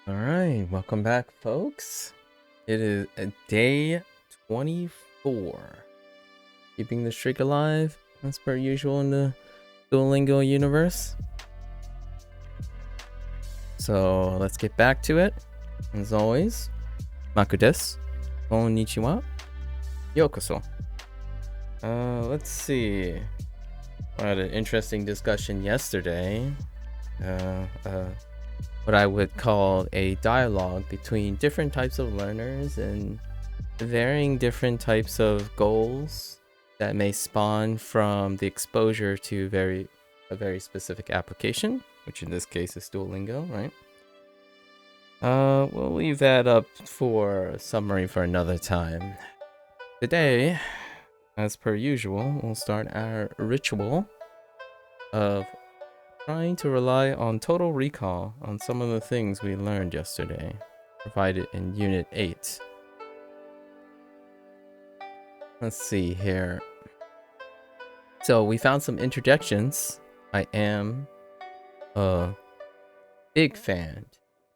All right, welcome back, folks. It is day 24. Keeping the streak alive, as per usual in the Duolingo universe. So let's get back to it. As always, MAKU desu. Konnichiwa. Yokoso. Let's see. I had an interesting discussion yesterday. What I would call a dialogue between different types of learners and varying different types of goals that may spawn from the exposure to a very specific application, which in this case is Duolingo, right? We'll leave that up for a summary for another time. Today, as per usual, we'll start our ritual of trying to rely on total recall on some of the things we learned yesterday, provided in Unit 8. Let's see here. So we found some interjections. I am a big fan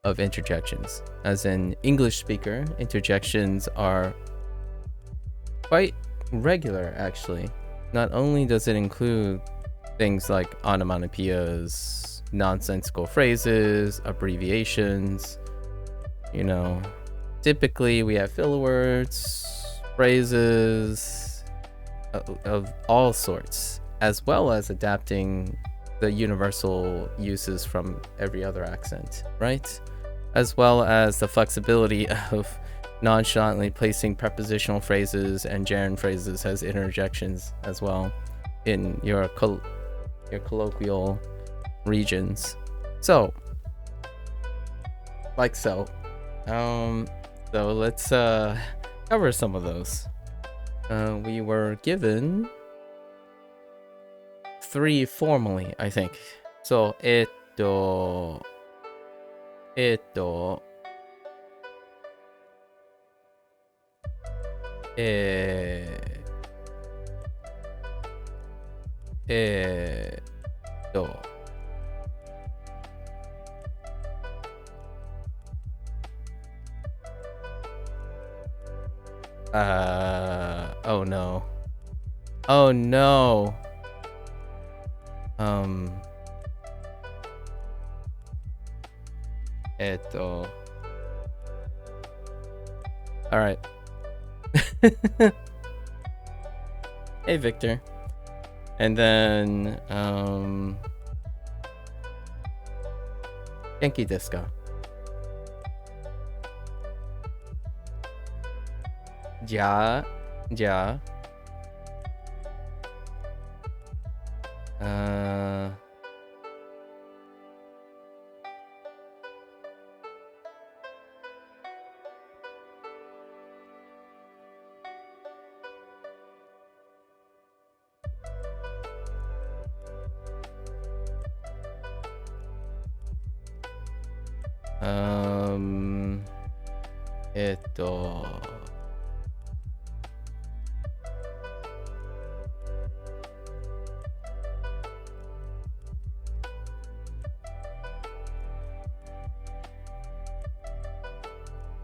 of interjections. As an English speaker, interjections are quite regular, actually. Not only does it include things like onomatopoeias, nonsensical phrases, abbreviations, typically we have filler words, phrases of all sorts, as well as adapting the universal uses from every other accent, right? As well as the flexibility of nonchalantly placing prepositional phrases and gerund phrases as interjections as well in your colloquial regions. So let's cover some of those. We were given 3 formally, I think. So, oh no. Oh no. All right. Hey, Victor. And then, Genki desu ka? Ja.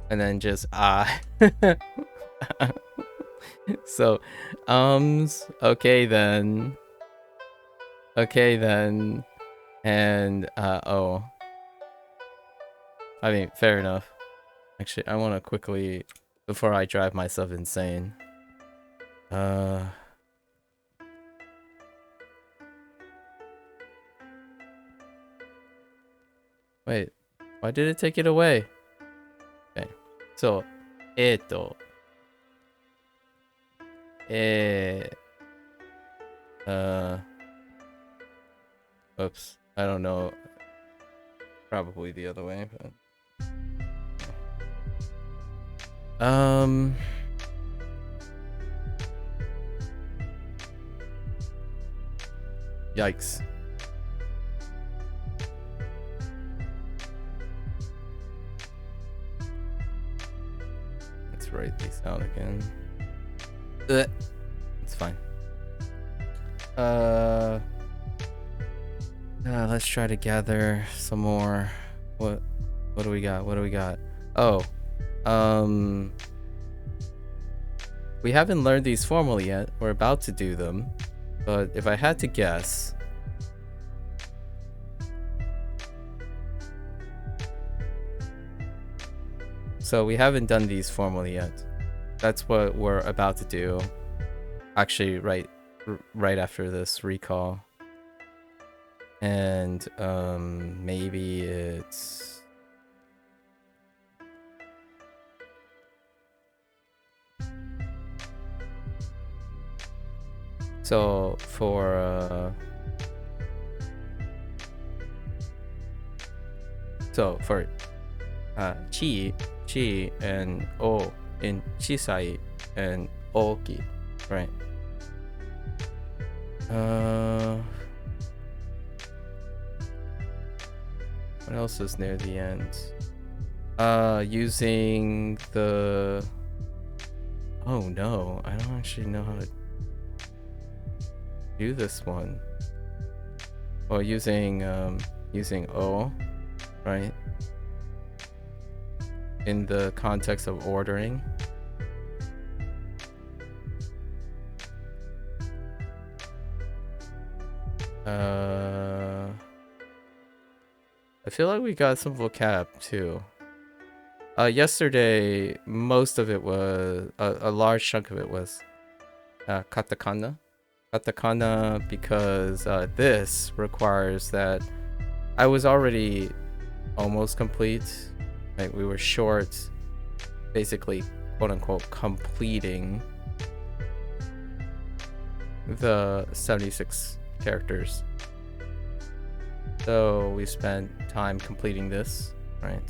And then just so okay then, and oh, I mean, fair enough. Actually, I want to quickly, before I drive myself insane, wait, why did it take it away? Okay, so, oops, I don't know, probably the other way, but yikes. Let's write these out again. It's fine. Let's try to gather some more. What What do we got? What do we got? Oh, we haven't learned these formally yet. We're about to do them. But if I had to guess, so we haven't done these formally yet. That's what we're about to do. Actually, right after this recall. And maybe it's so for chi and o in chisai and oki, right? What else is near the end? Using the... Oh no, I don't actually know how to do this one. Well, using o, right? In the context of ordering. I feel like we got some vocab too. Yesterday, most of it was a large chunk of it was katakana. Katakana because this requires that I was already almost complete. Like we were short, basically, quote unquote, completing the 76 characters. So we spent time completing this, right?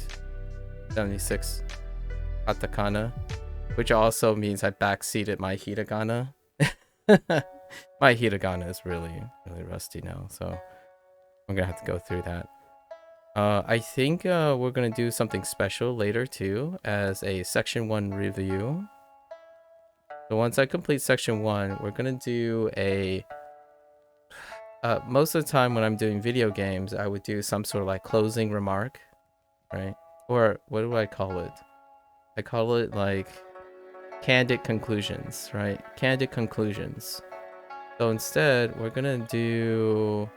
76 katakana, which also means I backseated my hiragana. My hiragana is really rusty now, so I'm gonna have to go through that. I think we're gonna do something special later too, as a section 1 review. So once I complete section 1, we're gonna do a most of the time when I'm doing video games, I would do some sort of like closing remark, right? Or what do I call it? I call it like candid conclusions, right? Candid conclusions. So instead, we're gonna do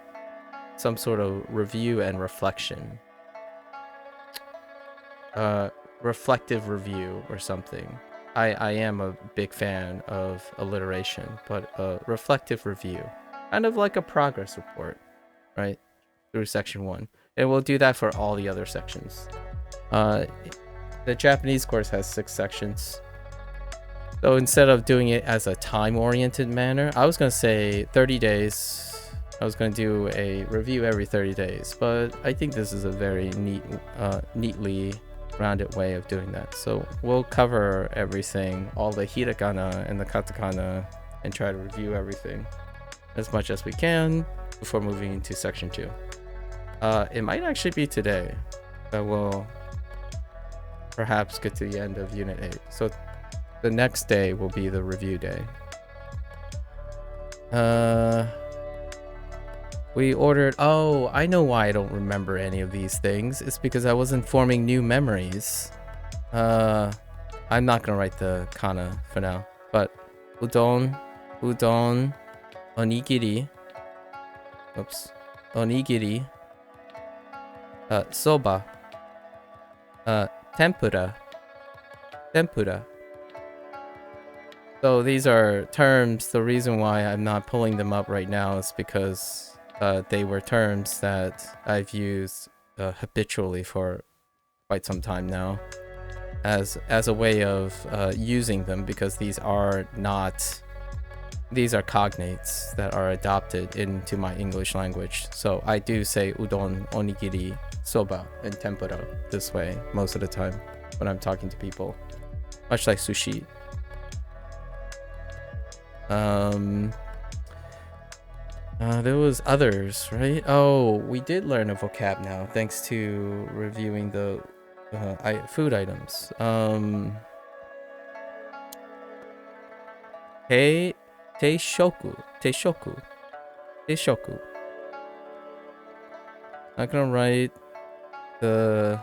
some sort of review and reflection. Reflective review or something. I am a big fan of alliteration, but a reflective review. Kind of like a progress report, right? Through section 1. And we'll do that for all the other sections. The Japanese course has 6 sections. So instead of doing it as a time-oriented manner, I was going to say 30 days. I was going to do a review every 30 days. But I think this is a very neatly rounded way of doing that. So we'll cover everything, all the hiragana and the katakana, and try to review everything as much as we can before moving into section 2. It might actually be today that we'll perhaps get to the end of unit 8. So the next day will be the review day. We ordered... Oh, I know why I don't remember any of these things. It's because I wasn't forming new memories. I'm not gonna write the kana for now. But udon, onigiri. Oops. Onigiri. Soba. Tempura. So these are terms. The reason why I'm not pulling them up right now is because they were terms that I've used habitually for quite some time now as a way of using them, because these are cognates that are adopted into my English language. So I do say udon, onigiri, soba, and tempura this way most of the time when I'm talking to people, much like sushi. There was others, right? Oh, we did learn a vocab now thanks to reviewing the food items. Teishoku. I'm not gonna write the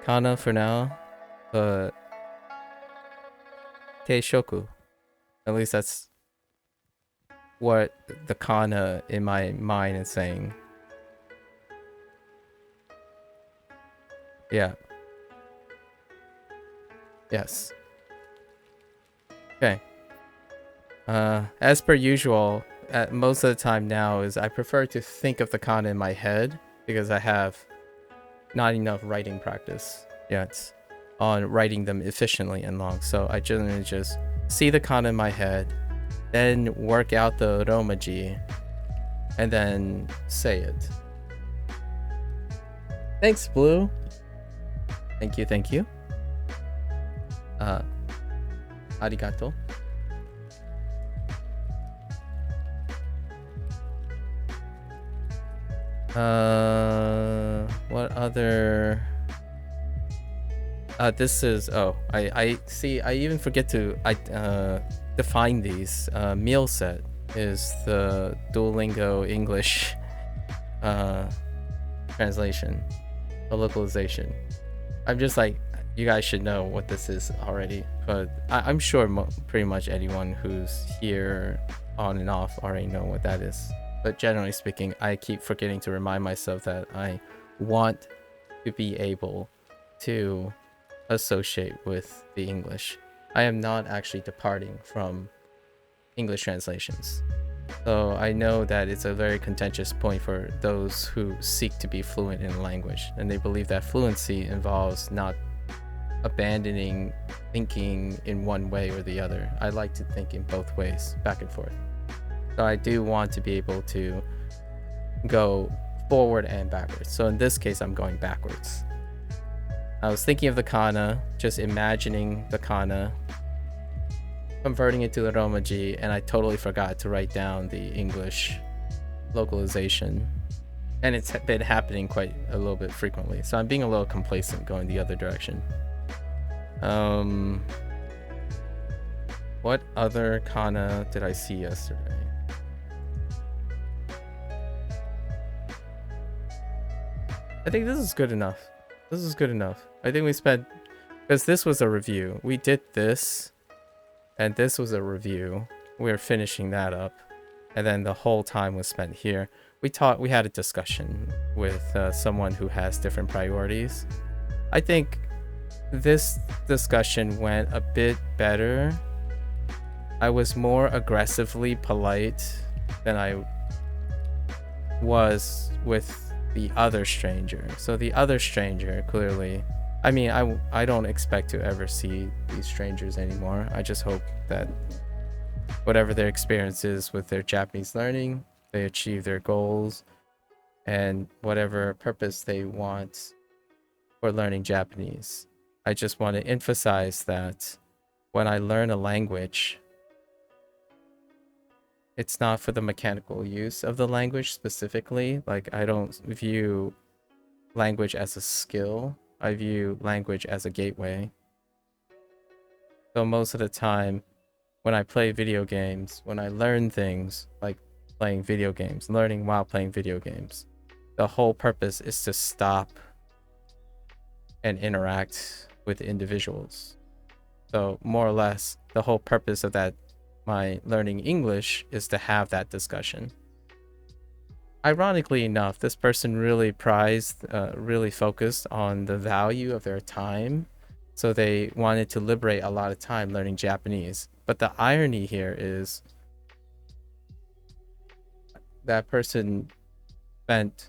Kana for now, but Teishoku. At least that's what the kana in my mind is saying. Yeah. Yes. Okay. As per usual, most of the time now is I prefer to think of the kana in my head because I have not enough writing practice yet on writing them efficiently and long. So I generally just see the kana in my head, then work out the romaji, and then say it. Thanks, Blue. Thank you, thank you. Arigato. What other? This is, I see. I even forget to define these. Meal set is the Duolingo English translation, a localization. I'm just like, you guys should know what this is already, but I'm sure pretty much anyone who's here on and off already know what that is. But generally speaking, I keep forgetting to remind myself that I want to be able to associate with the English. I am not actually departing from English translations. So I know that it's a very contentious point for those who seek to be fluent in a language, and they believe that fluency involves not abandoning thinking in one way or the other. I like to think in both ways, back and forth. So I do want to be able to go forward and backwards. So in this case, I'm going backwards. I was thinking of the kana, just imagining the kana, converting it to the romaji, and I totally forgot to write down the English localization. And it's been happening quite a little bit frequently. So I'm being a little complacent going the other direction. What other kana did I see yesterday? I think this is good enough. This is good enough. I think we spent, because this was a review. We did this, and this was a review. We were finishing that up, and then the whole time was spent here. We had a discussion with someone who has different priorities. I think this discussion went a bit better. I was more aggressively polite than I was with the other stranger. So the other stranger, clearly, I mean, I don't expect to ever see these strangers anymore. I just hope that whatever their experience is with their Japanese learning, they achieve their goals and whatever purpose they want for learning Japanese. I just want to emphasize that when I learn a language, it's not for the mechanical use of the language specifically. Like, I don't view language as a skill. I view language as a gateway. So most of the time, when I play video games, when I learn things like playing video games, learning while playing video games, the whole purpose is to stop and interact with individuals. So more or less, the whole purpose of that, my learning English, is to have that discussion. Ironically enough, this person really really focused on the value of their time. So they wanted to liberate a lot of time learning Japanese. But the irony here is that person spent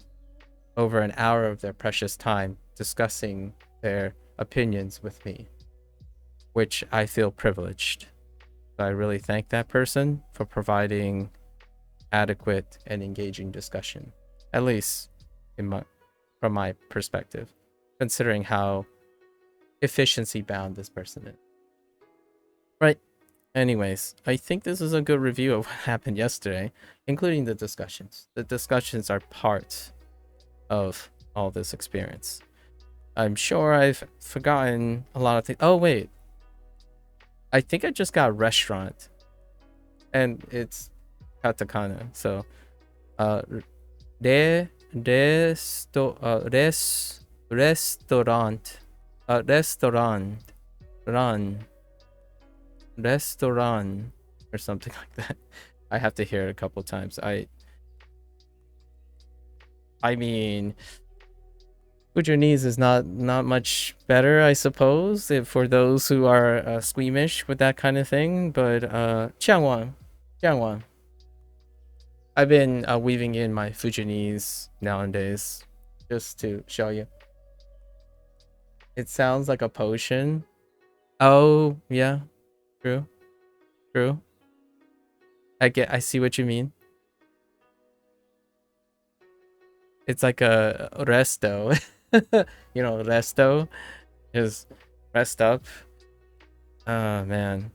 over an hour of their precious time discussing their opinions with me, which I feel privileged. So I really thank that person for providing adequate and engaging discussion, at least from my perspective, considering how efficiency bound this person is. Right. Anyways, I think this is a good review of what happened yesterday, including the discussions. The discussions are part of all this experience. I'm sure I've forgotten a lot of things. Oh, wait. I think I just got a restaurant, and it's katakana. So, restaurant. Restaurant. Restaurant. Or something like that. I have to hear it a couple times. I mean, Fujianese is not much better, I suppose, for those who are squeamish with that kind of thing. But 酱碗. I've been weaving in my Fujianese nowadays, just to show you. It sounds like a potion. Oh yeah, true. I see what you mean. It's like a resto. You know, resto is rest up. Oh man.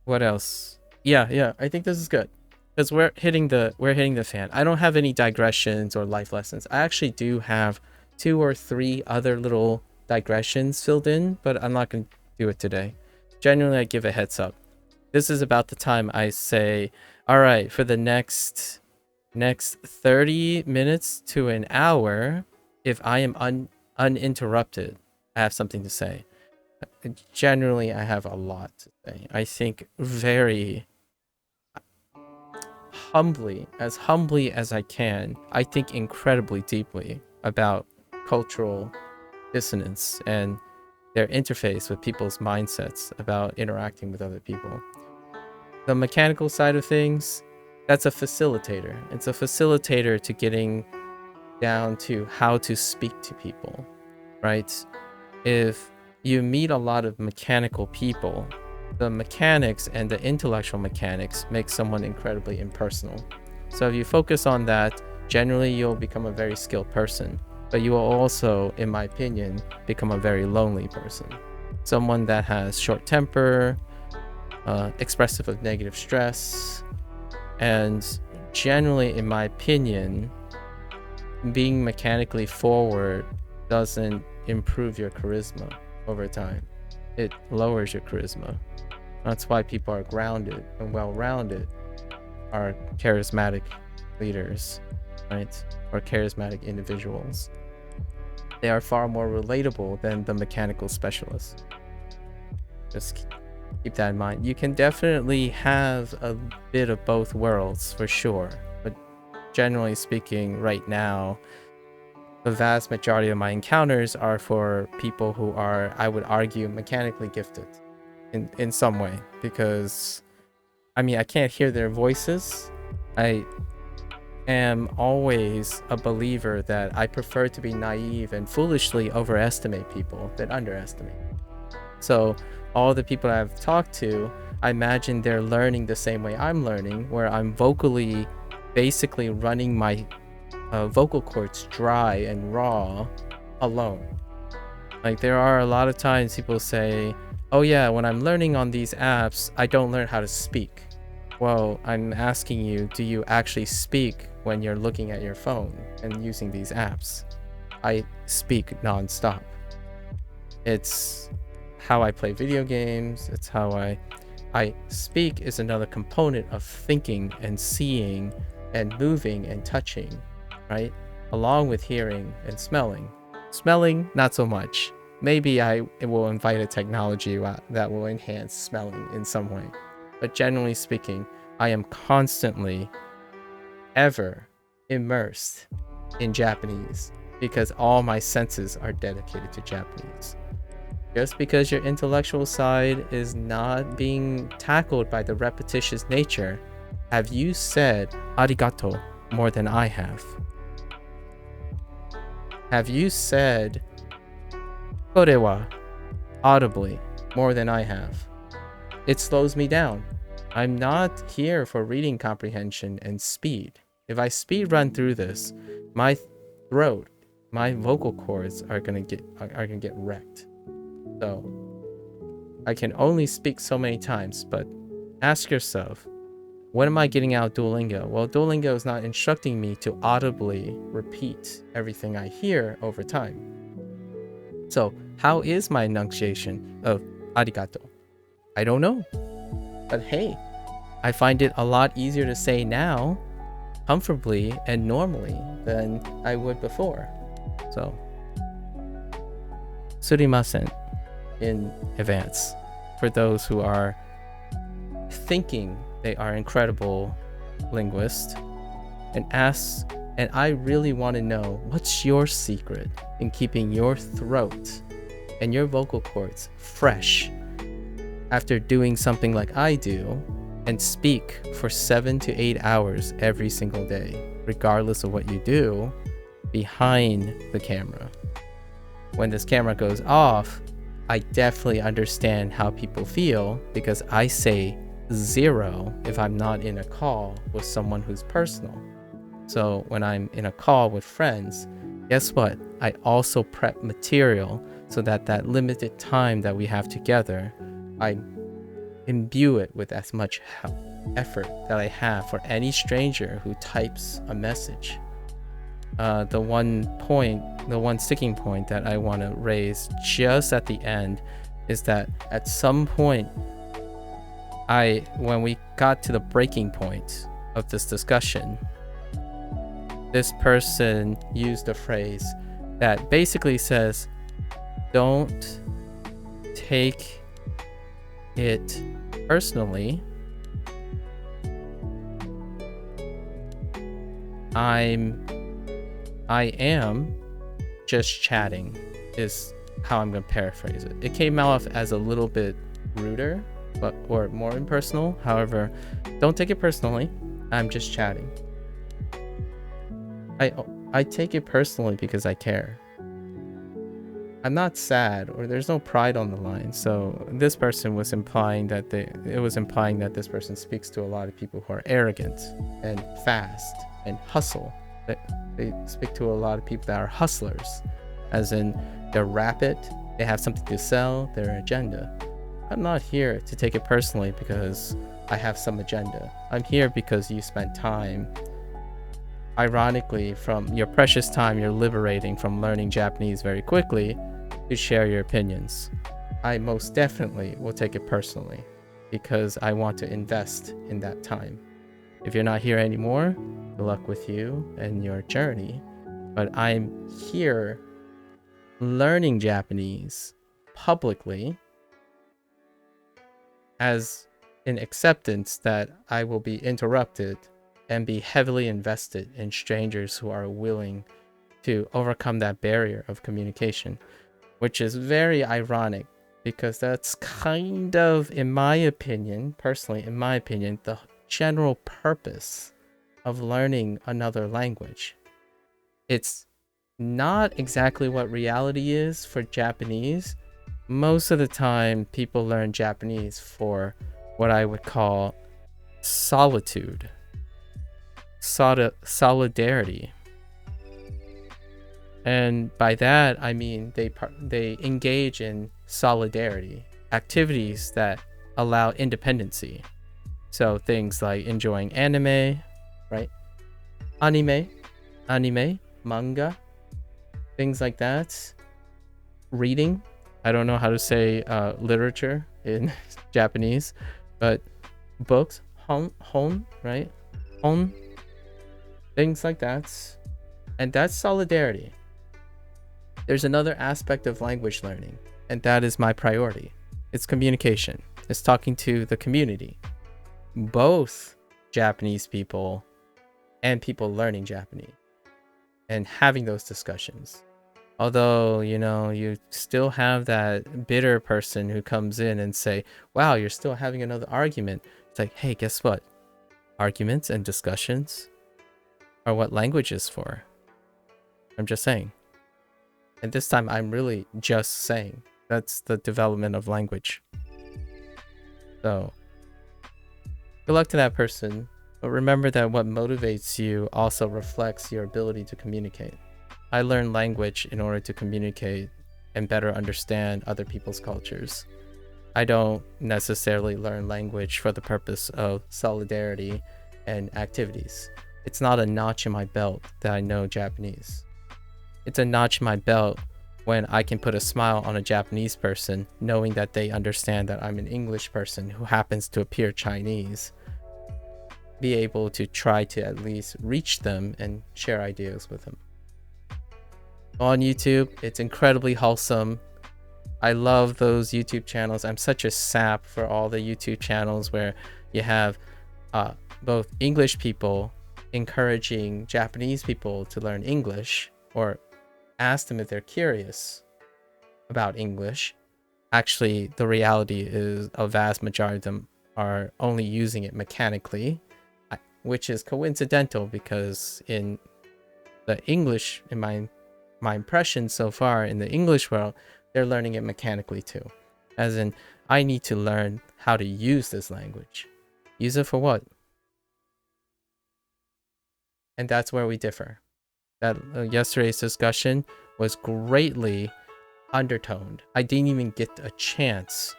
What else? Yeah, I think this is good. Because we're hitting the fan. I don't have any digressions or life lessons. I actually do have 2 or 3 other little digressions filled in, but I'm not going to do it today. Generally, I give a heads up. This is about the time I say, all right, for the next 30 minutes to an hour, if I am uninterrupted, I have something to say. Generally, I have a lot to say. I think very humbly as I can, I think incredibly deeply about cultural dissonance and their interface with people's mindsets about interacting with other people. The mechanical side of things, that's a facilitator. It's a facilitator to getting down to how to speak to people, right? If you meet a lot of mechanical people, the mechanics and the intellectual mechanics make someone incredibly impersonal. So if you focus on that, generally you'll become a very skilled person, but you will also, in my opinion, become a very lonely person. Someone that has short temper, expressive of negative stress, and generally, in my opinion, being mechanically forward doesn't improve your charisma over time. It lowers your charisma. That's why people are grounded and well-rounded are charismatic leaders, right? Or charismatic individuals. They are far more relatable than the mechanical specialists. Just keep that in mind. You can definitely have a bit of both worlds for sure, but generally speaking, right now, the vast majority of my encounters are for people who are, I would argue, mechanically gifted in some way, because I mean, I can't hear their voices. I am always a believer that I prefer to be naive and foolishly overestimate people than underestimate. So all the people I've talked to, I imagine they're learning the same way I'm learning, where I'm vocally basically running my vocal cords dry and raw alone. Like, there are a lot of times people say, oh yeah, when I'm learning on these apps, I don't learn how to speak. Well, I'm asking you, do you actually speak when you're looking at your phone and using these apps? I speak nonstop. It's how I play video games. It's how I speak is another component of thinking and seeing and moving and touching, right? Along with hearing and smelling. Smelling, not so much. Maybe I will invite a technology that will enhance smelling in some way. But generally speaking, I am constantly, ever immersed in Japanese because all my senses are dedicated to Japanese. Just because your intellectual side is not being tackled by the repetitious nature, have you said arigato more than I have? Have you said kore wa audibly more than I have? It slows me down. I'm not here for reading comprehension and speed. If I speed run through this, my throat, my vocal cords are gonna get wrecked. So I can only speak so many times, but ask yourself, what am I getting out of Duolingo? Well, Duolingo is not instructing me to audibly repeat everything I hear over time. So how is my enunciation of arigato? I don't know. But hey, I find it a lot easier to say now, comfortably and normally, than I would before. So, surimasen in advance for those who are thinking they are incredible linguists and ask. And I really want to know, what's your secret in keeping your throat and your vocal cords fresh after doing something like I do and speak for 7 to 8 hours every single day, regardless of what you do behind the camera? When this camera goes off, I definitely understand how people feel, because I say 0 if I'm not in a call with someone who's personal. So when I'm in a call with friends, guess what? I also prep material so that that limited time that we have together, I imbue it with as much effort that I have for any stranger who types a message. The one sticking point that I want to raise just at the end is that at some point, when we got to the breaking point of this discussion, this person used a phrase that basically says, don't take it personally. I am just chatting, is how I'm going to paraphrase it. It came off as a little bit ruder, or more impersonal. However, don't take it personally. I'm just chatting. I take it personally because I care. I'm not sad, or there's no pride on the line. So this person was implying that this person speaks to a lot of people who are arrogant and fast and hustle. They speak to a lot of people that are hustlers, as in they're rapid, they have something to sell, their agenda. I'm not here to take it personally because I have some agenda. I'm here because you spent time, ironically, from your precious time you're liberating from learning Japanese very quickly, to share your opinions. I most definitely will take it personally because I want to invest in that time. If you're not here anymore, good luck with you and your journey. But I'm here learning Japanese publicly as an acceptance that I will be interrupted and be heavily invested in strangers who are willing to overcome that barrier of communication, which is very ironic because that's kind of, in my opinion, the general purpose of learning another language. It's not exactly what reality is for Japanese. Most of the time, people learn Japanese for what I would call solidarity. And by that, I mean they engage in solidarity, activities that allow independency. So things like enjoying anime, right? Anime, manga, things like that. Reading. I don't know how to say literature in Japanese, but books, hon, right? Hon, things like that. And that's solidarity. There's another aspect of language learning, and that is my priority. It's communication. It's talking to the community, both Japanese people and people learning Japanese, and having those discussions. Although, you still have that bitter person who comes in and say, wow, you're still having another argument. It's like, hey, guess what? Arguments and discussions are what language is for. I'm just saying. And this time I'm really just saying. That's the development of language. So, good luck to that person. But remember that what motivates you also reflects your ability to communicate. I learned language in order to communicate and better understand other people's cultures. I don't necessarily learn language for the purpose of solidarity and activities. It's not a notch in my belt that I know Japanese. It's a notch in my belt when I can put a smile on a Japanese person, knowing that they understand that I'm an English person who happens to appear Chinese. Be able to try to at least reach them and share ideas with them. on YouTube. It's incredibly wholesome. I love those YouTube channels. I'm such a sap for all the YouTube channels where you have both English people encouraging Japanese people to learn English, or ask them if they're curious about English. Actually, the reality is a vast majority of them are only using it mechanically, which is coincidental because in the English, in my impression so far in the English world, they're learning it mechanically too. As in, I need to learn how to use this language. Use it for what? And that's where we differ. That yesterday's discussion was greatly undertoned. I didn't even get a chance,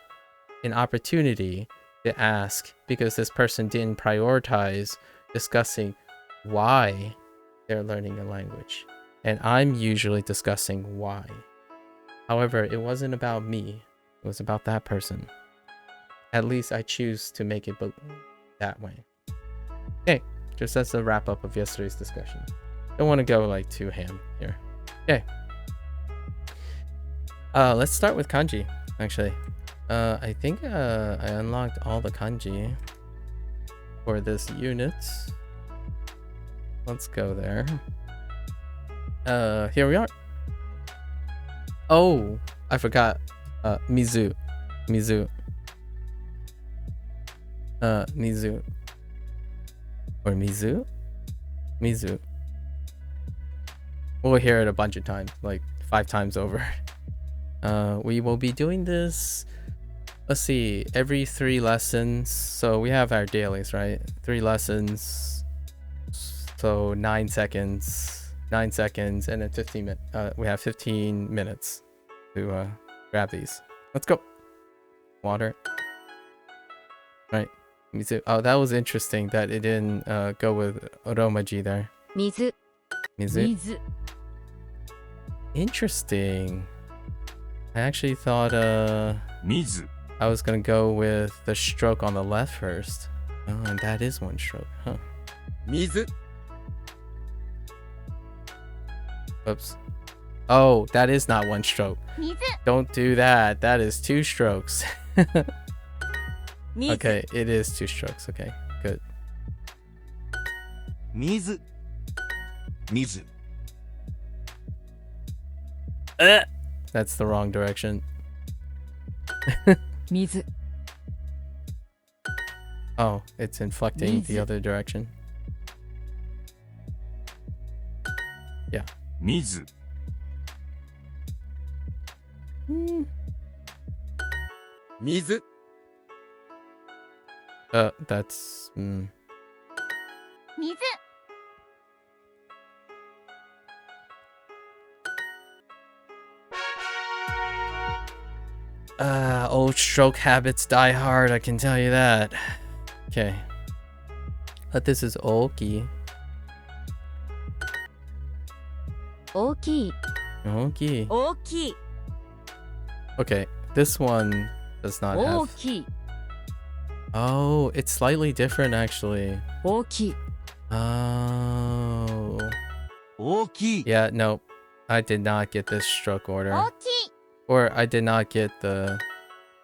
an opportunity to ask, because this person didn't prioritize discussing why they're learning a language. And I'm usually discussing why. However, it wasn't about me. It was about that person. At least I choose to make it that way. Okay, just as a wrap up of yesterday's discussion. Don't want to go like too ham here. Okay. Let's start with kanji, actually. I think I unlocked all the kanji for this unit. Let's go there. Here we are. Oh, I forgot. Mizu. Mizu. Mizu. Or Mizu? Mizu. We'll hear it a bunch of times, like 5 times over. We will be doing this, let's see, every 3 lessons. So we have our dailies, right? 3 lessons. So 9 seconds. 9 seconds, and then 15 minutes. We have 15 minutes to grab these. Let's go. Water. Right. Mizu. Oh, that was interesting that it didn't go with Oromaji there. Mizu. Mizu. Mizu. Interesting. I actually thought Mizu. I was gonna go with the stroke on the left first. Oh, and that is 1 stroke, huh? Mizu. Oops. Oh, that is not 1 stroke. Mizu. Don't do that. That is 2 strokes. Okay, it is 2 strokes. Okay, good. Mizu. Mizu. That's the wrong direction. Mizu. Oh, it's inflecting the other direction. Yeah. Mizu. Mizu. That's Mizu. old stroke habits die hard, I can tell you that. Okay. But this is Oki. Oki. Oki. Oki. Okay, this one does not have. Oki. Oh, it's slightly different actually. Oki. Oh. Oki. Yeah, no. I did not get this stroke order. Oki. Or I did not get the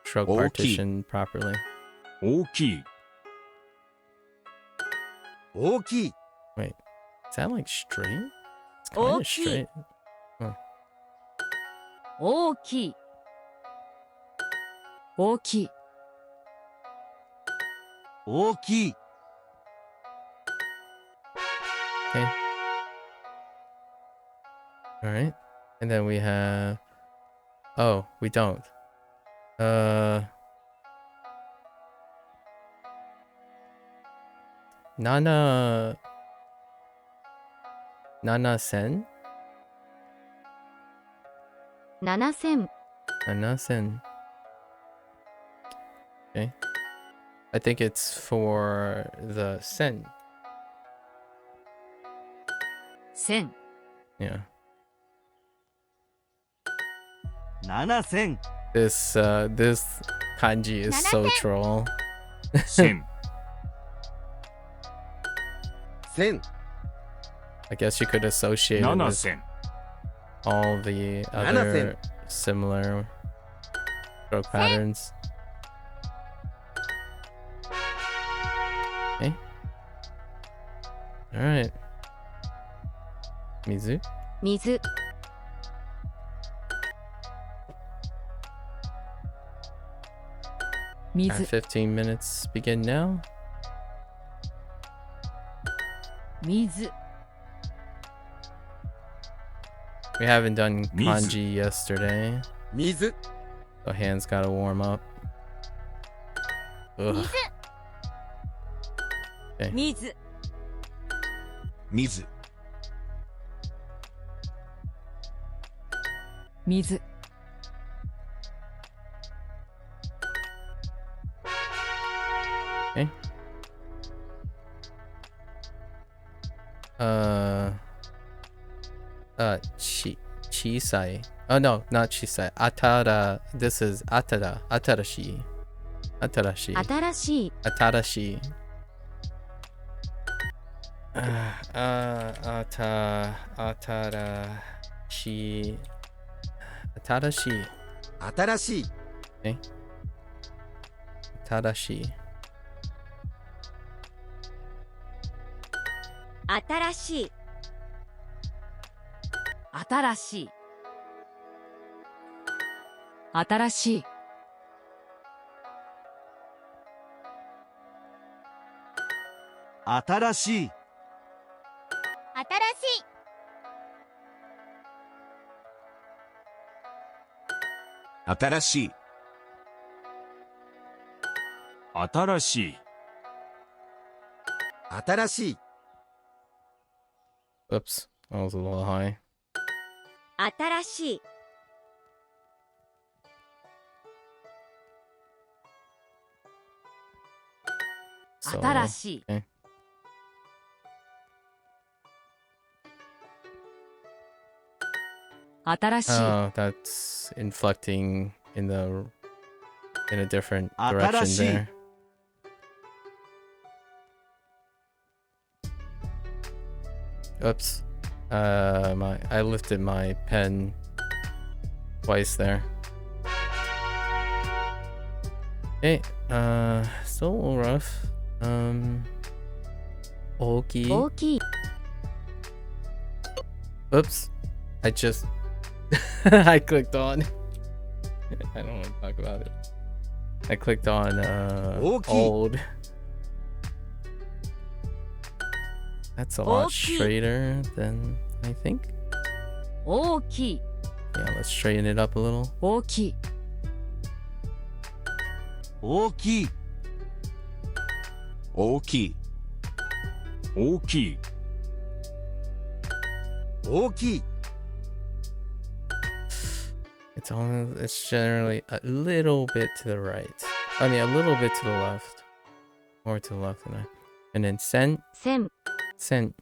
stroke Oki. partition properly. Oki. Oki. Wait, is that like straight? It's kind of Oki. straight. Oki. Oki. Oki. Okay. Alright. And then we have... Oh, we don't. Nana... Nana Sen? 7000. Nana Sen. Okay. I think it's for the sen. 1000. Yeah. 7000. This kanji is so troll. 1000. 1000. I guess you could associate it with 7000. all the other similar stroke patterns. Okay. All right. Mizu. 水 Our 水 15 minutes begin now. 水 We haven't done Mizu. kanji yesterday, 水 so hands gotta warm up. Ugh. 水 水 水 Okay. Chisai. Oh no, not chisai. Atara. This is atara. Atarashi. Atarashi. 新しい Atarashi. Atarashi. Atarashi. 新しい Okay. Atarashi. 新しい新しい新しい新しい新しい新しい新しい Oops. That was a little high. 新しい So, 新しい okay. 新しい Oh, that's inflecting in a different direction Atarashi. there. Oops. I lifted my pen twice there. Okay, still a little rough. Oki. 大きい Oops. I just I clicked on I don't want to talk about it. I clicked on Oki. old. That's a lot Oki. straighter than I think. 大きい Yeah, let's straighten it up a little. 大きい大きい大きい大きい大きい It's generally a little bit to the right. I mean, a little bit to the left. More to the left than I. And then sen. 線 Sen.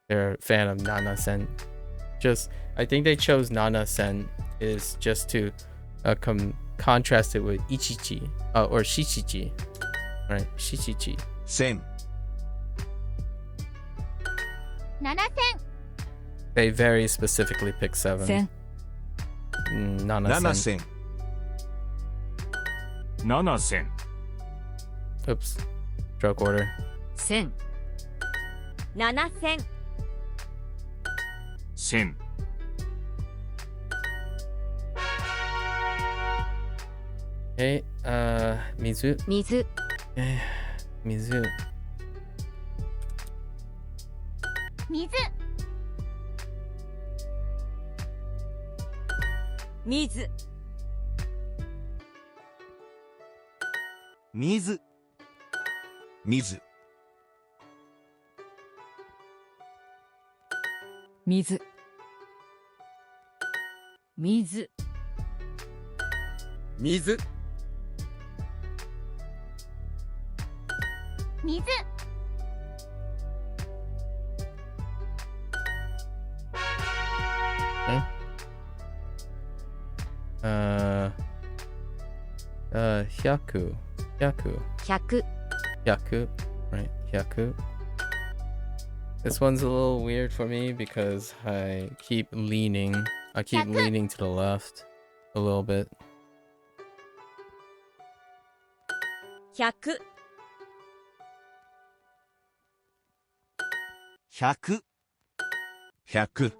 They're a fan of Nana Sen. I think they chose Nana Sen is just to contrast it with Ichichi or Shichichi. Right, Shichichi. 線 7線 They very specifically pick 7. 線 Nana 7 Sen. 線7線 Oops. Stroke order. 線7線線 Okay, Mizu. 水 Mizu. 水水水水水水水水 Hyaku. Hyaku. 100 Hyaku. Right, Hyaku. This one's a little weird for me because I keep leaning to the left a little bit. 100 100 100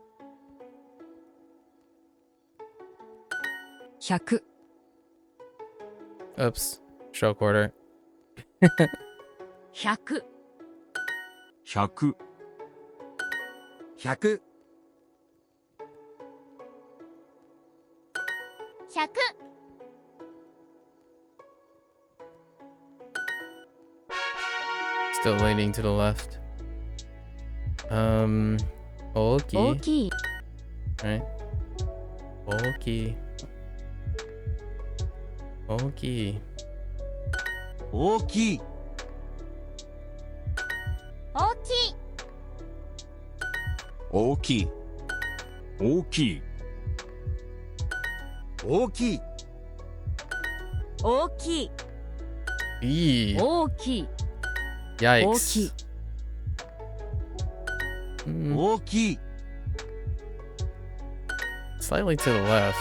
100 Oops. Stroke order. 100 100 100 100 Still leaning to the left. Okay. 大きい Right. Okay. Okay. 大きい大きい大きい大きい大きい大きい Eee. 大きい Yikes. 大きい 大きい Slightly to the left.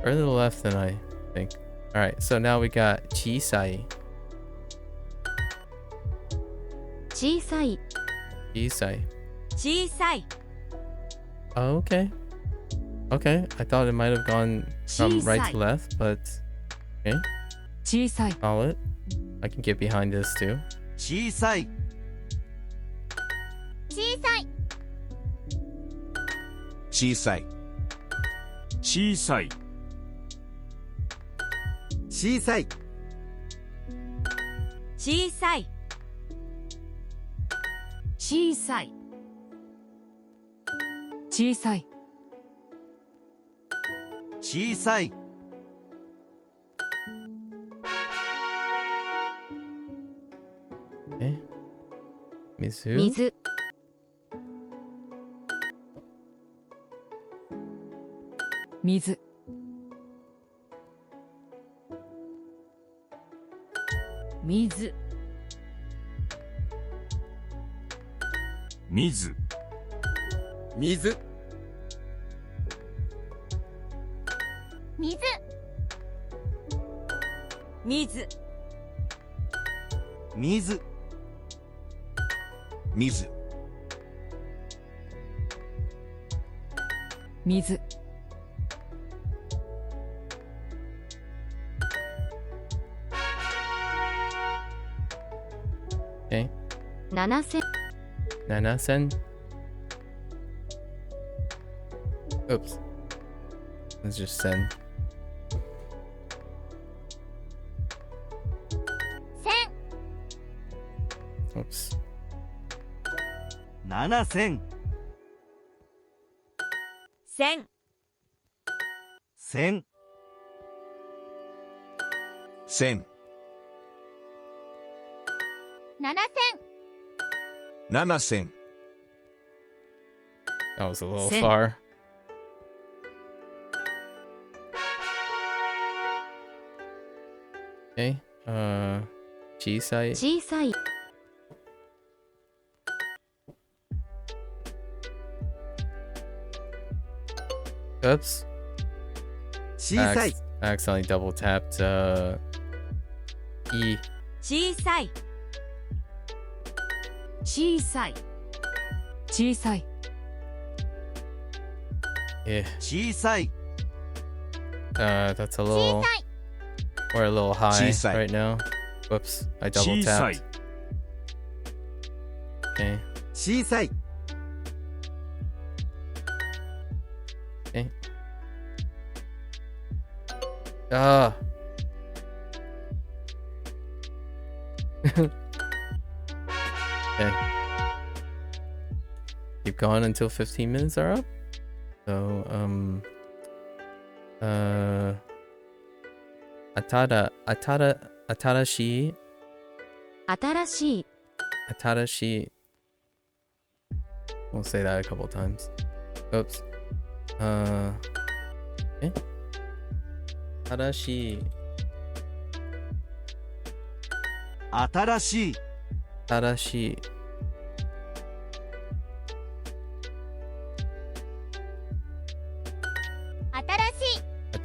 Further to the left than I think. Alright, so now we got chisai. 小さい Chisai. 小さい Oh, okay. Okay, I thought it might have gone from right to left, but 小さい solid. I can get behind this too. 小さい小さい小さい小さい小さい小さい小さい小さい小さい Okay. Mizu. 水水水水水水水水水 水 Okay. 7000 Nanasen. Oops. Let's just send. 1000 Oops. 7000 1000 1000 1000 7000 7000 That was a little Send. far. Okay. Chisai. 小さい Oops. 小さい I accidentally double tapped E. 小さい小さい小さい Yeah. 小さい That's a little. We're a little high Chisai. right now. Whoops. I double 小さい tapped. Okay. 小さい Okay. Ah. Okay. Keep going until 15 minutes are up. So, atarashi, 新しい atarashi. We'll say that a couple times. Oops. Okay. Atarashi, 新しい atarashi.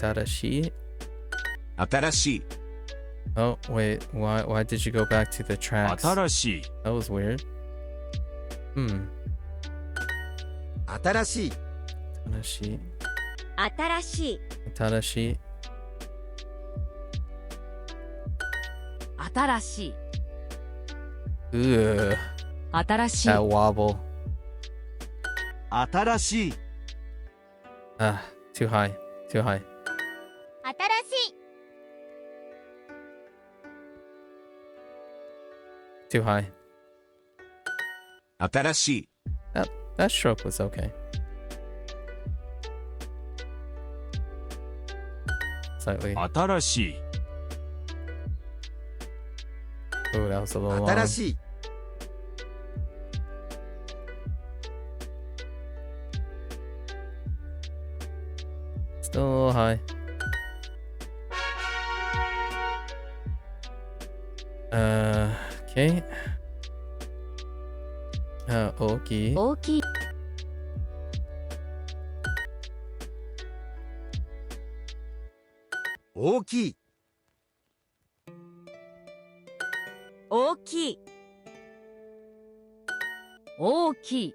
Atarashi. 新しい Oh wait, why did you go back to the tracks? 新しい That was weird. Hmm. 新しい Atarashi. 新しい Atarashi. 新しい Ugh. 新しい That wobble. 新しい Ah, too high. Too high. 新しい Too high. 新しい That stroke was okay. Slightly. 新しい Ooh, that was a little 新 long. しい Still a little high. Okay. Oki. 大きい大きい大きい大きい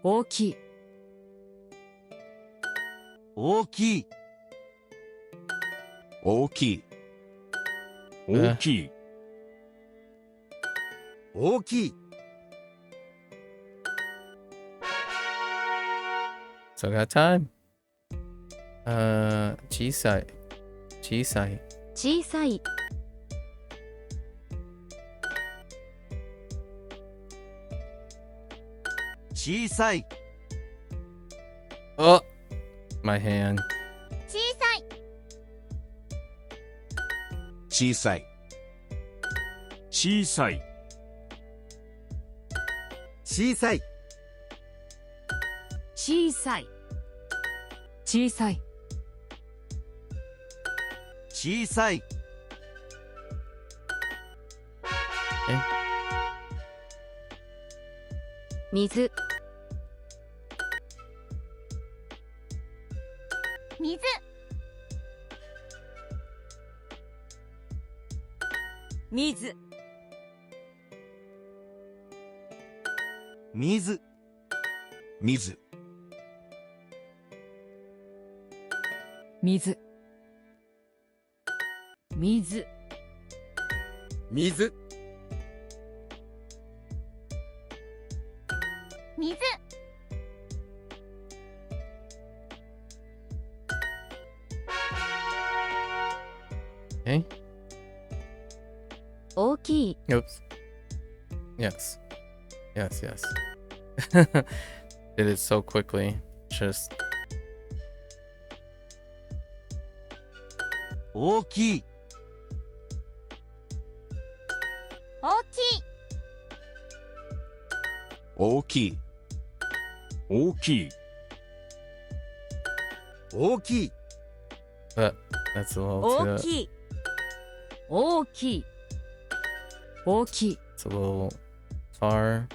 大きい大きい大きい大きい大きい So got time. Chisai. Chisai. 小さい小さい Oh, my hand. 小さい小さい小さい小さい小さい小さい小さい 水水水水水水水水水 Okay. 大きい Oops. Yes. Yes, yes. Did it so quickly. Just 大きい大きい大きい大きい大きい but that's a little 大 too きい大きい大きい it's a little far.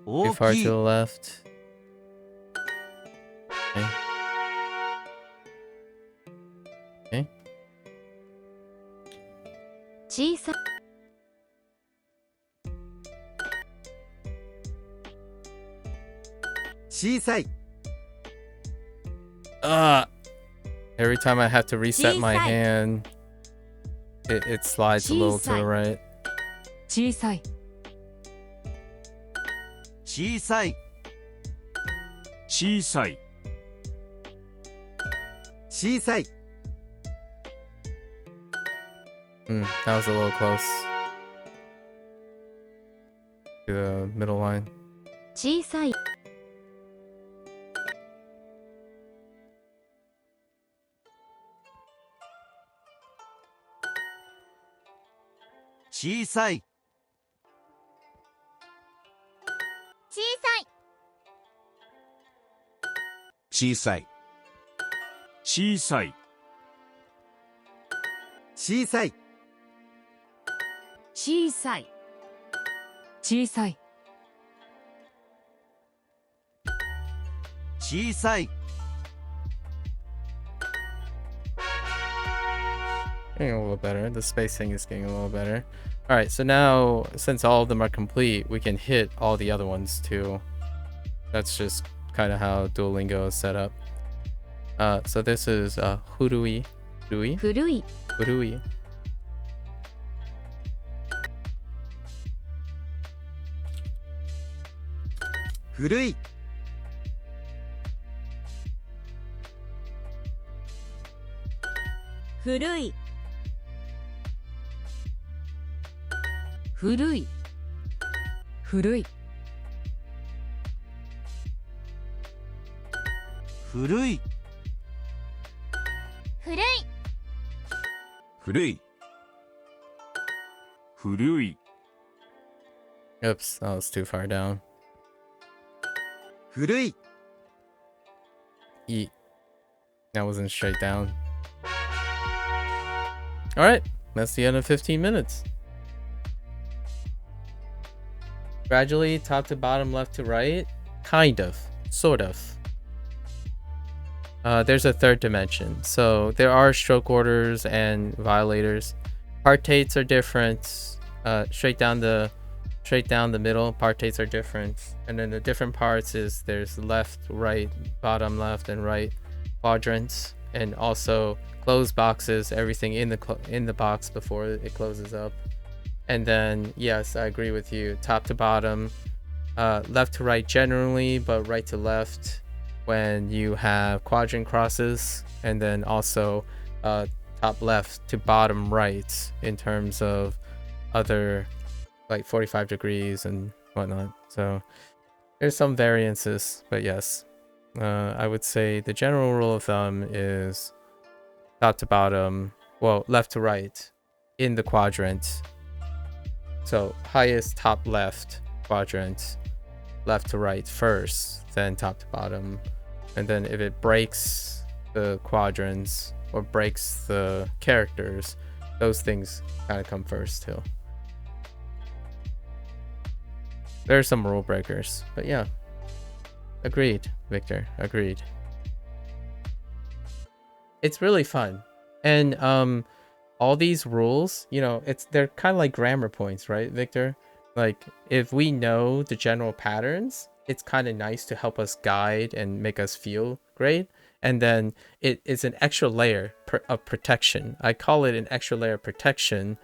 Too 大 far き to the い left. Okay. 小さい小さい Every time I have to reset my Chisai. hand, it slides a little to the Chisai. right. 小さい小さい小さい小さい That was a little close to the middle line. 小さい小さい小さい小さい小さい小さい小さい小さい小さい Getting a little better. The spacing is getting a little better. All right, so now since all of them are complete, we can hit all the other ones too. That's just kind of how Duolingo is set up. So this is hurui, hurui, 古い hurui. 古い 古い古い古い古い古い古い古い Oops, that was too far down. 古い E. That wasn't straight down. All right, that's the end of 15 minutes. Gradually, top to bottom, left to right. Kind of, sort of. There's a third dimension. So there are stroke orders and violators. Partates are different. Straight down the middle, partates are different. And then the different parts is there's left, right, bottom, left, and right quadrants, and also closed boxes, everything in the box before it closes up. And then yes, I agree with you, top to bottom, left to right generally, but right to left when you have quadrant crosses, and then also top left to bottom right in terms of other like 45 degrees and whatnot. So there's some variances, but yes, I would say the general rule of thumb is top to bottom, well, left to right in the quadrant. So highest top left quadrant, left to right first, then top to bottom. And then if it breaks the quadrants or breaks the characters, those things kind of come first too. There are some rule breakers, but yeah. Agreed, Victor. Agreed. It's really fun. And all these rules, you know, they're kind of like grammar points, right, Victor? Like if we know the general patterns, it's kind of nice to help us guide and make us feel great. And then it's an extra layer of protection. I call it an extra layer of protection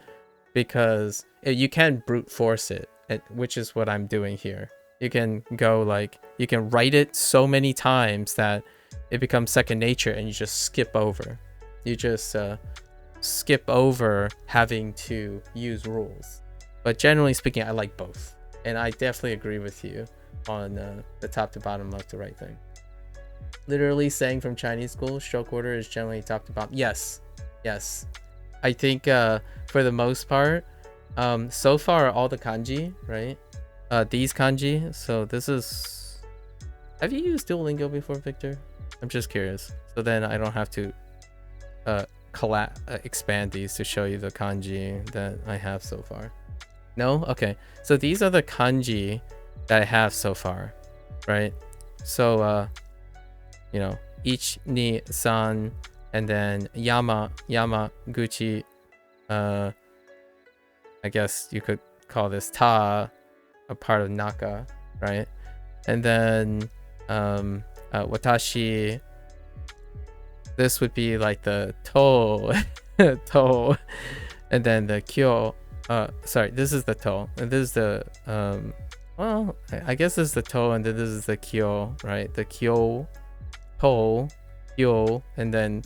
because you can brute force it, which is what I'm doing here. You can go like, you can write it so many times that it becomes second nature and you just skip over. You just skip over having to use rules. But generally speaking, I like both. And I definitely agree with you on the top to bottom, left to right thing. Literally saying from Chinese school, stroke order is generally top to bottom. Yes, yes. I think for the most part, so far all the kanji, right? These kanji. So this is. Have you used Duolingo before, Victor? I'm just curious. So then I don't have to expand these to show you the kanji that I have so far. No? Okay. So these are the kanji that I have so far, right? So you know, ich, ni, san, and then yama, guchi. I guess you could call this ta, a part of naka, right? And then watashi, this would be like the to, to, and then the kyo. Sorry, this is the to, and this is the well, I guess this is the to, and then this is the kyo, right? The kyo, to, kyo, and then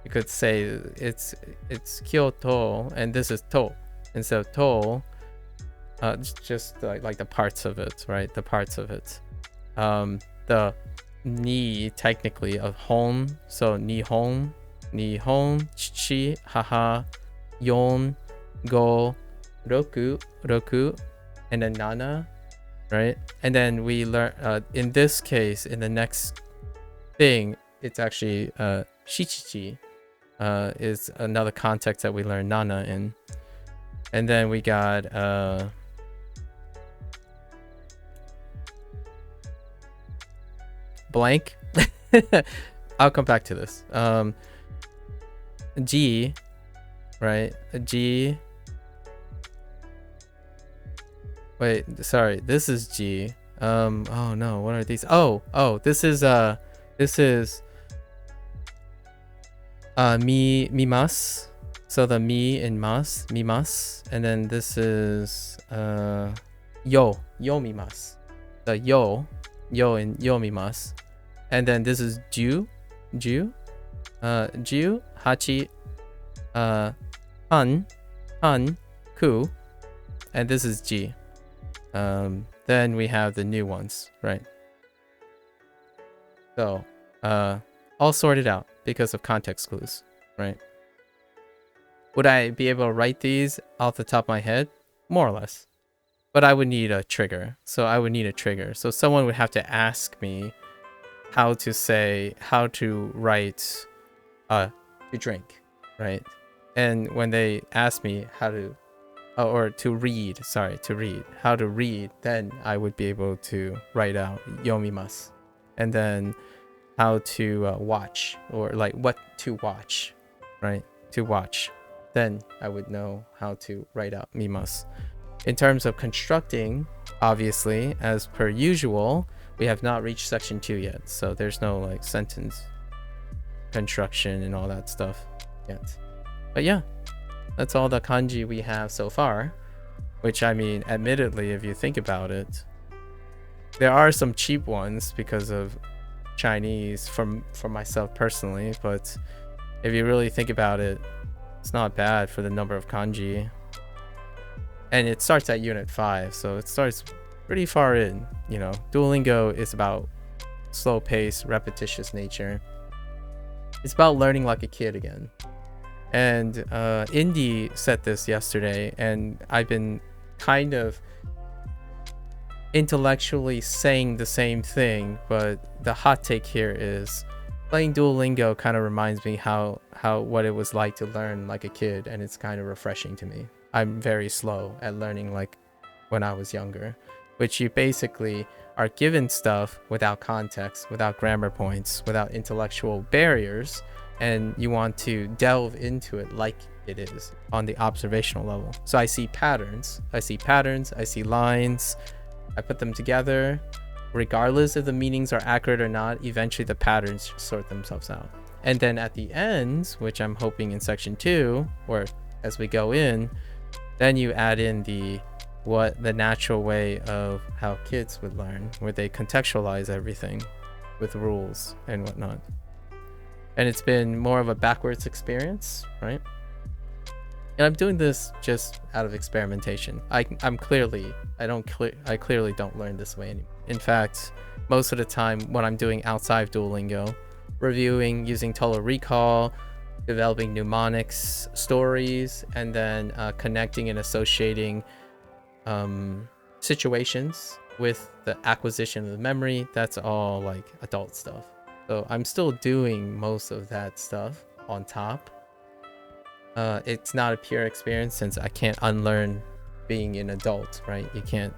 you could say it's kyoto, and this is to, and so to, just like the parts of it, right? The parts of it. The ni technically of hon, so nihon, chichi, haha, yon, go, roku, and then nana, right? And then we learn in this case, in the next thing, it's actually shichichi is another context that we learn nana in. And then we got blank. I'll come back to this. G right? A G. Wait, sorry. This is G. Oh no, what are these? Oh, this is mimas. So the mi in mas, mimas, and then this is yo mimas. The yo in yo mimas, and then this is ju, hachi, han, ku, and this is G. Then we have the new ones, right? So all sorted out because of context clues, right? Would I be able to write these off the top of my head? More or less. But I would need a trigger. So someone would have to ask me how to write to drink, right? And when they ask me how to to read, then I would be able to write out yomimasu. And then how to watch, or like what to watch, right? To watch. Then I would know how to write out mimasu. In terms of constructing, obviously, as per usual, we have not reached section 2 yet. So there's no like sentence construction and all that stuff yet. But yeah, that's all the kanji we have so far, which, I mean, admittedly, if you think about it, there are some cheap ones because of Chinese for myself personally, but if you really think about it, it's not bad for the number of kanji. And it starts at unit 5, so it starts pretty far in, you know. Duolingo is about slow pace, repetitious nature. It's about learning like a kid again. And Indy said this yesterday, and I've been kind of intellectually saying the same thing, but the hot take here is playing Duolingo kind of reminds me what it was like to learn like a kid, and it's kind of refreshing to me. I'm very slow at learning like when I was younger, which you basically are given stuff without context, without grammar points, without intellectual barriers, and you want to delve into it like it is on the observational level. So I see patterns, I see lines, I put them together. Regardless if the meanings are accurate or not, eventually the patterns sort themselves out. And then at the end, which I'm hoping in section 2, or as we go in, then you add in the natural way of how kids would learn, where they contextualize everything with rules and whatnot. And it's been more of a backwards experience, right? And I'm doing this just out of experimentation. I clearly don't learn this way anymore. In fact, most of the time when I'm doing outside of Duolingo, reviewing, using Total Recall, developing mnemonics, stories, and then connecting and associating situations with the acquisition of the memory, that's all like adult stuff. So I'm still doing most of that stuff on top. It's not a pure experience since I can't unlearn being an adult, right? You can't,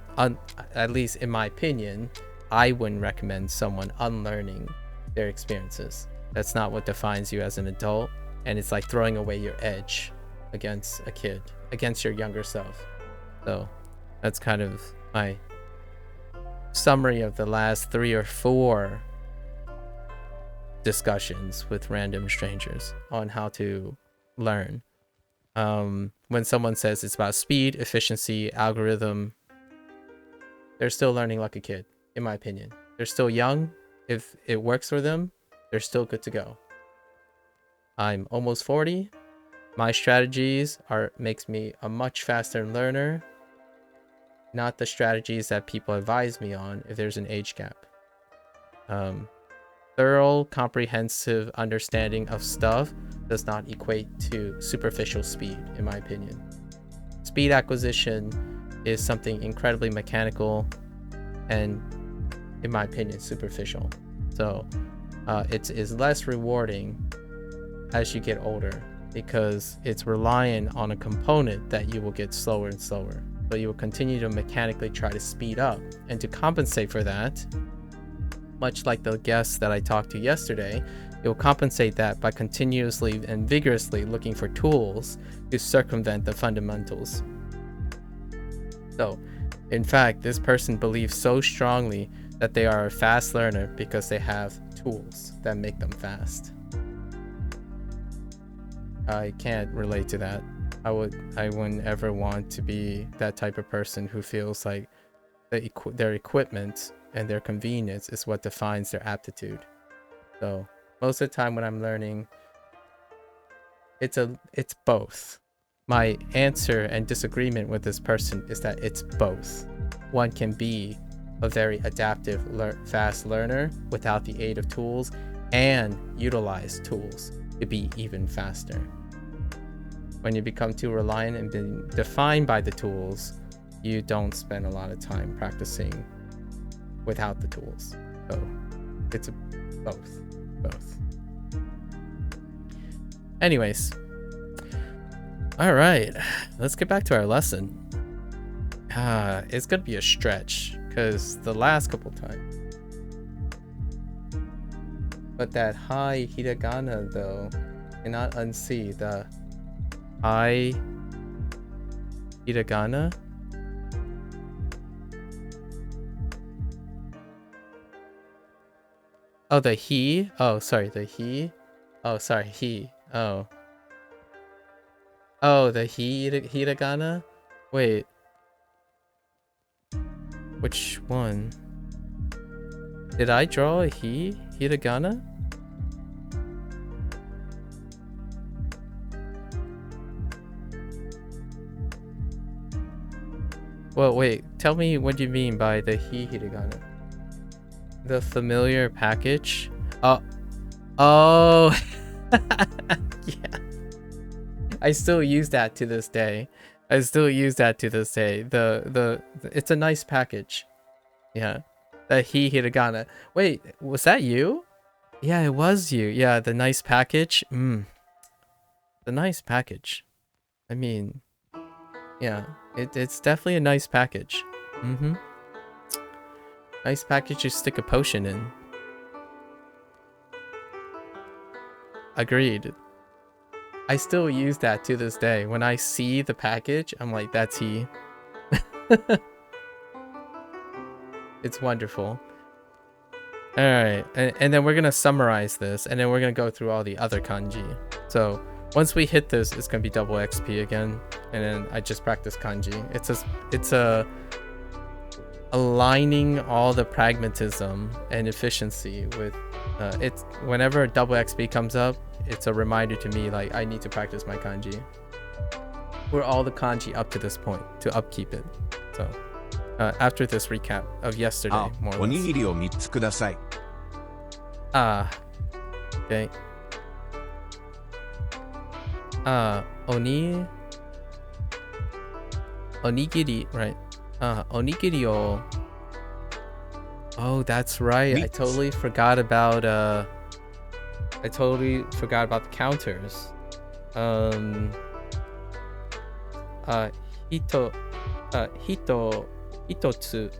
at least in my opinion, I wouldn't recommend someone unlearning their experiences. That's not what defines you as an adult, and it's like throwing away your edge against a kid, against your younger self. So that's kind of my summary of the last 3 or 4 discussions with random strangers on how to learn. When someone says it's about speed, efficiency, algorithm, they're still learning like a kid, in my opinion. They're still young. If it works for them, they're still good to go. I'm almost 40. My strategies makes me a much faster learner, not the strategies that people advise me on if there's an age gap. Thorough, comprehensive understanding of stuff does not equate to superficial speed, in my opinion. Speed acquisition is something incredibly mechanical and, in my opinion, superficial. So it is less rewarding as you get older because it's reliant on a component that you will get slower and slower. So you will continue to mechanically try to speed up, and to compensate for that, much like the guest that I talked to yesterday, You'll compensate that by continuously and vigorously looking for tools to circumvent the fundamentals. So, in fact, this person believes so strongly that they are a fast learner because they have tools that make them fast. I can't relate to that. I wouldn't ever want to be that type of person who feels like their equipment and their convenience is what defines their aptitude. So most of the time when I'm learning, it's both. My answer and disagreement with this person is that it's both. One can be a very adaptive, fast learner without the aid of tools, and utilize tools to be even faster. When you become too reliant and being defined by the tools, you don't spend a lot of time practicing without the tools. So it's both. Anyways, all right, let's get back to our lesson. It's gonna be a stretch because the last couple times, but that high hiragana though, cannot unsee the high hiragana. Oh, the he. Oh, sorry, the he. Oh, sorry, he. Oh, the hiragana. Wait, which one? Did I draw a hiragana? Well, wait, tell me what you mean by the hiragana. The familiar package? Oh. Yeah. I still use that to this day. It's a nice package. Yeah. The hiragana. Wait, was that you? Yeah, it was you. Yeah, the nice package. The nice package. I mean, yeah, it's definitely a nice package. Nice package to stick a potion in. Agreed. I still use that to this day. When I see the package, I'm like, that's he. It's wonderful. Alright, and then we're gonna summarize this, and then we're gonna go through all the other kanji. So once we hit this, it's gonna be double XP again, and then I just practice kanji. It's a aligning all the pragmatism and efficiency with it's whenever double XP comes up, it's a reminder to me like I need to practice my kanji. We're all the kanji up to this point to upkeep it. So after this recap of yesterday, more or おに less. ぎりを3つください。 Okay. Onigiri, right? Onigiri o. Oh, that's right. I totally forgot about the counters. Hitotsu.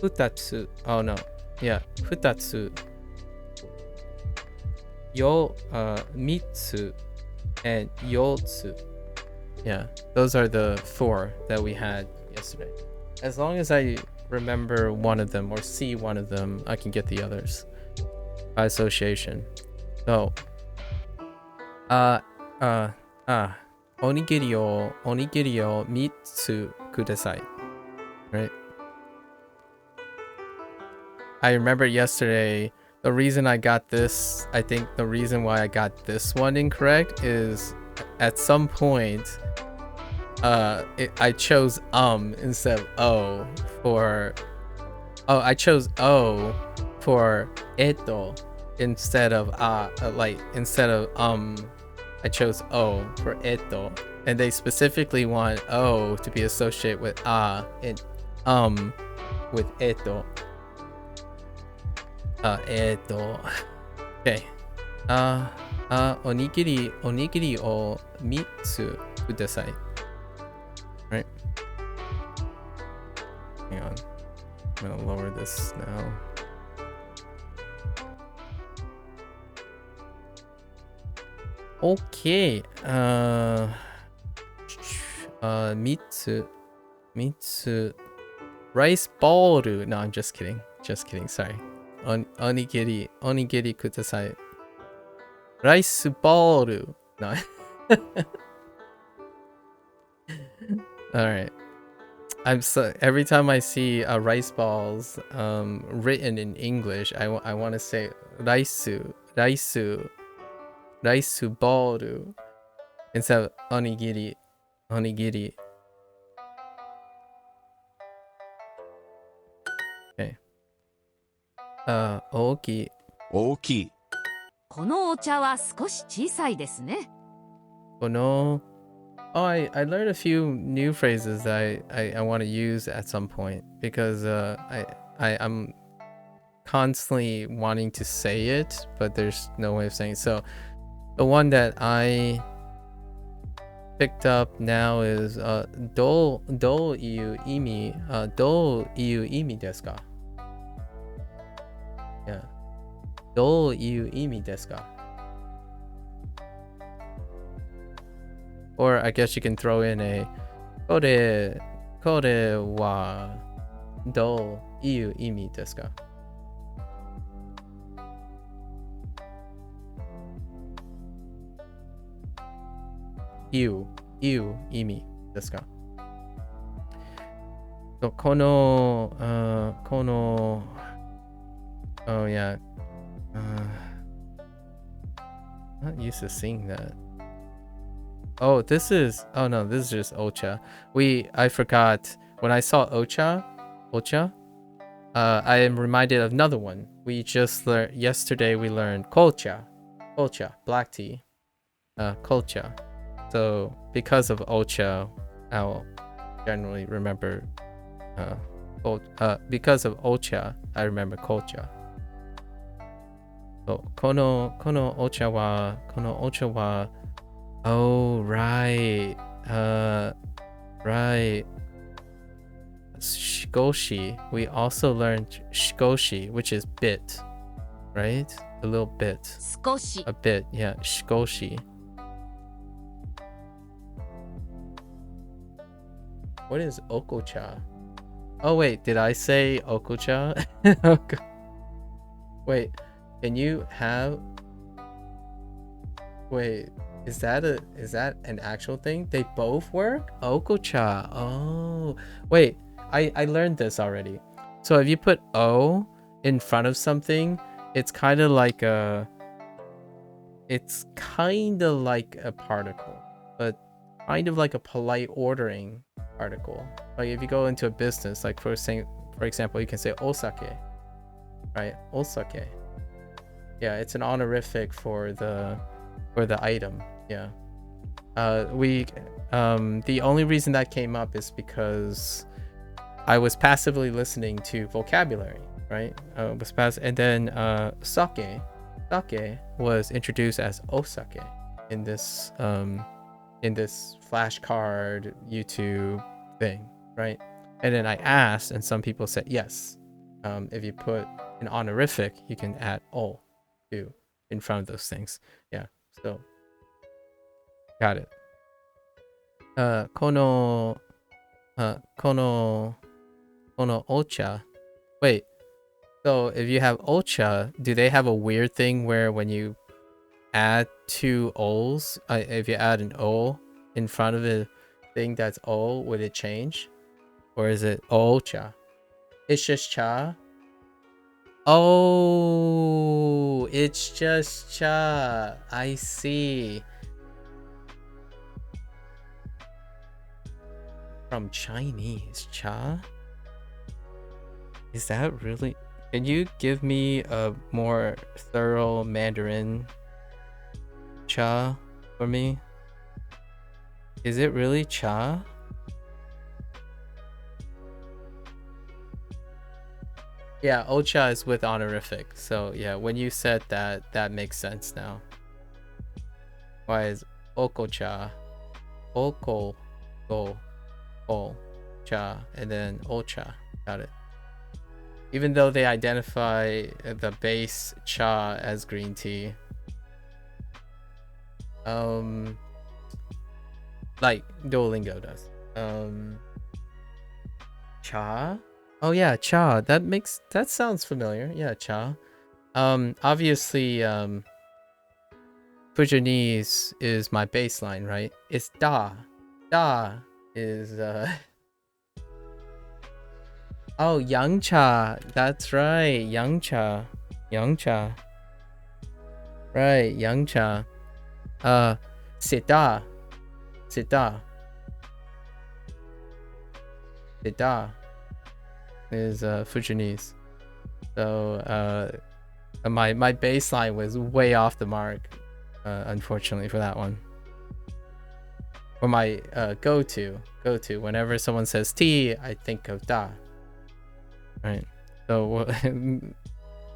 Futatsu. Oh no. Yeah, futatsu. Mitsu and yotsu. Yeah, those are the 4 that we had yesterday. As long as I remember one of them or see one of them, I can get the others by association. So, onigiri o mitsu kudasai. Right? I remember yesterday, the reason I got this, I think the reason why I got this one incorrect is at some point, I chose instead of O for, I chose O for eto instead of instead of I chose O for eto, and they specifically want O to be associated with and with eto. Okay. Onigiri o mitsu kudasai. Right? Hang on. I'm gonna lower this now. Okay. Mitsu. Rice ball. No, I'm just kidding. Just kidding. Sorry. Onigiri kudasai. Rice ball. No. All right. I'm so every time I see rice balls written in English, I want to say raisu ball instead of onigiri. Okay. Oki. 大きい。このお茶は少し小さいですね。Kono. Oh, I learned a few new phrases that I want to use at some point because I'm constantly wanting to say it, but there's no way of saying it. So the one that I picked up now is do iu imi desu ka? Yeah. Do iu imi desu ka? Or I guess you can throw in a kore wa do iu imi desu ka? Iu imi desu ka? So kono oh yeah. Not used to seeing that. Oh, this is just ocha. I forgot when I saw ocha. I am reminded of another one. We just learned yesterday. We learned kolcha, black tea, kolcha. So because of ocha, I'll generally remember. Because of ocha, I remember kolcha. So kono ocha wa. Oh, right. Right. Shikoshi. We also learned shikoshi, which is bit, right? A little bit. 少し A bit, yeah. Shikoshi. What is okocha? Oh, wait. Did I say okocha? Wait. Can you have... Wait. Is that an actual thing? They both work? Okocha. Oh. Wait, I learned this already. So if you put O in front of something, it's kind of like a particle, but kind of like a polite ordering particle. Like if you go into a business, like for example, you can say osake, right? Osake. Yeah, it's an honorific for the item. Yeah. The only reason that came up is because I was passively listening to vocabulary, right? And then sake was introduced as osake in this flashcard YouTube thing, right? And then I asked, and some people said yes. If you put an honorific, you can add o too in front of those things. Yeah. So got it. Kono ocha. Wait. So if you have ocha, do they have a weird thing where when you add two O's, if you add an O in front of a thing that's O, would it change? Or is it ocha? It's just cha? Oh, it's just cha. I see. From Chinese, cha? Is that really? Can you give me a more thorough Mandarin cha for me? Is it really cha? Yeah, ocha is with honorific. So yeah, when you said that, that makes sense now. Why is okocha, oko, go, o, cha, and then ocha? Got it. Even though they identify the base cha as green tea. Like Duolingo does. Cha? Oh yeah, cha. That sounds familiar. Yeah, cha. Obviously, Fujianese is my baseline, right? It's da. Da is oh, yang cha. That's right. Yang cha. Yang cha. Right, yang cha. Sita. Sita. Sita is Fujianese. So my baseline was way off the mark, unfortunately for that one. Or my go-to whenever someone says T, I think of da. Right. So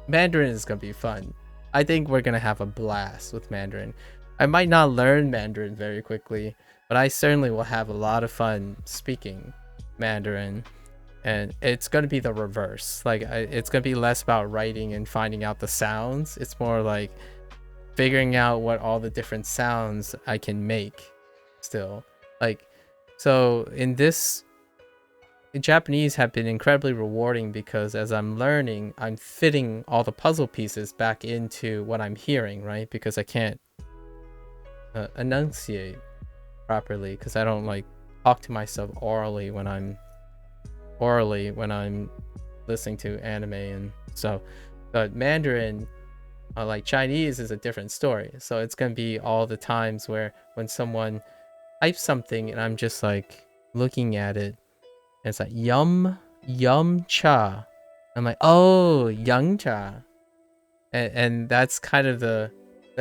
Mandarin is gonna be fun. I think we're gonna have a blast with Mandarin. I might not learn Mandarin very quickly, but I certainly will have a lot of fun speaking Mandarin. And it's gonna be the reverse. Like it's gonna be less about writing and finding out the sounds. It's more like figuring out what all the different sounds I can make still. Like, so in Japanese have been incredibly rewarding because as I'm learning, I'm fitting all the puzzle pieces back into what I'm hearing, right? Because I can't enunciate properly because I don't like talk to myself orally when I'm listening to anime. And so, but Mandarin, like Chinese, is a different story. So it's gonna be all the times where when someone types something and I'm just like looking at it, and it's like yum cha. I'm like, oh, yang cha, and that's kind of the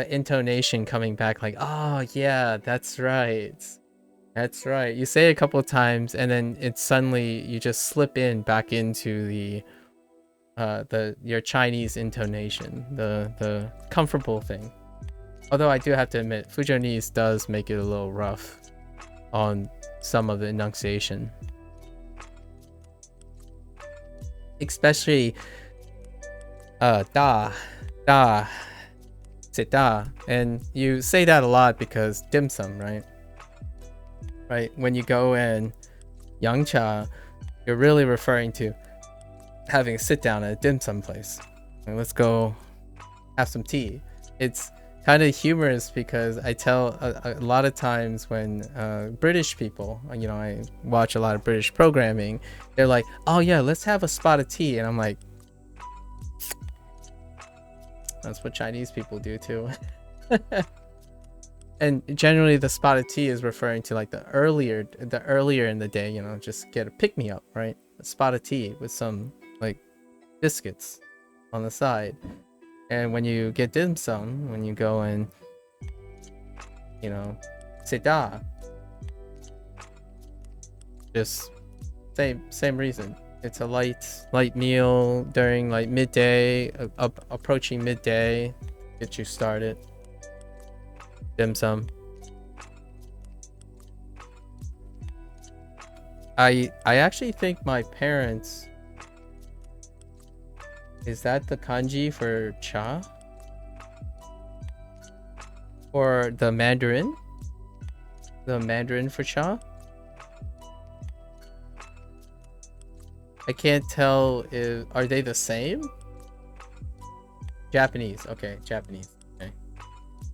intonation coming back, like, oh yeah, that's right. That's right. You say it a couple of times, and then it's suddenly you just slip in back into the your Chinese intonation, the comfortable thing. Although I do have to admit, Fujianese does make it a little rough on some of the enunciation, especially da, da, and you say that a lot because dim sum, right? Right, when you go in yang cha, you're really referring to having a sit down at a dim sum place. Like, let's go have some tea. It's kind of humorous because I tell a lot of times when British people, you know, I watch a lot of British programming, they're like, oh yeah, let's have a spot of tea. And I'm like, that's what Chinese people do too. And generally the spot of tea is referring to like the earlier in the day, you know, just get a pick-me-up, right? A spot of tea with some like biscuits on the side. And when you get dim sum, when you go and, you know, sit da, just same reason. It's a light meal during like midday, approaching midday, get you started. Dim sum. I actually think my parents, is that the kanji for cha? Or the Mandarin? The Mandarin for cha? I can't tell if, are they the same? Japanese, okay, Japanese. Okay.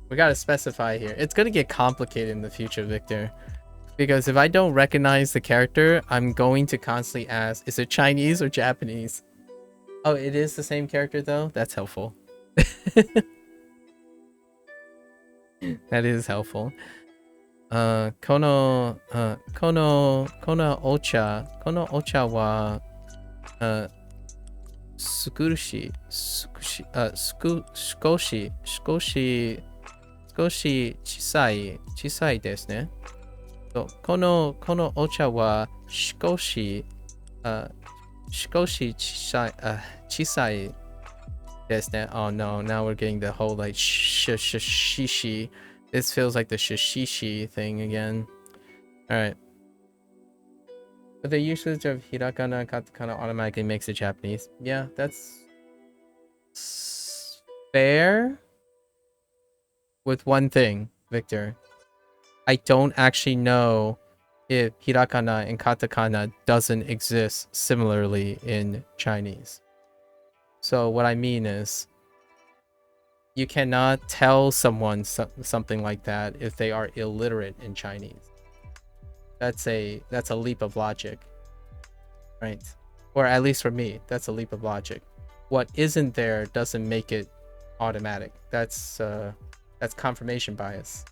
We gotta specify here. It's gonna get complicated in the future, Victor. Because if I don't recognize the character, I'm going to constantly ask, is it Chinese or Japanese? Oh, it is the same character though? That's helpful. That is helpful. Kono ocha wa sukushi chisai desu ne. So, kono ocha wa shikoshi chisai desu ne. Oh no, now we're getting the whole like shishi. This feels like the shishishi thing again. Alright. But the usage of hiragana and katakana automatically makes it Japanese. Yeah, that's fair. With one thing, Victor. I don't actually know if hiragana and katakana doesn't exist similarly in Chinese. So what I mean is, you cannot tell someone something like that if they are illiterate in Chinese. That's a leap of logic, right? Or at least for me, that's a leap of logic. What isn't there doesn't make it automatic. That's confirmation bias.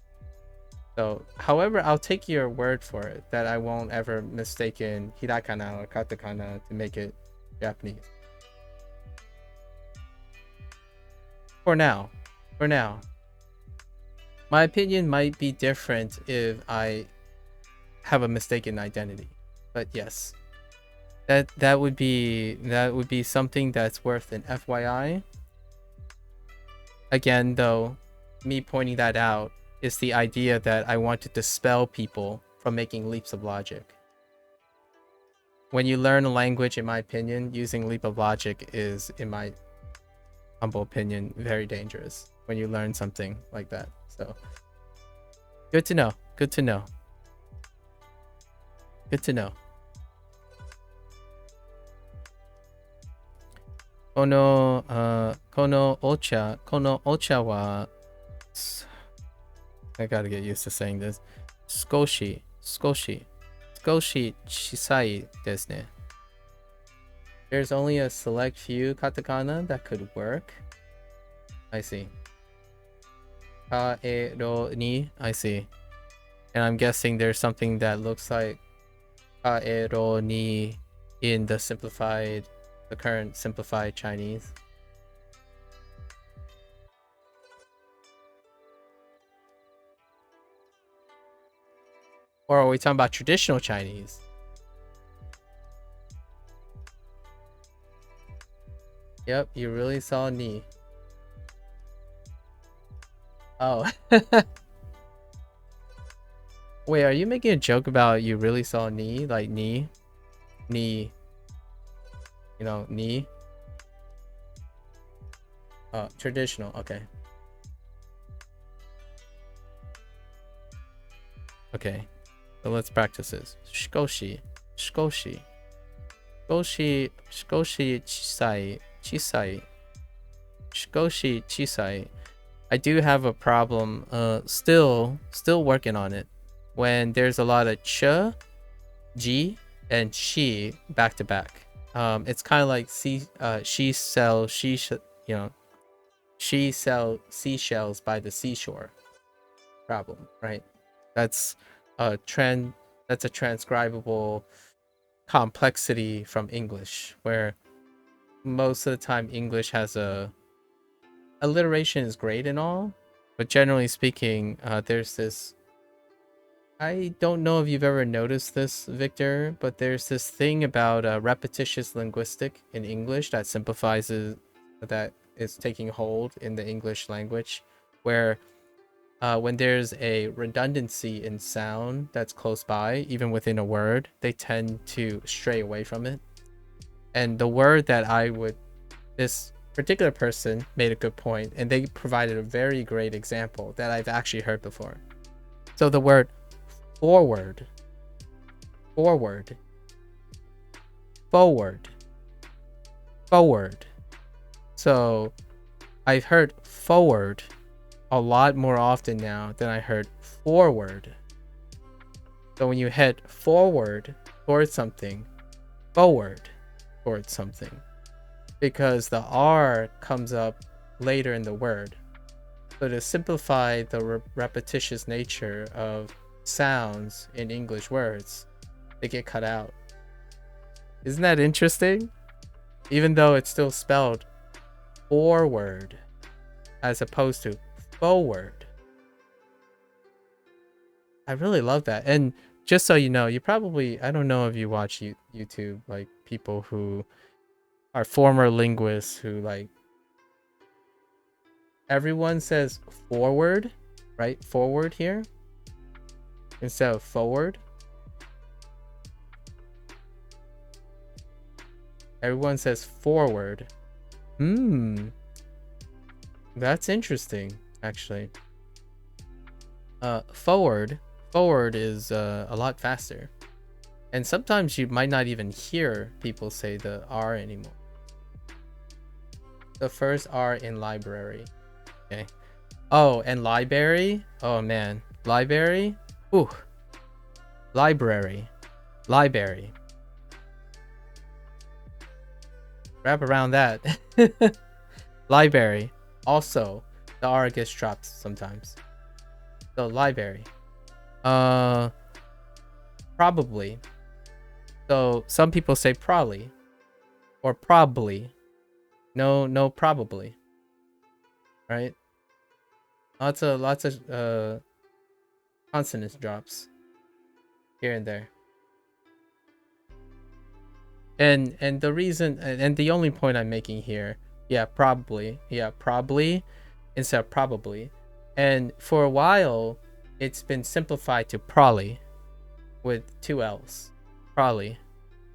So, however, I'll take your word for it that I won't ever mistaken hiragana or katakana to make it Japanese. For now. My opinion might be different if I have a mistaken identity. But yes. That would be something that's worth an FYI. Again, though, me pointing that out is the idea that I want to dispel people from making leaps of logic. When you learn a language, in my opinion, using leap of logic is, in my humble opinion, very dangerous when you learn something like that. So, good to know. Good to know. Good to know. このお茶は I gotta get used to saying this. 少し小さいですね. There's only a select few katakana that could work. I see. Kaero ni, I see. And I'm guessing there's something that looks like kaero ni in the current simplified Chinese. Or are we talking about traditional Chinese? Yep, you really saw ni. Oh. Wait, are you making a joke about you really saw ni? Like ni? Ni. You know, ni? Oh, traditional, okay. Okay. So let's practice this. Shikoshi. Shikoshi chisai. Shikoshi chisai. I do have a problem, still working on it. When there's a lot of ch, ji, and shi back to back. It's kind of like she sells seashells by the seashore problem, right? That's a transcribable complexity from English, where most of the time English has alliteration is great and all, but generally speaking, there's this, I don't know if you've ever noticed this, Victor, but there's this thing about repetitious linguistic in English that that is taking hold in the English language, where when there's a redundancy in sound that's close by, even within a word, they tend to stray away from it. And the word that this particular person made a good point, and they provided a very great example that I've actually heard before. So the word forward. So I've heard forward a lot more often now than I heard forward. So when you head forward towards something, forward towards something, because the R comes up later in the word. So to simplify the repetitious nature of sounds in English words, they get cut out. Isn't that interesting? Even though it's still spelled forward as opposed to forward. I really love that. And just so you know, you probably, I don't know if you watch YouTube, like people who are former linguists who, like, everyone says forward, right? Forward here instead of forward. Everyone says forward. That's interesting, actually. Forward is a lot faster, and sometimes you might not even hear people say the R anymore. The first R in library. Okay. Oh, and library. Oh man, library. Ooh, library. Wrap around that. Library. Also, the R gets dropped sometimes. So library. Probably. So some people say probably or probably. No, probably. Right? Lots of consonant drops here and there. And the reason and the only point I'm making here, probably instead of probably. And for a while it's been simplified to probably with 2 L's. Probably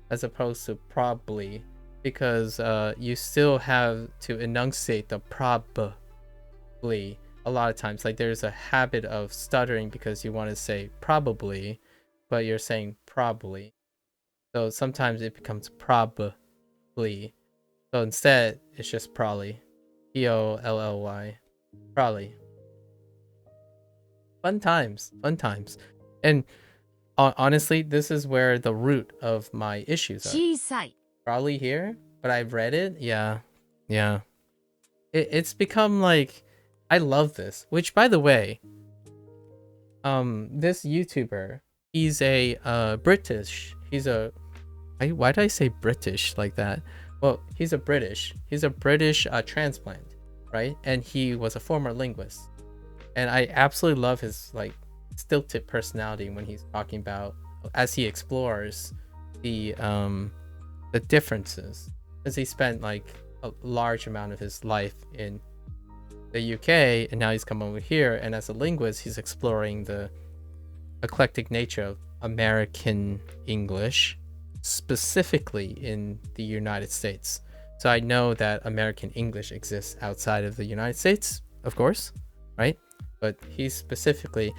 as opposed to probably, because you still have to enunciate the probably a lot of times. Like there's a habit of stuttering because you want to say probably, but you're saying probably. So sometimes it becomes probably. So instead, it's just probably. P-O-L-L-Y. Probably. Fun times. And honestly, this is where the root of my issues are. 小さい Probably here, but I've read it. Yeah. It's become like, I love this. Which, by the way, this YouTuber, he's a British. Why did I say British like that? Well, he's a British transplant, right? And he was a former linguist. And I absolutely love his like stilted personality when he's talking about, as he explores the differences, because he spent like a large amount of his life in the UK and now he's come over here, and as a linguist he's exploring the eclectic nature of American English, specifically in the United States. So I know that American English exists outside of the United States, of course, right? But he specifically,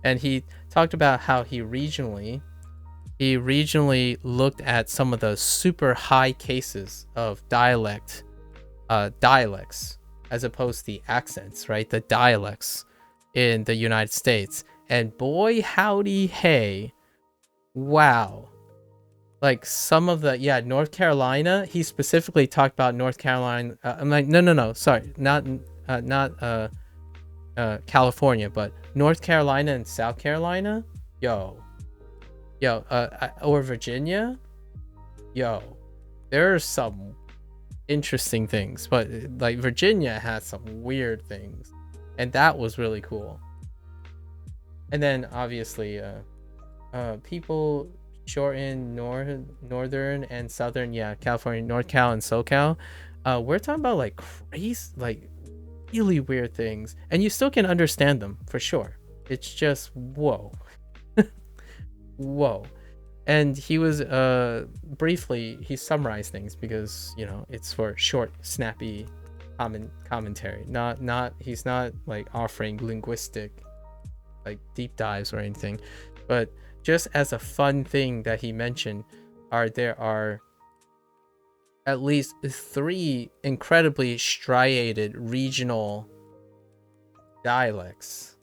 and he talked about how he regionally looked at some of the super high cases of dialects as opposed to the accents, right? The dialects in the United States. And boy, howdy, hey, wow. Like some of the, North Carolina, he specifically talked about North Carolina. I'm like, no, sorry, not California, but North Carolina and South Carolina, or Virginia, there are some interesting things, but like Virginia has some weird things, and that was really cool. And then obviously people shorten northern and southern, California, North Cal and SoCal. We're talking about like crazy, like really weird things, and you still can understand them for sure. It's just whoa. And he was briefly, he summarized things because it's for short, snappy commentary. He's not like offering linguistic like deep dives or anything, but just as a fun thing that he mentioned, there are at least 3 incredibly striated regional dialects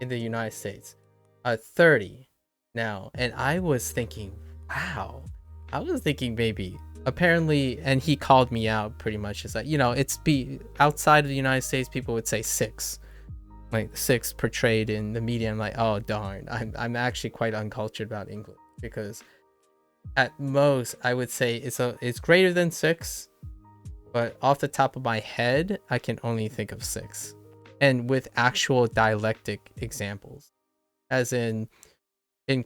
in the United States. 30 now, and I was thinking, wow. I was thinking maybe, apparently, and he called me out pretty much. It's like, it's outside of the United States, people would say 6. Like 6 portrayed in the media. I'm like, oh darn, I'm actually quite uncultured about English, because at most I would say it's greater than 6, but off the top of my head I can only think of 6, and with actual dialectic examples, as in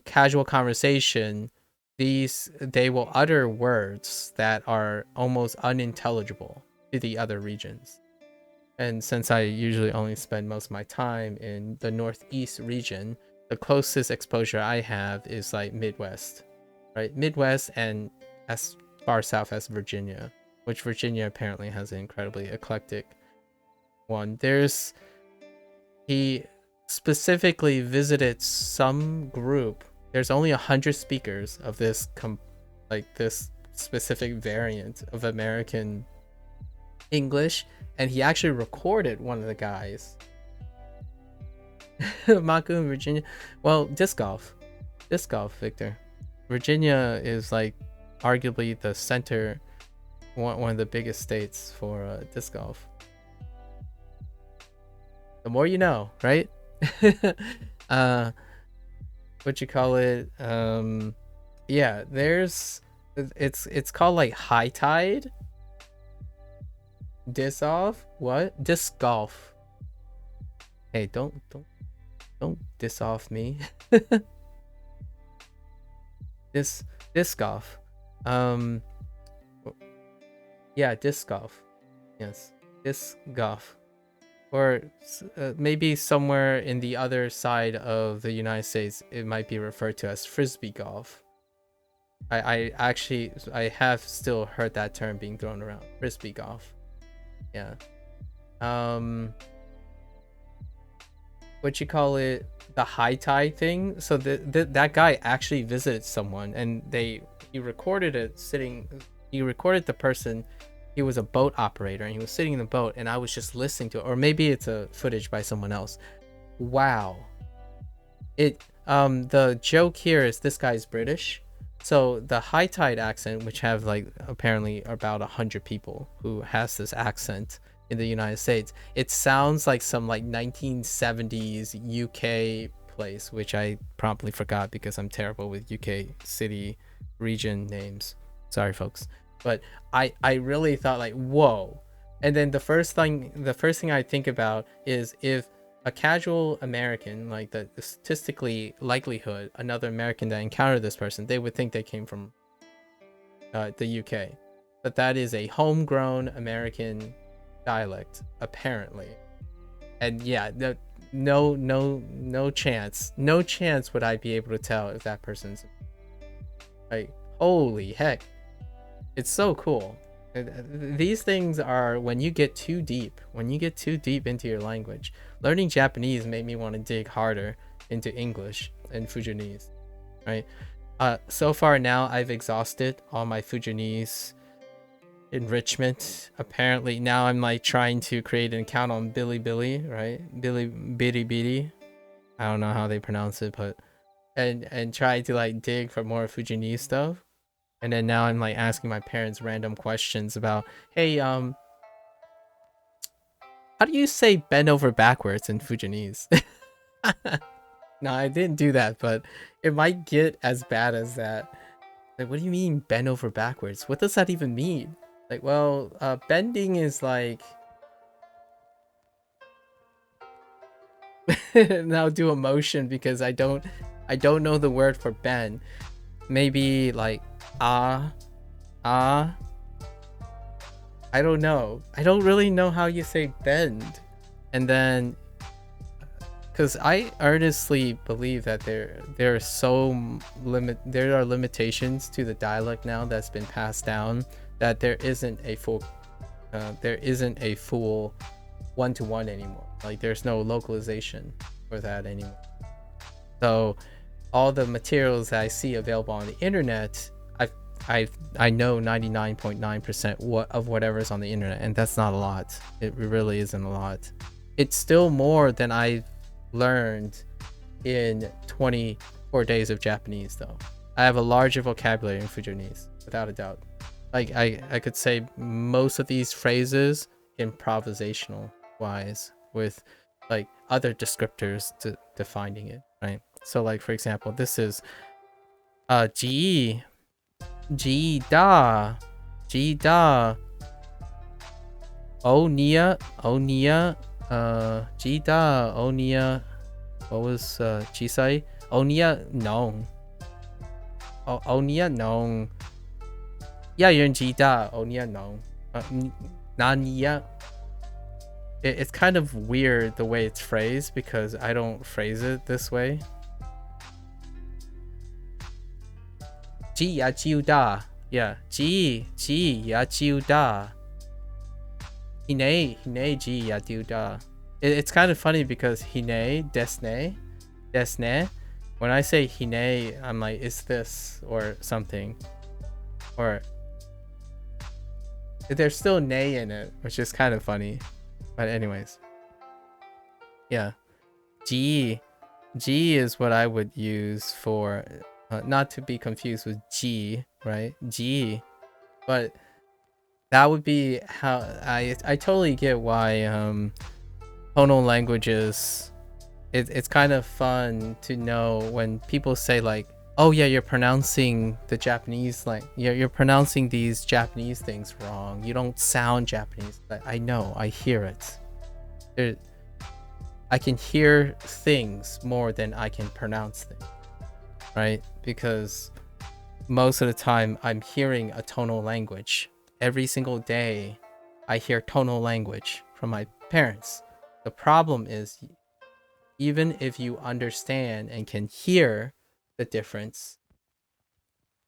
casual conversation, they will utter words that are almost unintelligible to the other regions. And since I usually only spend most of my time in the Northeast region, the closest exposure I have is like Midwest, right? Midwest, and as far south as Virginia, which Virginia apparently has an incredibly eclectic one. specifically visited some group. There's only 100 speakers of this this specific variant of American English, and he actually recorded one of the guys. MAKU in Virginia. Well, disc golf, Victor. Virginia is like arguably the center, one of the biggest states for disc golf. The more you know, right? What you call it? Yeah, it's called like high tide. Disc golf. Hey, don't diss off me. Disc golf. Yeah, disc golf. Yes, disc golf. Or maybe somewhere in the other side of the United States, it might be referred to as frisbee golf. I have still heard that term being thrown around. Frisbee golf. Yeah. What you call it? The high tide thing. So that guy actually visited someone, and he recorded it sitting. He recorded the person. He was a boat operator, and he was sitting in the boat, and I was just listening to it. Or maybe it's a footage by someone else. Wow. The joke here is this guy's British. So the high tide accent, which have like apparently about 100 people who has this accent in the United States, it sounds like some like 1970s UK place, which I promptly forgot because I'm terrible with UK city region names. Sorry, folks. But I really thought like, whoa. And then the first thing I think about is if a casual American, like the statistically likelihood another American that encountered this person, they would think they came from the UK. But that is a homegrown American dialect, apparently. And yeah, no chance would I be able to tell if that person's like, holy heck. It's so cool. These things are when you get too deep into your language. Learning Japanese made me want to dig harder into English and Fujianese, right? So far now I've exhausted all my Fujianese enrichment. Apparently now I'm like trying to create an account on Bilibili, right? Bilibili. I don't know how they pronounce it, but and try to like dig for more Fujianese stuff. And then now I'm like asking my parents random questions about, hey, how do you say bend over backwards in Fujianese? No, I didn't do that, but it might get as bad as that. Like, what do you mean bend over backwards? What does that even mean? Like, well, bending is like... Now do a motion because I don't know the word for bend. Maybe like I don't know. I don't really know how you say bend. And then because I earnestly believe that there are limitations to the dialect now that's been passed down, that there isn't a full one-to-one anymore. Like there's no localization for that anymore. So all the materials that I see available on the internet, I know 99.9% of whatever's on the internet, and that's not a lot. It really isn't a lot. It's still more than I learned in 24 days of Japanese, though. I have a larger vocabulary in Fujianese, without a doubt. Like I could say most of these phrases improvisational wise, with like other descriptors to defining it, right? So like for example, this is G da O nia G da O nia. What was Chisai? Onia nong. Onia nong. Yeah, you're in G da Onia nong. Nania. It's kind of weird the way it's phrased because I don't phrase it this way. Ji ya jiu da. Yeah. Ji ya jiu da. Hine ji ya jiu da. It's kind of funny because hine, desne. When I say hine, I'm like, is this or something, or there's still ne in it, which is kind of funny. But anyways, yeah, G is what I would use for, not to be confused with G, right? G, but that would be how I totally get why tonal languages. It's kind of fun to know when people say like, oh yeah, you're pronouncing the Japanese, like you're pronouncing these Japanese things wrong. You don't sound Japanese. I know, I hear it. I can hear things more than I can pronounce things, right? Because most of the time I'm hearing a tonal language. Every single day I hear tonal language from my parents. The problem is, even if you understand and can hear the difference,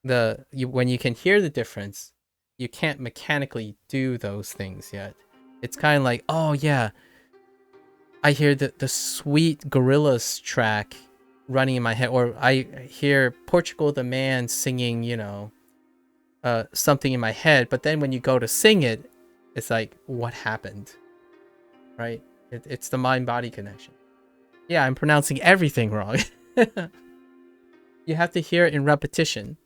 when you can hear the difference, you can't mechanically do those things yet. It's kind of like, oh yeah, I hear the sweet Gorillaz track running in my head, or I hear Portugal the Man singing, something in my head, but then when you go to sing it, it's like, what happened, right? It's the mind-body connection. Yeah, I'm pronouncing everything wrong. You have to hear it in repetition.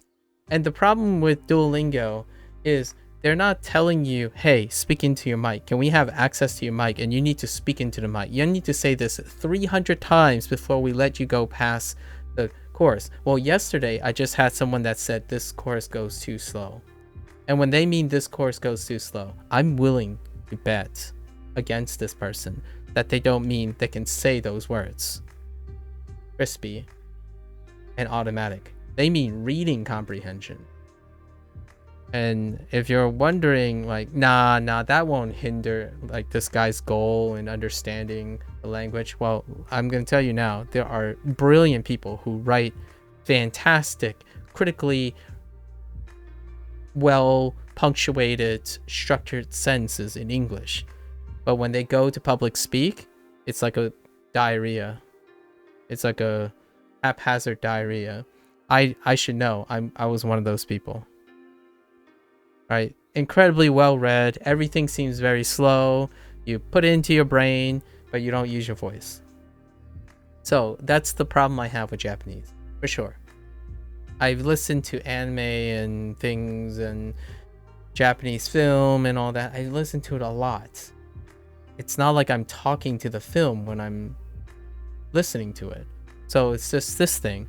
And the problem with Duolingo is they're not telling you, hey, speak into your mic. Can we have access to your mic? And you need to speak into the mic. You need to say this 300 times before we let you go past the course. Well, yesterday I just had someone that said this course goes too slow. And when they mean this course goes too slow, I'm willing to bet against this person that they don't mean they can say those words. Crispy and automatic. They mean reading comprehension. And if you're wondering, like, nah, that won't hinder like this guy's goal in understanding the language. Well, I'm gonna tell you now, there are brilliant people who write fantastic, critically well punctuated, structured sentences in English. But when they go to public speak, it's like a diarrhea. It's like a haphazard diarrhea. I should know. I was one of those people. Right? Incredibly well read. Everything seems very slow. You put it into your brain, but you don't use your voice. So that's the problem I have with Japanese, for sure. I've listened to anime and things and Japanese film and all that. I listen to it a lot. It's not like I'm talking to the film when I'm listening to it. So it's just this thing.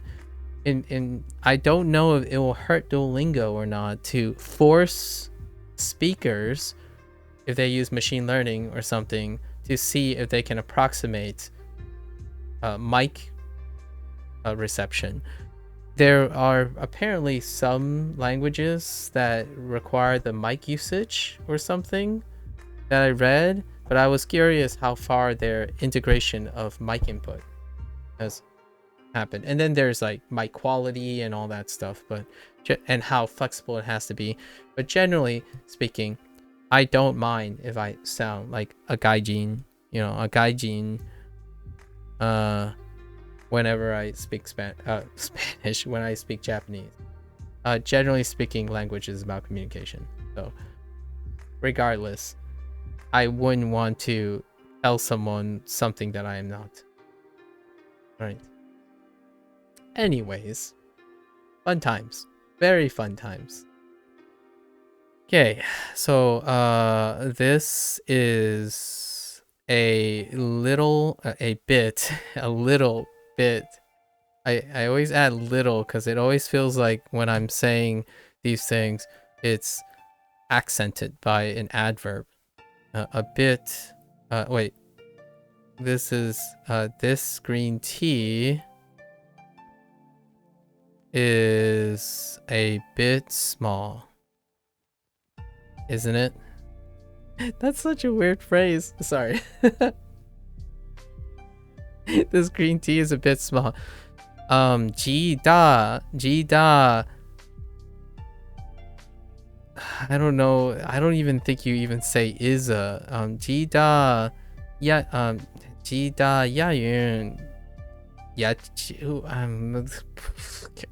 And I don't know if it will hurt Duolingo or not to force speakers, if they use machine learning or something, to see if they can approximate mic reception. There are apparently some languages that require the mic usage or something that I read, but I was curious how far their integration of mic input has happened. And then there's like mic quality and all that stuff, but and how flexible it has to be. But generally speaking, I don't mind if I sound like a gaijin, whenever I speak Spanish, when I speak Japanese. Generally speaking, language is about communication. So regardless, I wouldn't want to tell someone something that I am not. Right. Anyways, fun times. Very fun times. Okay, so this is a little bit. I always add little because it always feels like when I'm saying these things, it's accented by an adverb. A bit. Wait. This is this green tea is a bit small, isn't it? That's such a weird phrase. Sorry. This green tea is a bit small. Ji da. I don't know. I don't even think you even say is a. Ji da Yeah, Jida Yayun. Yeah,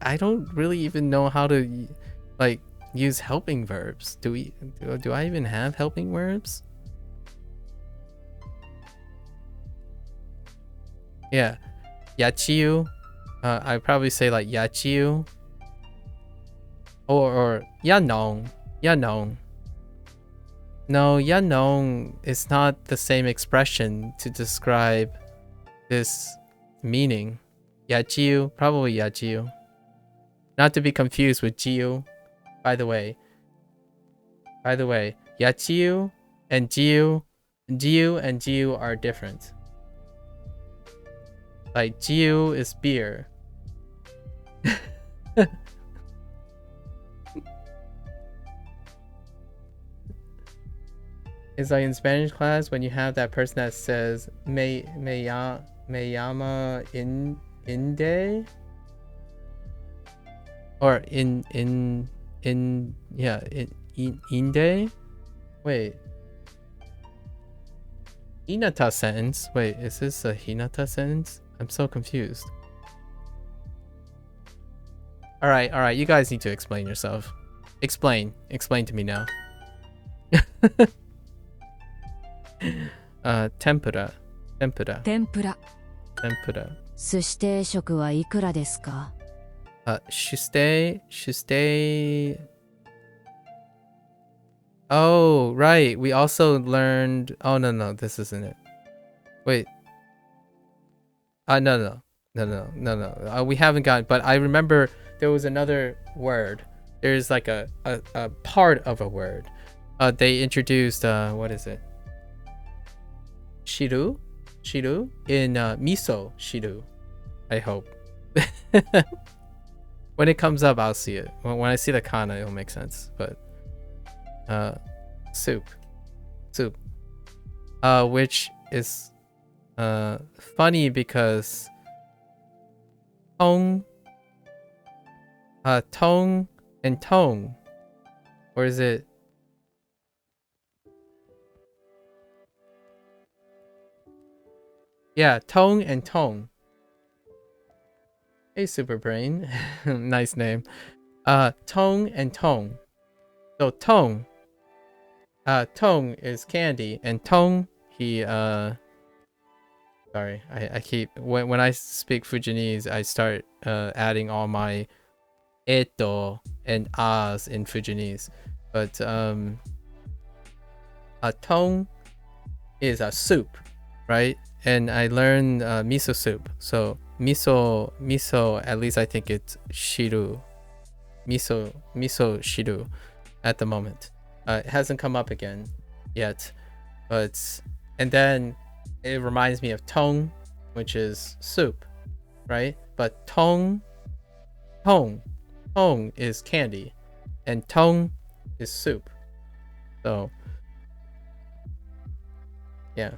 I don't really even know how to like use helping verbs. Do I even have helping verbs? Yeah, yachiu. I'd probably say like yachiu or yanong. Yanong. No, yanong is not the same expression to describe this meaning. Yachiu, probably yachiu. Not to be confused with jiu. By the way, yachiu and jiu and jiu are different. Like jiu is beer. It's like in Spanish class when you have that person that says me llama inde or in yeah inde. Wait, hinata sentence. Wait, is this a hinata sentence? I'm so confused. All right. You guys need to explain yourself. Explain to me now. Tempura. 天ぷら Tempura. 寿司定食はいくらですか Shustei. Oh, right. We also learned. Oh no, this isn't it. Wait. No. We haven't gotten. But I remember there was another word. There's like a part of a word. They introduced. What is it? Shiru in miso shiru. I hope. When it comes up, I'll see it. When I see the kana, it'll make sense. But soup, which is funny because tong and tong, or is it? Yeah, tong and tong. Hey, Super Brain. Nice name. Tong and tong. So tong is candy, and tong sorry, I keep when I speak Fujianese, I start adding all my eto and as in Fujianese. But tong is a soup, right? And I learned miso soup. So miso, at least I think it's shiru. Miso shiru at the moment. It hasn't come up again yet. And then it reminds me of tong, which is soup, right? But tong is candy, and tong is soup. So yeah,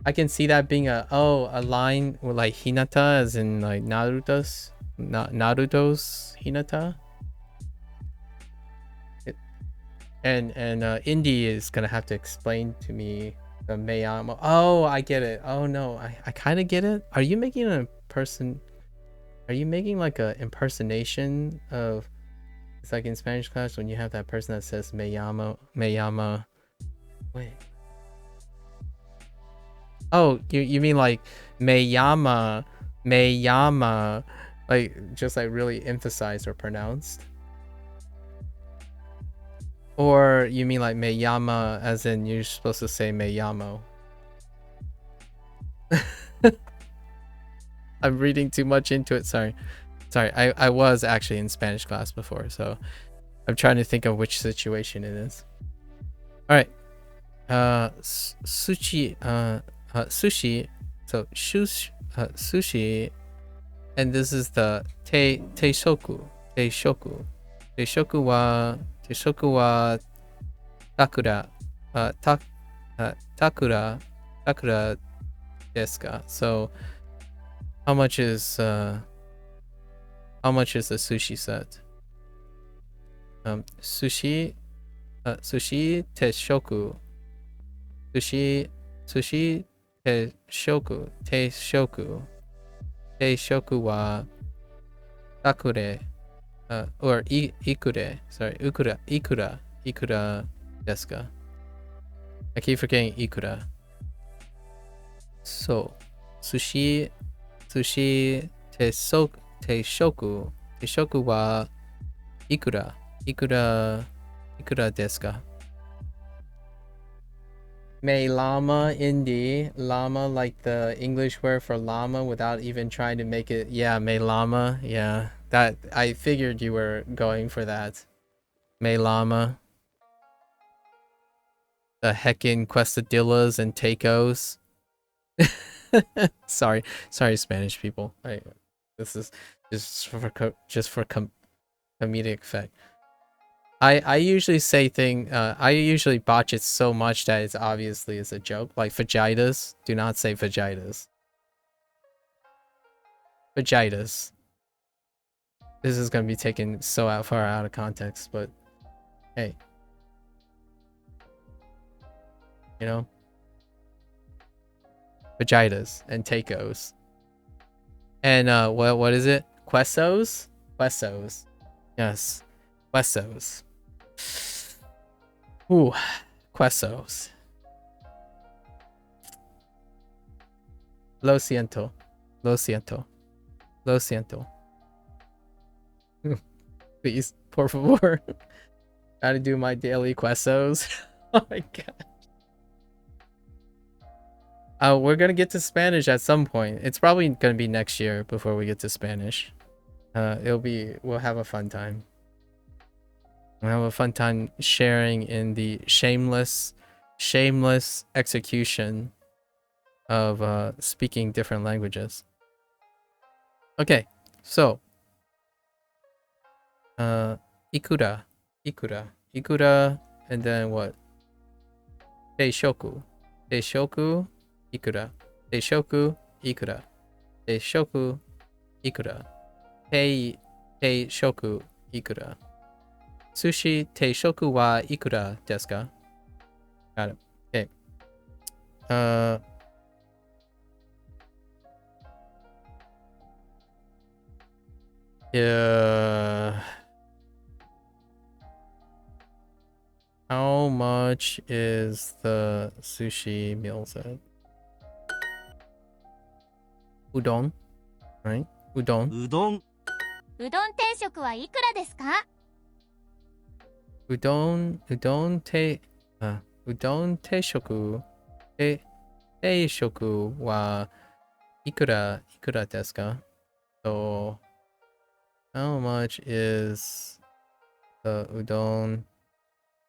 I can see that being a line with like Hinata, as in like Naruto's Hinata. And Indy is gonna have to explain to me the Meyamo. Oh, I get it. Oh no, I kind of get it. Are you making like a impersonation of? It's like in Spanish class when you have that person that says Meyama. Wait. Oh, you mean like Meyama, like just like really emphasized or pronounced? Or you mean like Meyama as in you're supposed to say Meyamo? I'm reading too much into it. Sorry. I was actually in Spanish class before, so I'm trying to think of which situation it is. All right. Sushi. Sushi. So sushi, and this is the teishoku. Teishoku wa takura. Takura desu ka? So how much is the sushi set? Sushi teishoku. Sushi Teishoku wa sakure, or ikure, sorry, ikura desu ka? I keep forgetting ikura. So, sushi teishoku wa ikura desu ka? May llama indie, llama like the English word for llama without even trying to make it. Yeah, may llama. Yeah, that I figured you were going for that. May llama. The heckin' quesadillas and tacos. sorry, Spanish people. This is just for comedic effect. I usually say I usually botch it so much that it's obviously is a joke. Like vagitas, do not say vagitas. Vagitas. This is gonna be taken so far out of context, but hey, you know, vagitas and tacos, and what is it? Quesos, yes, quesos. Ooh, quesos. Lo siento. Please, por favor. Gotta do my daily quesos. Oh my god. We're gonna get to Spanish at some point. It's probably gonna be next year before we get to Spanish. We'll have a fun time. We'll have a fun time sharing in the shameless execution of speaking different languages. Okay, so ikura, and then what? Teishoku, ikura, teishoku, ikura, teishoku, ikura. Sushi teishoku wa ikura desu ka? Got it. Okay. Yeah. How much is the sushi meal set? Udon, right? Udon. うどんうどん定食はいくらですか？ Udon teishoku wa ikura desu ka? So how much is the udon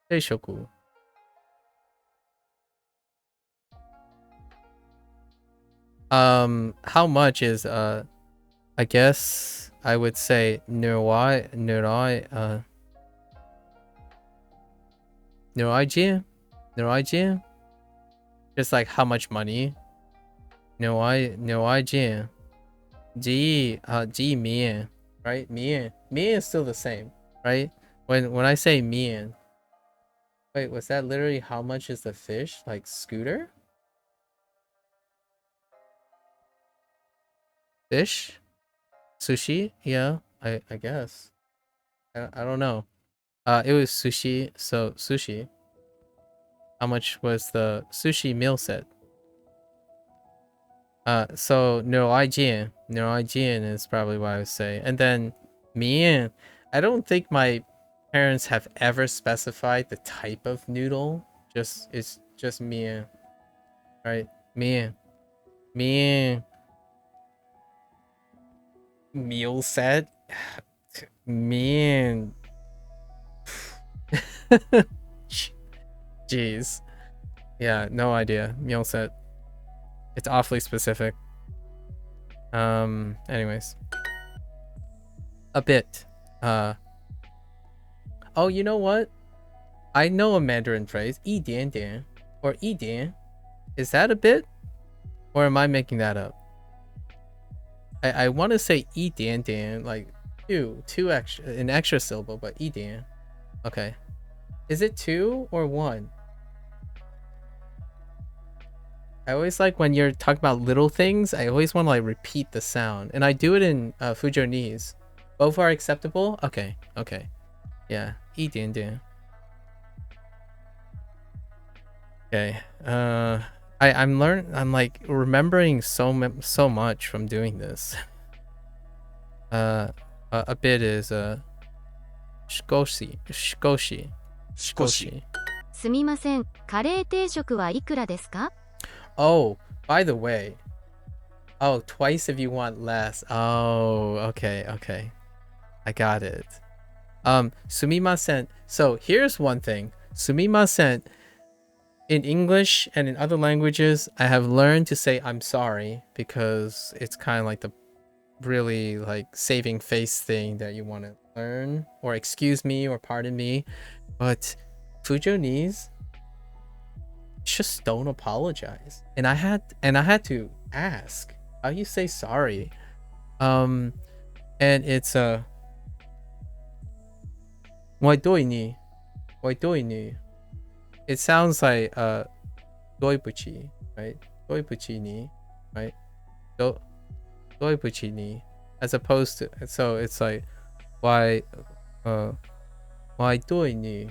teishoku? How much is I guess I would say nurai just like how much money? Nurai G mian, right? Mian is still the same, right? When I say mian, wait, was that literally how much is the fish? Like scooter? Fish? Sushi? Yeah, I guess. I don't know. It was sushi, so sushi. How much was the sushi meal set? So Neuroijian is probably what I would say. And then mian. I don't think my parents have ever specified the type of noodle. It's just mian. Right? Mian. Meal set? Mian. Jeez. Yeah, no idea. Meal set. It's awfully specific. Anyways. A bit. Oh, you know what? I know a Mandarin phrase. 一点点 or 一点. Is that a bit? Or am I making that up? I want to say 一点点, like two extra, an extra syllable, but 一点. Okay. Is it 2 or 1? I always like when you're talking about little things, I always want to like repeat the sound. And I do it in Fujonese. Both are acceptable? Okay, okay. Yeah, 一点点. Okay. I'm like remembering so much from doing this. A bit is shikoshi. 少し。すみません、カレー定食はいくらですか？ Oh, by the way. Oh, twice if you want less. Oh, okay, okay. I got it. Sumimasen. So here's one thing. Sumimasen. In English and in other languages, I have learned to say I'm sorry because it's kind of like the really like saving face thing that you want to learn, or excuse me or pardon me. But Fujonese, just don't apologize. And I had to ask how you say sorry. And it's Why do ni? It sounds like doibuchi, right? Doibuchi ni, right? Doibuchi ni, as opposed to, so it's like why doing ni?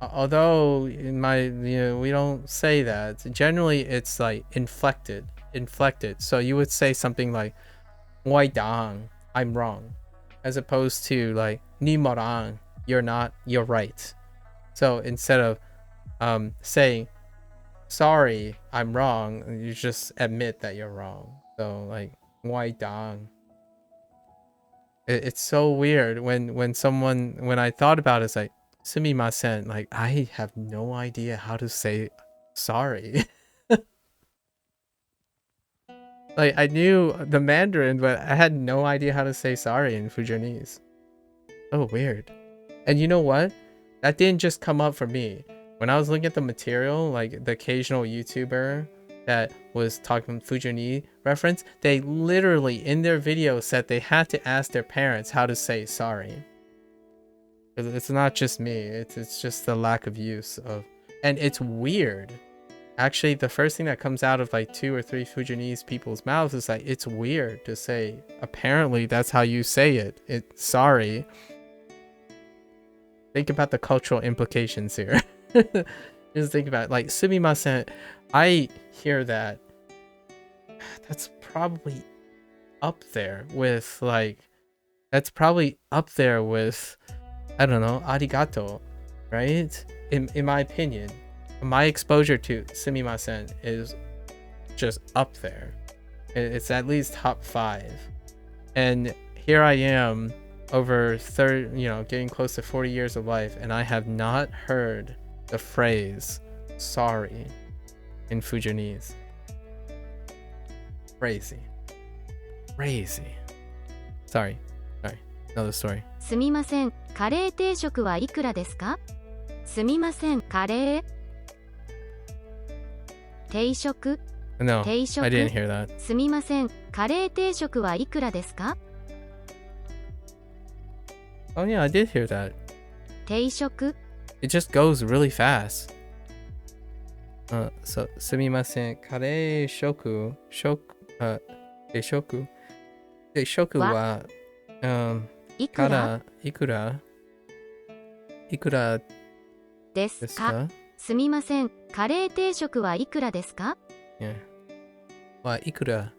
Although in my, we don't say that. Generally it's like inflected. So you would say something like why dang, I'm wrong, as opposed to like ni morang, you're right. So instead of saying sorry, I'm wrong, you just admit that you're wrong. So like why dang. It's so weird when I thought about it, it's like sumimasen, like I have no idea how to say sorry. Like I knew the Mandarin, but I had no idea how to say sorry in Fujonese. Oh, weird. And you know what? That didn't just come up for me. When I was looking at the material, like the occasional YouTuber that was talking Fujonese reference, they literally in their video said they had to ask their parents how to say sorry. It's not just me, it's just the lack of use of, and it's weird. Actually, the first thing that comes out of like 2 or 3 Fujonese people's mouths is like, it's weird to say. Apparently that's how you say it. It's sorry. Think about the cultural implications here. Just think about it. Like sumimasen, I hear that. That's probably up there with like, I don't know, arigato, right? In my opinion, my exposure to sumimasen is just up there. It's at least top 5. And here I am over getting close to 40 years of life, and I have not heard the phrase sorry in Fujonese. Crazy. Sorry. Another story. すみません、カレー定食はいくらですか？すみません、カレー定食 No, I 定食 didn't hear that. すみません、カレー定食はいくらですか？ Oh yeah, I did hear that. 定食 It just goes really fast. So, すみません、カレー定食は、いくらいくらですか？ですか？すみません、カレー定食はいくらですか？ Yeah. いくら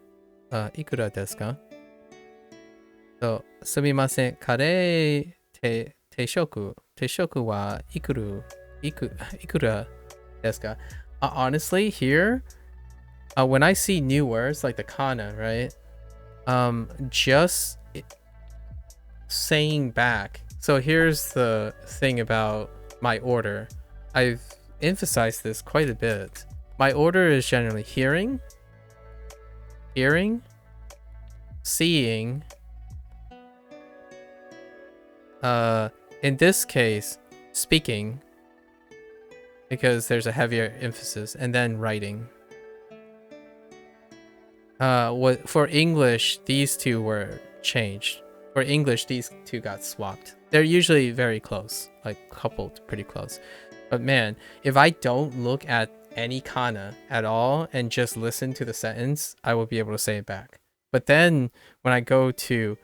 ですか？ So, すみません、カレー定食はいくらですか? Honestly, here, when I see new words like the kana, right? Just saying back. So here's the thing about my order. I've emphasized this quite a bit. My order is generally hearing, seeing, in this case, speaking, because there's a heavier emphasis, and then writing. For English, these two were changed. For English, these two got swapped. They're usually very close, like coupled pretty close. But man, if I don't look at any kana at all and just listen to the sentence, I will be able to say it back. But then when I go to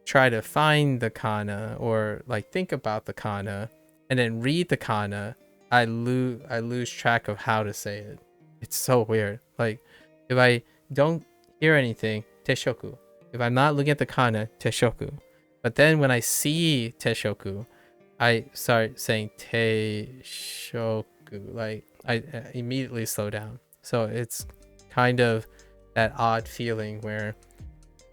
try to find the kana or like think about the kana and then read the kana, I lose track of how to say it. It's so weird. Like if I don't hear anything, teshoku. If I'm not looking at the kana, teshoku. But then when I see teshoku, I start saying teshoku. Like I immediately slow down. So it's kind of that odd feeling where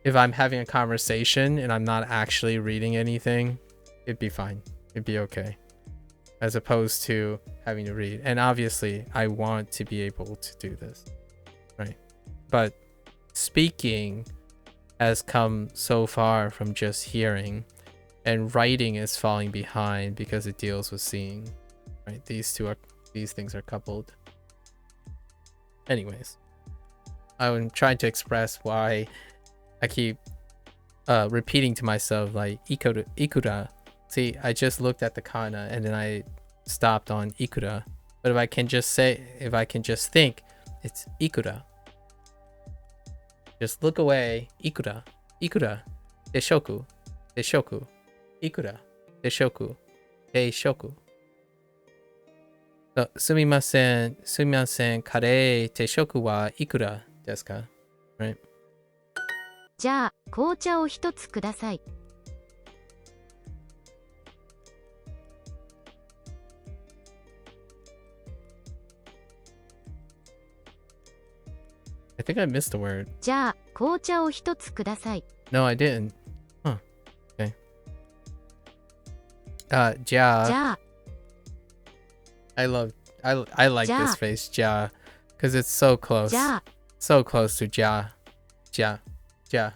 if I'm having a conversation and I'm not actually reading anything, it'd be fine. It'd be okay. As opposed to having to read. And obviously I want to be able to do this, right? But speaking has come so far from just hearing, and writing is falling behind because it deals with seeing, right? These things are coupled. Anyways, I'm trying to express why I keep repeating to myself like ikura. See, I just looked at the kana and then I stopped on ikura. But if I can just think, it's ikura. Just look away. Ikura. Ikura. Deshoku. Deshoku. Ikura. Deshoku. Deshoku. So, sumimasen. Sumimasen. Kare deshoku wa ikura desu ka? Right? じゃあ紅茶を一つください。I think I missed a word. じゃあ紅茶を一つください。 No, I didn't. Huh. Okay. じゃ Ja. あ I like Ja. this phrase, ja, because it's so close. じゃあ So close to ja. Ja. Ja.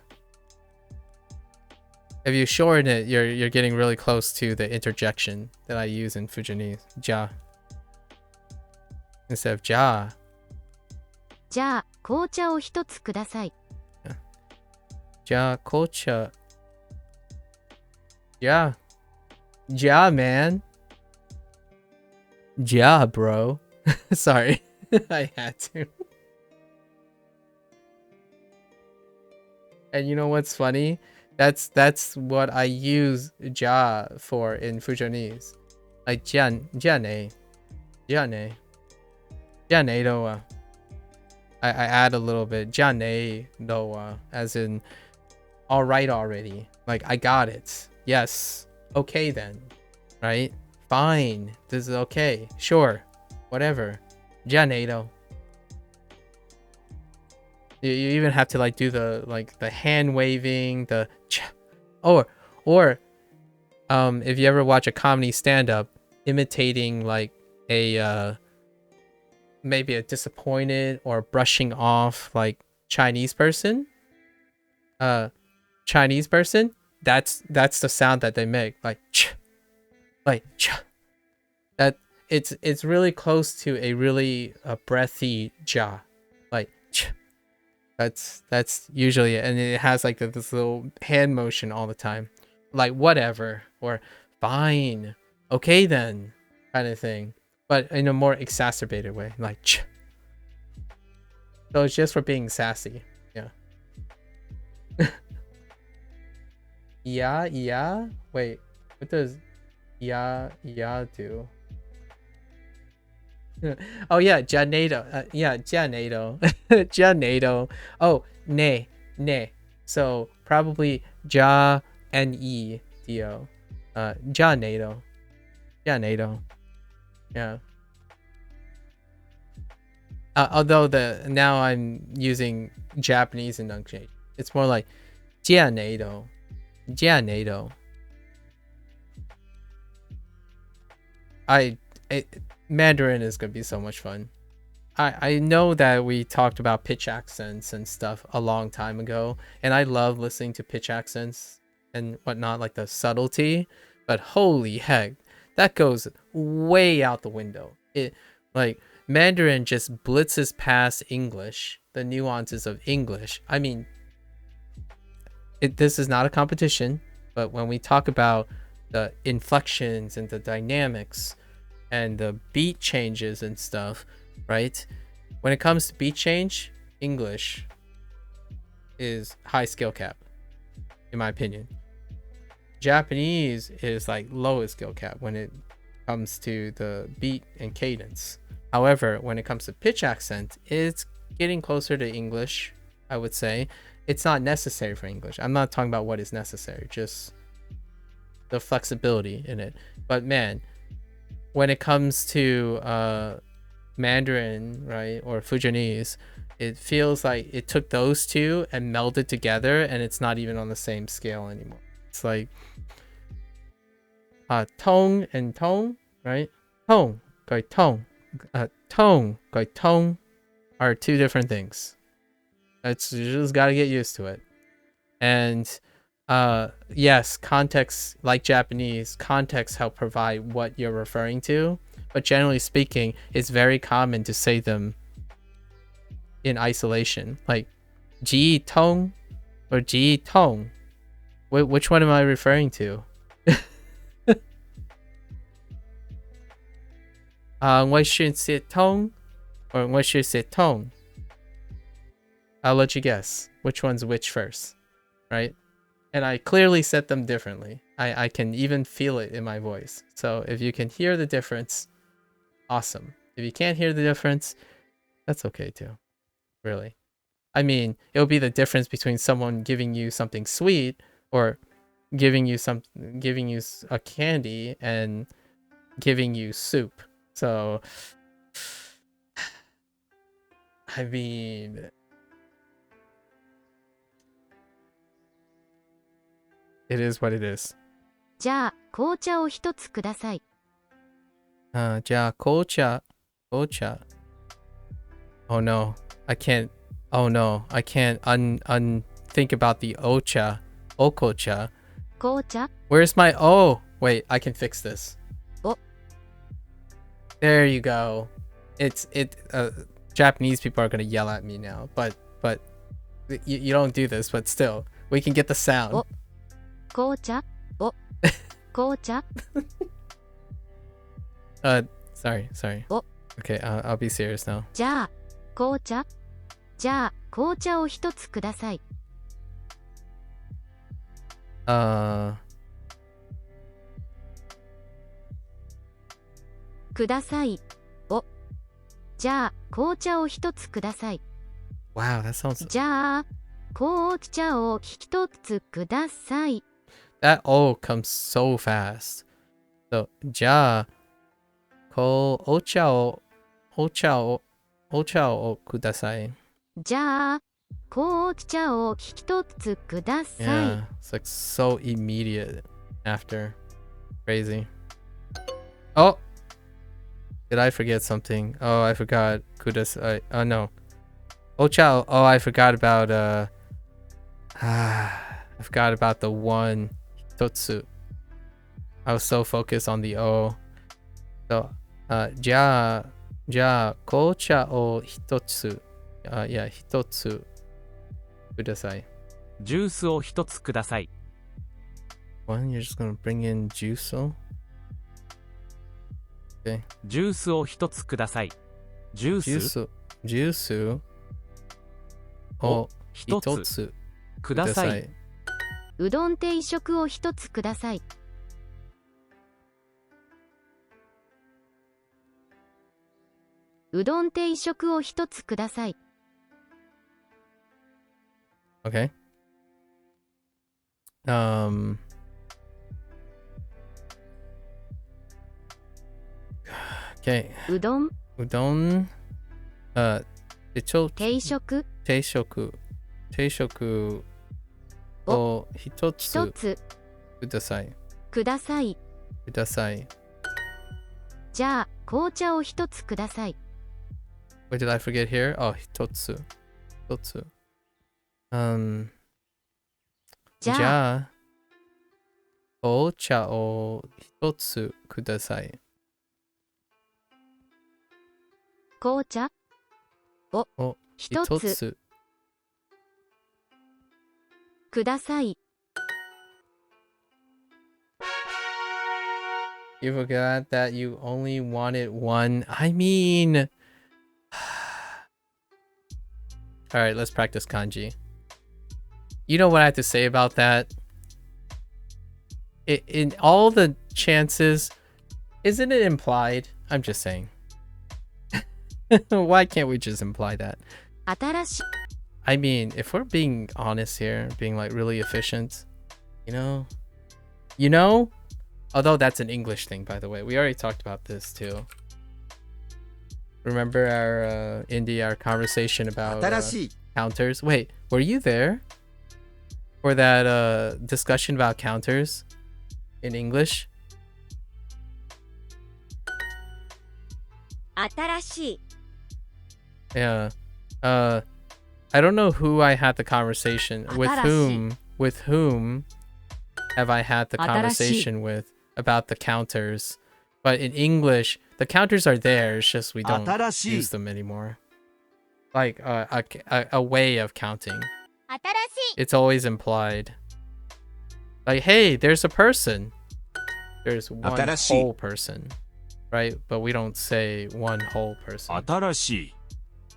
If you shorten it, you're getting really close to the interjection that I use in Fujianese. Ja. Instead of ja. じゃあ紅茶を一つください。 Ja kocha. Ja. Ja, man. Ja, bro. Sorry. I had to. And you know what's funny? That's what I use ja for in Fujianese. Like ja ne. Ja ne. Ja ne do. I add a little bit. Ja ne do, as in all right already. Like I got it. Yes. Okay then. Right? Fine. This is okay. Sure. Whatever. Ja ne do. You even have to like do the hand waving, the or if you ever watch a comedy stand up imitating like a maybe a disappointed or brushing off like Chinese person, that's the sound that they make, like that it's really close to a really breathy ja, like that's usually it. And it has like this little hand motion all the time, like whatever or fine, okay then kind of thing, but in a more exacerbated way, like so it's just for being sassy. Yeah. Wait, what does yeah do? Oh yeah, Janado. Yeah, Janado. Janado. Oh, ne. So probably ja and e do. Janado. Janado. Yeah. Although now I'm using Japanese enunciation. It's more like Janado. Janado. Mandarin is gonna be so much fun. I know that we talked about pitch accents and stuff a long time ago, and I love listening to pitch accents and whatnot, like the subtlety, but holy heck, that goes way out the window. It like Mandarin just blitzes past English, the nuances of English. I mean, this is not a competition, but when we talk about the inflections and the dynamics and the beat changes and stuff, right? When it comes to beat change, English is high skill cap, in my opinion. Japanese is like lowest skill cap when it comes to the beat and cadence. However, when it comes to pitch accent, it's getting closer to English, I would say. It's not necessary for English. I'm not talking about what is necessary, just the flexibility in it. But man, when it comes to Mandarin, right, or Fujianese, it feels like it took those two and melded together, and it's not even on the same scale anymore. It's like tone and tone, right? Tone, tone, tone, tone are two different things. It's, you just got to get used to it. And yes, context, like Japanese, context help provide what you're referring to. But generally speaking, it's very common to say them in isolation, like ji tong or ji tong. Which one am I referring to? What should say tong or what should say tong? I'll let you guess which one's which first, right? And I clearly set them differently. I can even feel it in my voice. So if you can hear the difference, awesome. If you can't hear the difference, that's okay too, really. I mean, it'll be the difference between someone giving you something sweet or giving you a candy and giving you soup. So, I mean, it is what it is. じゃあ、紅茶を一つください。じゃあ、紅茶。Oh no, I can't. Oh no, I can't think about the ocha. Okocha. 紅茶 Where's my oh? Wait, I can fix this. Oh. There you go. Japanese people are gonna yell at me now, but you don't do this, but still, we can get the sound. Oh. 紅茶お紅茶 Sorry. Oh. Okay, I'll be serious now. じゃあ、紅茶じゃあ、紅茶を一つください。ください。お。じゃあ、紅茶を一つください。Wow, that sounds. じゃあ、紅茶を一つください。That O comes so fast. So, じゃあ、お茶をください。じゃあ、紅茶を一つください。Yeah, it's like so immediate after. Crazy. Oh! Did I forget something? Oh, I forgot. Kudasai. Oh, no. Ocha. Oh, I forgot about, I forgot about the one. Hitotsu. I was so focused on the O. So, じゃあ、紅茶を一つ。Yeah, 一つください。ジュースを一つください。One, you're just gonna bring in juice? Okay. ジュースを一つください。ジュースを一つください。うどん定食を一つください。うどん定食を一つください。Okay. Okay. うどん定食を一つ一つください。ください。ください。じゃあ、紅茶を一つください。What did I forget here? Oh, 一つ。一つ。じゃあ、お茶を一つください。紅茶を一一つつください。You forgot that you only wanted one. I mean, All right, let's practice kanji. You know what I have to say about that? In all the chances, isn't it implied? I'm just saying. Why can't we just imply that? 新しい I mean, if we're being honest here, being like really efficient, you know, although that's an English thing, by the way. We already talked about this too. Remember our conversation about 新しい counters? Wait, were you there for that discussion about counters in English? 新しい Yeah. I don't know who I had the conversation with. With whom have I had the conversation with about the counters? But in English, the counters are there. It's just we don't 新しい use them anymore. Like a way of counting. 新しい It's always implied. Like, hey, there's a person. There's one 新しい whole person, right? But we don't say one whole person. 新しい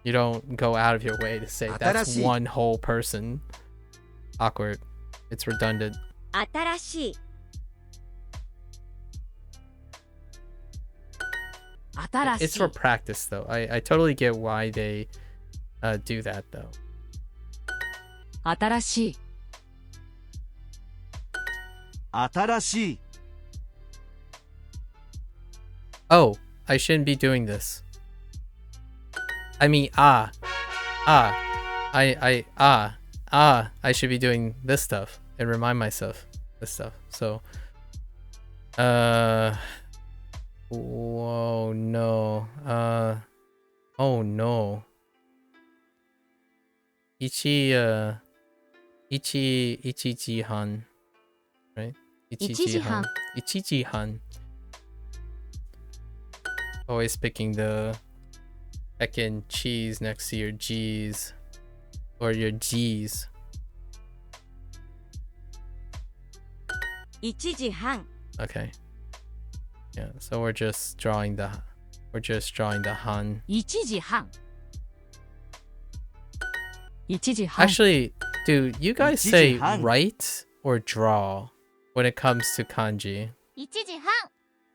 You don't go out of your way to say that's 新しい one whole person. Awkward. It's redundant. 新しい新しい It's for practice, though. I totally get why they do that, though. 新しい新しい Oh, I shouldn't be doing this. I mean, I should be doing this stuff and remind myself this stuff. So, whoa, no. Oh no. Ichijihan, right? Ichijihan. Ichijihan. Always picking the heckin' cheese next to your G's or your G's. 1時半 Okay. Yeah, so we're just drawing the han. 1時半1時半 Actually, do you guys 1 say 時半 write or draw when it comes to kanji? 1時半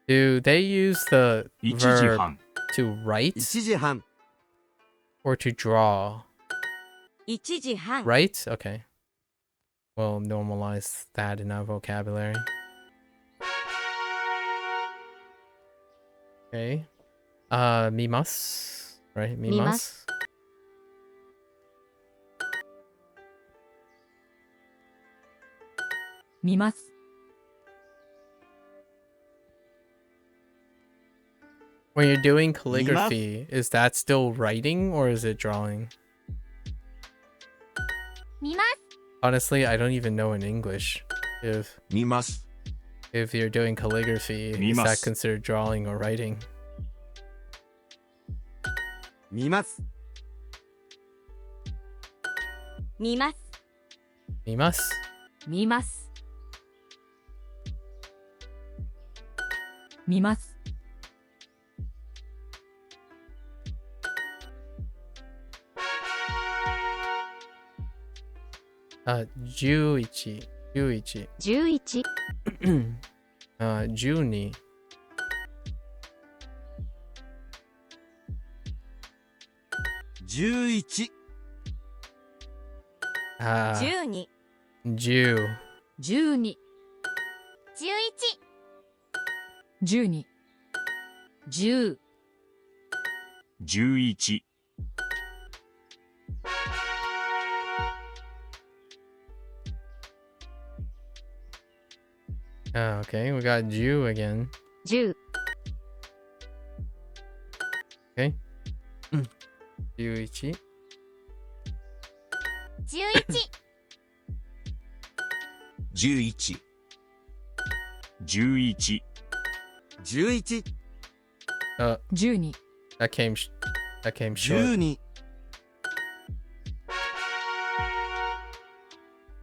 Do they use the 1時 verb 半 to write 1時半 or to draw? 1時半 Right? Okay. We'll normalize that in our vocabulary. Okay. Mimasu. Right? Mimasu. 見ます When you're doing calligraphy, is that still writing or is it drawing? 見ます Honestly, I don't even know in English if 見ます you're doing calligraphy, is that 見ます considered drawing or writing? 見ます 見ます Mimasu. 見ます見ます 11. 11. 11 12. 11 12 10. 12 11 12 10 11 Okay, we got Jew again. 10 Okay. 11. 11 11 11 11 12 That came short. 12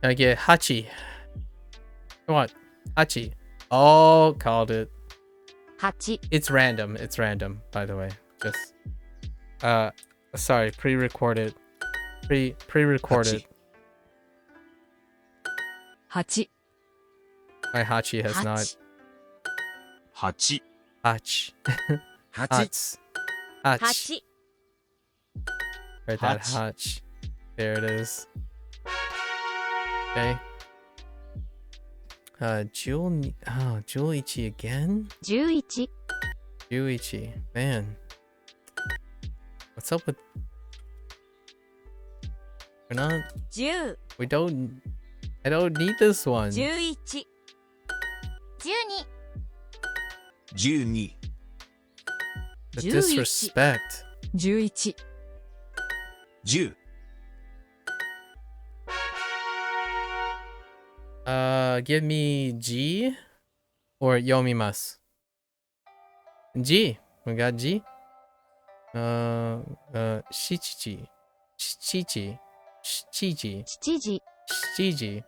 I get Hachi. Come on. Hachi. Oh, called it. 8 It's random, by the way. Just Sorry, pre-recorded. Pre-recorded. 8 My Hachi has not. 8 Hach. 8 Hats. Hach. 8 Right, that Hach. Hach. There it is. Okay. Julichi again? 11 Juichi. Man. What's up with... We're not... 10 We don't... I don't need this one. 11 12 12 The 11 disrespect. 11 10 Give me G or yomimasu. G. We got G. Shichichi. Shichichi. Shichichi. 7時 Shichi.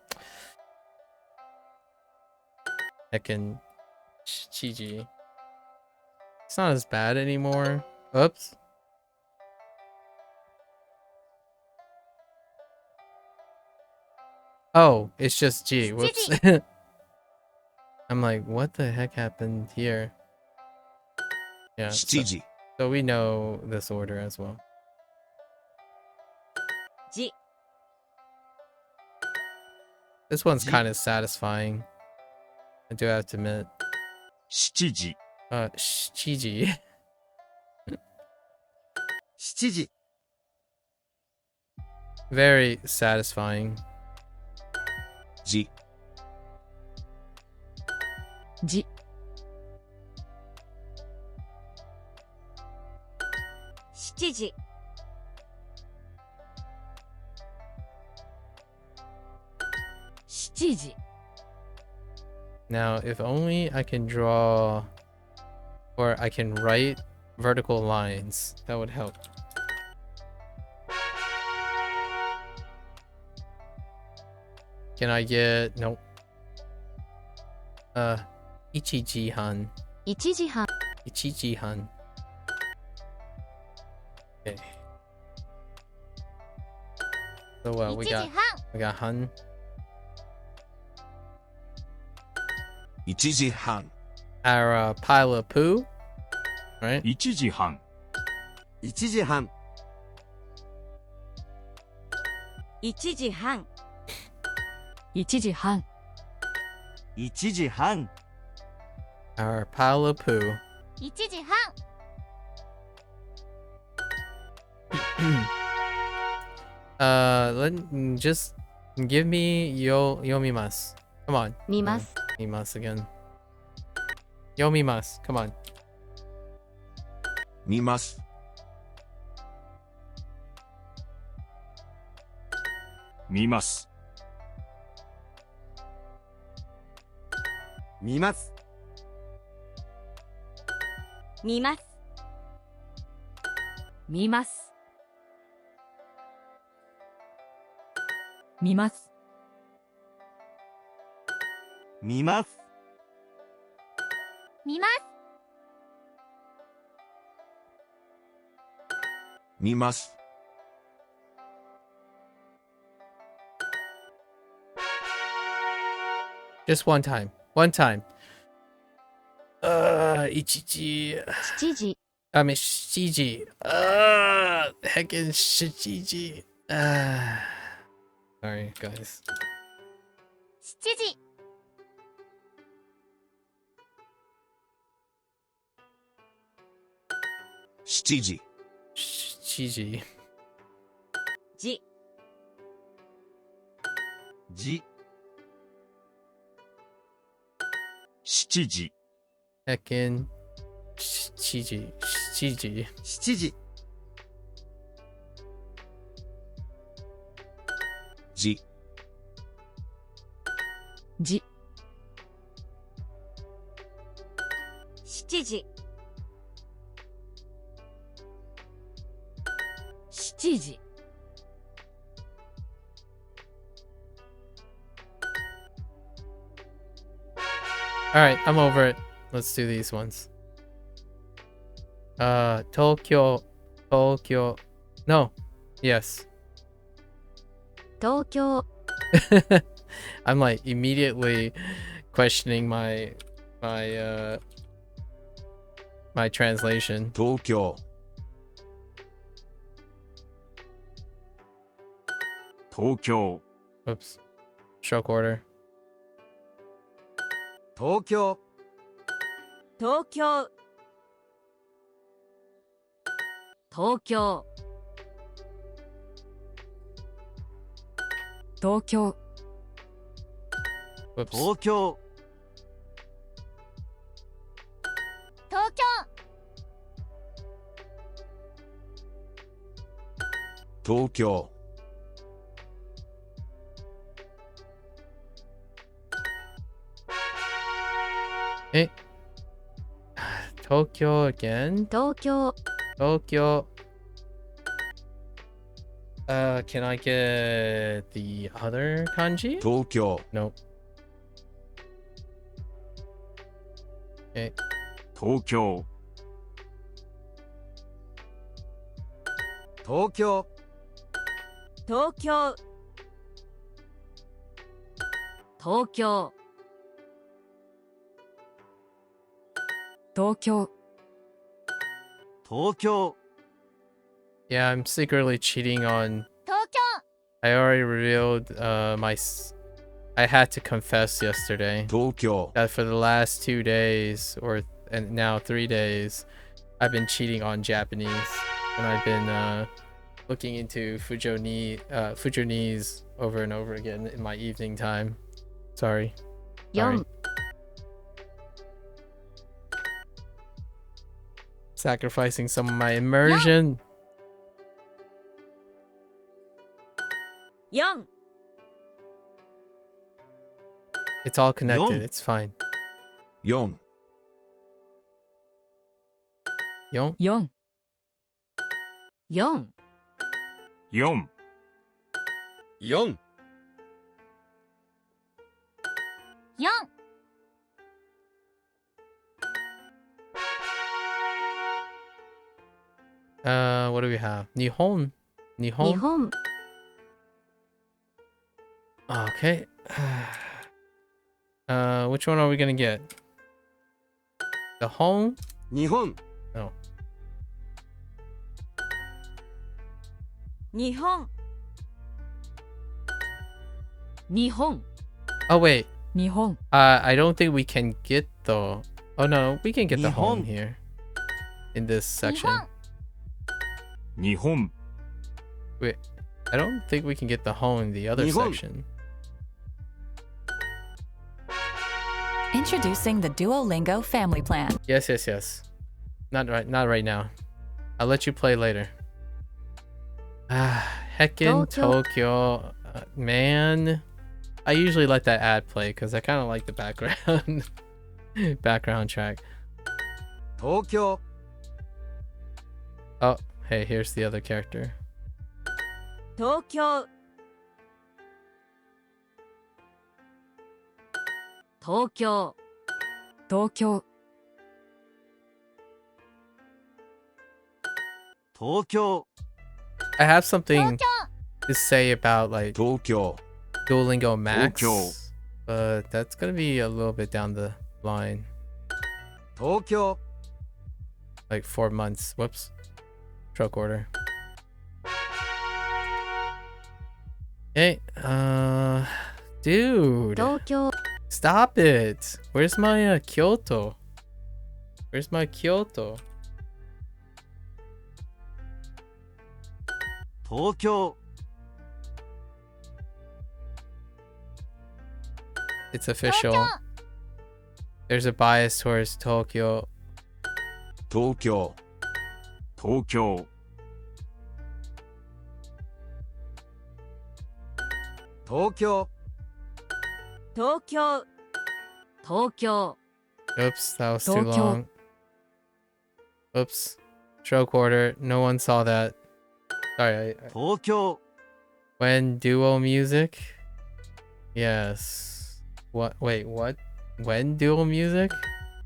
Heckin' Shichi. It's not as bad anymore. Oops. Oh, it's just G. Whoops. I'm like, what the heck happened here? Yeah. 7時 So we know this order as well. じ This one's G. kind of satisfying. I do have to admit. 7時 Shichi. 7時 Very satisfying. 時 じ 7時 7時 Now, if only I can draw or I can write vertical lines, that would help. Can I get... Nope. Ichijihan. 1時半 Ichijihan. Okay. So we 1時 got 半 Han. 1時半 Our pile of poo. Right? 1時半1時半1時半1時半1時半 Our pile of poo. 1時半 Just give me yomimasu. Come on. 見ます Yomimasu again. Yomimasu. Come on. 見ます見ます見ます見ます見ます見ます見ます見ます 見ます Just one time. One time. Ichichi. 7時 I mean, Shiji. Heckin' Shiji. Sorry, guys. 7時 7時 Shiji. じじ7時 Heckin' Shiji. Shiji. 7時時じ7時7時 Alright, I'm over it. Let's do these ones. Tokyo. Tokyo. No. Yes. 東京 I'm like immediately questioning my my translation. 東京 東京 Oops. Stroke order. 東京東京東京東京 Whoops. 東京東京東京 Eh. Tokyo again? 東京 Tokyo. Can I get the other kanji? 東京 Nope. Okay. 東京東京東京東京東京 東京 Yeah, I'm secretly cheating on. 東京 I already revealed I had to confess yesterday 東京 that for the last 2 days and now 3 days, I've been cheating on Japanese, and I've been looking into Fujonese over and over again in my evening time. Sorry. 4 Sacrificing some of my immersion. 4 It's all connected. Yon. It's fine. 4 Yon? 4 4 4 4 4 What do we have? Nihon. 日 Nihon. 本 Okay. Which one are we gonna get? The home? 日本 No. 日本日本 Oh wait. 日本 I don't think we can get the. Oh no, we can get the home Nihon. here. In this section. 日本 Wait. I don't think we can get the home in the other Nihon. section. Introducing the Duolingo family plan. Yes, yes, yes. Not right now. I'll let you play later. Heckin' Tokyo. Man. I usually let that ad play because I kind of like the background background track. 東京 Oh, hey, here's the other character. 東京東京東京東京 I have something to say about like 東京 Duolingo Max, Tokyo. but that's gonna be a little bit down the line. 東京 Like 4 months. Whoops. Stroke order. Hey, dude, 東京 stop it. Where's my Kyoto? Where's my Kyoto? 東京 It's official. There's a bias towards Tokyo. 東京東京 東京 東京東京 Oops, that was too Tokyo. long. Oops. Stroke order. No one saw that. Sorry. 東京 When duo music? Yes. What? Wait, what? When duo music?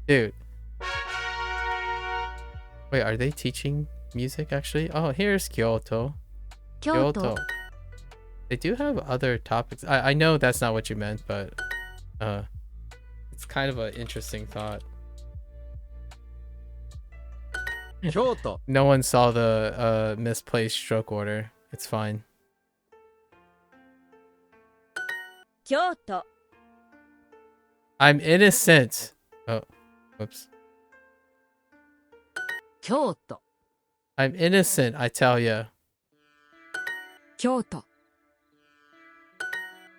Dude. Wait, are they teaching music actually. Oh, here's Kyoto. 京都 Kyoto. They do have other topics. I know that's not what you meant, but it's kind of an interesting thought. 京都 No one saw the misplaced stroke order. It's fine. 京都 I'm innocent. Oh, whoops. 京都 I'm innocent, I tell ya. 京都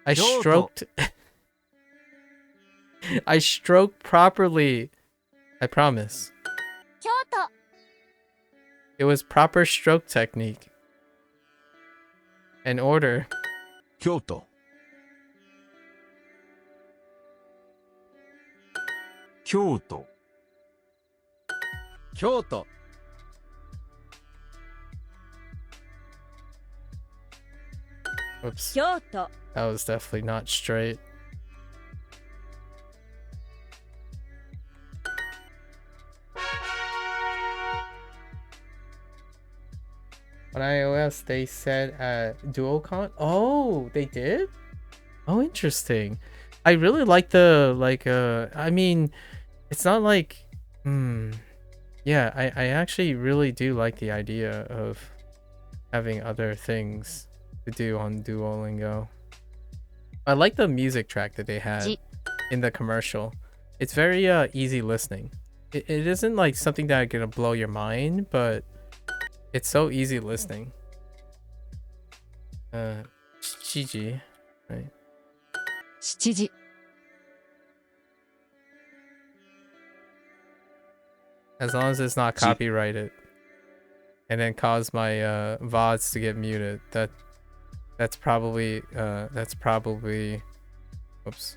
I Kyoto. stroked. I stroked properly. I promise. 京都 It was proper stroke technique. And order. 京都 京都 京都 Whoops. 京都 That was definitely not straight. On iOS, they said Duocon. Oh, they did? Oh, interesting. I really like the I mean, it's not like yeah, I actually really do like the idea of having other things to do on Duolingo. I like the music track that they had Ji- in the commercial. It's very easy listening. It isn't like something that gonna blow your mind, but it's so easy listening. Chiji, right? 7時 As long as it's not copyrighted, and then cause my VODs to get muted. That's probably whoops.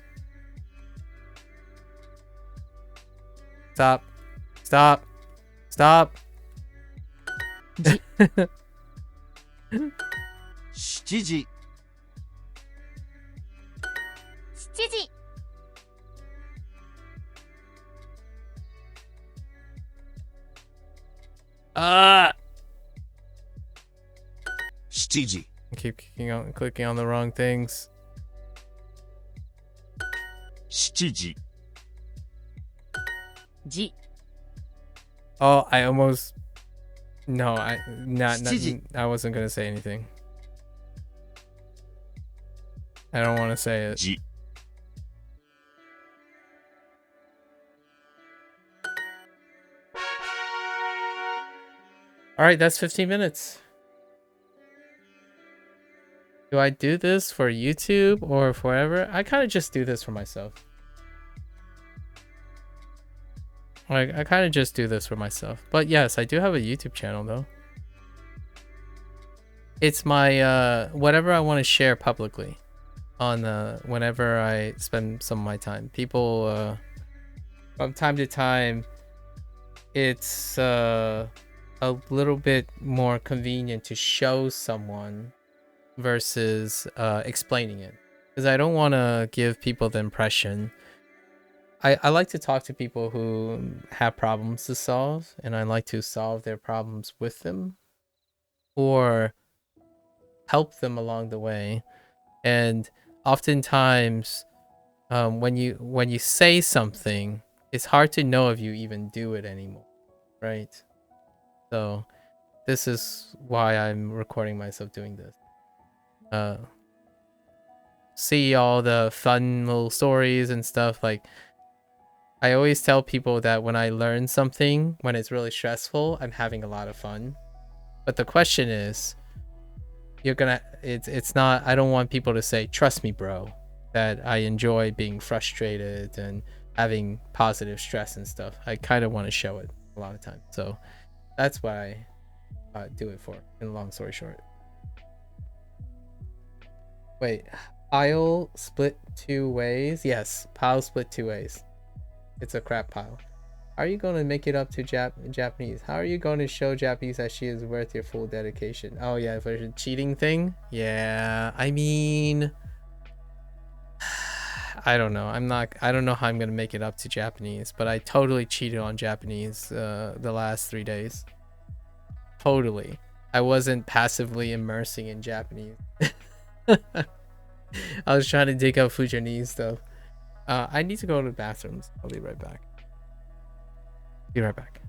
Stop. 7時 7時 7時 I keep clicking on the wrong things. 7時 時 Oh, I almost. No, not. Chiji. I wasn't gonna say anything. I don't want to say it. じ All right, that's 15 minutes. Do I do this for YouTube or forever? I kind of just do this for myself. Like, I kind of just do this for myself. But yes, I do have a YouTube channel though. It's my whatever I want to share publicly on whenever I spend some of my time. People from time to time, it's a little bit more convenient to show someone versus explaining it, because I don't want to give people the impression. I like to talk to people who have problems to solve, and I like to solve their problems with them or help them along the way. And oftentimes when you say something, it's hard to know if you even do it anymore, right? So this is why I'm recording myself doing this. See all the fun little stories and stuff. Like, I always tell people that when I learn something, when it's really stressful, I'm having a lot of fun. But the question is, it's not, I don't want people to say, trust me, bro, that I enjoy being frustrated and having positive stress and stuff. I kind of want to show it a lot of times. So that's what I do it for, in a long story short. Wait, pile split 2 ways? Yes, pile split 2 ways. It's a crap pile. How are you going to make it up to Japanese? How are you going to show Japanese that she is worth your full dedication? Oh yeah, for the cheating thing? Yeah, I mean, I don't know. I don't know how I'm going to make it up to Japanese, but I totally cheated on Japanese the last 3 days. Totally. I wasn't passively immersing in Japanese. I was trying to dig up Fujanese stuff. I need to go to the bathrooms. I'll be right back. Be right back.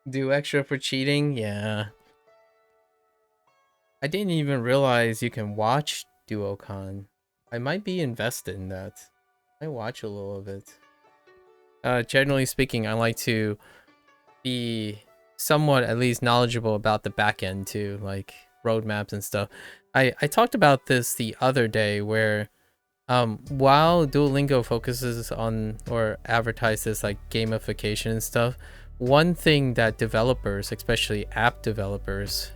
Do extra for cheating? Yeah. I didn't even realize you can watch Duocon. I might be invested in that. I watch a little of it. Generally speaking, I like to be somewhat at least knowledgeable about the back end too, like roadmaps and stuff. I talked about this the other day where while Duolingo focuses on or advertises like gamification and stuff, one thing that developers, especially app developers,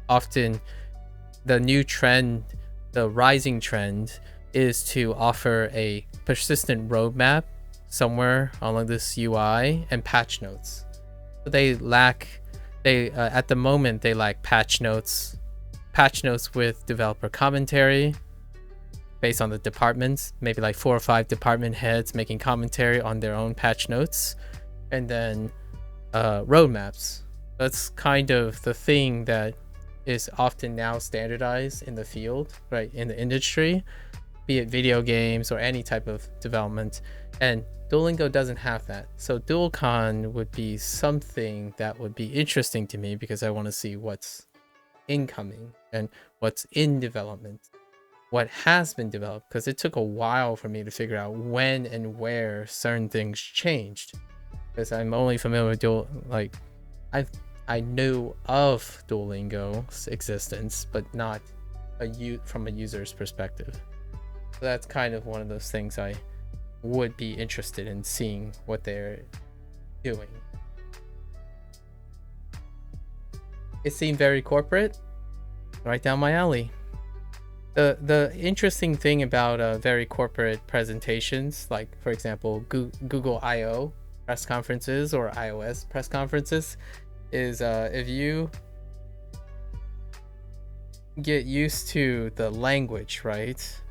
often the new trend, the rising trend, is to offer a persistent roadmap somewhere along this UI and patch notes. So at the moment they lack patch notes with developer commentary based on the departments, maybe like 4 or 5 department heads making commentary on their own patch notes, and then roadmaps. That's kind of the thing that is often now standardized in the field, right, in the industry, be it video games or any type of development. And Duolingo doesn't have that. So Duocon would be something that would be interesting to me because I want to see what's incoming and what's in development, what has been developed, because it took a while for me to figure out when and where certain things changed. Because I'm only familiar with I knew of Duolingo's existence, but not from a user's perspective. So that's kind of one of those things I would be interested in seeing what they're doing. It seemed very corporate, right down my alley. The interesting thing about very corporate presentations, like for example Google I/O press conferences or iOS press conferences, is if you get used to the language, right,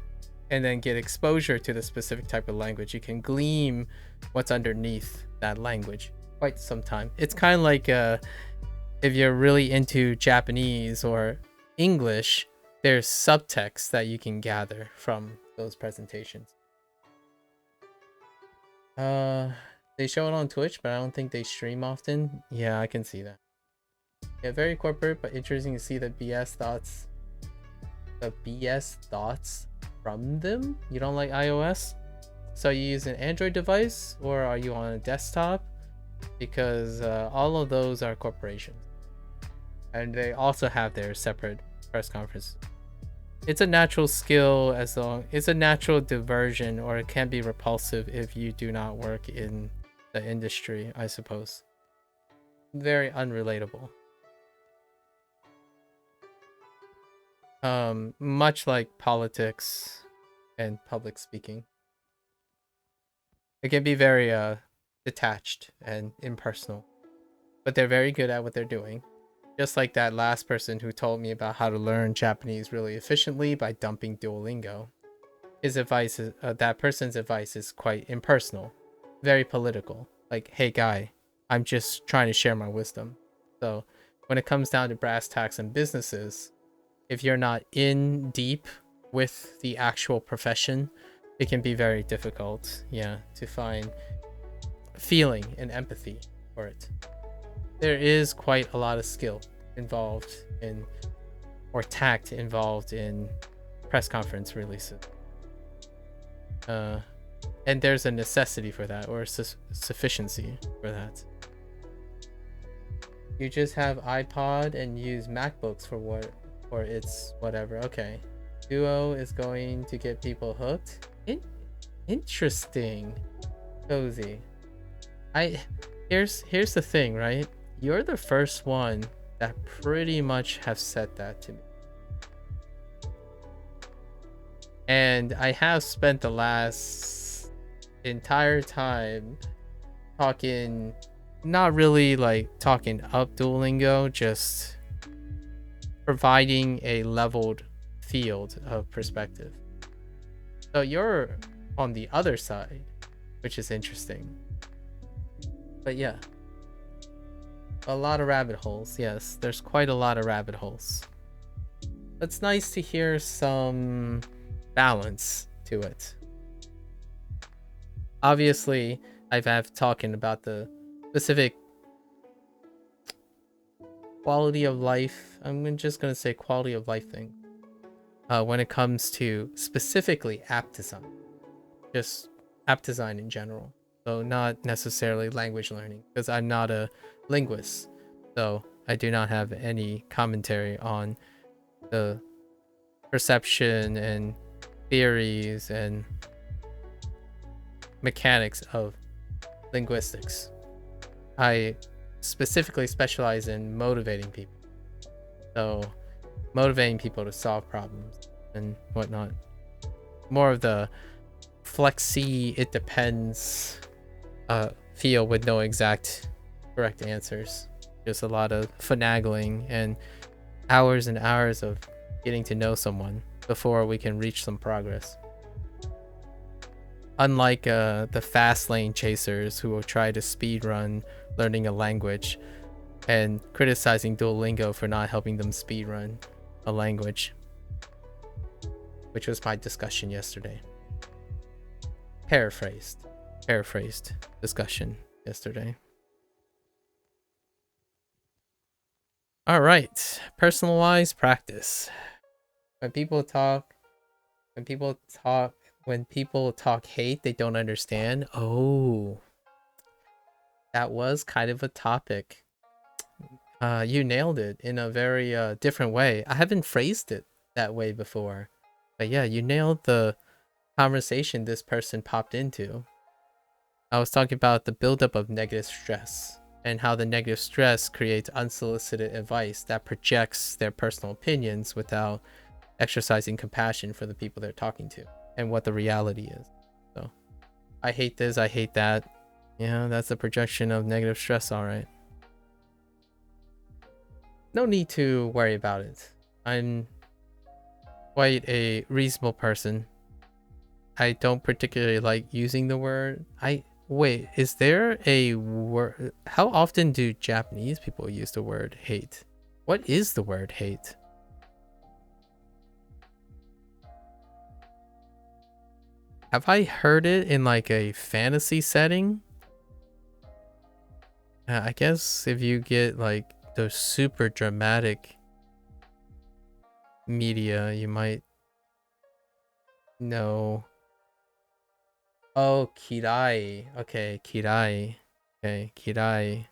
and then get exposure to the specific type of language, you can glean what's underneath that language quite some time. It's kind of like if you're really into Japanese or English, there's subtext that you can gather from those presentations. They show it on Twitch, but I don't think they stream often. Yeah, I can see that. Yeah, very corporate, but interesting to see the BS thoughts from them. You don't like iOS? So you use an Android device, or are you on a desktop? Because all of those are corporations. And they also have their separate press conferences. It's a natural skill it's a natural diversion, or it can be repulsive if you do not work in the industry, I suppose. Very unrelatable. much like politics and public speaking. It can be very detached and impersonal, but they're very good at what they're doing. Just like that last person who told me about how to learn Japanese really efficiently by dumping Duolingo. His advice is, that person's advice is quite impersonal, very political. Like, hey guy, I'm just trying to share my wisdom. So when it comes down to brass tacks and businesses, if you're not in deep with the actual profession, it can be very difficult, to find feeling and empathy for it. There is quite a lot of skill involved in, or tact involved in, press conference releases. And there's a necessity for that, or a sufficiency for that. You just have iPod and use MacBooks for what, or it's whatever. Okay. Duo is going to get people hooked. Interesting. Cozy. Here's the thing, right? You're the first one that pretty much have said that to me. And I have spent the last entire time talking, not really like talking up Duolingo, just providing a leveled field of perspective. So you're on the other side, which is interesting. But yeah, a lot of rabbit holes. Yes, there's quite a lot of rabbit holes. It's nice to hear some balance to it. Obviously, I've talking about the specific quality of life. I'm just gonna say quality of life thing. When it comes to specifically app design, just app design in general. So not necessarily language learning, because I'm not a linguist. So I do not have any commentary on the perception and theories and mechanics of linguistics. I specifically specialize in motivating people. So motivating people to solve problems and whatnot. More of the flexy, it depends feel with no exact correct answers. Just a lot of finagling and hours and hours of getting to know someone before we can reach some progress. Unlike the fast lane chasers who will try to speed run learning a language and criticizing Duolingo for not helping them speed run a language, which was my discussion yesterday. Paraphrased discussion yesterday. All right, personalized practice. When people talk hate, they don't understand. Oh, that was kind of a topic. You nailed it in a very different way. I haven't phrased it that way before, but yeah, you nailed the conversation this person popped into. I was talking about the buildup of negative stress and how the negative stress creates unsolicited advice that projects their personal opinions without exercising compassion for the people they're talking to and what the reality is. So I hate this, I hate that. Yeah, that's a projection of negative stress, all right. No need to worry about it. I'm quite a reasonable person. I don't particularly like using the word. Wait, is there a word? How often do Japanese people use the word hate? What is the word hate? Have I heard it in like a fantasy setting? I guess if you get like the super dramatic media, you might know. Oh, kirai. Okay, kirai. Okay, kirai.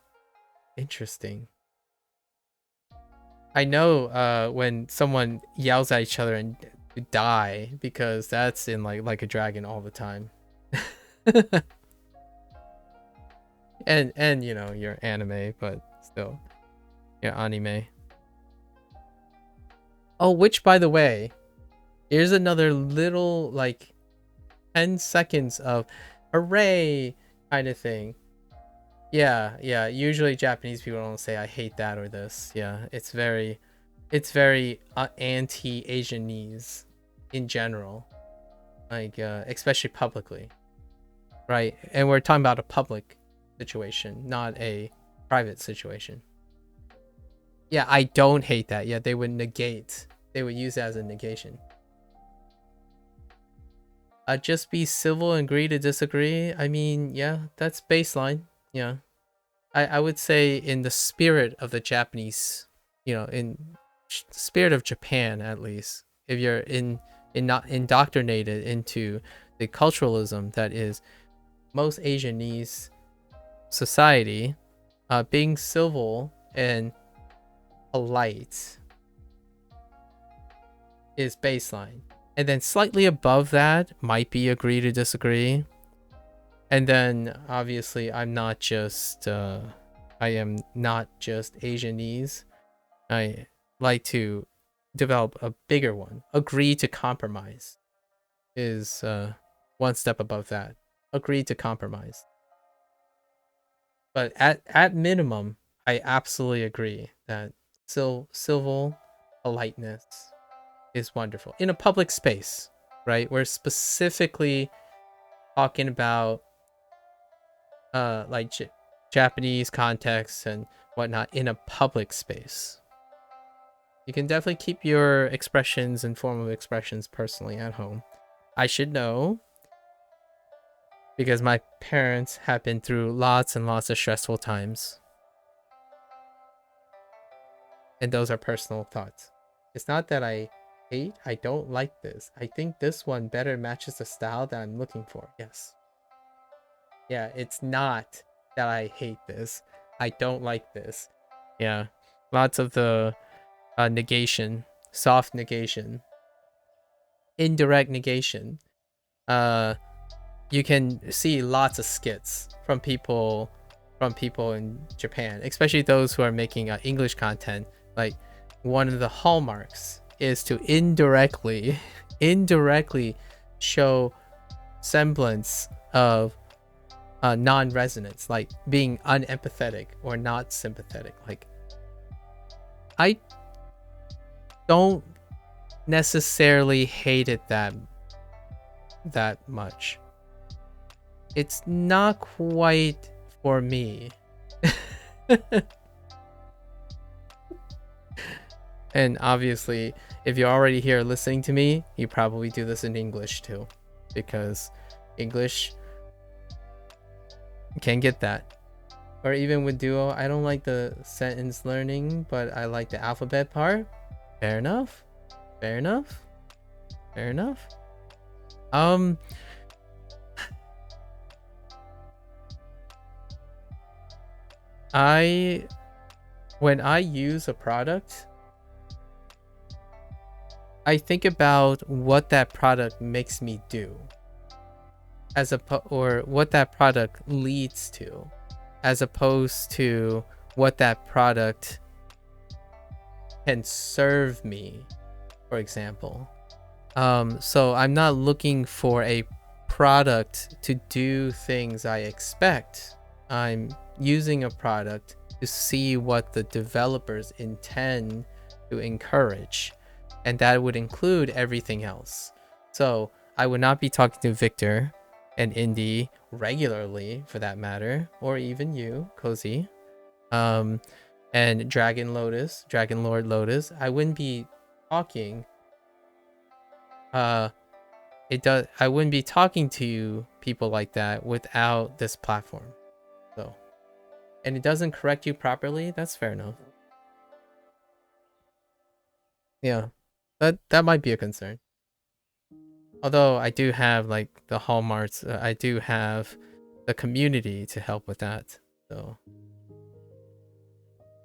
Interesting. I know when someone yells at each other and die, because that's in like a dragon all the time. and you know, you're anime, but still, you're anime. Oh, which, by the way, here's another little, like, 10 seconds of hooray kind of thing. Yeah, usually Japanese people don't say I hate that or this. Yeah, it's very anti-Asianese in general, like especially publicly, right? And we're talking about a public situation, not a private situation. Yeah, I don't hate that. Yeah, they would use it as a negation. Just be civil and agree to disagree. I mean, yeah, that's baseline. Yeah, I would say in the spirit of the Japanese, in spirit of Japan, at least, if you're not indoctrinated into the culturalism that is most Asianese society, being civil and polite is baseline, and then slightly above that might be agree to disagree. And then obviously I am not just Asianese. I like to develop a bigger one. Agree to compromise is one step above that. Agree to compromise. But at minimum, I absolutely agree that civil politeness is wonderful in a public space, right? We're specifically talking about like Japanese context and whatnot in a public space. You can definitely keep your expressions and formal expressions personally at home. I should know because my parents have been through lots and lots of stressful times. And those are personal thoughts. It's not that I don't like this. I think this one better matches the style that I'm looking for. Yes. Yeah, it's not that I hate this. I don't like this. Yeah. Lots of the negation, soft negation, indirect negation. You can see lots of skits from people in Japan, especially those who are making English content. Like, one of the hallmarks is to indirectly show semblance of non-resonance, like being unempathetic or not sympathetic. Like, I don't necessarily hate it that much. It's not quite for me. And obviously, if you're already here listening to me, you probably do this in English too, because English can get that. Or even with Duo, I don't like the sentence learning, but I like the alphabet part. Fair enough. Fair enough. Fair enough. When I use a product, I think about what that product makes me do, or what that product leads to, as opposed to what that product can serve me, for example. So I'm not looking for a product to do things I expect. I'm using a product to see what the developers intend to encourage, and that would include everything else. So I would not be talking to Victor and Indy regularly, for that matter, or even you, Cozy, and Dragon Lord Lotus. I wouldn't be talking. I wouldn't be talking to people like that without this platform. So, and it doesn't correct you properly, that's fair enough. Yeah, that might be a concern. Although I do have like the hallmarks, I do have the community to help with that. So,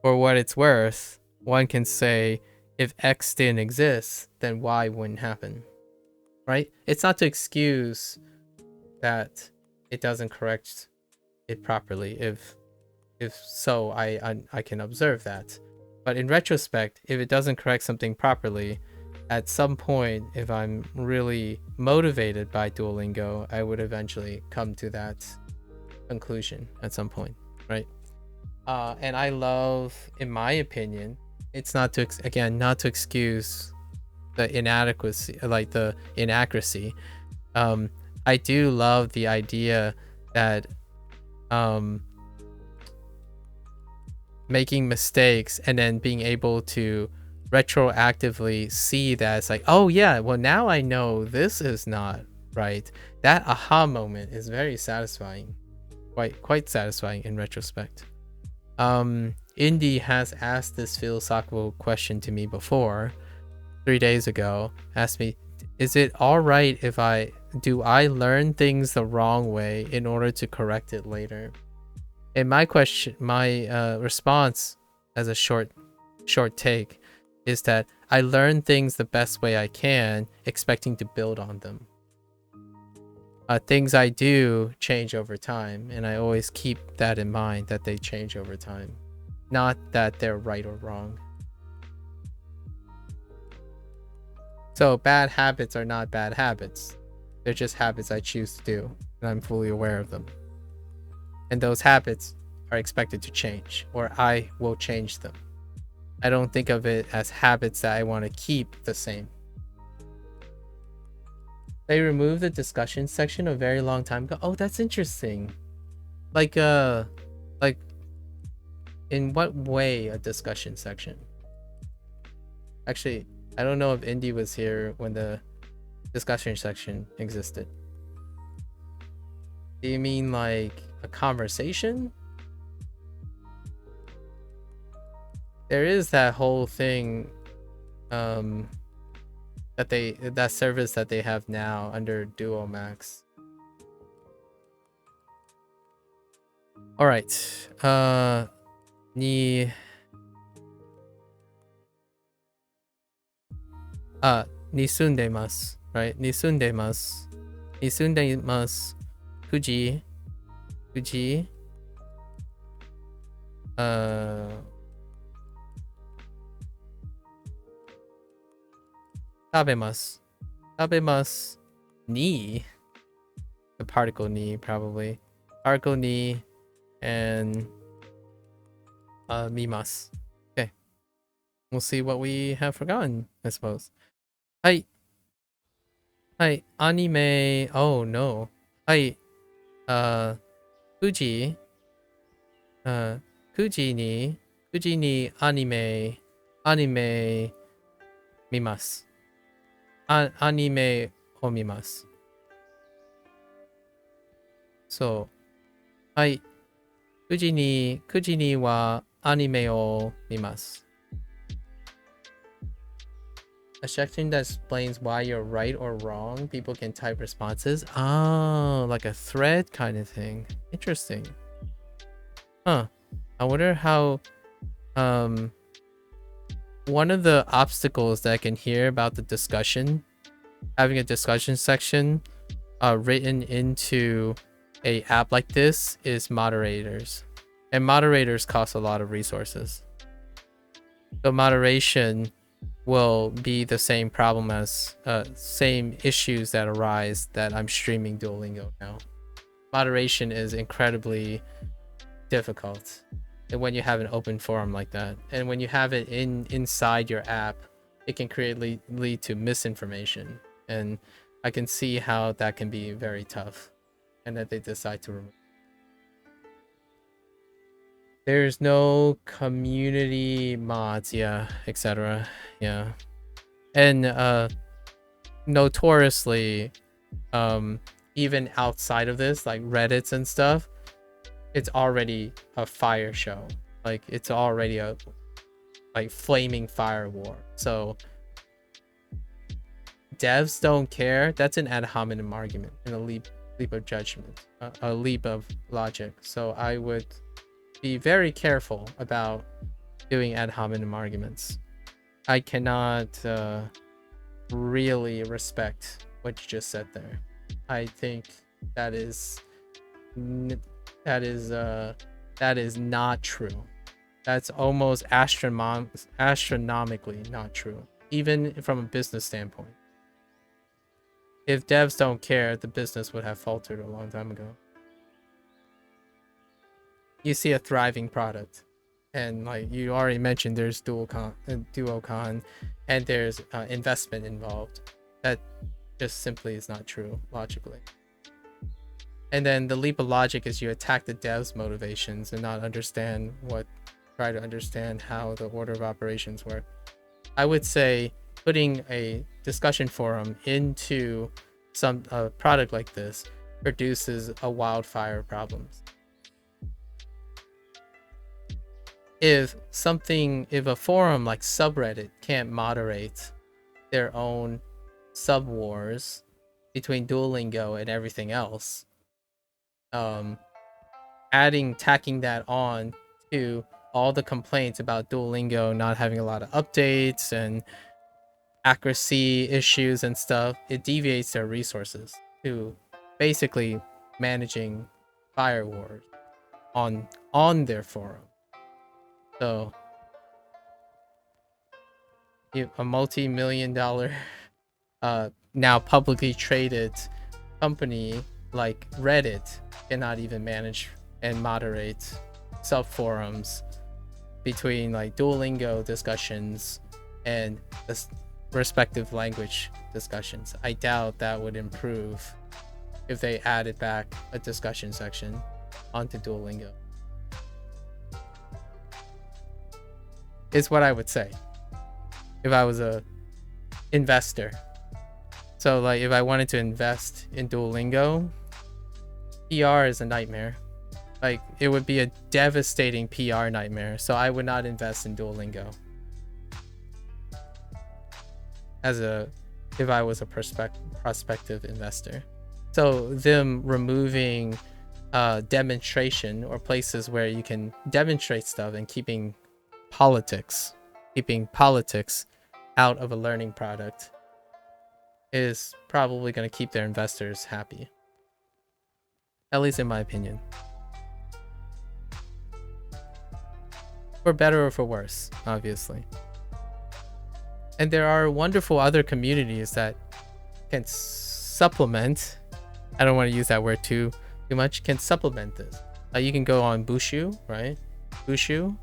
for what it's worth, one can say if X didn't exist, then Y wouldn't happen, right? It's not to excuse that it doesn't correct it properly. If so, I can observe that, But in retrospect, if it doesn't correct something properly, at some point, if I'm really motivated by Duolingo, I would eventually come to that conclusion at some point, right? And I love, in my opinion, it's not to not to excuse the inadequacy, like the inaccuracy. I do love the idea that making mistakes and then being able to retroactively see that it's like, oh yeah, well now I know this is not right. That aha moment is very satisfying, quite satisfying in retrospect. Indy has asked this philosophical question to me before, 3 days ago. Asked me, is it all right if I learn things the wrong way in order to correct it later? And my response as a short take is that I learn things the best way I can, expecting to build on them. Things I do change over time, and I always keep that in mind, that they change over time, not that they're right or wrong. So bad habits are not bad habits. They're just habits I choose to do, and I'm fully aware of them. And those habits are expected to change, or I will change them. I don't think of it as habits that I want to keep the same. They removed the discussion section a very long time ago. Oh, that's interesting. Like in what way a discussion section? Actually, I don't know if Indy was here when the discussion section existed. Do you mean like a conversation? There is that whole thing, that service that they have now under Duo Max. All right, に住んでます right? に住んでます9時食べますに the particle ni probably particle ni and 見ます okay, we'll see what we have forgotten, I suppose. はいアニメ oh no 9時9時にアニメ見ます。アニメを見ます。そう。はい。9時にはアニメを見ます。A section that explains why you're right or wrong. People can type responses. Oh, like a thread kind of thing. Interesting. Huh. I wonder how one of the obstacles that I can hear about the discussion, having a discussion section written into a app like this, is moderators. And moderators cost a lot of resources. So moderation will be the same problem as same issues that arise that I'm streaming Duolingo now. Moderation is incredibly difficult when you have an open forum like that, and when you have it inside your app, it can lead to misinformation, and I can see how that can be very tough, and that they decide to remove. There's no community mods, yeah, etc. Yeah, and notoriously, even outside of this, like Reddits and stuff, it's already a fire show. Like it's already a flaming fire war. So devs don't care. That's an ad hominem argument and a leap of judgment, a leap of logic. So I would be very careful about doing ad hominem arguments. I cannot really respect what you just said there. I think that is not true. That's almost astronomically not true, even from a business standpoint. If devs don't care, the business would have faltered a long time ago. You see a thriving product, and like you already mentioned, there's Duocon, and there's investment involved. That just simply is not true logically. And then the leap of logic is you attack the devs' motivations and not try to understand how the order of operations work. I would say putting a discussion forum into some product like this produces a wildfire of problems. If a forum like subreddit can't moderate their own sub wars between Duolingo and everything else, tacking that on to all the complaints about Duolingo not having a lot of updates and accuracy issues and stuff, it deviates their resources to basically managing fire wars on their forum. So if a multi-million-dollar now publicly traded company like Reddit cannot even manage and moderate sub forums between like Duolingo discussions and the respective language discussions, I doubt that would improve if they added back a discussion section onto Duolingo. Is what I would say if I was a investor. So like if I wanted to invest in Duolingo, PR is a nightmare. Like it would be a devastating PR nightmare. So I would not invest in Duolingo if I was a prospective investor. So them removing demonstration or places where you can demonstrate stuff and keeping politics out of a learning product is probably going to keep their investors happy. At least in my opinion. For better or for worse, obviously. And there are wonderful other communities that can supplement, I don't want to use that word too much, can supplement this. You can go on Bushu, right? Bushu.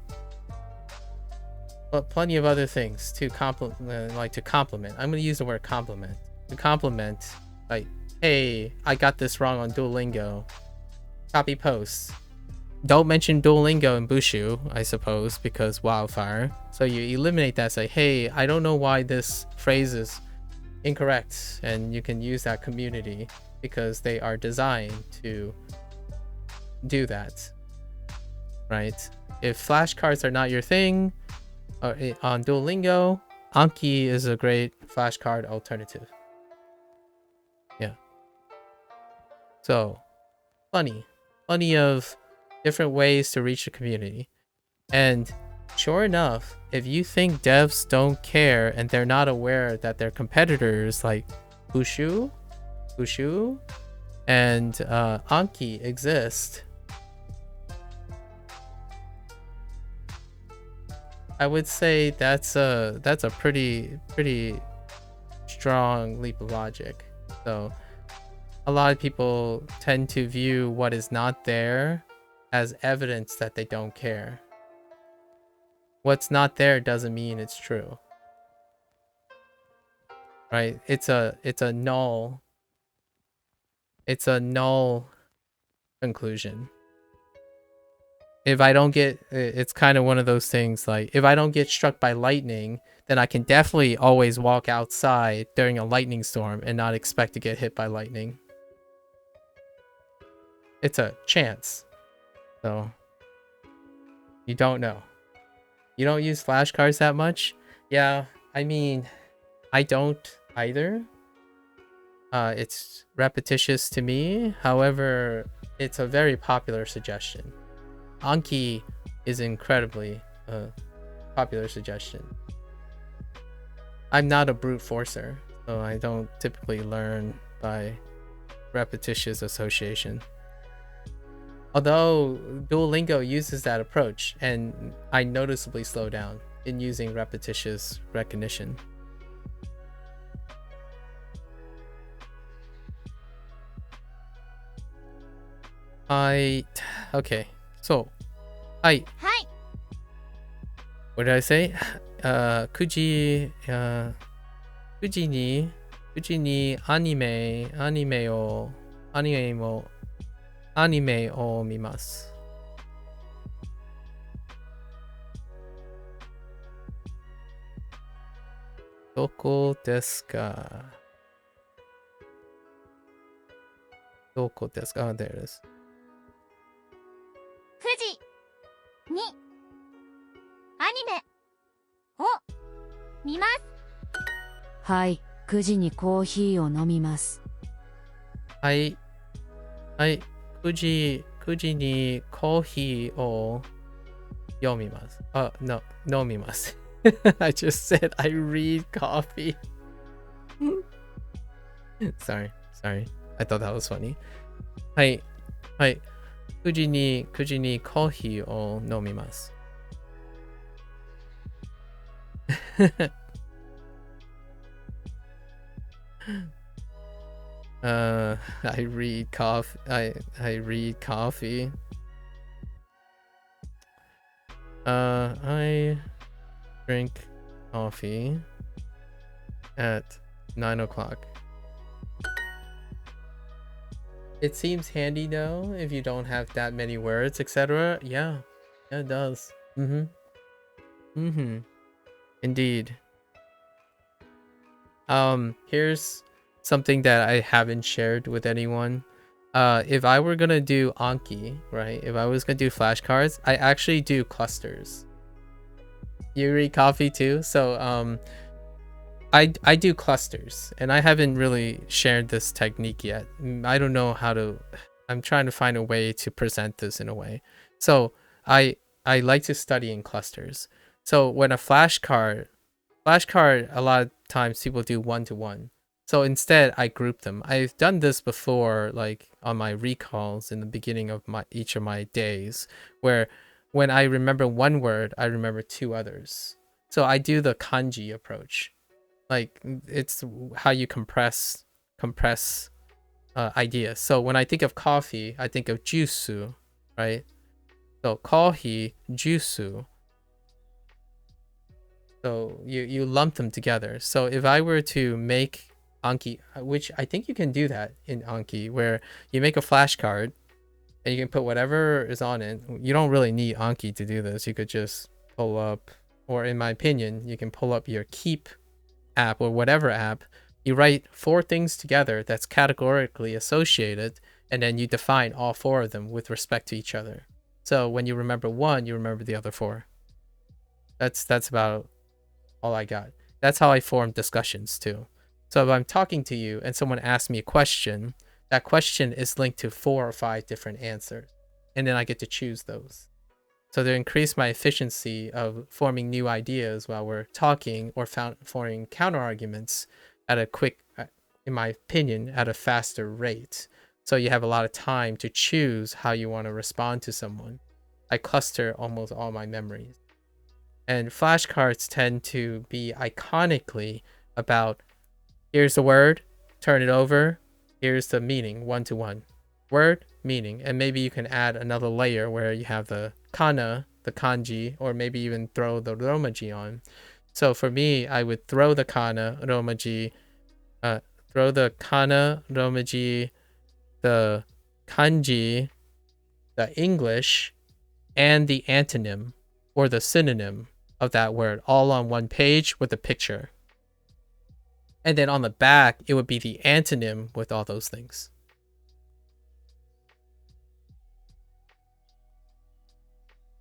But plenty of other things to complement. I'm going to use the word compliment. To compliment, like, hey, I got this wrong on Duolingo. Copy post. Don't mention Duolingo in Bushu, I suppose, because wildfire. So you eliminate that, say, hey, I don't know why this phrase is incorrect. And you can use that community because they are designed to do that, right? If flashcards are not your thing, on Duolingo, Anki is a great flashcard alternative. Yeah. So, plenty of different ways to reach the community. And sure enough, if you think devs don't care and they're not aware that their competitors like Bushu and Anki exist, I would say that's a pretty strong leap of logic. So a lot of people tend to view what is not there as evidence that they don't care. What's not there doesn't mean it's true. Right? It's a null conclusion. If I don't get, it's kind of one of those things like, if I don't get struck by lightning, then I can definitely always walk outside during a lightning storm and not expect to get hit by lightning. It's a chance. So, you don't know. You don't use flashcards that much? Yeah, I mean, I don't either. It's repetitious to me. However, it's a very popular suggestion. Anki is incredibly popular suggestion. I'm not a brute forcer, so I don't typically learn by repetitious association. Although Duolingo uses that approach, and I noticeably slow down in using repetitious recognition. Okay, so,はい。 what did I say? 9時にアニメを見ます。どこですか？どこですか？ there it is. 9時にアニメを見ます。はい、9時にコーヒーを飲みます。はい。9時にコーヒーを読みます。no, 飲みます。I just said I read coffee. Sorry. I thought that was funny. はい。9時にコーヒーを飲みます。I read coffee. I read coffee. I drink coffee at 9 o'clock. It seems handy though if you don't have that many words, etc. Yeah, it does. Indeed. Here's something that I haven't shared with anyone. If I were gonna do Anki, right? If I was gonna do flashcards, I actually do clusters. You read coffee too? So I do clusters, and I haven't really shared this technique yet. I don't know how to. I'm trying to find a way to present this in a way. So I like to study in clusters. So when a flashcard, a lot of times people do 1-to-1. So instead, I group them. I've done this before, like on my recalls in the beginning of each of my days, where when I remember one word, I remember two others. So I do the kanji approach. Like it's how you compress ideas. So when I think of coffee, I think of jusu, right? So coffee, jusu. So you lump them together. So if I were to make Anki, which I think you can do that in Anki, where you make a flashcard and you can put whatever is on it. You don't really need Anki to do this. You could just pull up, or in my opinion, you can pull up your Keep app or whatever app. You write 4 things together that's categorically associated, and then you define all 4 of them with respect to each other. So when you remember one, you remember the other 4. That's about all I got. That's how I form discussions too. So if I'm talking to you and someone asks me a question, that question is linked to 4 or 5 different answers, and then I get to choose those. So to increase my efficiency of forming new ideas while we're talking, or forming counter arguments at a quick, in my opinion, at a faster rate. So you have a lot of time to choose how you want to respond to someone. I cluster almost all my memories. And flashcards tend to be iconically about, here's the word, turn it over, here's the meaning, 1-to-1. Word, meaning, and maybe you can add another layer where you have the kana, the kanji, or maybe even throw the romaji on. So for me, I would throw the kana, romaji, the kanji, the English, and the antonym or the synonym of that word all on one page with a picture. And then on the back, it would be the antonym with all those things.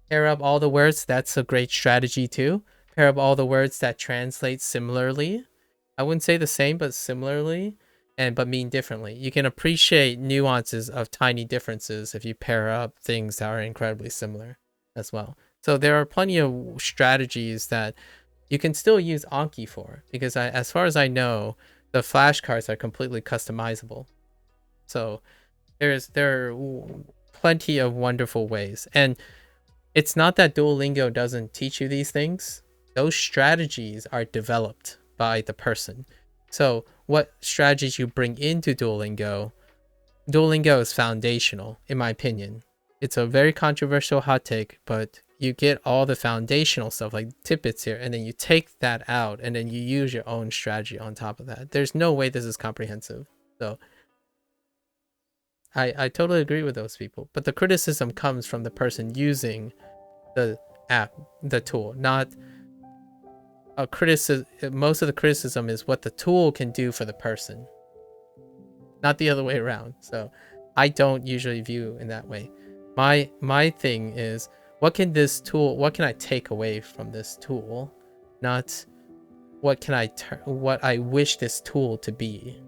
Pair up all the words. That's a great strategy too. Pair up all the words that translate similarly. I wouldn't say the same, but similarly, but mean differently. You can appreciate nuances of tiny differences if you pair up things that are incredibly similar as well. So there are plenty of strategies that you can still use Anki for, because as far as I know, the flashcards are completely customizable. So there are plenty of wonderful ways. And it's not that Duolingo doesn't teach you these things. Those strategies are developed by the person. So what strategies you bring into Duolingo is foundational, in my opinion. It's a very controversial hot take, but you get all the foundational stuff like tidbits here, and then you take that out, and then you use your own strategy on top of that. There's no way this is comprehensive. So I totally agree with those people. But the criticism comes from the person using the app, the tool, not a criticism. Most of the criticism is what the tool can do for the person, not the other way around. So I don't usually view in that way. My thing is, what can I take away from this tool, not what I wish this tool to be,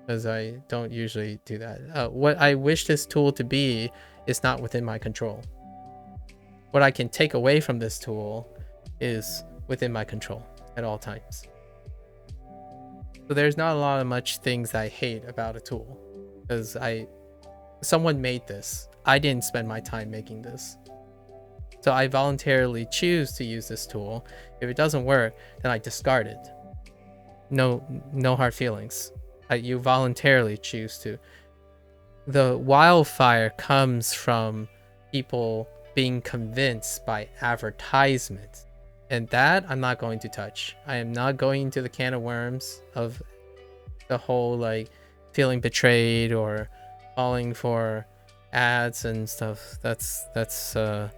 because I don't usually do that. What I wish this tool to be is not within my control. What I can take away from this tool is within my control at all times. So there's not a lot of much things I hate about a tool, because someone made this. I didn't spend my time making this. So I voluntarily choose to use this tool. If it doesn't work, then I discard it. No hard feelings. You voluntarily choose to. The wildfire comes from people being convinced by advertisement. And that I'm not going to touch. I am not going into the can of worms of the whole like feeling betrayed or falling for ads and stuff. That's a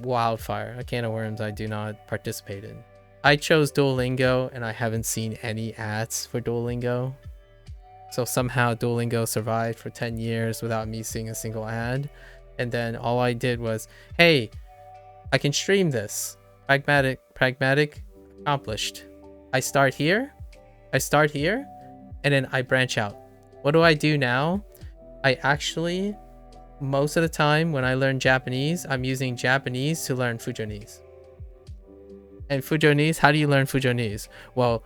wildfire, a can of worms I do not participate in. I chose Duolingo and I haven't seen any ads for Duolingo. So somehow Duolingo survived for 10 years without me seeing a single ad. And then all I did was, hey, I can stream this. Pragmatic, accomplished. I start here, and then I branch out. What do I do now? I actually, most of the time when I learn Japanese, I'm using Japanese to learn Fujonese. And Fujonese, how do you learn Fujonese? Well,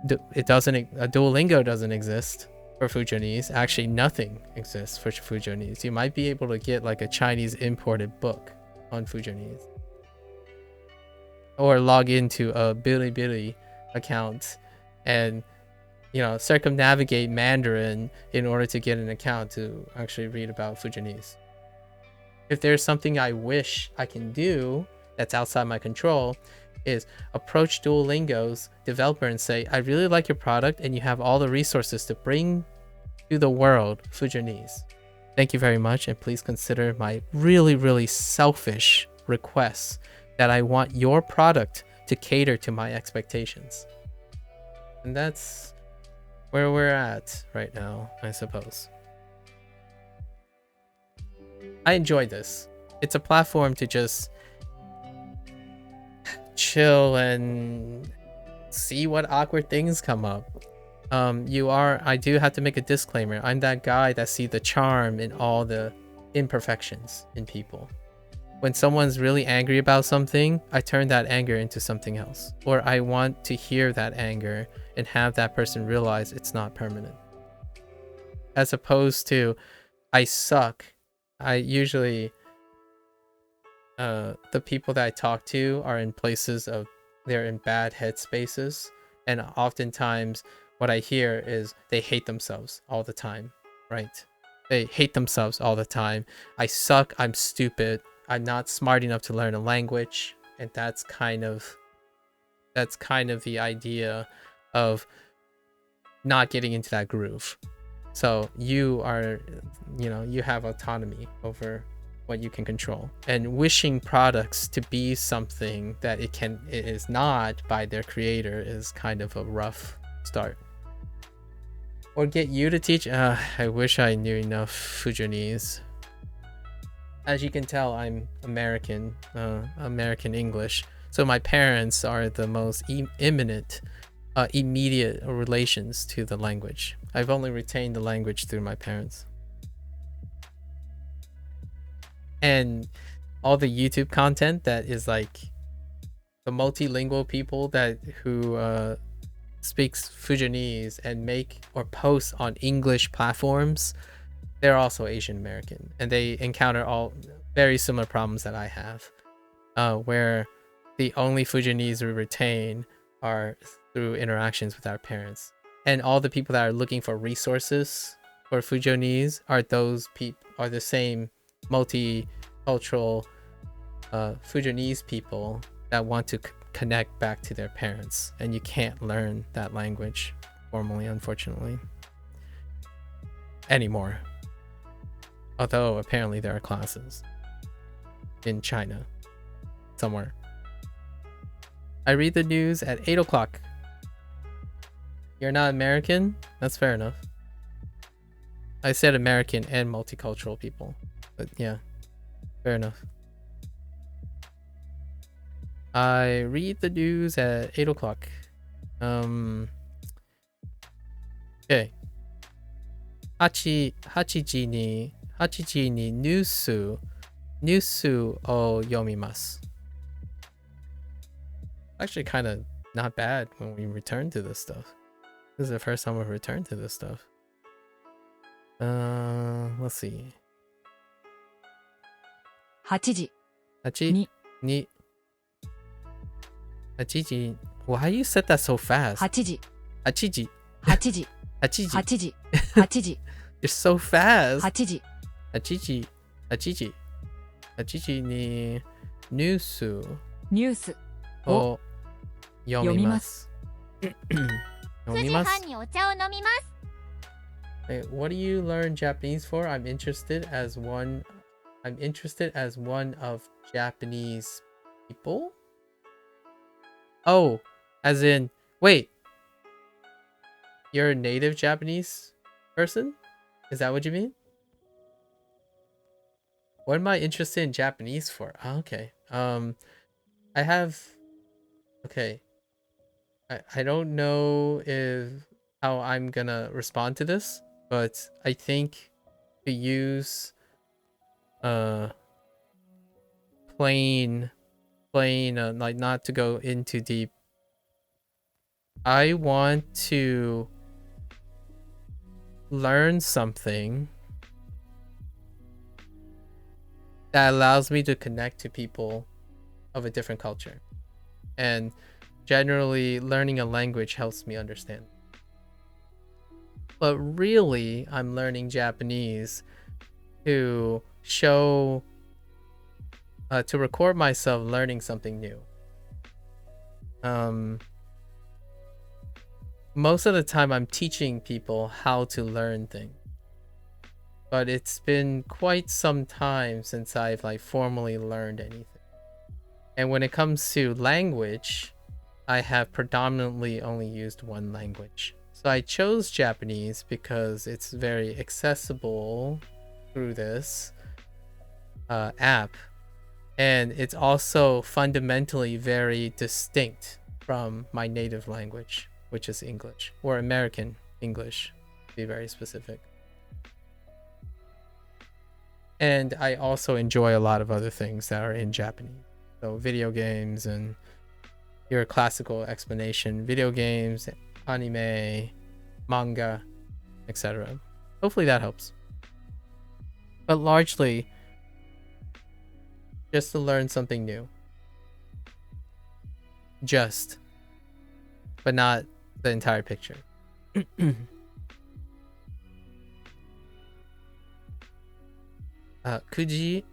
Duolingo doesn't exist for Fujonese. Actually, nothing exists for Fujonese. You might be able to get like a Chinese imported book on Fujonese, or log into a Bilibili account and circumnavigate Mandarin in order to get an account to actually read about Fujonese. If there's something I wish I can do that's outside my control, is approach Duolingo's developer and say, I really like your product and you have all the resources to bring to the world Fujonese. Thank you very much, and please consider my really, really selfish requests that I want your product to cater to my expectations. And that's where we're at right now, I suppose. I enjoy this. It's a platform to just chill and see what awkward things come up. I do have to make a disclaimer. I'm that guy that see the charm in all the imperfections in people. When someone's really angry about something, I turn that anger into something else. Or I want to hear that anger and have that person realize it's not permanent. As opposed to, I suck. I usually, the people that I talk to are in places of, they're in bad headspaces. And oftentimes what I hear is they hate themselves all the time, right? They hate themselves all the time. I suck, I'm stupid. I'm not smart enough to learn a language, and that's kind of the idea of not getting into that groove. So you are, you have autonomy over what you can control, and wishing products to be something that it is not by their creator is kind of a rough start. Or get you to teach. I wish I knew enough Fujonese. As you can tell, I'm American English. So my parents are the most immediate relations to the language. I've only retained the language through my parents. And all the YouTube content that is like the multilingual people who speaks Fujonese and make or post on English platforms, they're also Asian American, and they encounter all very similar problems that I have, where the only Fujianese we retain are through interactions with our parents, and all the people that are looking for resources for Fujianese are the same multicultural Fujianese people that want to connect back to their parents, and you can't learn that language formally, unfortunately, anymore. Although apparently there are classes in China somewhere. I read the news at 8 o'clock. You're not American? That's fair enough. I said American and multicultural people, but yeah, fair enough. I read the news at 8 o'clock. Okay. 8時にニュースを読みます. Actually kind of not bad when we return to this stuff. This is the first time we've returned to this stuff. Let's see. 8時 8に 8時. Why you said that so fast? 8時 8時 8時 8時 8時8時 You're so fast. 8時8時8時にニュースニュースを読みます。読みます。にお茶を飲みます。 Hey, what do you learn Japanese for? I'm interested as one of Japanese people. Oh, as in, wait. You're a native Japanese person? Is that what you mean? What am I interested in Japanese for? Oh, okay. Okay. I don't know how I'm gonna respond to this, but I think to use plain like not to go into deep, I want to learn something that allows me to connect to people of a different culture, and generally learning a language helps me understand. But really, I'm learning Japanese to show to record myself learning something new. Most of the time I'm teaching people how to learn things, but it's been quite some time since I've like formally learned anything. And when it comes to language, I have predominantly only used one language. So I chose Japanese because it's very accessible through this app, and it's also fundamentally very distinct from my native language, which is English, or American English, to be very specific. And I also enjoy a lot of other things that are in Japanese. So video games and your classical explanation, video games, anime, manga, etc. Hopefully that helps. But largely, just to learn something new. Just. But not the entire picture. 9時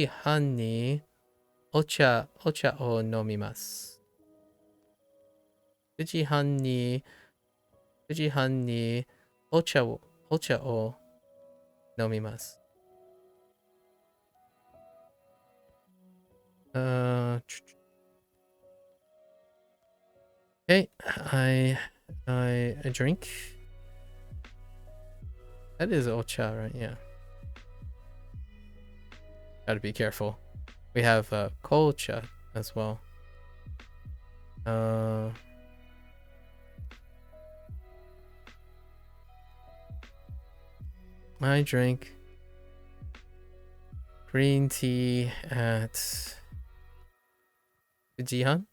半にお茶を飲みます。9時半にお茶を飲みます。Okay, I drink. That is ocha, right? Yeah. Gotta be careful. We have kolcha as well. I drink green tea at Fujihan.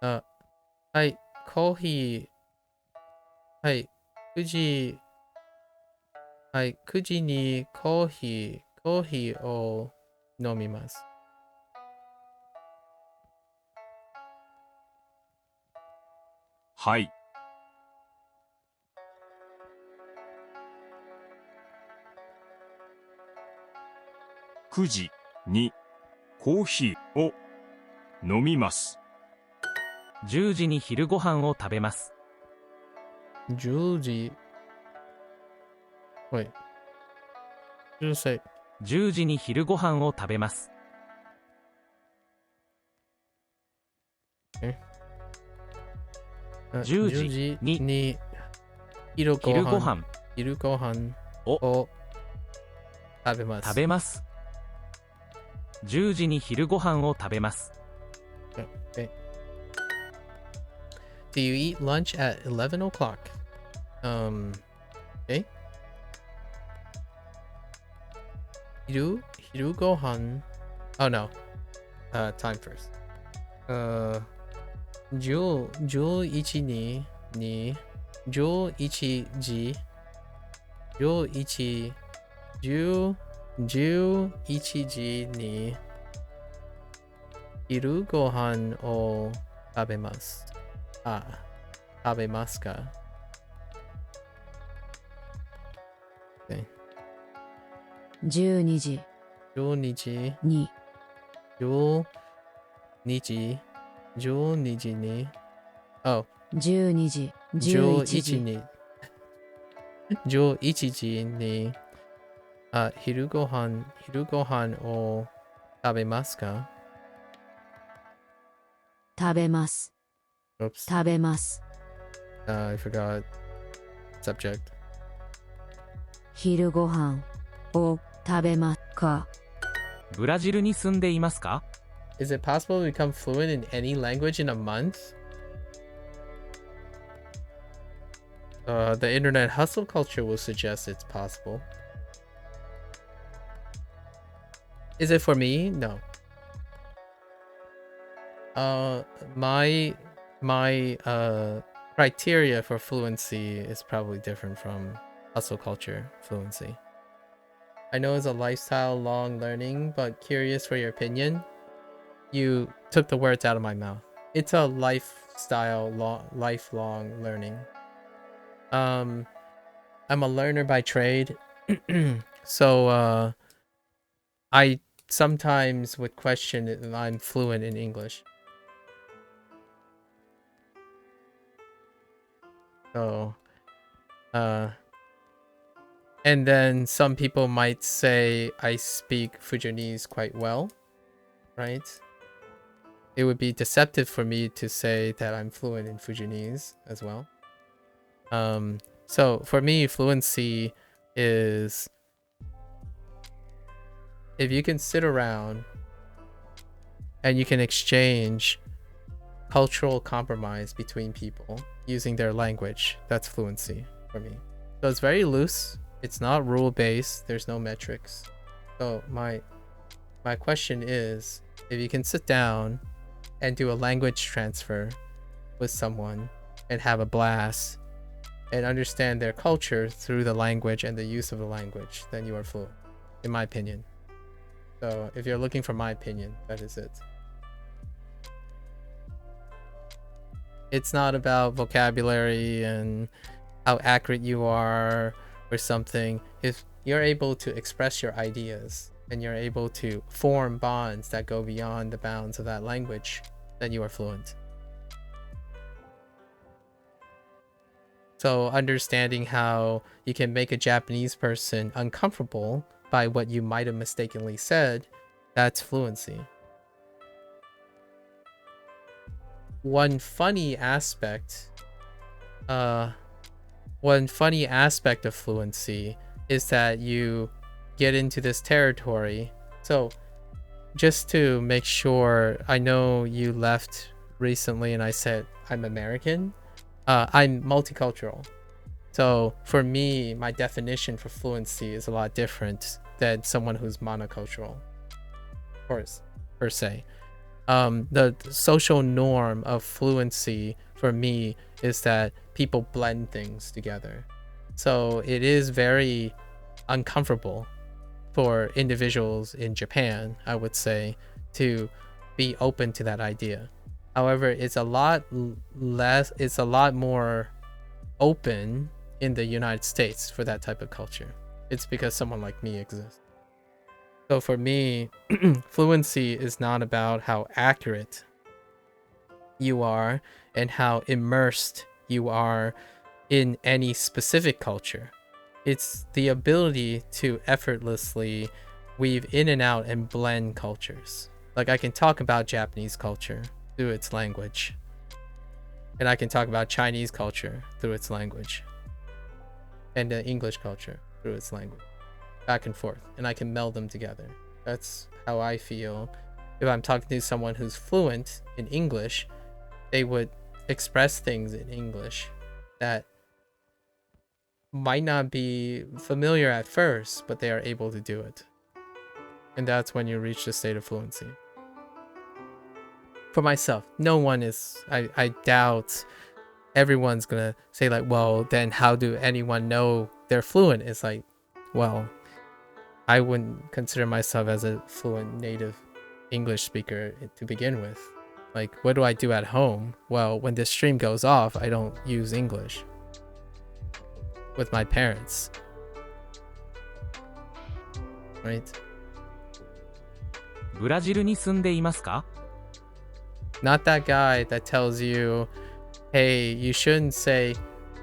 はい、コーヒー、はい、9時、はい、9時にコーヒーを飲みます。はい。9時にコーヒーを飲みます。10時に昼ご飯を食べます。10時、wait, 10歳、10時に昼ご飯を食べます。10時に昼ご昼ご飯飯を食べます。食べます。10時に昼ご飯を食べます。Okay. Do you eat lunch at 11 o'clock? Okay. 昼ご飯 Oh no. Time first. 11時11時に昼ご飯を食べます。食べますか？ Okay. 12時12時に12時12時にOh 12時11 11時に11時に昼ご飯を食べますか？食べます Oops. 食べます I forgot subject. 昼ご飯を食べますか？ブラジルに住んでいますか？ Is it possible to become fluent in any language in a month? The internet hustle culture will suggest it's possible. Is it for me? No. My criteria for fluency is probably different from hustle culture fluency. I know it's a lifestyle long learning, but curious for your opinion. You took the words out of my mouth. It's a lifelong learning. I'm a learner by trade. So I sometimes would question if I'm fluent in English. So and then some people might say I speak Fujianese quite well, right? It would be deceptive for me to say that I'm fluent in Fujianese as well. So for me, fluency is if you can sit around and you can exchange cultural compromise between people using their language, that's fluency for me. So it's very loose. It's not rule-based. There's no metrics. So my question is, if you can sit down and do a language transfer with someone and have a blast and understand their culture through the language and the use of the language, then you are fluent, in my opinion. So if you're looking for my opinion, that is it. It's not about vocabulary and how accurate you are or something. If you're able to express your ideas and you're able to form bonds that go beyond the bounds of that language, then you are fluent. So understanding how you can make a Japanese person uncomfortable by what you might have mistakenly said, that's fluency. One funny aspect of fluency is that you get into this territory. So just to make sure, I know you left recently and I said I'm American. I'm multicultural. So for me, my definition for fluency is a lot different than someone who's monocultural, of course, per se. The social norm of fluency for me is that people blend things together. So it is very uncomfortable for individuals in Japan, I would say, to be open to that idea. However, it's a lot more open in the United States for that type of culture. It's because someone like me exists. So for me, fluency is not about how accurate you are and how immersed you are in any specific culture. It's the ability to effortlessly weave in and out and blend cultures. Like I can talk about Japanese culture through its language, and I can talk about Chinese culture through its language, and the English culture through its language, back and forth, and I can meld them together. That's how I feel. If I'm talking to someone who's fluent in English, they would express things in English that might not be familiar at first, but they are able to do it. And that's when you reach the state of fluency. For myself, no one is, I doubt everyone's gonna say like, well, then how do anyone know they're fluent? It's like, well, I wouldn't consider myself as a fluent native English speaker to begin with. Like, what do I do at home? Well, when this stream goes off, I don't use English with my parents, right? ブラジルに住んでいますか？ Not that guy that tells you, hey, you shouldn't say,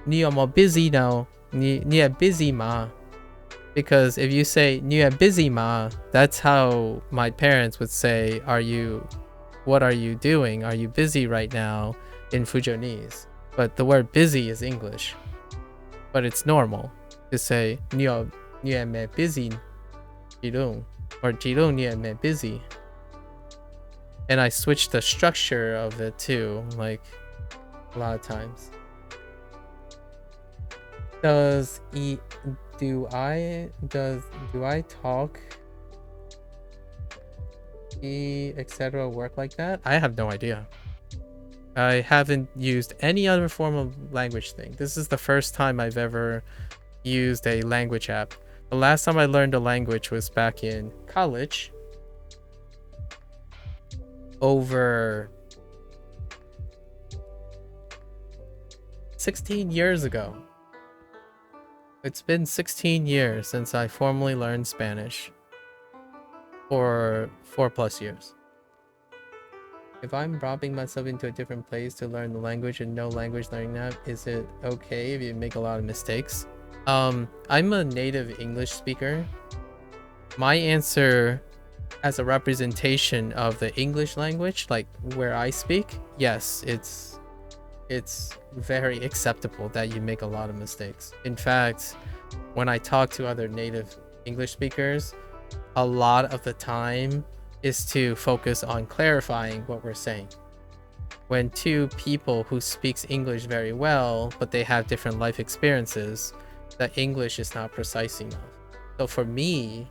你有没有 busy now? 你也 busy 吗? Because if you say 你也 busy 吗? That's how my parents would say, what are you doing? Are you busy right now? In Fujonese. But the word busy is English. But it's normal to say 你也没 busy 几龙 or 几龙你也没 busy. And I switched the structure of it too, like a lot of times. Do I talk etc. work like that? I have no idea. I haven't used any other form of language thing. This is the first time I've ever used a language app. The last time I learned a language was back in college. Over 16 years ago. It's been 16 years since I formally learned Spanish. For 4+ years. If I'm dropping myself into a different place to learn the language and no language learning app, is it okay if you make a lot of mistakes? I'm a native English speaker. My answer as a representation of the English language, like where I speak, yes, it's very acceptable that you make a lot of mistakes. In fact, when I talk to other native English speakers, a lot of the time is to focus on clarifying what we're saying. When two people who speaks English very well, but they have different life experiences, the English is not precise enough. So for me,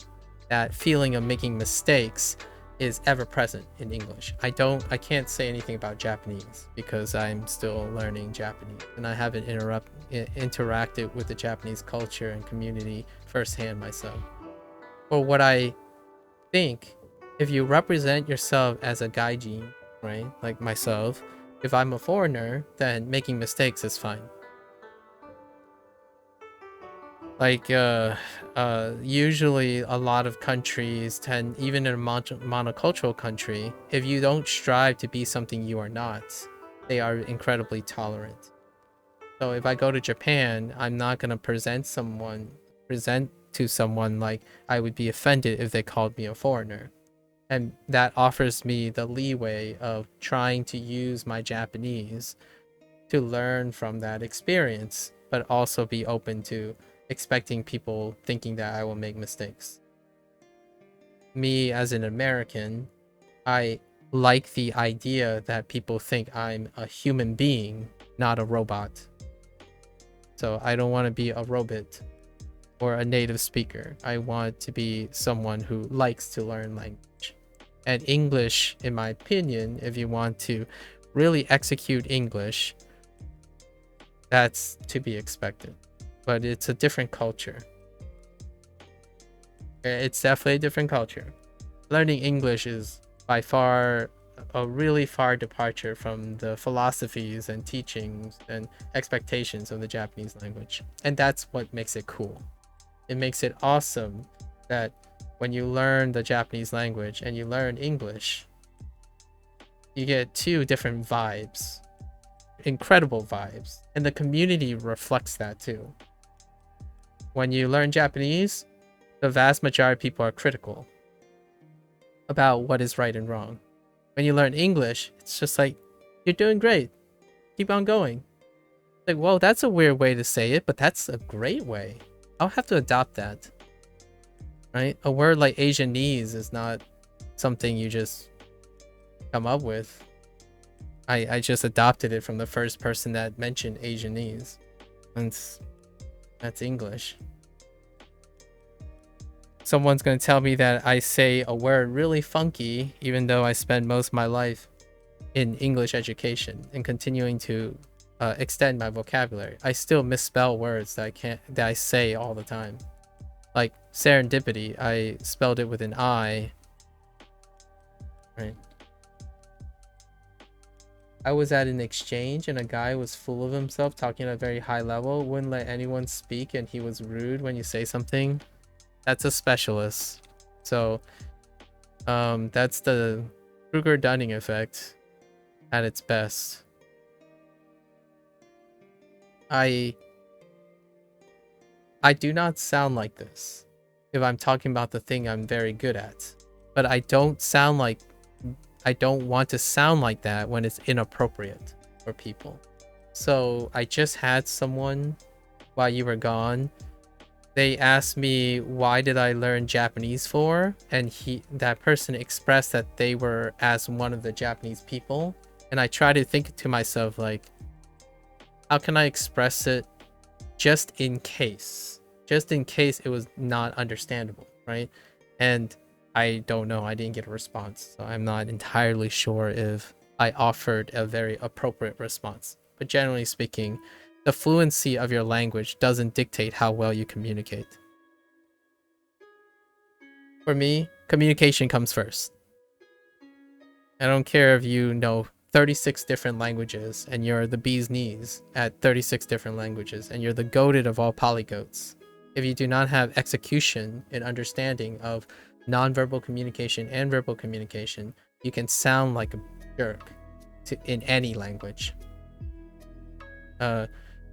that feeling of making mistakes is ever present in English. I can't say anything about Japanese because I'm still learning Japanese and I haven't interacted with the Japanese culture and community firsthand myself. But what I think, if you represent yourself as a gaijin, right, like myself, if I'm a foreigner, then making mistakes is fine. Like usually a lot of countries tend, even in a monocultural country, if you don't strive to be something you are not, they are incredibly tolerant. So if I go to Japan, I'm not going to present to someone like I would be offended if they called me a foreigner. And that offers me the leeway of trying to use my Japanese to learn from that experience, but also be open to expecting people thinking that I will make mistakes. Me as an American, I like the idea that people think I'm a human being, not a robot. So I don't want to be a robot or a native speaker. I want to be someone who likes to learn language. And English, in my opinion, if you want to really execute English, that's to be expected. But it's a different culture. It's definitely a different culture. Learning English is by far a really far departure from the philosophies and teachings and expectations of the Japanese language. And that's what makes it cool. It makes it awesome that when you learn the Japanese language and you learn English, you get two different vibes, incredible vibes. And the community reflects that too. When you learn Japanese, the vast majority of people are critical about what is right and wrong. When you learn English, it's just like, you're doing great. Keep on going. Like, whoa, that's a weird way to say it, but that's a great way. I'll have to adopt that. Right? A word like Asianese is not something you just come up with. I just adopted it from the first person that mentioned Asianese. And that's English. Someone's going to tell me that I say a word really funky, even though I spend most of my life in English education and continuing to extend my vocabulary. I still misspell words that I say all the time. Like serendipity, I spelled it with an I. Right. I was at an exchange and a guy was full of himself, talking at a very high level, wouldn't let anyone speak, and he was rude when you say something. That's a specialist. So that's the Kruger-Dunning effect at its best. I do not sound like this if I'm talking about the thing I'm very good at, but I don't want to sound like that when it's inappropriate for people. So I just had someone while you were gone. They asked me why did I learn Japanese for, and that person expressed that they were as one of the Japanese people, and I try to think to myself, like, how can I express it just in case it was not understandable, right? And I don't know, I didn't get a response, so I'm not entirely sure if I offered a very appropriate response. But generally speaking, the fluency of your language doesn't dictate how well you communicate. For me, communication comes first. I don't care if you know 36 different languages and you're the bee's knees at 36 different languages and you're the goated of all polyglots. If you do not have execution and understanding of nonverbal communication and verbal communication, you can sound like a jerk in any language.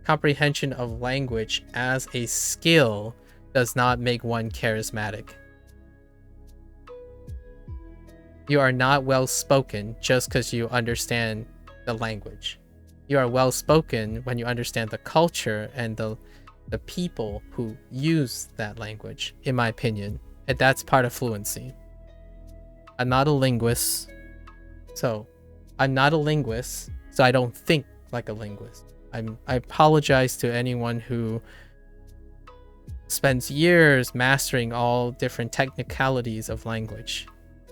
Comprehension of language as a skill does not make one charismatic. You are not well spoken just because you understand the language. You are well spoken when you understand the culture and the people who use that language, in my opinion. And that's part of fluency. I'm not a linguist, so I don't think like a linguist. I apologize to anyone who spends years mastering all different technicalities of language.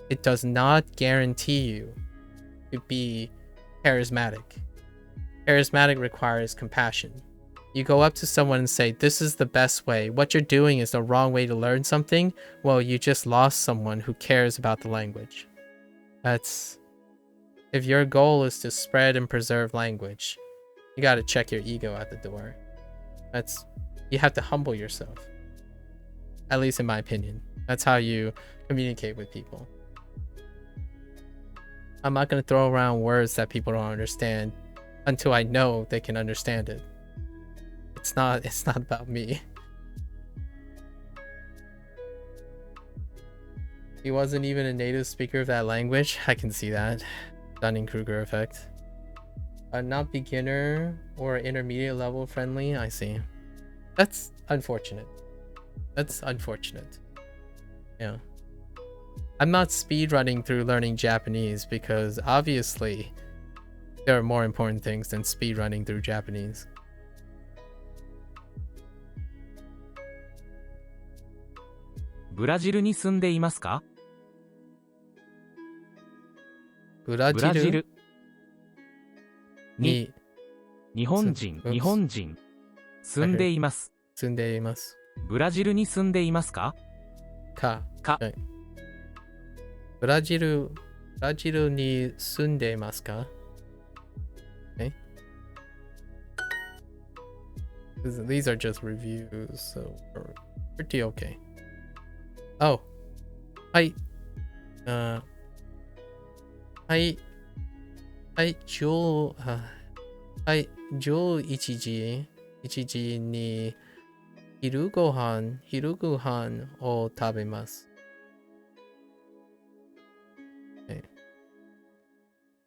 It does not guarantee you to be charismatic. Charismatic requires compassion. You go up to someone and say, this is the best way. What you're doing is the wrong way to learn something. Well, you just lost someone who cares about the language. If your goal is to spread and preserve language, you got to check your ego at the door. You have to humble yourself. At least in my opinion. That's how you communicate with people. I'm not going to throw around words that people don't understand until I know they can understand it. It's not about me. He wasn't even a native speaker of that language. I can see that. Dunning-Kruger effect. Not beginner or intermediate level friendly. I see. That's unfortunate. Yeah. I'm not speedrunning through learning Japanese because obviously there are more important things than speedrunning through Japanese. ブラブラジジルルにに日本人、うん日本人住んでいます。住んでいます。ブラジルに住んでいますか？か。かはい。ブラジルに住んでいますか？ Okay. These are just reviews, so we're pretty okay. Oh. はい。はい。はい、はい、11時に昼ご飯を食べます。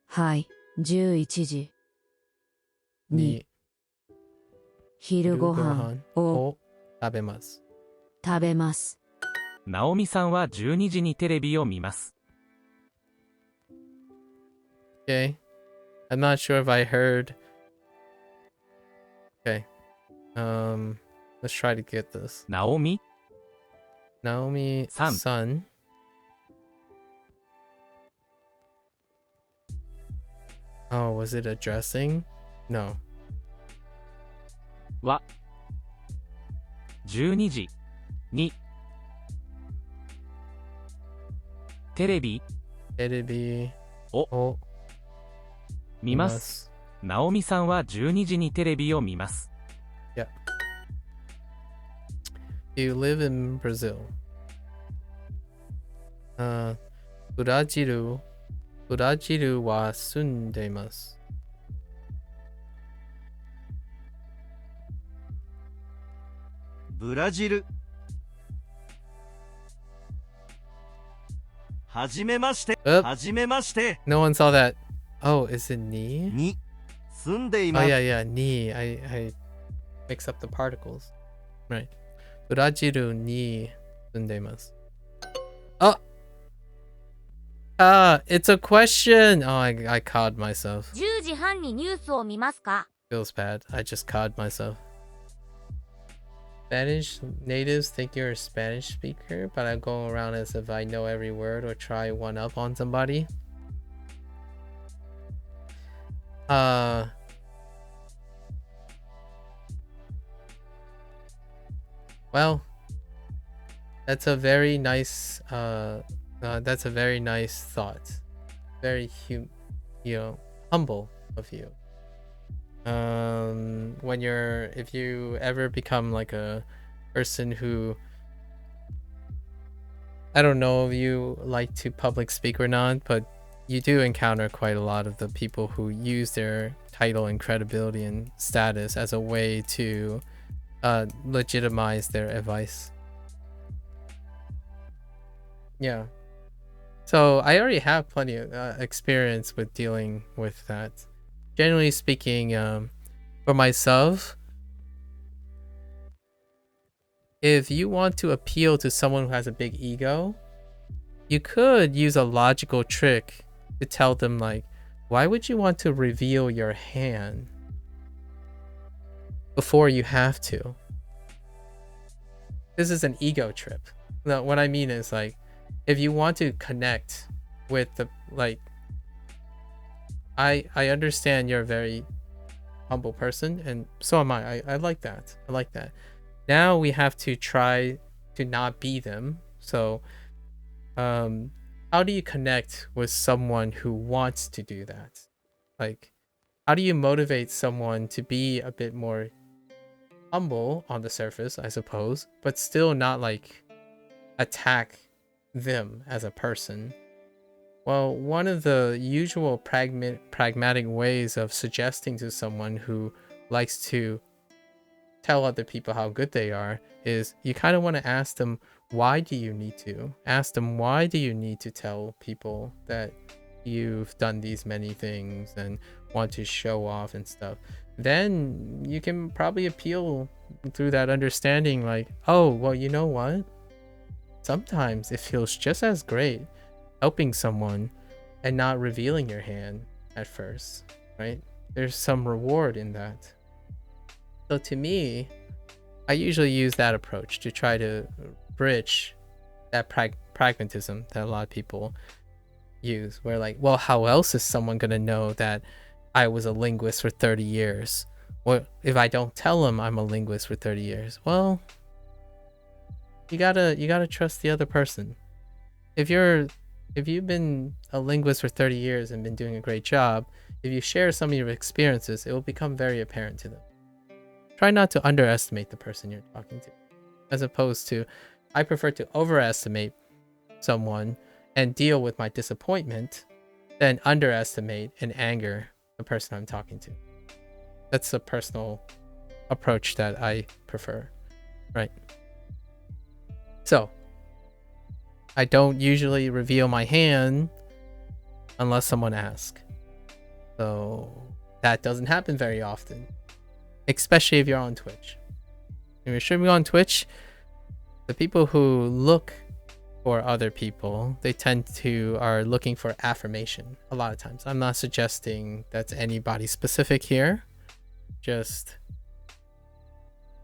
はい、11時に昼ご飯を食べます。食べます。ナオミさんは12時にテレビを見ます。Okay. I'm not sure if I heard. Okay. Let's try to get this. ナオミ Naomi さん son. Oh, was it addressing? No. は12時にテレビテレビをを見ます。ナオミさんは12時にテレビを見ます。Yeah. You live in Brazil. ブラジルは住んでいます。ブラジル。はじめまして。 Oop. はじめまして。 No one saw that. Oh, is it ni? に住んでい Oh ます。 yeah, ni. I mix up the particles. Right. ブラジルに住んでいます。It's a question. Oh, I caught myself. 10時半にニュースを見ますか？ Feels bad. I just caught myself. Spanish natives think you're a Spanish speaker, but I'm going around as if I know every word or try one up on somebody. Well, that's a very nice thought. Very humble of you. If you ever become like a person who, I don't know if you like to public speak or not, but you do encounter quite a lot of the people who use their title and credibility and status as a way to legitimize their advice. Yeah. So I already have plenty of experience with dealing with that. Generally speaking, for myself, if you want to appeal to someone who has a big ego, you could use a logical trick to tell them, like, why would you want to reveal your hand before you have to? This is an ego trip. No, what I mean is, like, if you want to connect with the, like, I understand you're a very humble person, and so am I. I like that. I like that. Now we have to try to not be them. So, how do you connect with someone who wants to do that? Like, how do you motivate someone to be a bit more humble on the surface, I suppose, but still not like attack them as a person? Well, one of the usual pragmatic ways of suggesting to someone who likes to tell other people how good they are is you kind of want to ask them, why do you need to? Ask them, why do you need to tell people that you've done these many things and want to show off and stuff? Then you can probably appeal through that understanding, like, oh, well, you know what? Sometimes it feels just as great helping someone and not revealing your hand at first, right? There's some reward in that. So to me, I usually use that approach to try to bridge that pragmatism that a lot of people use, where like, well, how else is someone gonna know that I was a linguist for 30 years? What if I don't tell them I'm a linguist for 30 years? Well, you gotta trust the other person. If you've been a linguist for 30 years and been doing a great job, if you share some of your experiences, it will become very apparent to them. Try not to underestimate the person you're talking to, as opposed to, I prefer to overestimate someone and deal with my disappointment than underestimate and anger the person I'm talking to. That's a personal approach that I prefer, right? So, I don't usually reveal my hand unless someone asks. So, that doesn't happen very often, especially if you're on Twitch. If you're streaming on Twitch, the people who look for other people, they tend to are looking for affirmation a lot of times. I'm not suggesting that's anybody specific here. Just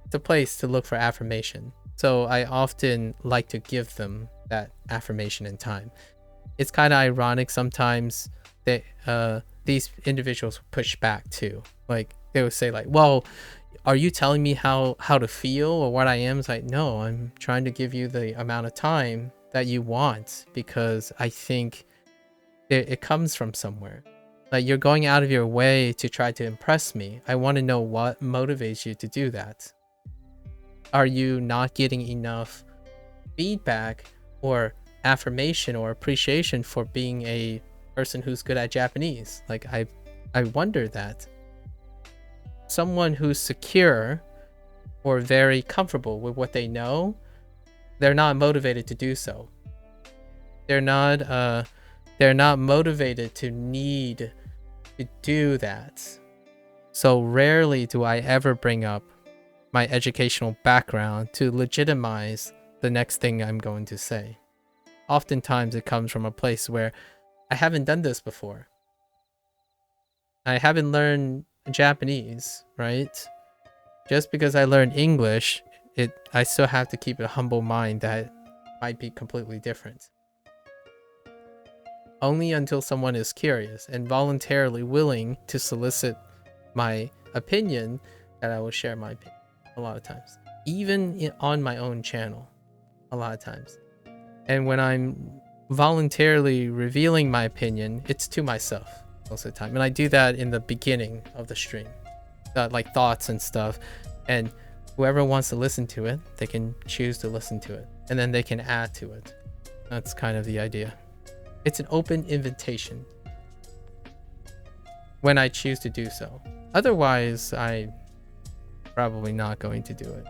it's a place to look for affirmation. So I often like to give them that affirmation in time. It's kind of ironic sometimes that these individuals push back too. Like they would say like, well, are you telling me how to feel or what I am? It's like, no, I'm trying to give you the amount of time that you want, because I think it comes from somewhere. Like you're going out of your way to try to impress me. I want to know what motivates you to do that. Are you not getting enough feedback or affirmation or appreciation for being a person who's good at Japanese? Like I wonder that. Someone who's secure or very comfortable with what they know, they're not motivated to do so. They're not motivated to need to do that. So rarely do I ever bring up my educational background to legitimize the next thing I'm going to say. Oftentimes it comes from a place where I haven't done this before. I haven't learned Japanese, right? Just because I learned English, I still have to keep a humble mind that might be completely different. Only until someone is curious and voluntarily willing to solicit my opinion that I will share my opinion a lot of times. Even on my own channel, a lot of times. And when I'm voluntarily revealing my opinion, it's to myself most of the time. And I do that in the beginning of the stream. Like thoughts and stuff. And whoever wants to listen to it, they can choose to listen to it. And then they can add to it. That's kind of the idea. It's an open invitation when I choose to do so. Otherwise, I'm probably not going to do it.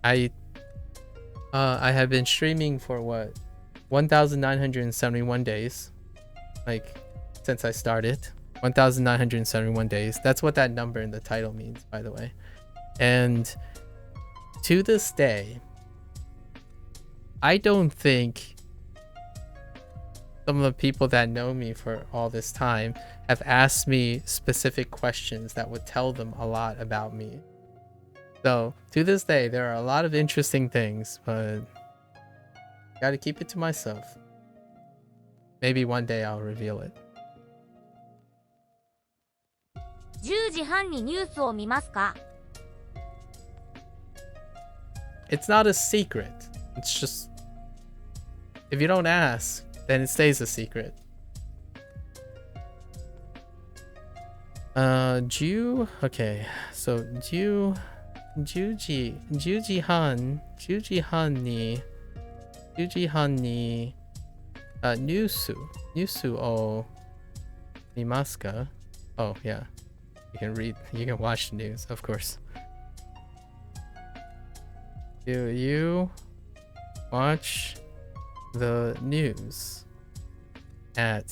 I have been streaming for what, 1,971 days, like since I started. 1,971 days. That's what that number in the title means, by the way. And to this day, I don't think some of the people that know me for all this time have asked me specific questions that would tell them a lot about me. So to this day, there are a lot of interesting things, but gotta keep it to myself. Maybe one day I'll reveal it. 10時半にニュースを見ますか? It's not a secret. It's just, if you don't ask, then it stays a secret. 10 so 10時半にニュースを見ますか? Oh yeah, you can watch the news, of course. Do you watch the news at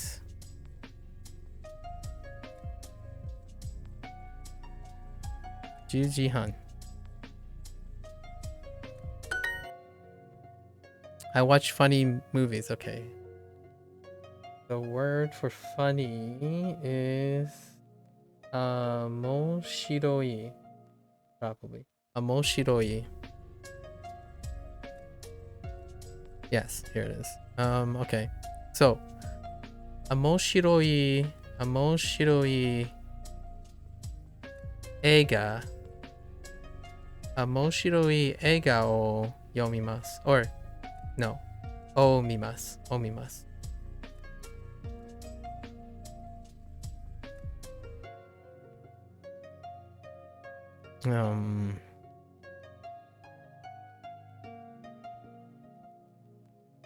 10時半? I watch funny movies. Okay. The word for funny is 面白い probably. 面白い. Yes, here it is. Okay. So, amoshiroi eiga. Amoshiroi eiga o yomimasu. Or, no. Omimasu. Omimasu. Um...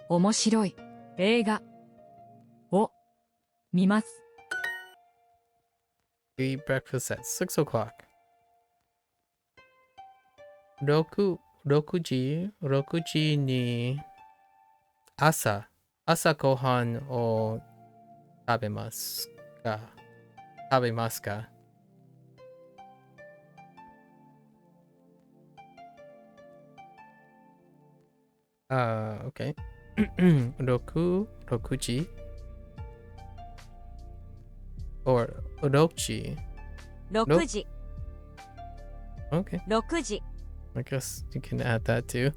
面白い映画を見ます。 We eat breakfast at 6 o'clock. 6時に朝ご飯を食べますか？ Okay. 6時 or 6時6時 Okay. 6時 I guess you can add that too.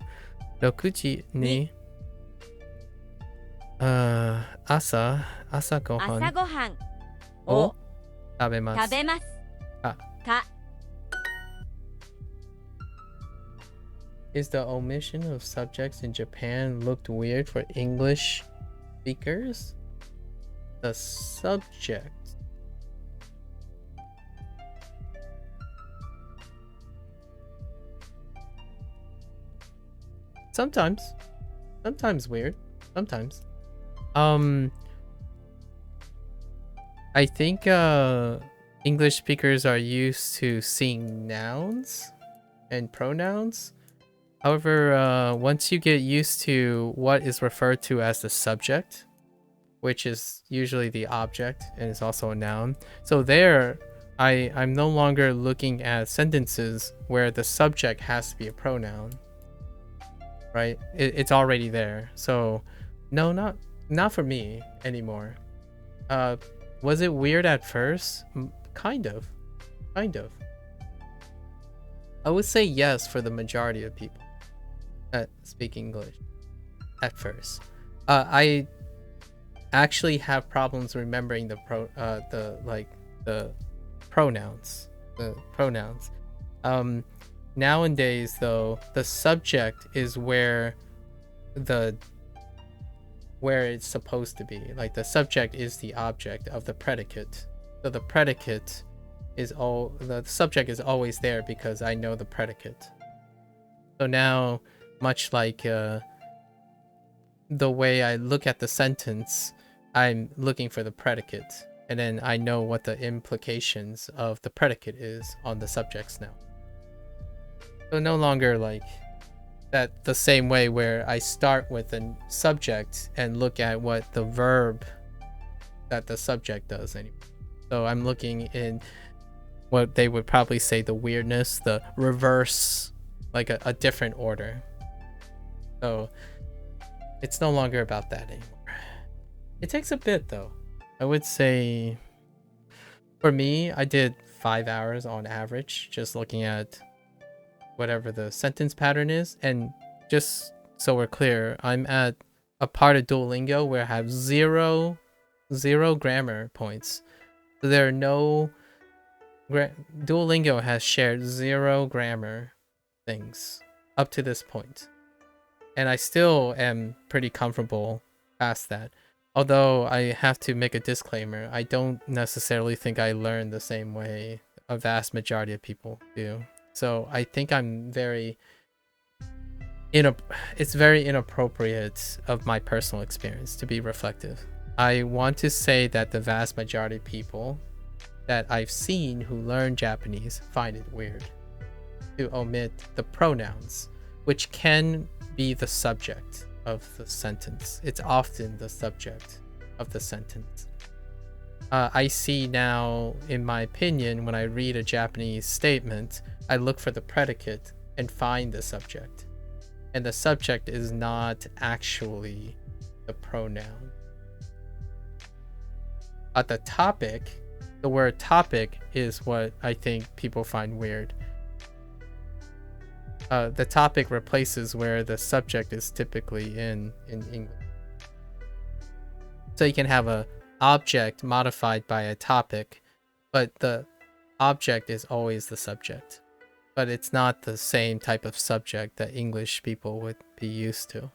6時に朝ご朝飯ごはんをを食べます。食べますあか Is the omission of subjects in Japan looked weird for English speakers? The subject. Sometimes weird. Sometimes. I think English speakers are used to seeing nouns and pronouns. However, once you get used to what is referred to as the subject, which is usually the object and is also a noun, so there I'm no longer looking at sentences where the subject has to be a pronoun, right? It's already there. So no, not for me anymore. Was it weird at first? Kind of. I would say yes for the majority of people that speak English at first. I actually have problems remembering the pronouns. Nowadays though, the subject is where it's supposed to be. Like the subject is the object of the predicate. So the predicate is the subject is always there because I know the predicate. So now, much like the way I look at the sentence, I'm looking for the predicate, and then I know what the implications of the predicate is on the subjects now. So no longer like that the same way where I start with a subject and look at what the verb that the subject does anymore. So I'm looking in what they would probably say the weirdness, the reverse, like a different order. So it's no longer about that anymore. It takes a bit though. I would say for me, I did 5 hours on average just looking at whatever the sentence pattern is. And just so we're clear, I'm at a part of Duolingo where I have zero grammar points. So there are no Duolingo has shared 0 grammar things up to this point. And I still am pretty comfortable past that. Although I have to make a disclaimer, I don't necessarily think I learn the same way a vast majority of people do. So I think I'm it's very inappropriate of my personal experience to be reflective. I want to say that the vast majority of people that I've seen who learn Japanese find it weird to omit the pronouns, which can be the subject of the sentence. It's often the subject of the sentence. I see now, in my opinion, when I read a Japanese statement, I look for the predicate and find the subject. And the subject is not actually the pronoun. At the topic, the word topic is what I think people find weird. The topic replaces where the subject is typically in English. So you can have a object modified by a topic, but the object is always the subject. But it's not the same type of subject that English people would be used to.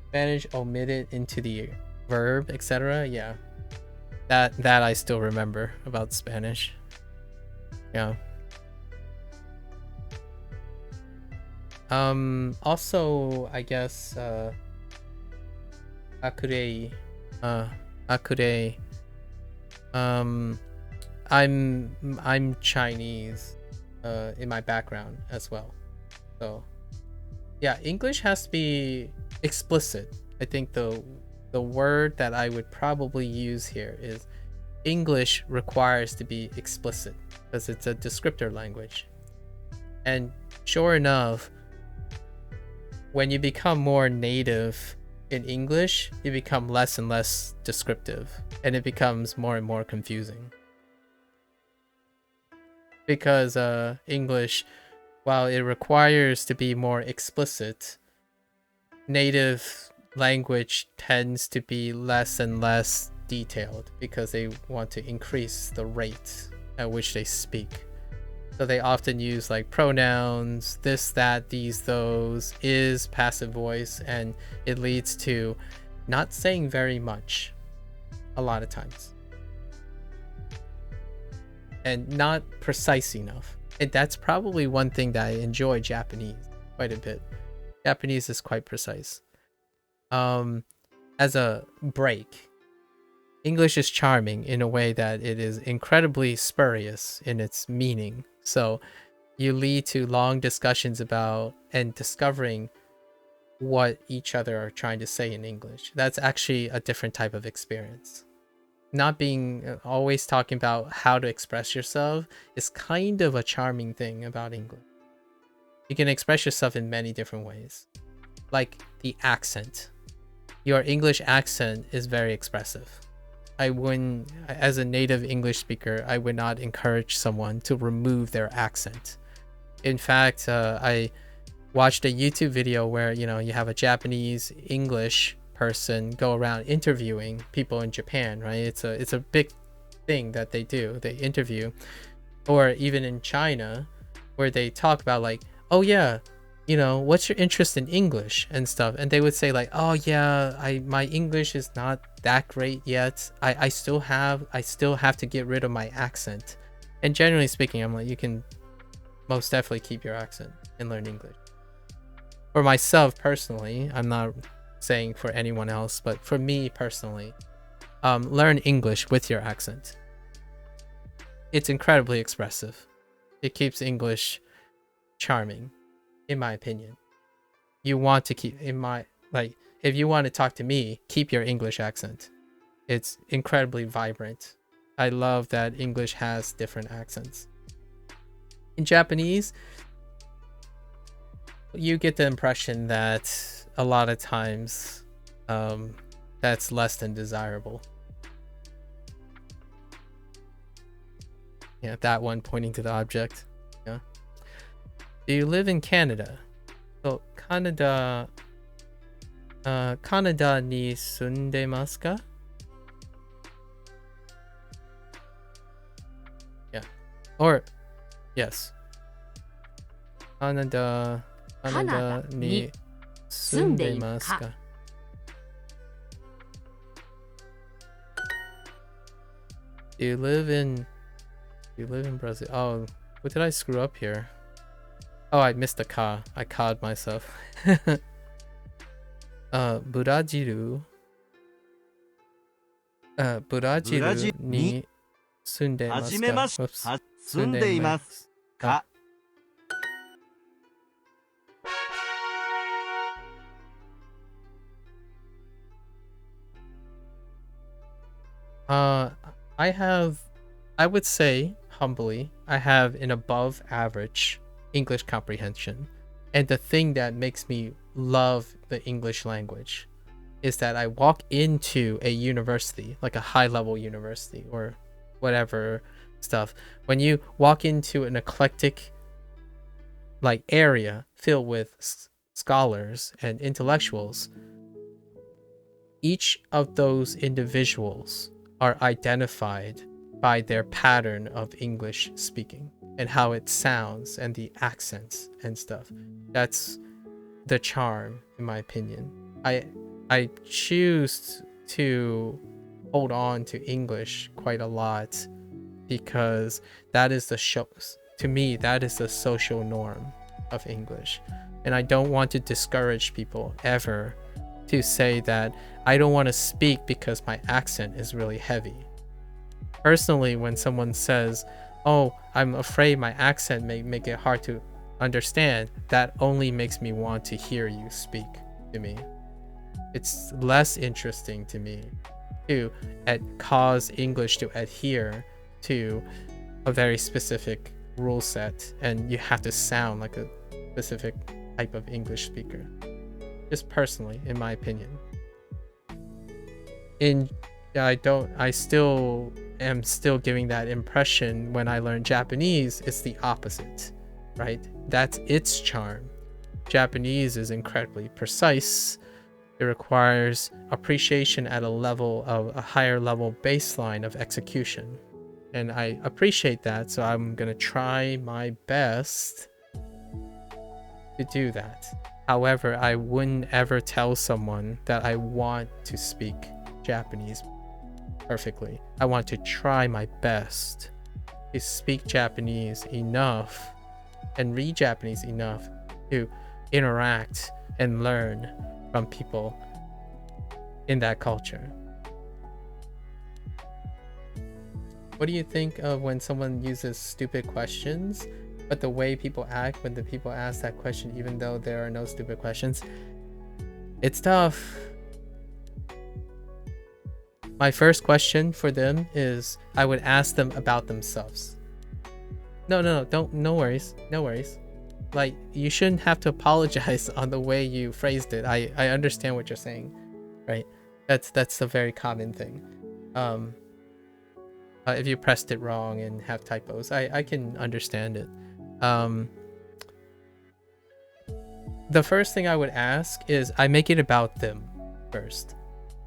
Spanish omitted into the verb, etc. Yeah. That I still remember about Spanish. Yeah. Also, I guess akurei. Akurei. I'm Chinese in my background as well. So yeah, English has to be explicit. I think the word that I would probably use here is English requires to be explicit because it's a descriptor language. And sure enough, when you become more native in English, you become less and less descriptive, and it becomes more and more confusing. Because English, while it requires to be more explicit, native language tends to be less and less detailed because they want to increase the rate at which they speak. So they often use like pronouns, this, that, these, those, is, passive voice, and it leads to not saying very much a lot of times. And not precise enough. And that's probably one thing that I enjoy Japanese quite a bit. Japanese is quite precise. As a break, English is charming in a way that it is incredibly spurious in its meaning. So you lead to long discussions about and discovering what each other are trying to say in English. That's actually a different type of experience. Not being always talking about how to express yourself is kind of a charming thing about English. You can express yourself in many different ways. Like the accent. Your English accent is very expressive. I wouldn't, as a native English speaker, I would not encourage someone to remove their accent. In fact, I watched a YouTube video where, you have a Japanese English person go around interviewing people in Japan, right? It's a big thing that they do. They interview, or even in China, where they talk about like, oh yeah, what's your interest in English and stuff, and they would say like, oh yeah, my English is not that great yet. I still have to get rid of my accent. And generally speaking, I'm like, you can most definitely keep your accent and learn English. For myself personally, I'm not saying for anyone else, but for me personally, learn English with your accent. It's incredibly expressive. It keeps English charming, in my opinion. You want to keep, if you want to talk to me, keep your English accent. It's incredibly vibrant. I love that English has different accents. In Japanese, you get the impression that a lot of times that's less than desirable. Yeah, that one pointing to the object. Yeah. Do you live in Canada? So, Canada ni sundemasu ka? Yeah. Or, yes. Canada ni sundemasu ka? Do you live in Brazil? Oh, what did I screw up here? Oh, I missed a ka. I ca'd myself. Brazil ni sundemasu ka? Oops. 住んでいますか I would say, humbly, I have an above average English comprehension. And the thing that makes me love the English language is that I walk into a university, like a high level university or whatever stuff. When you walk into an eclectic area filled with scholars and intellectuals, each of those individuals are identified by their pattern of English speaking and how it sounds and the accents and stuff. That's the charm, in my opinion. I choose to hold on to English quite a lot because that is the show. To me, that is the social norm of English, and I don't want to discourage people ever to say that I don't want to speak because my accent is really heavy. Personally, when someone says, "Oh, I'm afraid my accent may make it hard to understand," that only makes me want to hear you speak to me. It's less interesting to me to cause English to adhere to a very specific rule set, and you have to sound like a specific type of English speaker. Just personally, in my opinion. I still am giving that impression when I learn Japanese. It's the opposite, right? That's its charm. Japanese is incredibly precise. It requires appreciation at a higher level baseline of execution. And I appreciate that, so I'm gonna try my best to do that. However, I wouldn't ever tell someone that I want to speak Japanese perfectly. I want to try my best to speak Japanese enough and read Japanese enough to interact and learn from people in that culture. What do you think of when someone uses stupid questions, but the way people act when the people ask that question, even though there are no stupid questions? It's tough. My first question for them is I would ask them about themselves. No worries. Like, you shouldn't have to apologize on the way you phrased it. I understand what you're saying, right? That's a very common thing. If you pressed it wrong and have typos, I can understand it. The first thing I would ask is I make it about them first.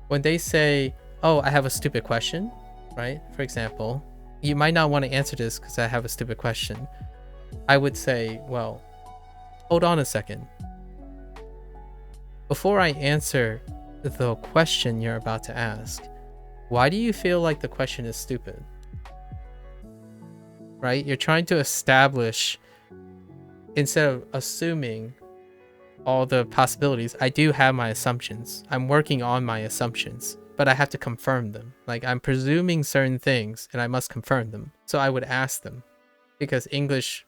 When they say, "Oh, I have a stupid question," right? For example, you might not want to answer this because I have a stupid question. I would say, well, hold on a second. Before I answer the question you're about to ask, why do you feel like the question is stupid? Right? You're trying to establish, instead of assuming all the possibilities, I do have my assumptions. I'm working on my assumptions, but I have to confirm them. Like, I'm presuming certain things and I must confirm them. So I would ask them, because English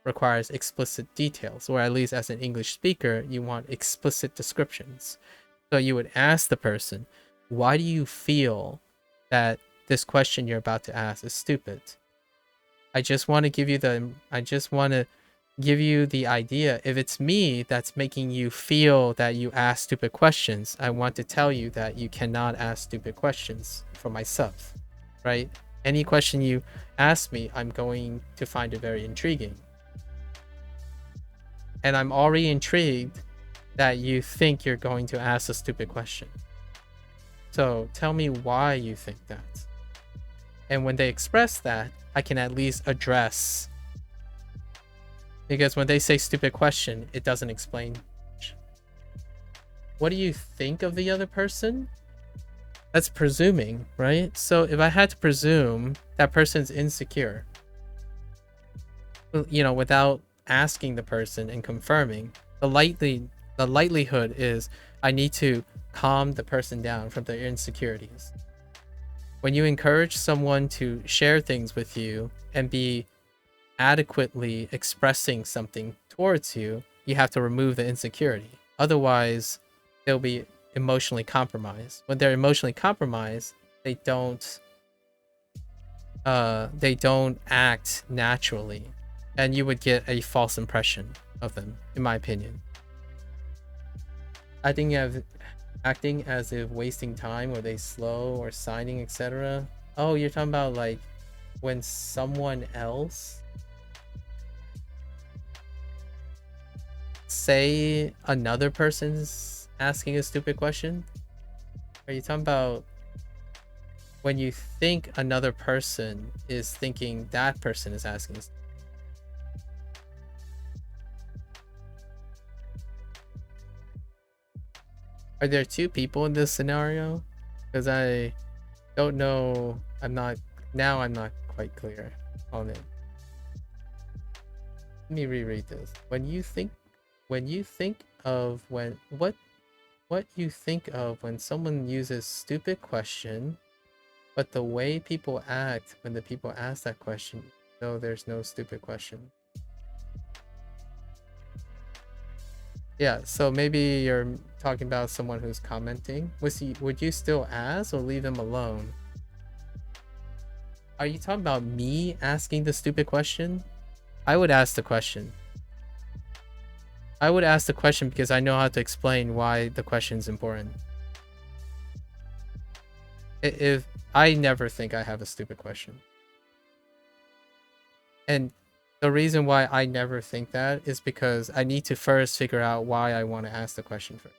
requires explicit details, or at least as an English speaker, you want explicit descriptions. So you would ask the person, why do you feel that this question you're about to ask is stupid? I just want to give you the idea. If it's me that's making you feel that you ask stupid questions, I want to tell you that you cannot ask stupid questions for myself, right? Any question you ask me, I'm going to find it very intriguing. And I'm already intrigued that you think you're going to ask a stupid question. So tell me why you think that. And when they express that, I can at least address. Because when they say stupid question, it doesn't explain much. What do you think of the other person? That's presuming, right? So if I had to presume that person's insecure, without asking the person and confirming, the likelihood is I need to calm the person down from their insecurities. When you encourage someone to share things with you and be adequately expressing something towards you, you have to remove the insecurity. Otherwise, they'll be emotionally compromised. When they're emotionally compromised, they don't act naturally, and you would get a false impression of them, in my opinion. I think acting as if wasting time, or they slow, or signing, etc. Oh, you're talking about like when someone else, say another person's asking a stupid question? Are you talking about when you think another person is thinking that person is asking? Are there two people in this scenario? Because I don't know. I'm not quite clear on it. Let me reread this. When you think of what you think of when someone uses stupid question, but the way people act when the people ask that question, no, there's no stupid question. Yeah, so maybe you're talking about someone who's commenting. Would you still ask or leave them alone? Are you talking about me asking the stupid question? I would ask the question. I would ask the question because I know how to explain why the question is important. If I never think I have a stupid question. And the reason why I never think that is because I need to first figure out why I want to ask the question first.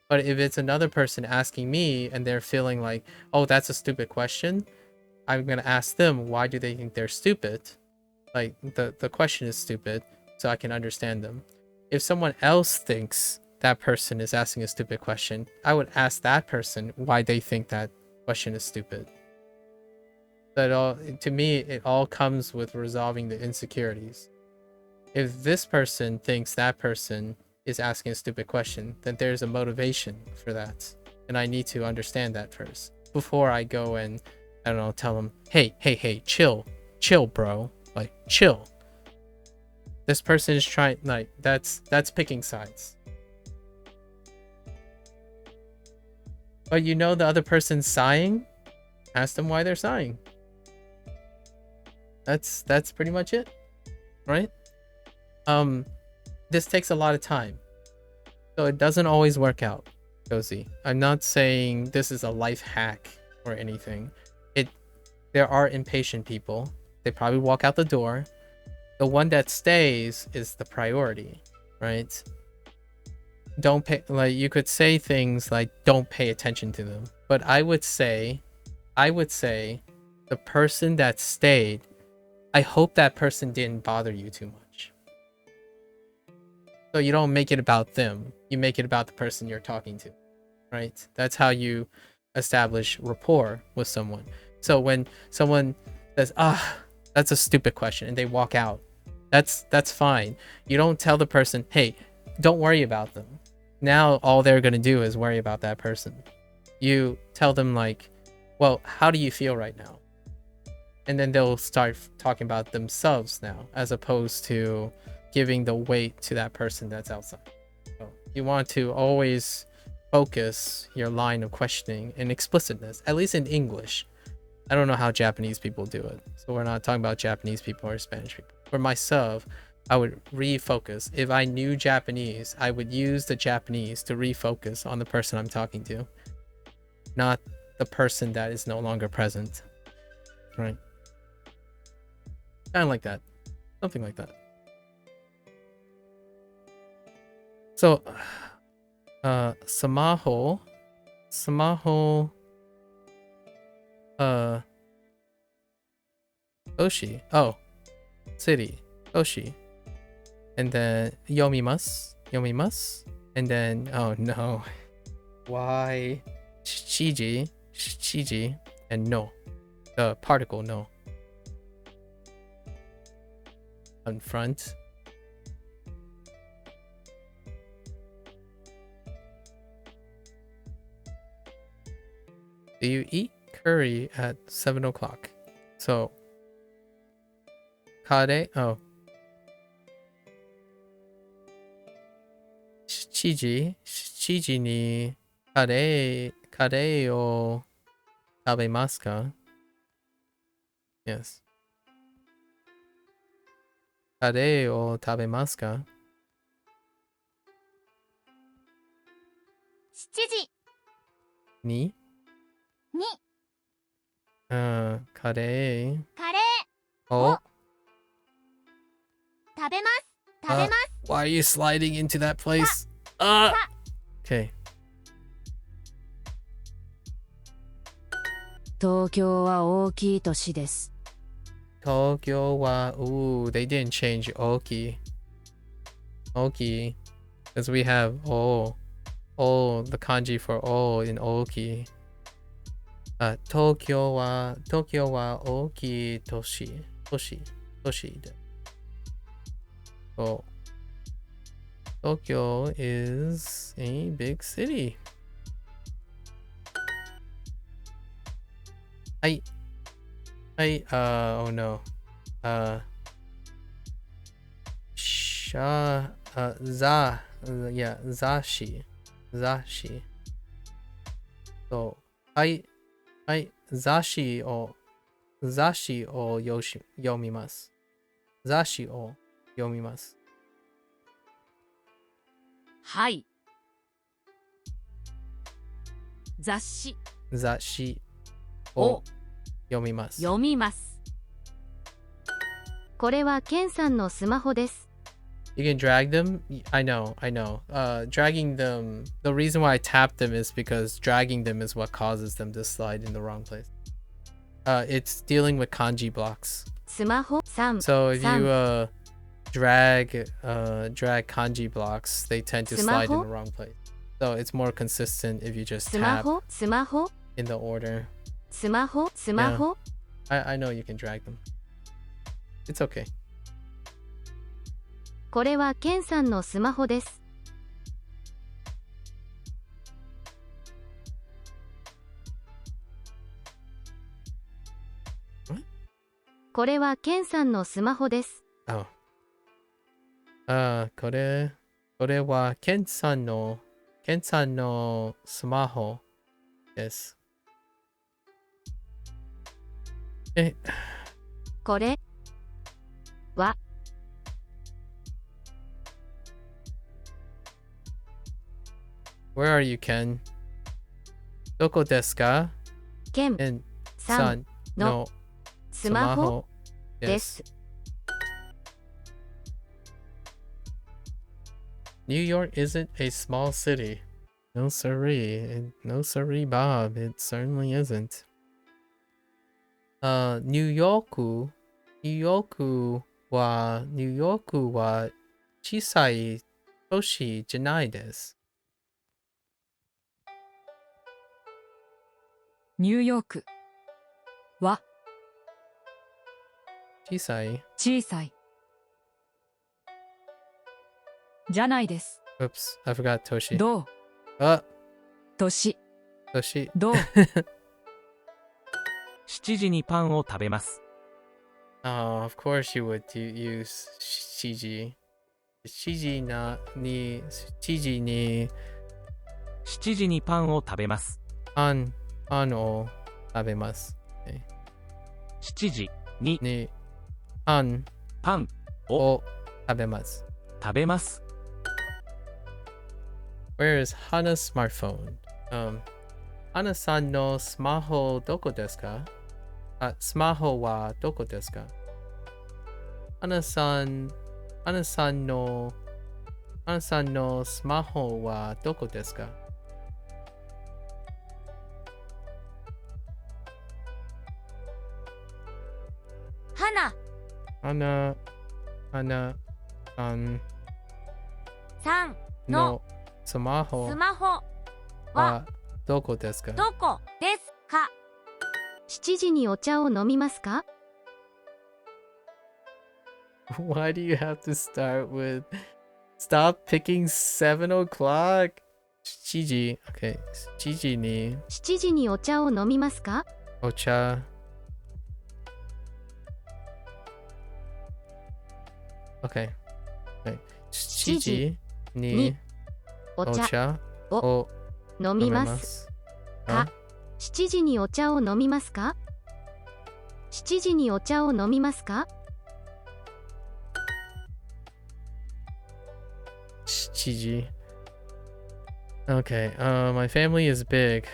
But if it's another person asking me and they're feeling like, oh, that's a stupid question, I'm going to ask them, why do they think they're stupid? Like, the question is stupid, so I can understand them. If someone else thinks that person is asking a stupid question, I would ask that person why they think that question is stupid. To me, it all comes with resolving the insecurities. If this person thinks that person is asking a stupid question, then there's a motivation for that. And I need to understand that first before I go and, I don't know, tell them, hey, chill, bro. Like, chill. This person is trying, like, that's picking sides. But you know the other person's sighing? Ask them why they're sighing. That's pretty much it, right? This takes a lot of time, so it doesn't always work out, Cozy. I'm not saying this is a life hack or anything. There are impatient people. They probably walk out the door. The one that stays is the priority, right? Don't pay, like, you could say things like don't pay attention to them, but I would say the person that stayed, I hope that person didn't bother you too much. So you don't make it about them. You make it about the person you're talking to, right? That's how you establish rapport with someone. So when someone says, that's a stupid question, and they walk out, that's fine. You don't tell the person, hey, don't worry about them. Now all they're going to do is worry about that person. You tell them, like, well, how do you feel right now? And then they'll start talking about themselves now, as opposed to giving the weight to that person that's outside. So you want to always focus your line of questioning in explicitness, at least in English. I don't know how Japanese people do it. So we're not talking about Japanese people or Spanish people. For myself, I would refocus. If I knew Japanese, I would use the Japanese to refocus on the person I'm talking to, not the person that is no longer present. Right? Kind of like that. Something like that. So, Samaho, Oshi. Oh, city, Oshi. And then yomimasu. And then, oh no. Why? Shiji, and no. The particle no. On front. Do you eat curry at 7 o'clock? So, kare, oh. 7時にカレーを食べますか? Yes. カレーを食べますか? 7時ににカレーカレーを食べます。Why are you sliding into that place? Okay. 東京は大きい都市です。Tokyo wa. Ooh, they didn't change oki. Oki. Because we have the kanji for in oki. Tokyo wa oki toshi. Toshi. So, Tokyo is a big city. Oh no. Zashi. So, Zashi o yomimasu. Zashi o yomimasu. はい。雑誌 Zashi を o yomimasu. 読みます。これはケンさんのスマホです。You can drag them. I know. Dragging them. The reason why I tapped them is because dragging them is what causes them to slide in the wrong place. It's dealing with kanji blocks. スマホ3 So if 3 you drag kanji blocks, they tend to slide in the wrong place. So it's more consistent if you just スマ tap ホスマホ in the order. スマホスマホ I know you can drag them. It's okay. これはケンさんのスマホです。これはケンさんのスマホです。Oh. これはケンさんのスマホです。これは Where are you, Ken? どこですか？ケン Ken さんさんのスマホで。ですす。New York isn't a small city. No siree. No siree, Bob. It certainly isn't. ニューヨークは小さい都市じゃないです。ニューヨークは小さい。小さい。じゃないです。Oops, I forgot Toshi. どう年Toshi. どう7時にパンを食べます。Oh, of course you would use Shiji. Shiji に7時にパンを食べます。パンを食べます。7時ににパンを食べます。食べます。Where is Hana's smartphone? Hana-sanのスマホどこですか？スマホはどこですか？Hana-sanのスマホはどこですか？花花さんさんのスマホスマホはどこですか？どこですか？7時にお茶を飲みますか？ Why do you have to start with stop picking 7 o'clock? 7時 Okay 7時に7時にお茶を飲みますか？お茶Okay 7時にお茶お茶を飲みますか？7時にお茶を飲みますか？7時にお茶を飲みますか？7時 Okay, my family is big.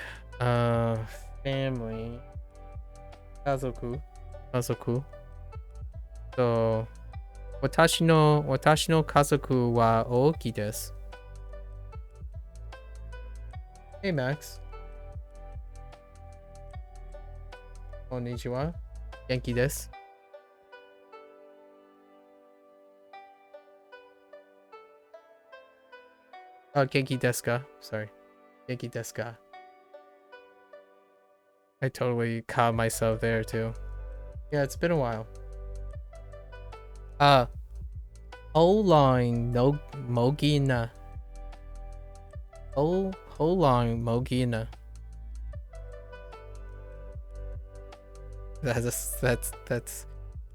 Family 家族 So 私の家族は大きいです。Hey Max. Konnichiwa. Genki desu. Oh, Genki desu ka. Sorry. Genki desu ka. I totally caught myself there too. Yeah, it's been a while. Olang no Mogina. Olang Mogina. That's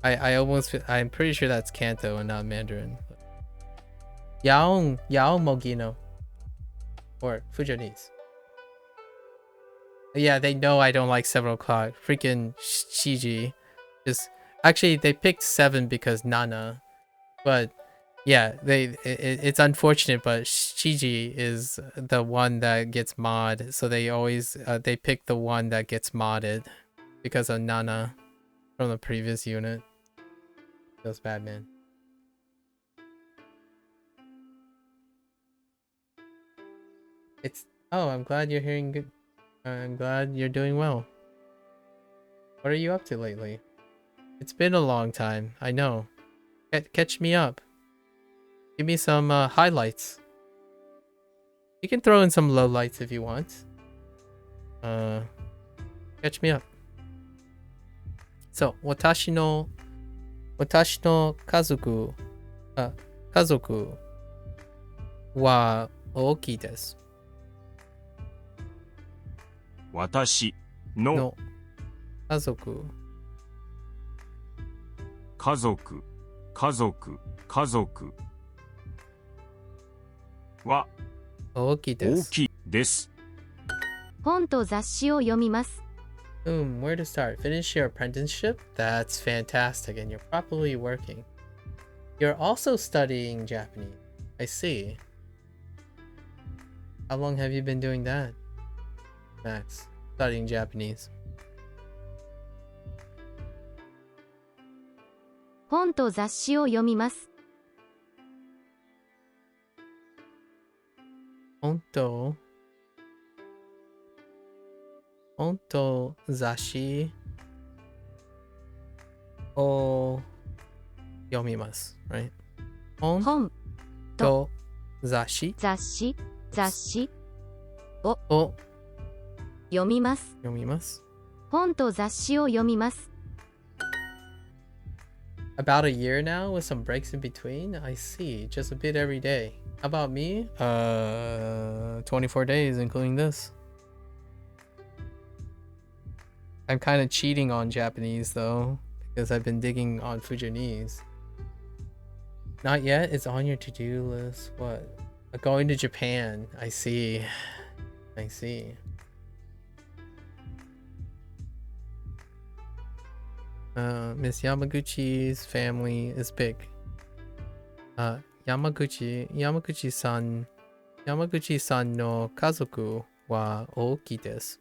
I'm pretty sure that's Kanto and not Mandarin. Yao Mogino. Or Fujanese. Yeah, they know I don't like 7 o'clock. Freaking Shiji. Just actually they picked 7 because Nana. But yeah, it's unfortunate, but Shiji is the one that gets mod, so they always they pick the one that gets modded because of Nana from the previous unit. Feels bad, man. I'm glad you're hearing good. I'm glad you're doing well. What are you up to lately? It's been a long time, I know. Catch me up. Give me some highlights. You can throw in some lowlights if you want. Catch me up. So, 私の家族は大きいです。私の家族は大きいです。本と雑誌を読みます。Where to start? Finish your apprenticeship? That's fantastic, and you're probably working. You're also studying Japanese. I see. How long have you been doing that, Max? Studying Japanese. 本と雑誌を読みます。本と雑誌を読みます。Right? 本と雑誌を読みます。本と雑誌を読みます。About a year now with some breaks in between? I see. Just a bit every day. How about me? 24 days including this. I'm kind of cheating on Japanese though, because I've been digging on Fujanese. Not yet? It's on your to-do list. What? Going to Japan. I see. Miss Yamaguchi's family is big. Yamaguchi-san no kazoku wa ookii desu.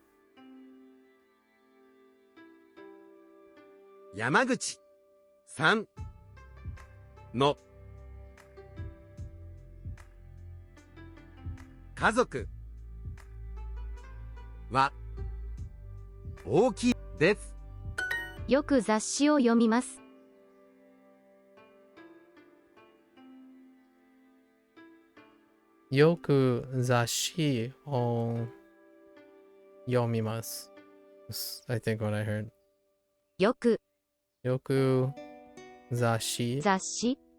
山口さんの家族は大きいです。よく雑誌を読みます。よく雑誌を読みます。I think what I heard. よく雑誌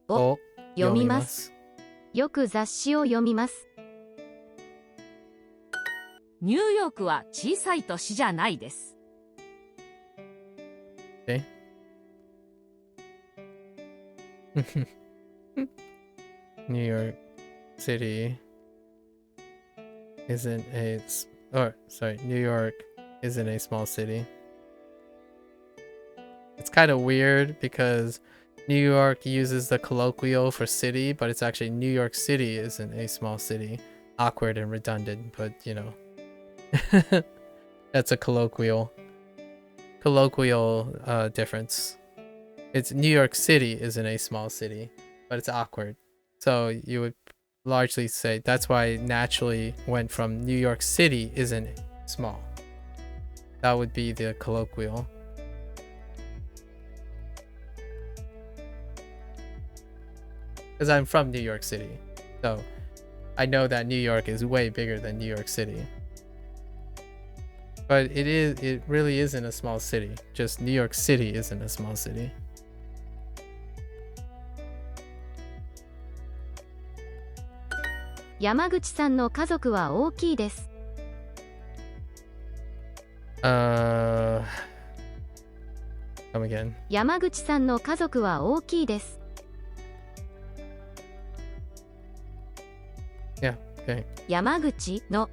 を読みます。よく雑誌を読みます。ニューヨークは小さい都市じゃないです。New York City isn't New York isn't a small city. It's kind of weird because New York uses the colloquial for city, but it's actually New York City isn't a small city. Awkward and redundant, but you know. That's a colloquial difference. It's New York City isn't a small city, but it's awkward. So you would largely say that's why it naturally went from New York City isn't small. That would be the colloquial. because I'm from New York City. So I know that New York is way bigger than New York City. But it really isn't a small city. Just New York City isn't a small city. Yamaguchi さんの家族は大きいです。Come again. 山口さんの家族は大きいです。Yeah, okay. 山口の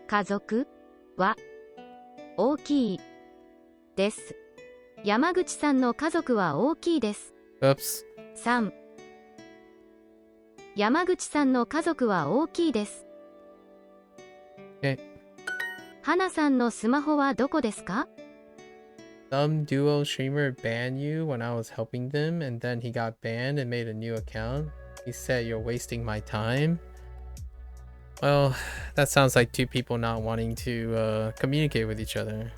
家族は大きいです。山口さんの家族は大きいです。Oops. 3山口さんの家族は大きいです。Okay. 花さんのスマホはどこですか？ Some duo streamer banned you when I was helping them, and then he got banned and made a new account. He said, "You're wasting my time." Well, that sounds like two people not wanting to communicate with each other.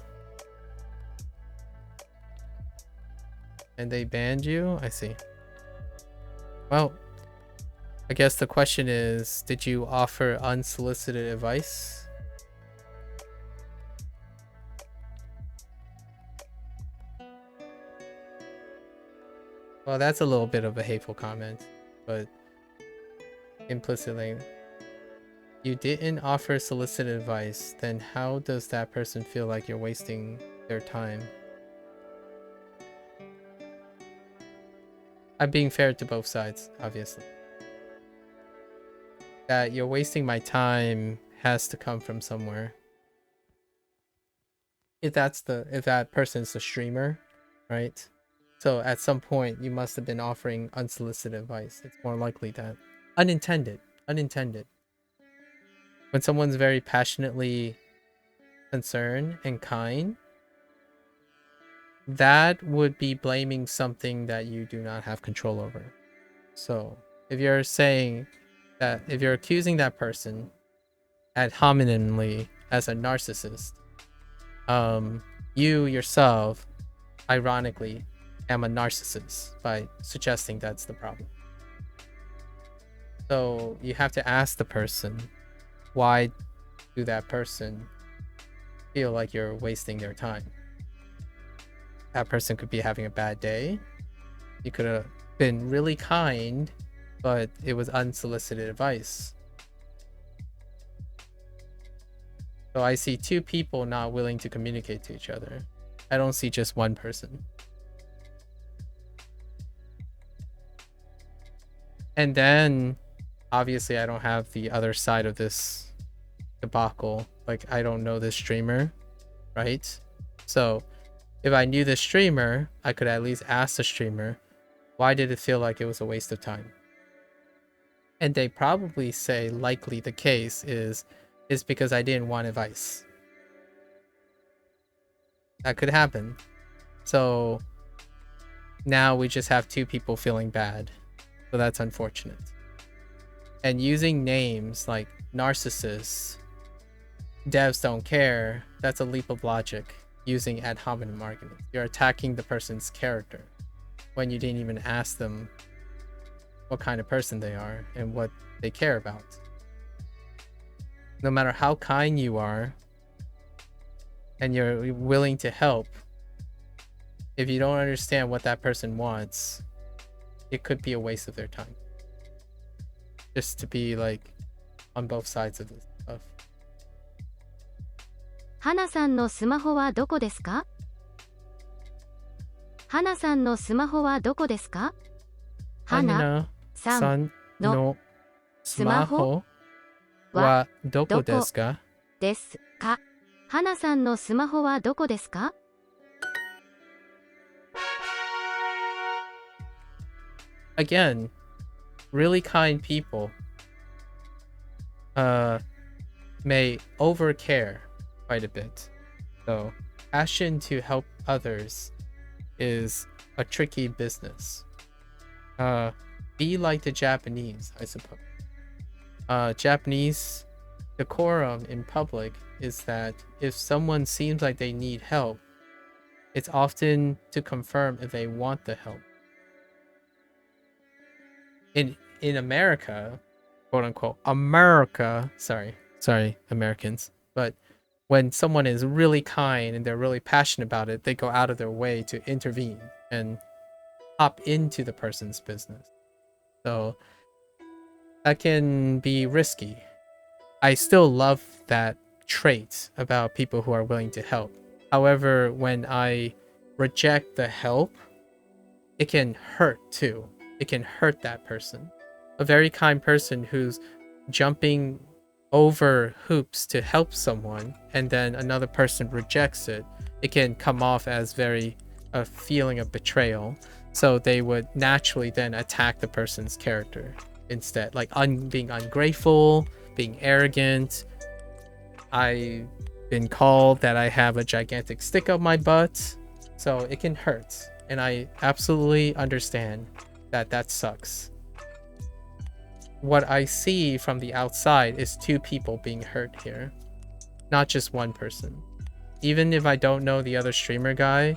And they banned you? I see. Well, I guess the question is, did you offer unsolicited advice? Well, that's a little bit of a hateful comment, but implicitly, you didn't offer solicited advice, then how does that person feel like you're wasting their time? I'm being fair to both sides, obviously. That you're wasting my time has to come from somewhere. If that person's a streamer, right? So at some point you must have been offering unsolicited advice. It's more likely that unintended. When someone's very passionately concerned and kind, that would be blaming something that you do not have control over. So if you're saying that, if you're accusing that person ad hominemly as a narcissist, you yourself, ironically, am a narcissist by suggesting that's the problem. So you have to ask the person, why do that person feel like you're wasting their time? That person could be having a bad day. You could have been really kind, but it was unsolicited advice. So I see two people not willing to communicate to each other. I don't see just one person. And then, obviously, I don't have the other side of this debacle. Like, I don't know this streamer, right? So if I knew the streamer, I could at least ask the streamer, why did it feel like it was a waste of time? And they probably say likely the case is because I didn't want advice. That could happen. So now we just have two people feeling bad. So that's unfortunate. And using names like narcissists, devs don't care, that's a leap of logic. Using ad hominem arguments, you're attacking the person's character when you didn't even ask them what kind of person they are and what they care about. No matter how kind you are and you're willing to help, if you don't understand what that person wants, it could be a waste of their time. Just to be like on both sides of this stuff. 花さんのスマホはどこですか？花さんのスマホはどこですか？花さんのスマホはどこですか？ですか？花さんのスマホはどこですか？ Again, really kind people may overcare quite a bit. So passion to help others is a tricky business. Be like the Japanese, I suppose. Japanese decorum in public is that if someone seems like they need help, It's often to confirm if they want the help. In America, quote unquote, America, sorry, Americans, but when someone is really kind and they're really passionate about it, they go out of their way to intervene and hop into the person's business. So that can be risky. I still love that trait about people who are willing to help. However, when I reject the help, it can hurt too. It can hurt that person. A very kind person who's jumping over hoops to help someone and then another person rejects it, it can come off as a feeling of betrayal. So they would naturally then attack the person's character instead, like being ungrateful, being arrogant. I've been called that I have a gigantic stick up my butt, so it can hurt. And I absolutely understand that that sucks. What I see from the outside is two people being hurt here, not just one person. Even if I don't know the other streamer guy,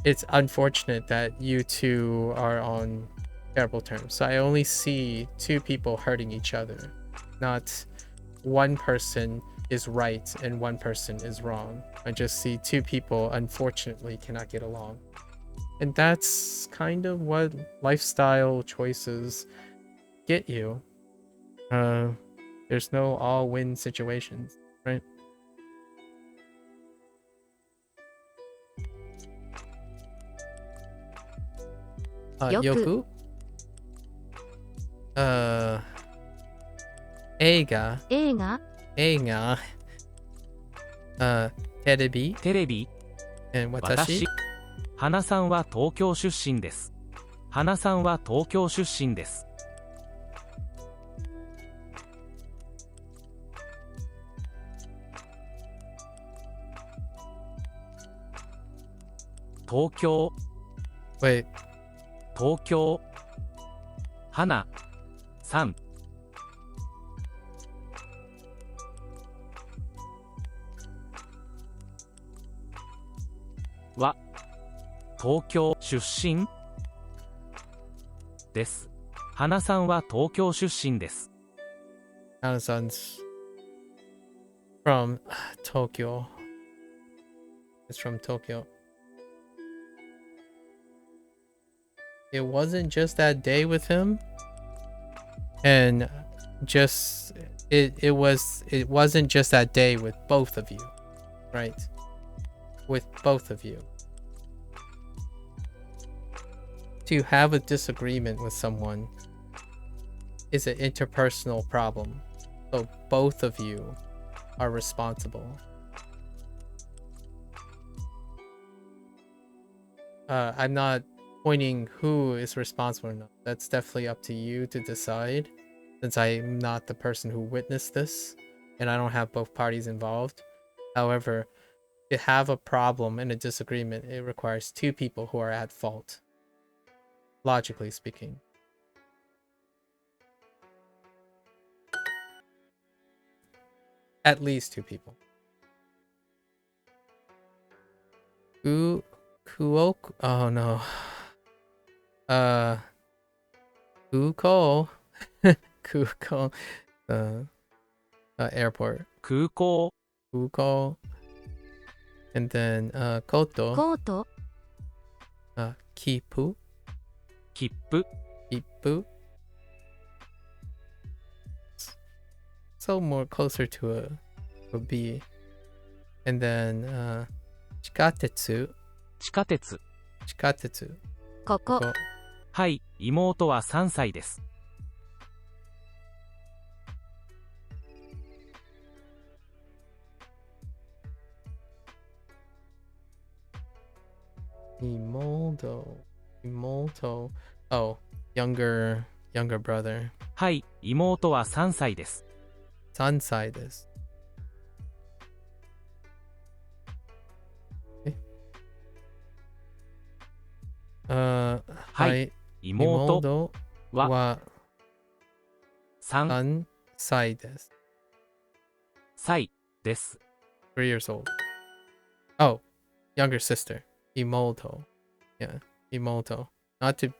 it's unfortunate that you two are on terrible terms. So I only see two people hurting each other, not one person is right and one person is wrong. I just see two people unfortunately cannot get along. And that's kind of what lifestyle choices get you. There's no all-win situations, right? Yoku? 映画映画テレビテレビ and 私花さんは東京出身です。花さんは東京出身です。東京 Wait, 東京花さんは東京出身です。花さんは東京出身です。Hana-san's from Tokyo. It's from Tokyo. It wasn't just that day with him, and just it wasn't just that day with both of you, right? With both of you. To have a disagreement with someone is an interpersonal problem. So both of you are responsible. I'm not pointing who is responsible or not. That's definitely up to you to decide, since I'm not the person who witnessed this and I don't have both parties involved. However, to have a problem and a disagreement, it requires two people who are at fault, logically speaking. At least two people. Kuoku? Oh no. Kuko. Kuko. Airport. 空港 Kuko. And then Koto. コート Kipu. 切符 Kipu. So more closer to a B. And then Chikatetsu. 地下鉄 Chikatetsu. ここ Ko- はい妹は3歳です。 Imoto. Oh, younger brother. はい妹は3歳です。 Sansai desu. Hai. Imoto wa wa 3 sansai desu. 歳です。 3 years old. Oh, younger sister. Imoto. Yeah, imoto. Not to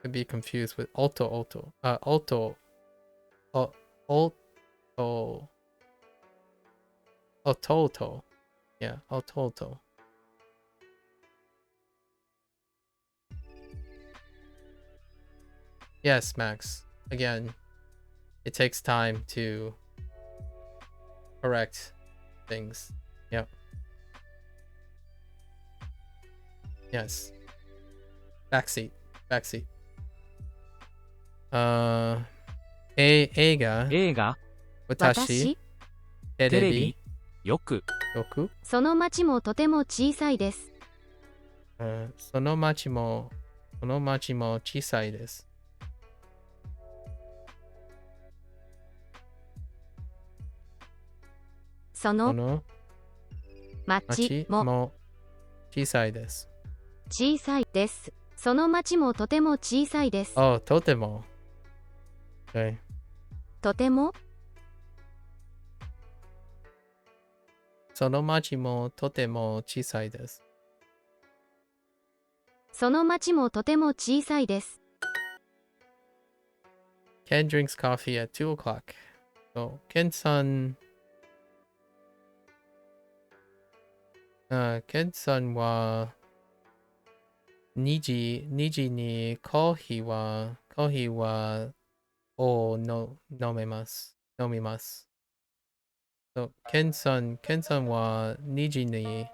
be confused with alto. Alto. Alto. Ototo. Yeah, ototo. Yes, Max. Again, it takes time to correct things. Yep. Yes. Backseat. Eiga. 映画、 Watashi. テレビ Terebi. よく、 Yoku. その町もとても小さいです。その町も小さいです。その町も小さいです。小さいです。その町もとても小さいです。Oh, とても。Okay. とてもその町もとても小さいです。その町もとても小さいです。Ken drinks coffee at 2 o'clock. So, Ken-san... Ken-san は2時にコーヒーは飲みます。So, Ken-san は2時に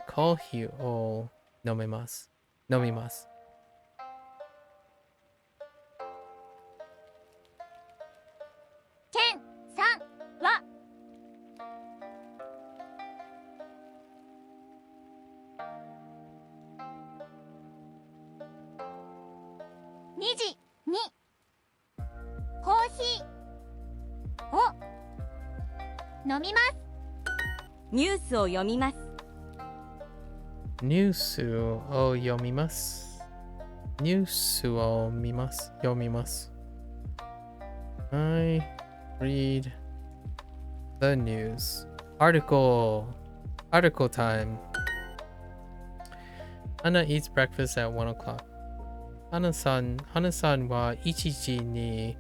コーヒーを飲みます。ケンさんは2時にコーヒーを飲みます。ニュースを読みます。ニュースを読みます。読みます。I read the news. Article time. Hana eats breakfast at 1 o'clock. Hana-sanは1時に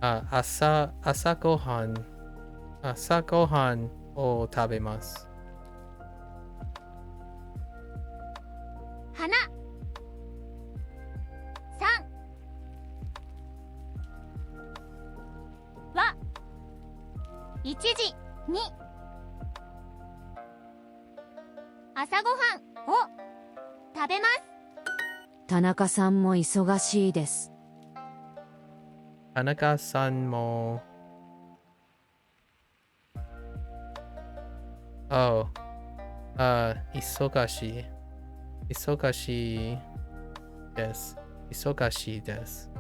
朝ごはんを食べます。花さんは1時に朝ごはんを食べます。田中さんも忙しいです。田中さんも忙しいです。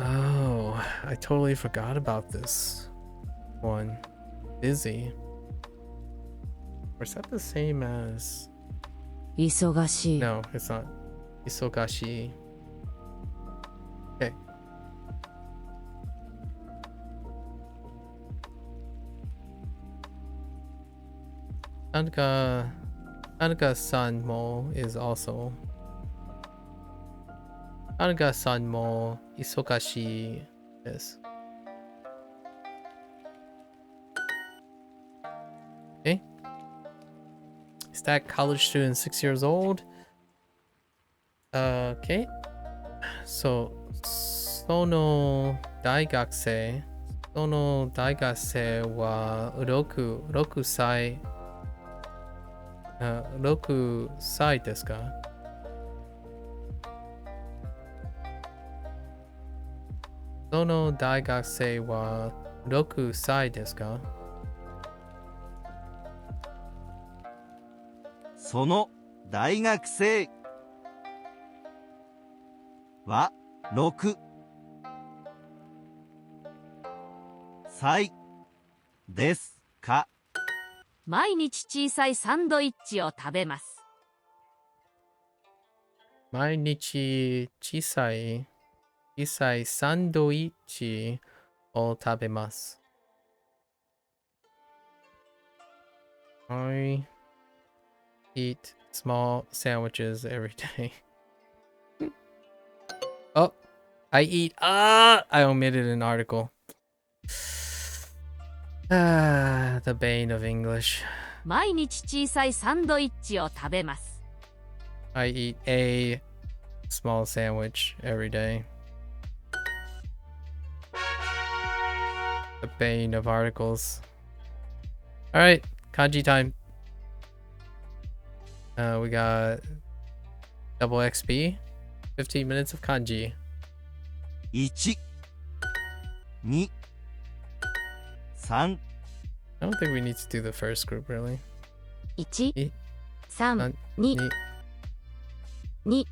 Oh, I totally forgot about this one. Busy. Or is that the same as... 忙しい。 No, it's not. Isogashi. Okay. Anaga-san mo is also... Anaga-san mo isogashi desu. Okay. Is that college student 6 years old? Okay. So, その大学生は6歳ですか？その大学生は6歳ですか？その大学生は6歳ですか？毎日小さいサンドイッチを食べます。毎日小さいサンドイッチを食べます。I eat small sandwiches every day. Oh, I omitted an article. The bane of English. 毎日小さいサンドイッチを食べます。I eat a small sandwich every day. The bane of articles. Alright, kanji time. We got double XP. 15 minutes of kanji. 1、2、3、 I don't think we need to do the first group, really. 1、い3、2、2、2、3、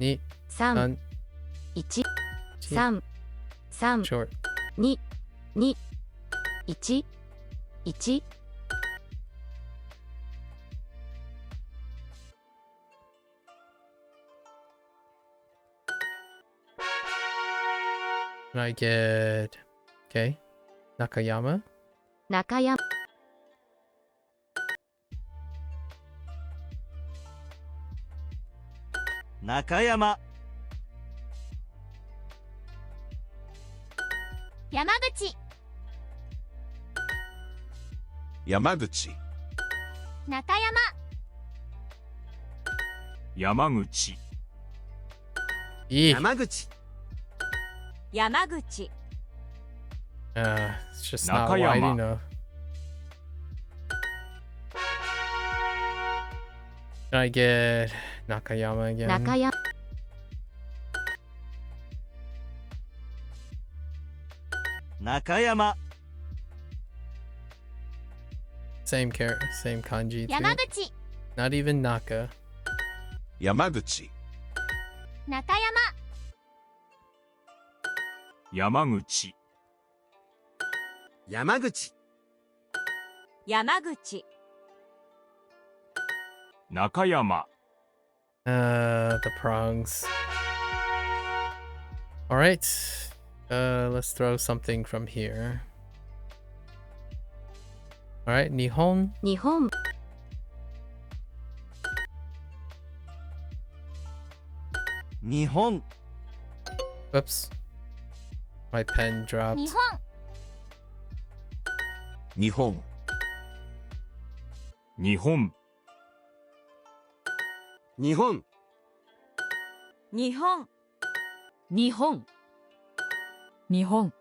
3、 1、3、3、 short. 2、2、1、1。Can I get... Okay. Nakayama. 中山、中山、山口、山口、中山、山口、E. 山口、山口、 It's just not Nakayama. wide enough. Can I get Nakayama again? 中山、中山、 Same kanji. 山 Too. 口、 Not even Naka. 山口、中山、山口、山口、山口、中山、 The prongs. All right. Let's throw something from here. All right, Nihon. 日本、日本、 Whoops. My pen dropped. 日本、日本、日本、日本、日本、日本、日本、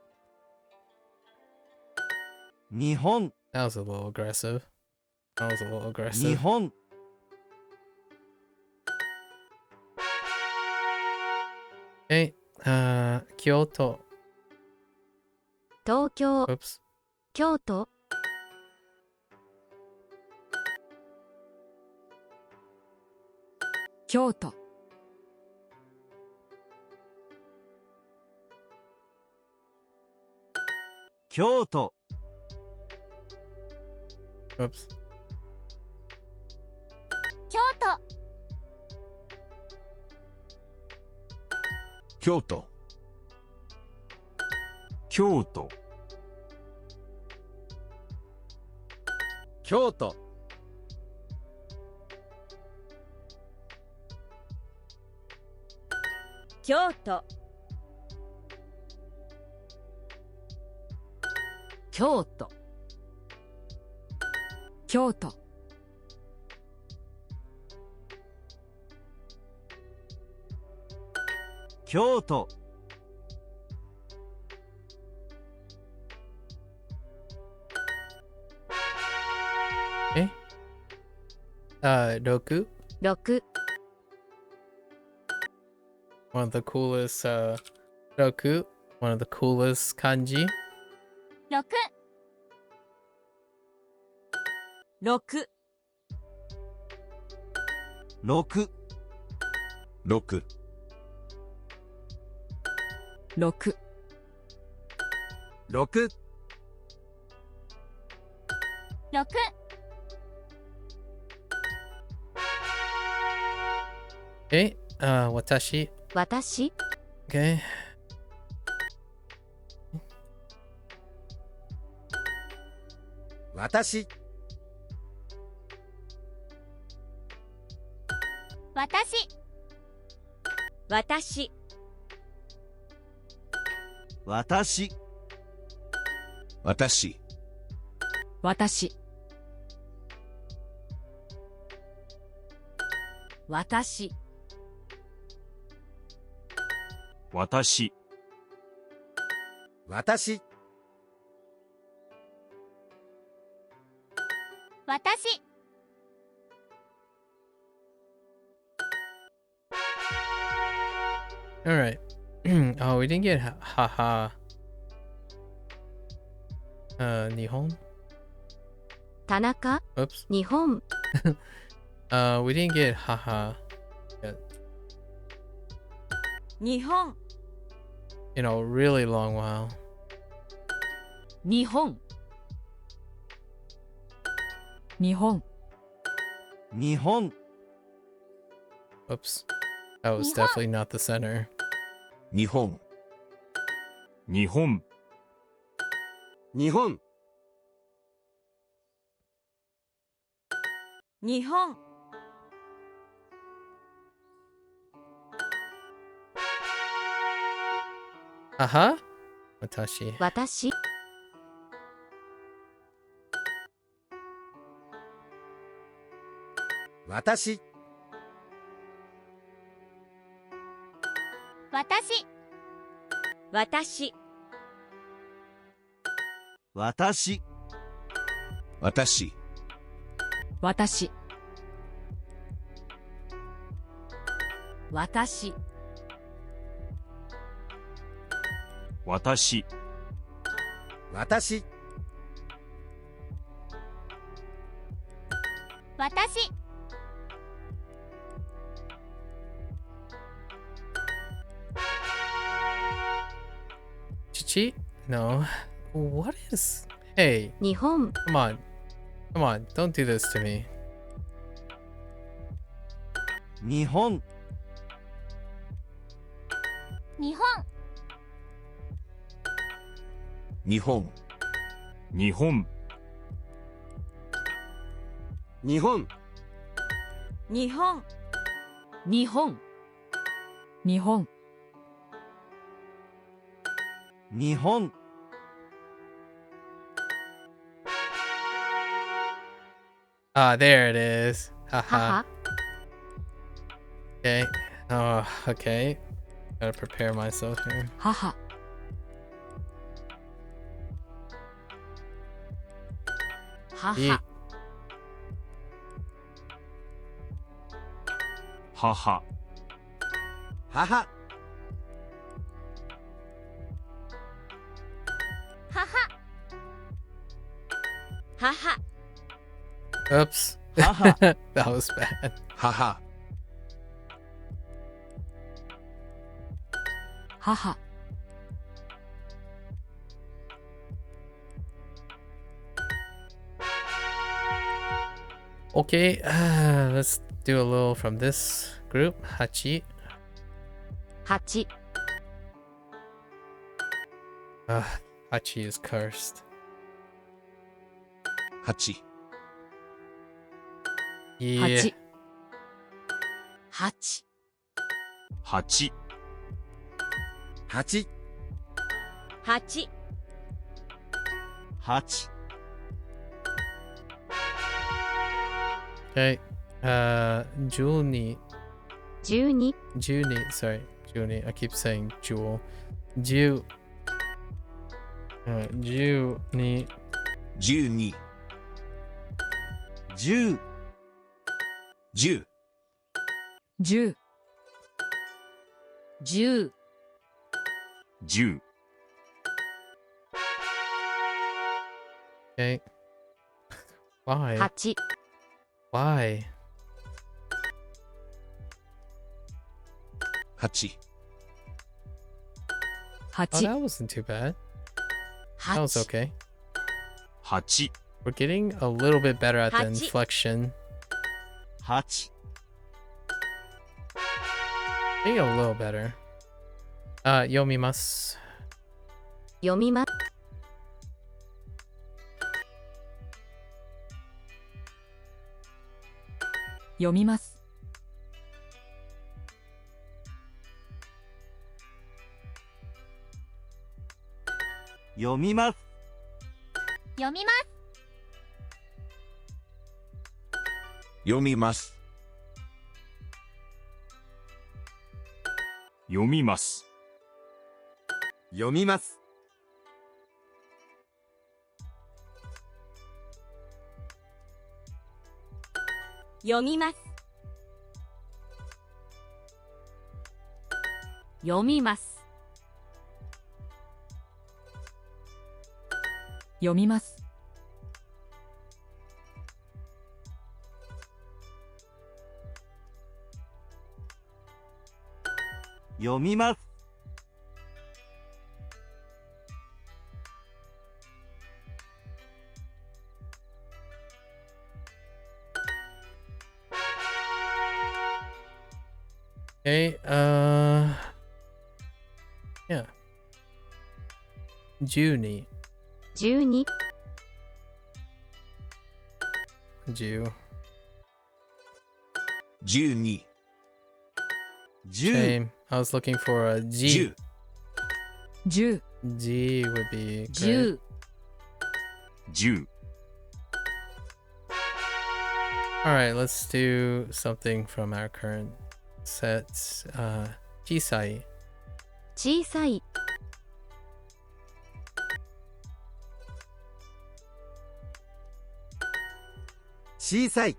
日本、 That was a little aggressive. 日本、 Okay. Kyoto. 東京、 Whoops. 京都、京都、京都、 Whoops. 京都、京都、京都、京都、京都、京都、京都、京都、 Roku. 6、 One of the coolest, Roku. One of the coolest kanji. 6、6、 6、 6、 6、 6、 6。Okay. watashi. 私 Okay. 私、私私私、私、私、私私、私、私 All right. Oh, we didn't get haha. Nihon. 田中 Oops. 日本 We didn't get haha yet. 日本 In a really long while. 日本日本、日本、 Oops. That was definitely not the center. 日本、日本、日本、日本 Haha? Watashi. 私私、私私私、私、私、私私、私、私 Chichi? No. What is... Hey, 日本 come on. Come on, don't do this to me. 日本、日本日本、日本、日本、日本日本日本、日本、 Ah, there it is. Haha. 母 Okay. Oh, okay. Gotta prepare myself here. 母、母 Eat. 母、母、母母 Oops. 母、 That was bad. 母、母、 Okay, let's do a little from this group. Hachi. 八 Hachi is cursed. 八、 Yeah. 八八、八、八八、 Okay. Juni. 十二 Juni. Sorry. Juni. I keep saying jewel. Ju. Juni. 十二、十、十、十、十十、 Okay. Why? 八 Why? 八、 Oh, 八、 that wasn't too bad. That 八 was okay. 八、 We're getting a little bit better at the Hachi. inflection. 八、Getting a little better. 読みます。読みま、読みます。読みます。読みます。読みます。読みます。読みます。読みます。読みます。読みます。読みます。Okay, yeah. 12. 12、 10. 12、 10、 Shame. I was looking for a G. 10、 10、 G would be great. 10、 10、 Alright, let's do something from our current sets. 小さい。小さい。小さい。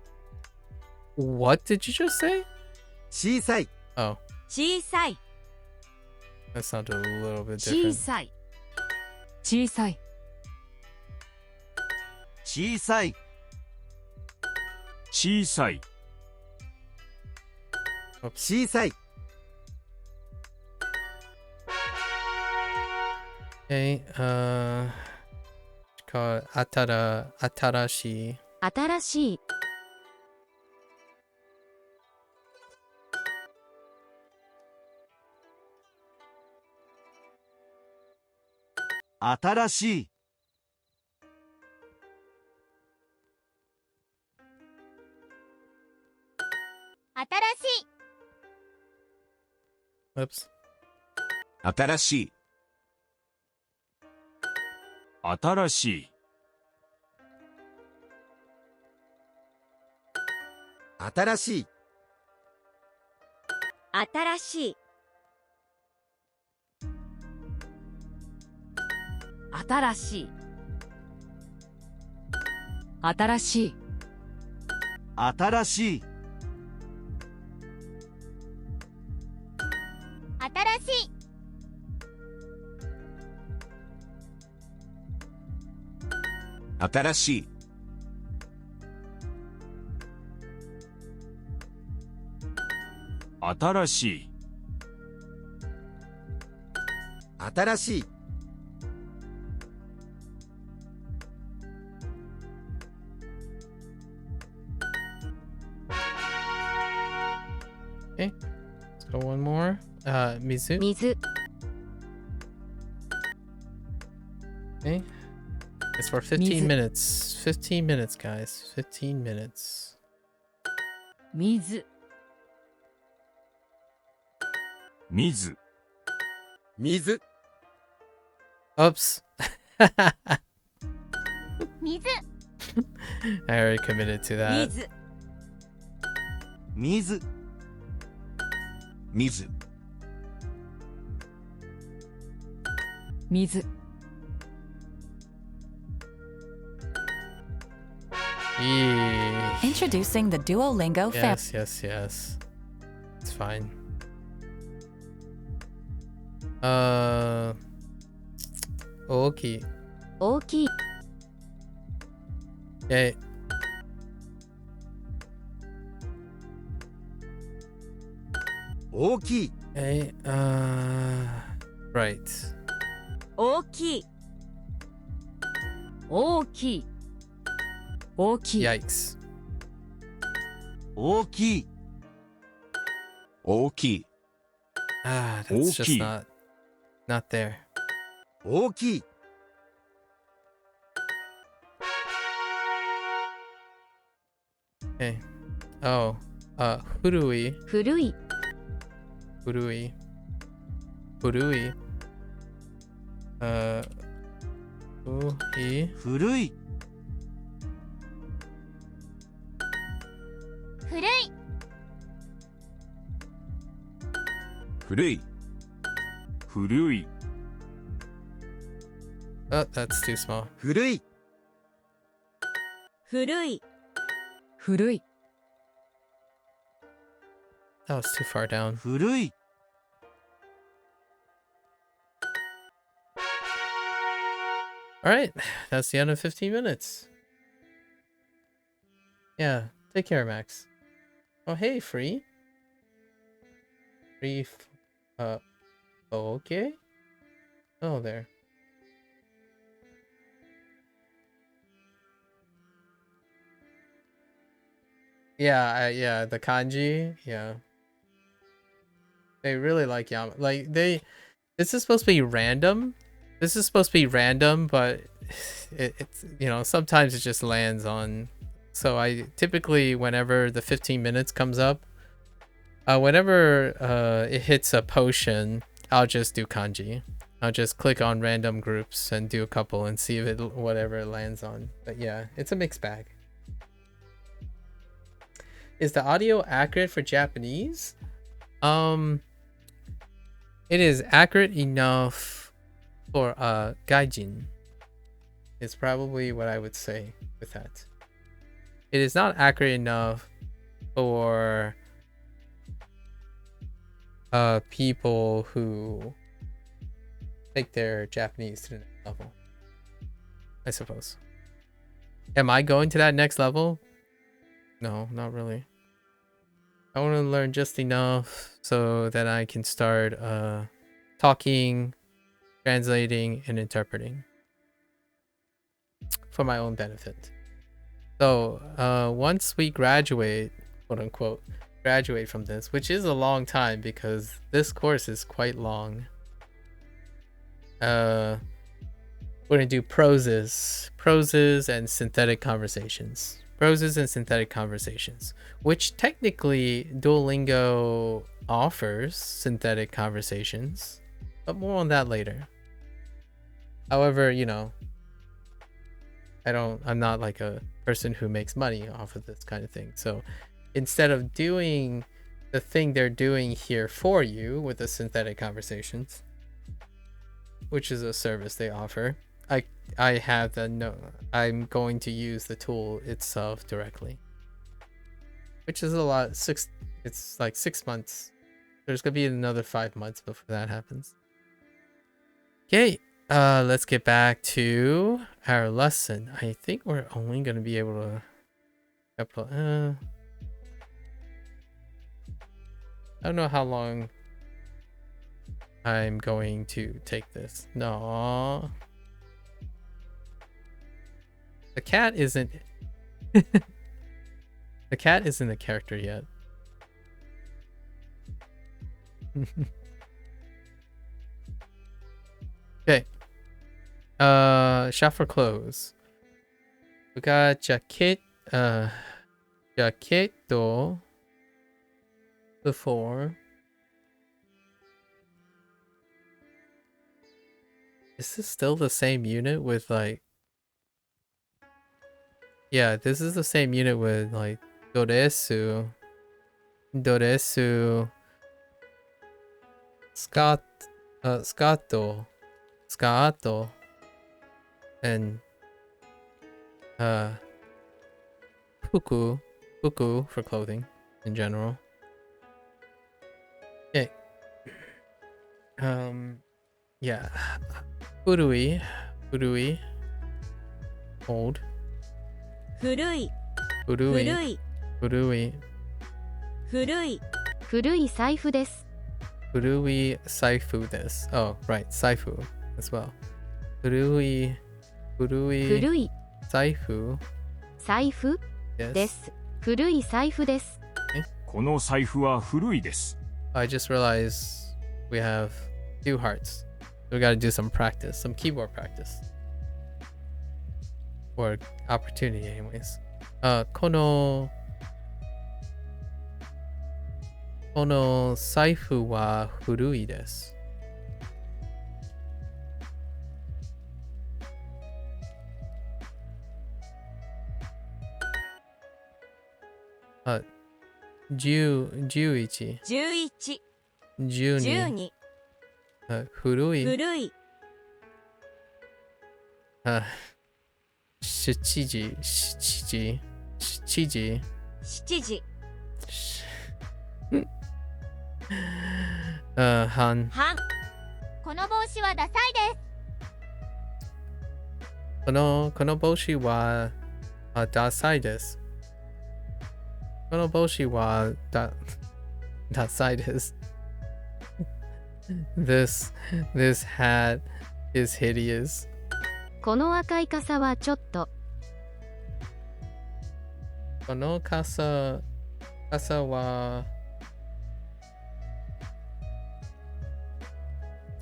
What did you just say? 小さい。 Oh, 小さい。 that sounded a little bit 小 different. さい。小さい。小さい。小さい。小さい。 Okay, call it atarashi. 新しい。新しい。新しい。 Oops. 新しい。新しい。新しい。新しい。新しい。新しい。新しい。新しい。新しい。新しい。新しい。 Okay, let's go one more. Mizu. 水。 Okay. It's for 15 Mizu. minutes. 15 minutes, guys. 15 minutes. 水。水。水。 Oops. 水。 I already committed to that. 水。水。水。水。 Yee. Introducing the Duolingo family. Yes, yes, yes. It's fine. Okay. 大きい。 Okay. 大きい。 Okay. Right. 大きい。大きい。大きい。 Yikes. 大きい。大きい。Ah, that's just Oki. not there. 大きい Okay. Oh, Furui. 古い Furui. Furui. Fui. 古い古い古い。古い。 Oh, that's too small. 古い古い古い That was too far down. 古い All right, that's the end of 15 minutes. Yeah, take care, Max. Oh, hey, Free. Oh, okay. Oh, there. Yeah, the kanji. Yeah, they really like Yama. Like this is supposed to be random. This is supposed to be random, but it's sometimes it just lands on. So I typically, whenever the 15 minutes comes up, whenever it hits a potion, I'll just do kanji. I'll just click on random groups and do a couple and see if it whatever it lands on. But yeah, it's a mixed bag. Is the audio accurate for Japanese? It is accurate enough for gaijin. Is probably what I would say with that. It is not accurate enough for people who take their Japanese to the next level, I suppose. Am I going to that next level? No, not really. I want to learn just enough so that I can start talking, translating, and interpreting for my own benefit. So once we graduate, quote unquote, graduate from this, which is a long time because this course is quite long. We're gonna do proses and synthetic conversations. Proses and synthetic conversations, which technically Duolingo offers synthetic conversations, but more on that later. However, I'm not like a person who makes money off of this kind of thing. So instead of doing the thing they're doing here for you with the synthetic conversations, which is a service they offer, I have I'm going to use the tool itself directly, which is a lot. It's like 6 months. There's gonna be another 5 months before that happens. Okay, let's get back to our lesson. I think we're only gonna be able to I don't know how long I'm going to take this. No. The cat isn't the cat isn't a character yet. Okay. Shop for clothes. We got jaquetto before. Is this still the same unit with like... Yeah, this is the same unit with like Doresu, Scato, and Puku for clothing in general. Okay. Yeah. Furui, old. 古い Furui. 古い財布です Furui saifu desu. Oh, right, saifu as well. Furui 古い saifu. 財布 Yes. です古い財布ですこの財布は古いです。 I just realized We have 2 hearts. So we gotta do some practice, some keyboard practice. Or opportunity anyways. この財布は古いです。11、11、 12、 12、 古い、古い、 7時、7時、 7時、 半。半。この帽子はダサいです。この帽子はダサいです。この帽子はダサいです。This hat is hideous. この赤い傘はちょっと。この傘は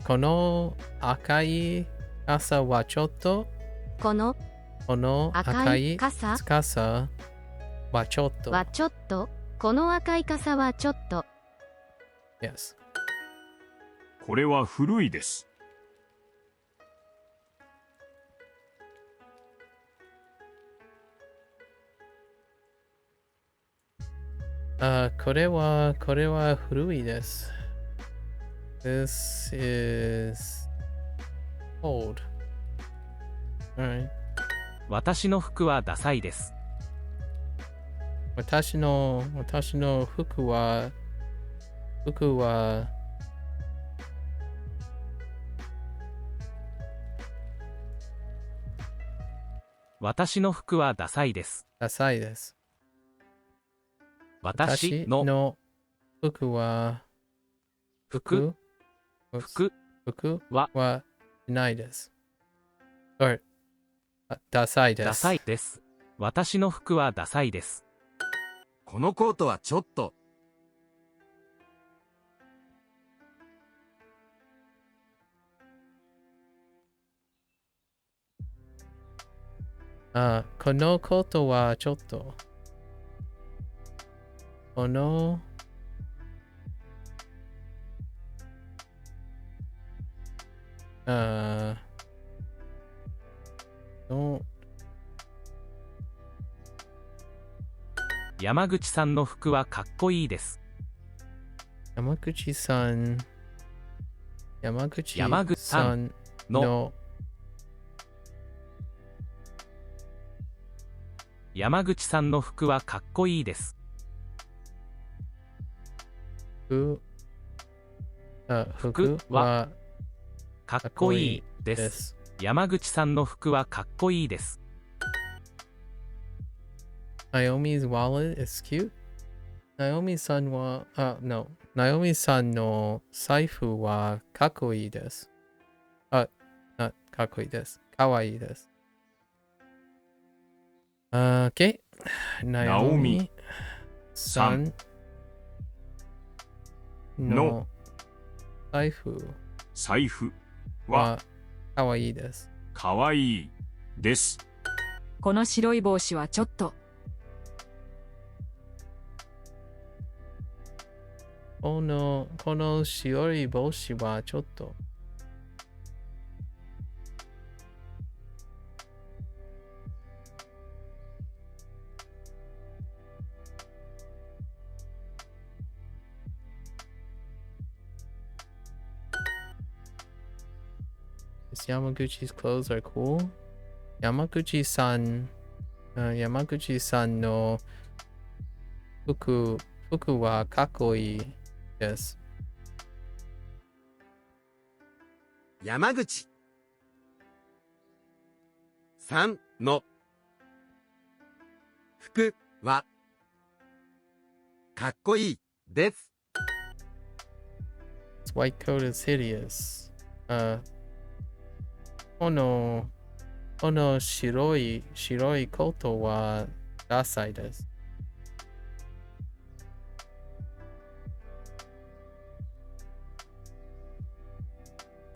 この赤い傘はちょっと。この赤い傘はちょっと。はちょっと。この赤い傘はちょっと。Yes. これは古いです。これは古いです。This is old. Alright. 私の服はダサいです。私の服は私の服はダサいです。ダサいです。私の服は服はないです。or ダサいです。ダサいです。私の服はダサいです。このコートはちょっと。このコートはちょっと。この山口さんの服はかっこいいです。山口さんの山口さんの服はかっこいいです。服はかっこいいです。山口さんの服はかっこいいです。Naomi's wallet is cute. Naomiさんは、no. Naomiさんの財布はかっこいいです。かっこいいです。かわいいです。Okay. Naomi さんの財布はかわいいです。かわいいです。この白い帽子はちょっと。この白い帽子はちょっと。Yamaguchi's clothes are cool. 山口さんの服はかっこいいです。山口さんの服はかっこいいです。This white coat is hideous. この白いコートはダサいです。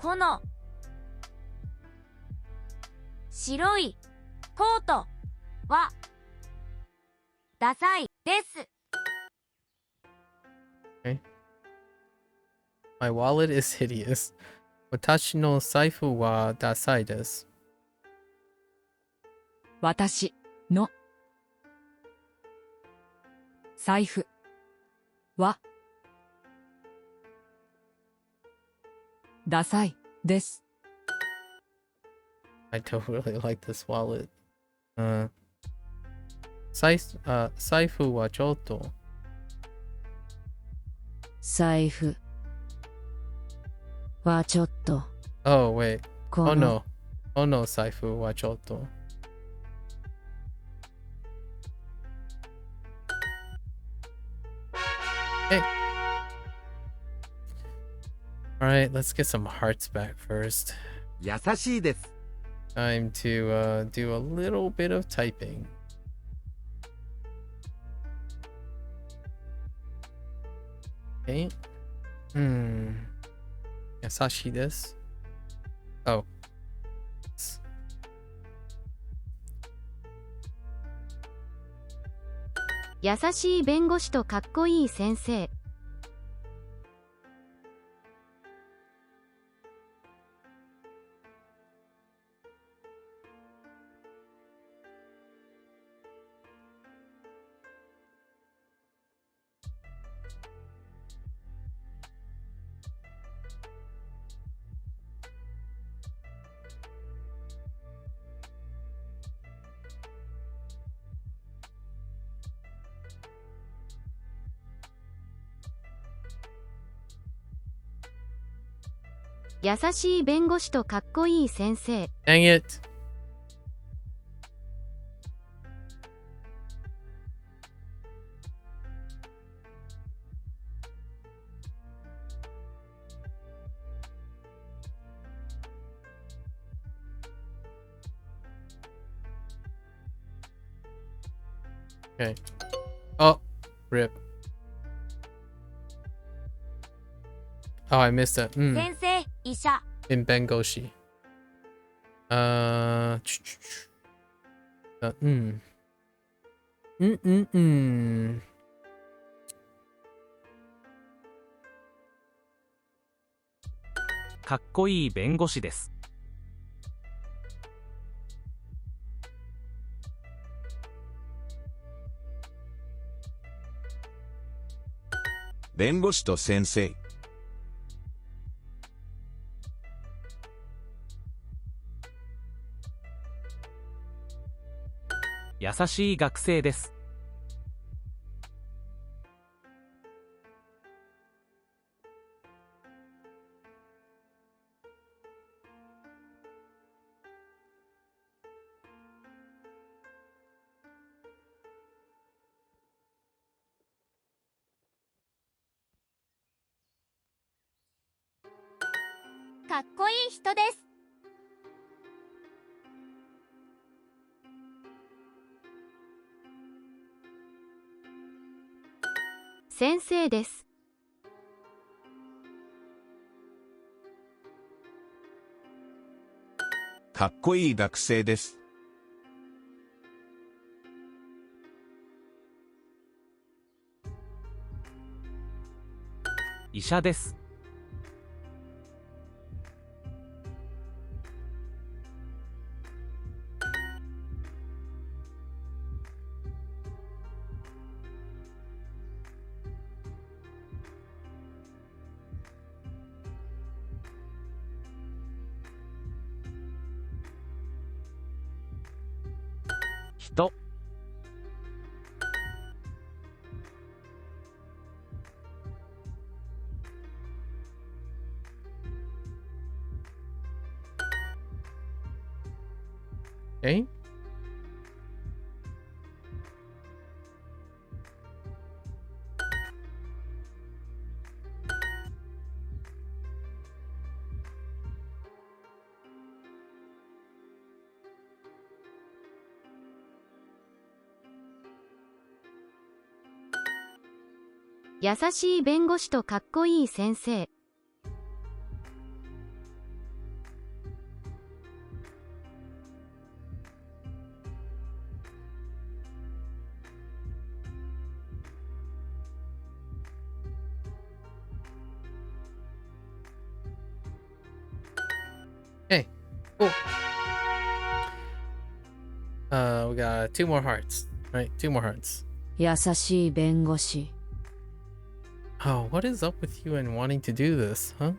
この白いコートはダサいです。Okay. My wallet is hideous. Watashi no saifu wa dasai desu. 私の財布はダサいです。I don't really like this wallet. Saifu wa chotto. 財布はちょっと Oh, wait. こ Oh の no. Oh no, saifu wa chotto. Hey. Alright, let's get some hearts back first. 優しいです。 Time to do a little bit of typing. Okay. Yasashi desu. Oh. 優しい弁護士とかっこいい先生。優しい弁護士とかっこいい先生。 Dang it. Okay. Oh, rip. Oh, I missed that. 先生、医者。 In Bengoshi. Uh, mm. Mm-mm-mm. かっこいい弁護士です。弁護士と先生。優しい学生です。かっこいい人です。先生です。かっこいい学生です。医者です。人。Okay.優しい弁護士とかっこいい先生。Cool. We got 2 more hearts. Right? 2 more hearts. 優しい弁護士。 Oh, what is up with you and wanting to do this, huh?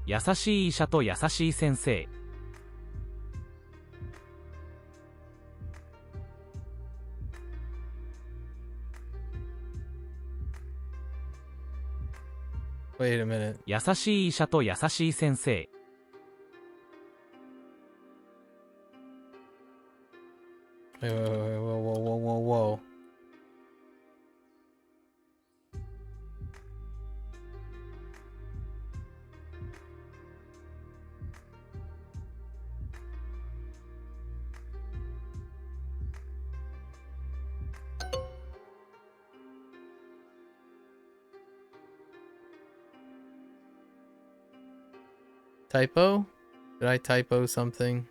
優しい医者と優しい先生。 Wait a minute. 優しい医者と優しい先生。 Wait, whoa, whoa, whoa, whoa, whoa. Typo? Did I typo something?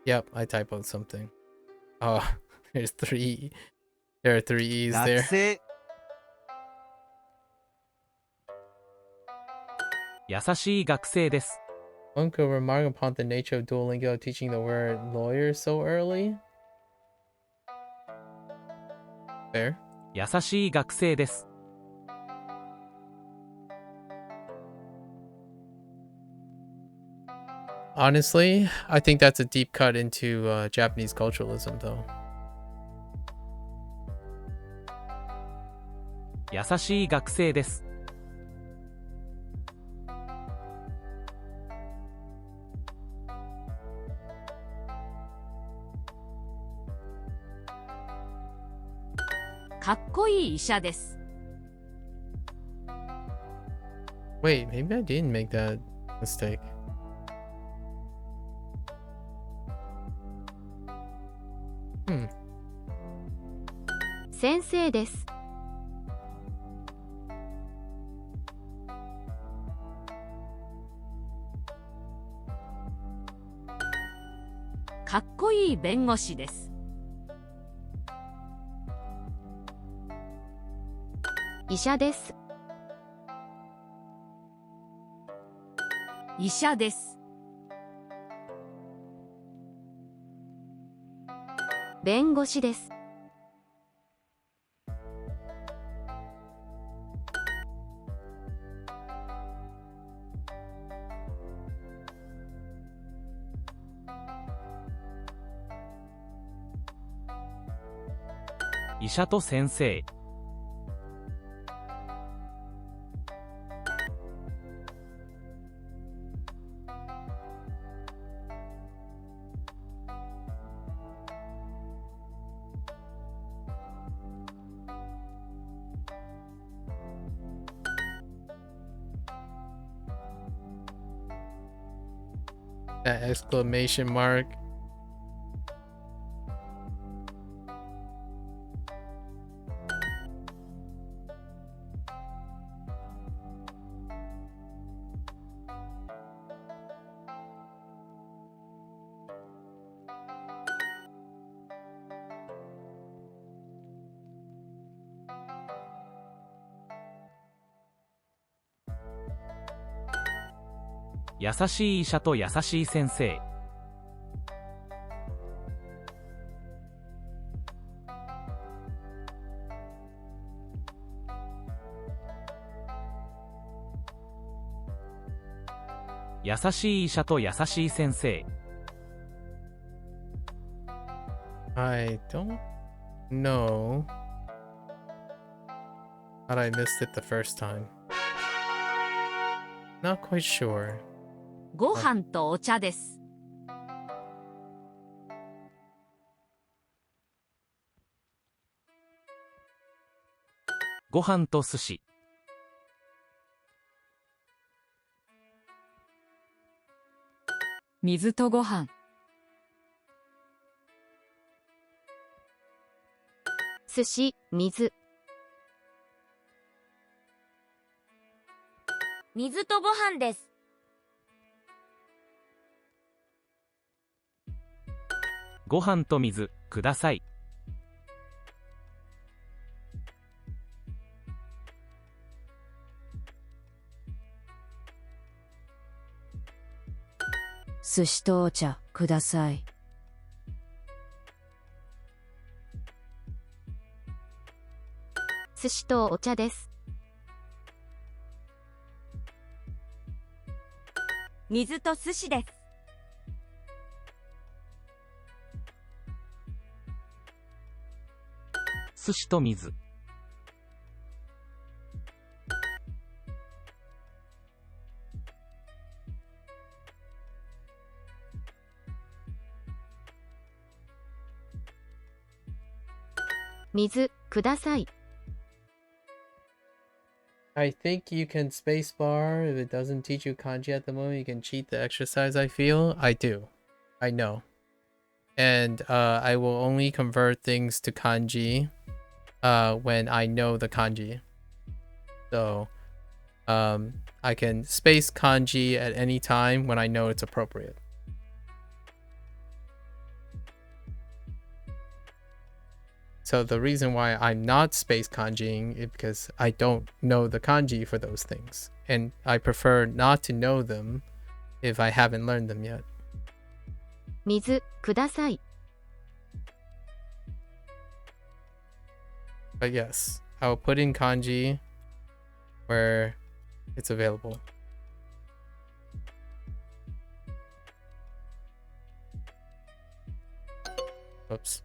Yep, I typoed something. Oh, there's 3. There are 3 E's 学 there. 生、優しい学生です。 One could remark upon the nature of Duolingo teaching the word lawyer so early. Fair. 優しい学生です。 Honestly, I think that's a deep cut into Japanese culturalism, though. 優しい学生です。 かっこいい医者です。 Wait, maybe I didn't make that mistake. Hmm. 先生です。 かっこいい弁護士です。 医者です。 医者です。 弁護士です。 医者と先生。 That exclamation mark.「優しい医者と優しい先生」。 優しい医者と優しい先生。 I don't know. But I missed it the first time. Not quite sure. ご飯とお茶です。 ご飯と寿司。 水とご飯。 寿司、水。 水とご飯です。 ご飯と水ください。寿司とお茶ください。寿司とお茶です。水と寿司です。寿司と水。水ください。I think you can spacebar. If it doesn't teach you kanji at the moment, you can cheat the exercise, I feel. I do. I know. And I will only convert things to kanji when I know the kanji. So I can space kanji at any time when I know it's appropriate. So the reason why I'm not space kanjiing is because I don't know the kanji for those things. And I prefer not to know them if I haven't learned them yet. 水ください。But yes, I'll put in kanji where it's available. Oops.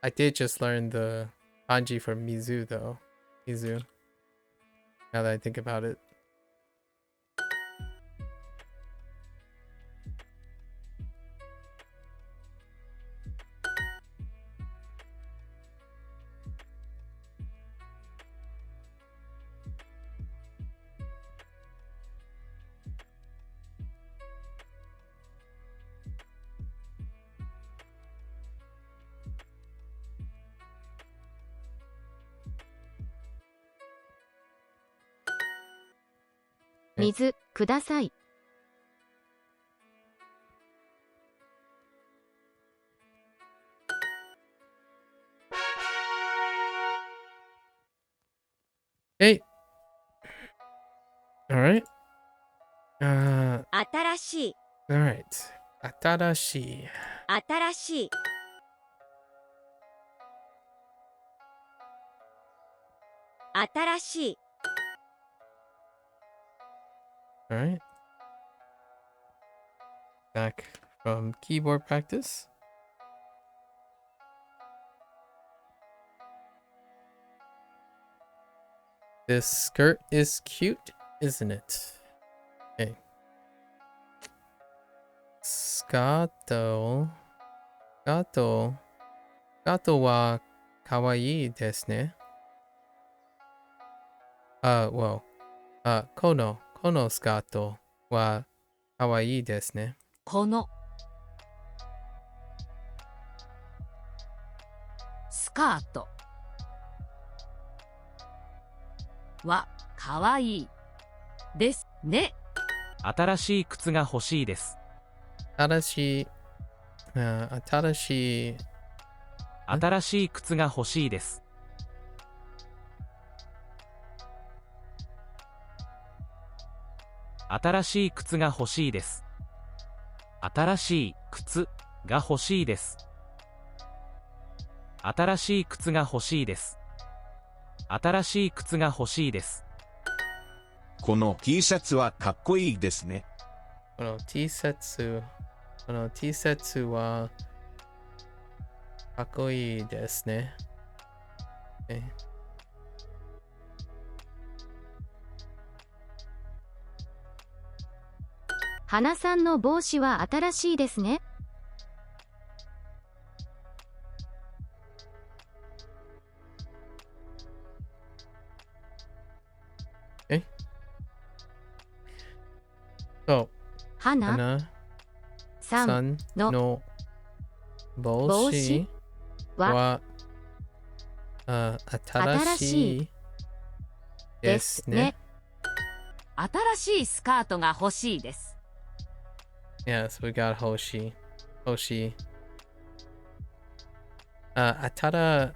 I did just learn the kanji for Mizu though. Mizu. Now that I think about it. Okay. 水ください。Hey. All right. 新しい。 All right. Atarashi. 新しい。新しい。 All right. Back from keyboard practice. This skirt is cute, isn't it? Okay. Skato. Gato. Gato wa kawaii desu ne. Well. Kono スカートはかわいいですね。このスカートはかわいいですね。新しい靴が欲しいです。新しい靴が欲しいです。新しい靴が欲しいです。新しい靴が欲しいです。新しい靴が欲しいです。新しい靴が欲しいです。この T シャツはかっこいいですね。この T シャツはかっこいいですね。花さんの帽子は新しいですね。そう。花さんの帽子は新しいですね。新しいスカートが欲しいです。Yes, we got Hoshi. 新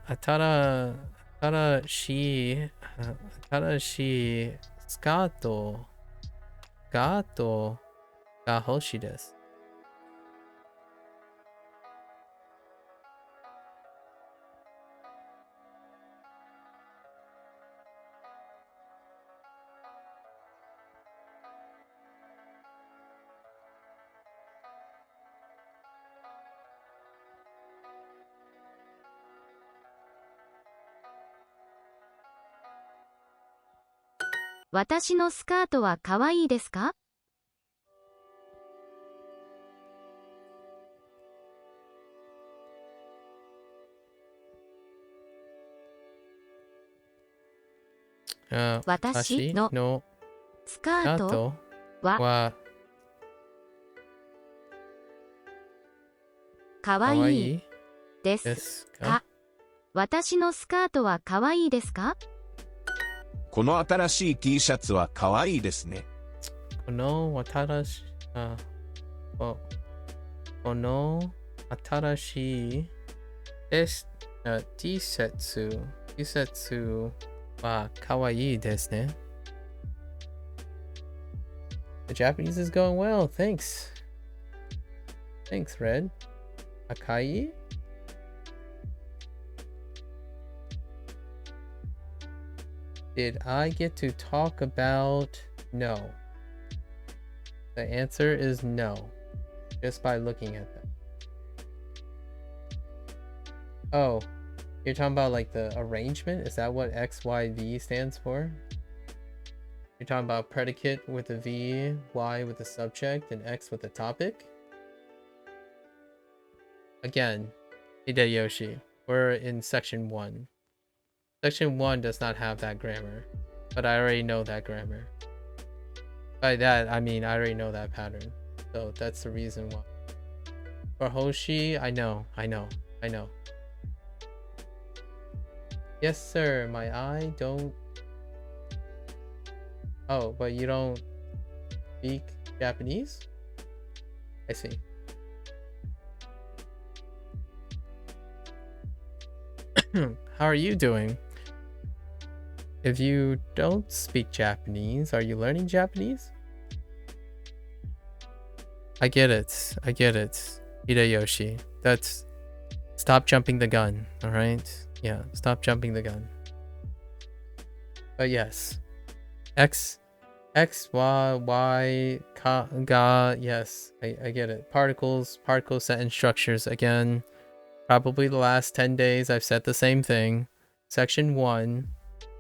しいスカートが欲しいです。私のスカートは可愛いですか？私のスカートは可愛いですか？私のスカートは可愛いですか？この新しい T シャツは可愛いですね。この新しいT シャツは可愛いですね。The Japanese is going well. Thanks. Thanks, Red. Akai? Did I get to talk about? No. The answer is no. Just by looking at them. Oh, you're talking about like the arrangement? Is that what XYV stands for? You're talking about predicate with a V, Y with the subject, and X with the topic? Again, Hideyoshi, we're in section 1. Section 1 does not have that grammar, but I already know that grammar. By that, I mean I already know that pattern. So that's the reason why. For Hoshi, I know. Yes, sir, my eye don't... Oh, but you don't speak Japanese? I see. How are you doing? If you don't speak Japanese, are you learning Japanese? I get it. Hideyoshi. That's... Stop jumping the gun, alright? Yeah, stop jumping the gun. But yes. X, Y, ga, yes. I get it. Particles, particle sentence structures. Again, probably the last 10 days I've said the same thing. Section 1.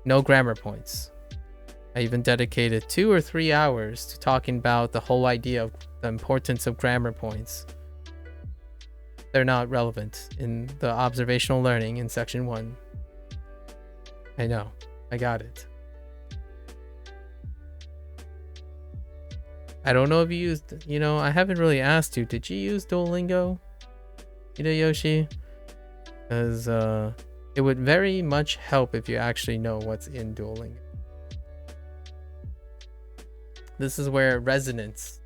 No grammar points. I even dedicated 2 or 3 hours to talking about the whole idea of the importance of grammar points. They're not relevant in the observational learning in section 1. I know. I got it. I don't know if you used... I haven't really asked you. Did you use Duolingo, Hideyoshi? Because, it would very much help if you actually know what's in Duolingo. This is where resonance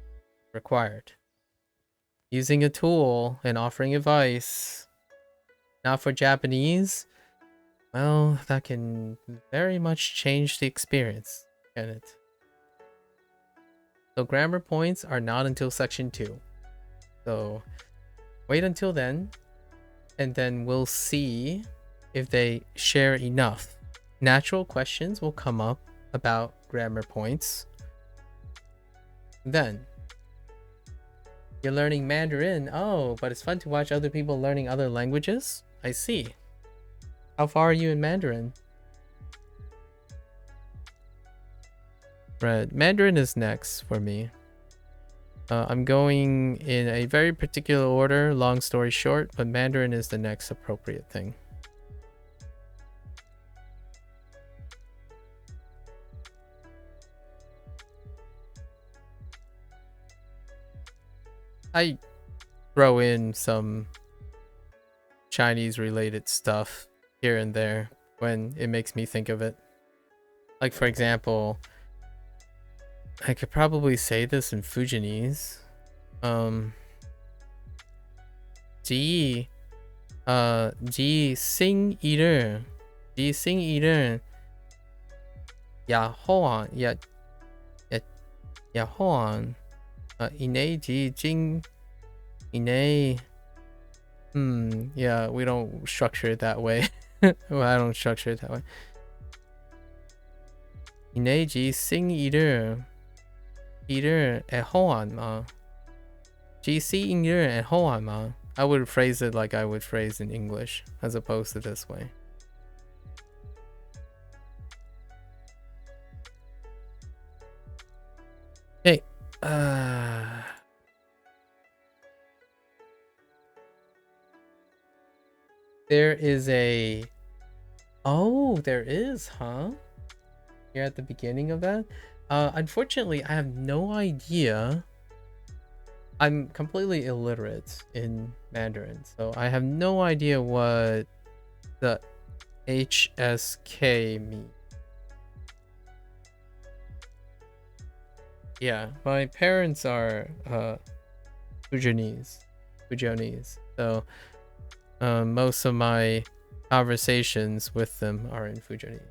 required. Using a tool and offering advice, not for Japanese, well, that can very much change the experience, can it? So grammar points are not until section 2. So wait until then, and then we'll see if they share enough. Natural questions will come up about grammar points. Then, you're learning Mandarin. Oh, but it's fun to watch other people learning other languages? I see. How far are you in Mandarin? Right, Mandarin is next for me. I'm going in a very particular order, long story short, but Mandarin is the next appropriate thing. I throw in some Chinese related stuff here and there when it makes me think of it. Like, for example, I could probably say this in Fujianese. 吉 지승일을 야호한 야호한 이내 지징 이내 yeah, we don't structure it that way. Well, I don't structure it that way. 이내 지승일을 애호한마 지승일을 애호한마. I would phrase it like I would phrase in English as opposed to this way. Hey, there is a... Oh, there is, huh? You're at the beginning of that? Unfortunately, I have no idea. I'm completely illiterate in Mandarin, so I have no idea what the HSK means. Yeah, my parents are Fujianese, so most of my conversations with them are in Fujianese.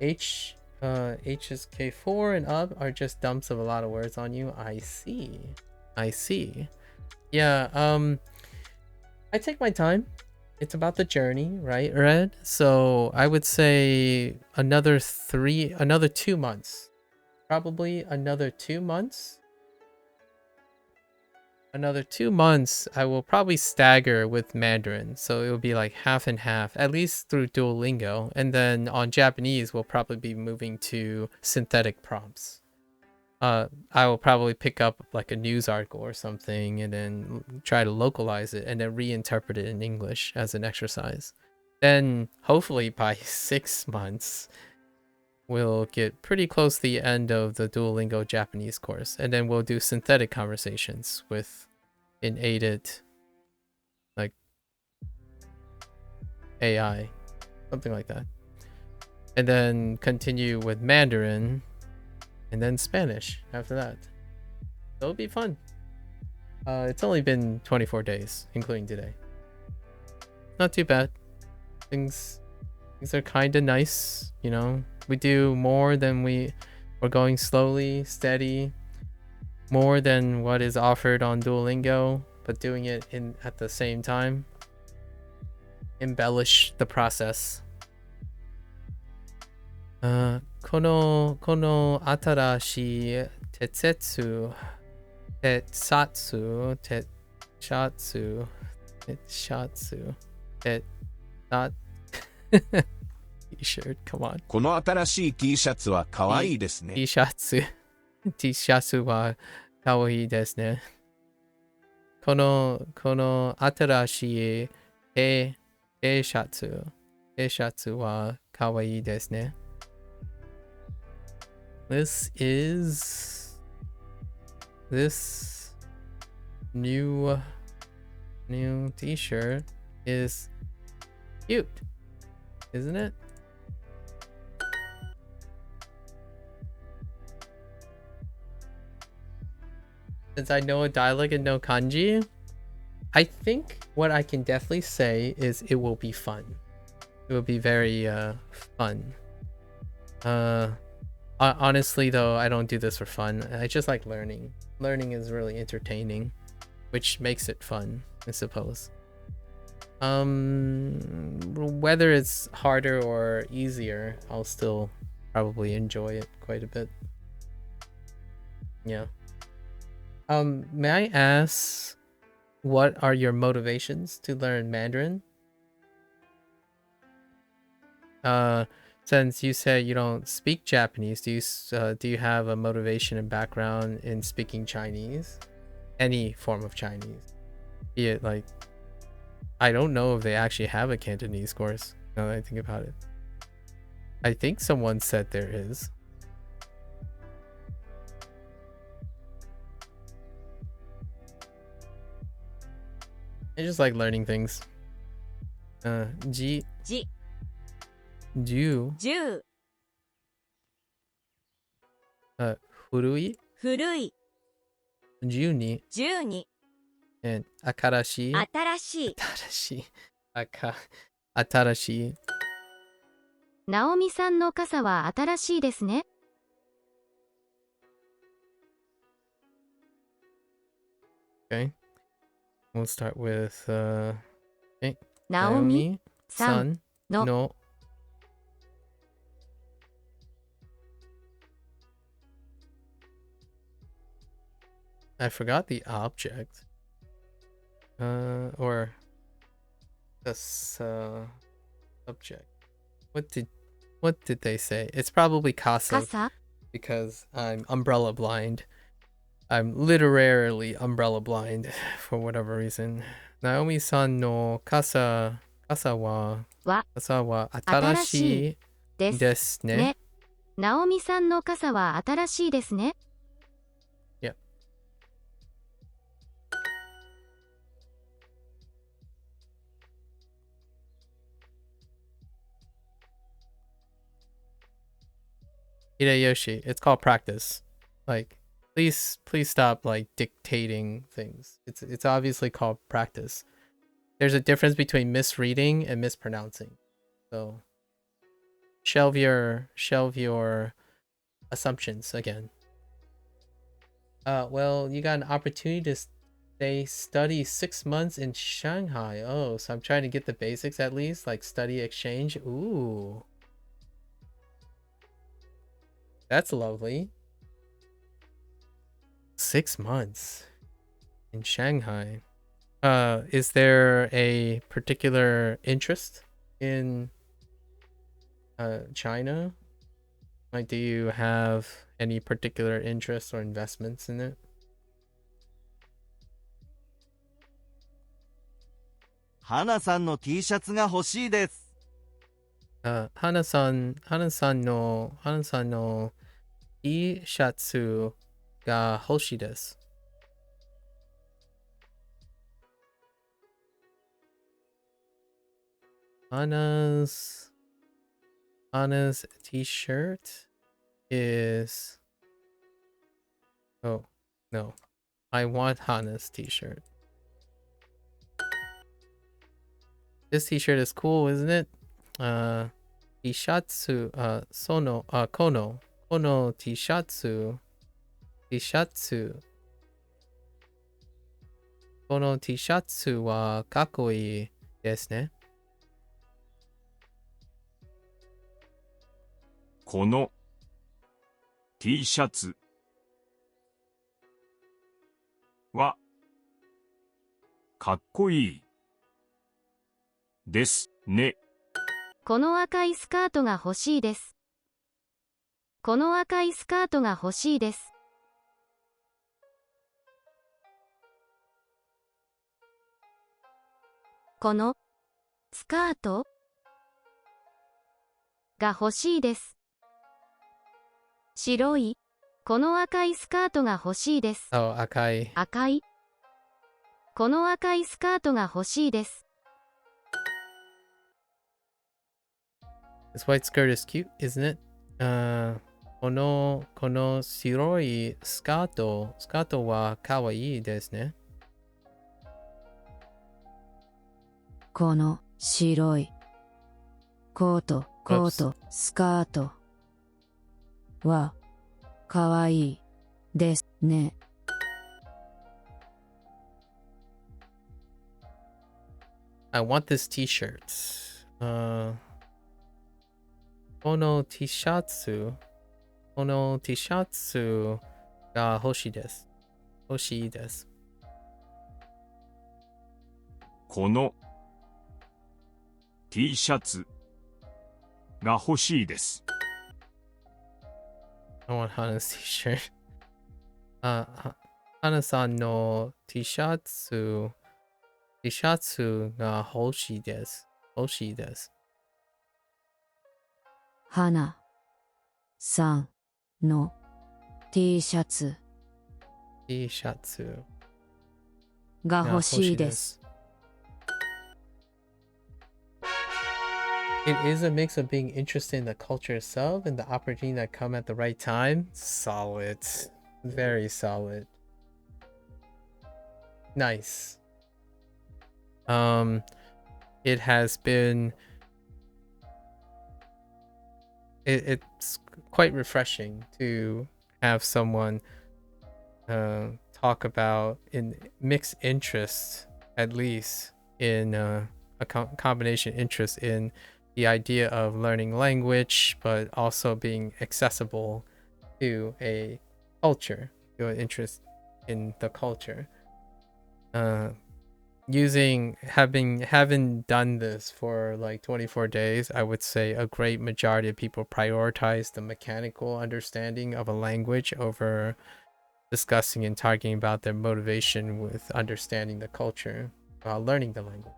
HSK4 and up are just dumps of a lot of words on you. I see. Yeah, I take my time. It's about the journey, right, Red? So I would say another 2 months. Probably another 2 months. Another 2 months, I will probably stagger with Mandarin. So it will be like half and half, at least through Duolingo. And then on Japanese, we'll probably be moving to synthetic prompts. I will probably pick up like a news article or something and then try to localize it and then reinterpret it in English as an exercise. Then hopefully by 6 months, we'll get pretty close to the end of the Duolingo Japanese course, and then we'll do synthetic conversations with an aided like AI, something like that, and then continue with Mandarin and then Spanish after that. So it'll be fun. It's only been 24 days, including today. Not too bad. Things are kind of nice, you know. We do more than we're going slowly, steady, more than what is offered on Duolingo, but doing it at the same time. Embellish the process. この新しい哲T-shirt, come on. この新しい T シャツは可愛いですね。T シャツは可愛いですね。この新しい T シャツは可愛いですね。This new T-shirt is cute, isn't it? Since I know a dialect and no kanji, I think what I can definitely say is it will be fun. It will be very fun. Honestly though, I don't do this for fun. I just like learning. Learning is really entertaining, which makes it fun, I suppose. Whether it's harder or easier, I'll still probably enjoy it quite a bit. Yeah. May I ask, what are your motivations to learn Mandarin? Since you said you don't speak Japanese, do you have a motivation and background in speaking Chinese? Any form of Chinese? Be it like, I don't know if they actually have a Cantonese course, now that I think about it. I think someone said there is. I just like learning things. Ju. 古い 古い12 12 and akarashi. 新しい。 Atarashi. Atarashi. ナオミさんの傘は新しいですね。Okay. We'll start with okay. ナオミ Naomi さん san の no. I forgot the object. Or the subject. What did they say? It's probably casa 傘 because I'm umbrella blind. I'm literally umbrella blind for whatever reason. Naomi-san no kasa wa は atarashi です desu ne. ね。ナオミさんの傘は新しいですね。 Yep. Hideyoshi, it's called practice. Like, please stop like dictating things. It's obviously called practice. There's a difference between misreading and mispronouncing. So shelve your assumptions again. Well, you got an opportunity to study 6 months in Shanghai. Oh, so I'm trying to get the basics at least, like study exchange. Ooh. That's lovely. 6 months in Shanghai. Is there a particular interest in China? Like, do you have any particular interests or investments in it? Hana さんの T シャツが欲しいです。Hana-san no T シャツが欲しいです。Hana's t-shirt is... Oh, no. I want Hana's t-shirt. This t-shirt is cool, isn't it? Tishatsu, kono tishatsu. Kono tishatsu wa kakkoi desu ne. この T シャツはかっこいいですね。この赤いスカートが欲しいです。この赤いスカートが欲しいです。このスカートが欲しいです。白いこの赤いスカートが欲しいです。Oh, 赤い。赤いこの赤いスカートが欲しいです。 This white skirt is cute, isn't it? この白いスカートはかわいいですね。この白いコート、スカートはかわいいですね。I want this t-shirt. この T シャツが欲しいです。欲しいです。この T シャツが欲しいです。I want Hana's t-shirt. Hana-sanの T シャツが欲しいです。欲しいです。花さんの T シャツが欲しいです。It is a mix of being interested in the culture itself and the opportunity that come at the right time. Solid. Very solid. Nice. It has been it's quite refreshing to have someone talk about in mixed interests, at least in a combination interest in the idea of learning language, but also being accessible to a culture, to an interest in the culture. Having done this for like 24 days, I would say a great majority of people prioritize the mechanical understanding of a language over discussing and talking about their motivation with understanding the culture while learning the language,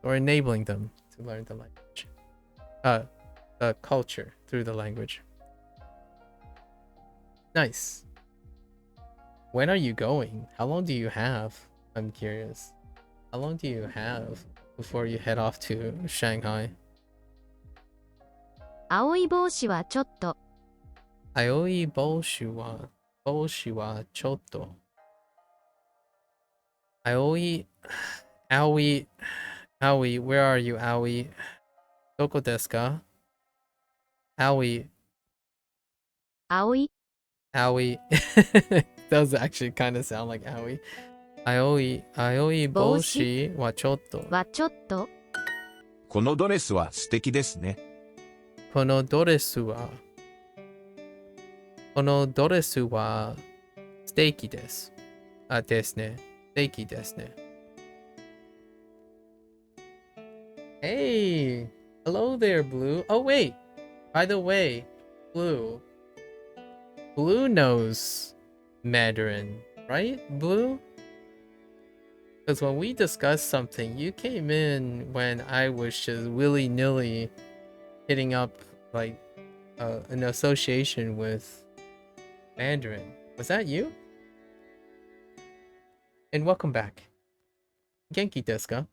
or enabling them to learn the language, the culture through the language. Nice. When are you going? How long do you have? I'm curious. How long do you have before you head off to Shanghai? 青い帽子はちょっと。青い帽子はちょっと。Aoi, Aoi, where are you, Aoi? Doko desu ka? Aoi. Aoi. Does actually kind of sound like Aoi. Aoi boshi wa chotto. はちょっと。このドレスは素敵ですね。このドレスは素敵です。ですね。素敵ですね。Hey, hello there, Blue. Oh wait, by the way, Blue knows Mandarin, right, Blue? Because when we discussed something, you came in when I was just willy-nilly hitting up like an association with Mandarin. Was that you? And welcome back. Genki desu ka?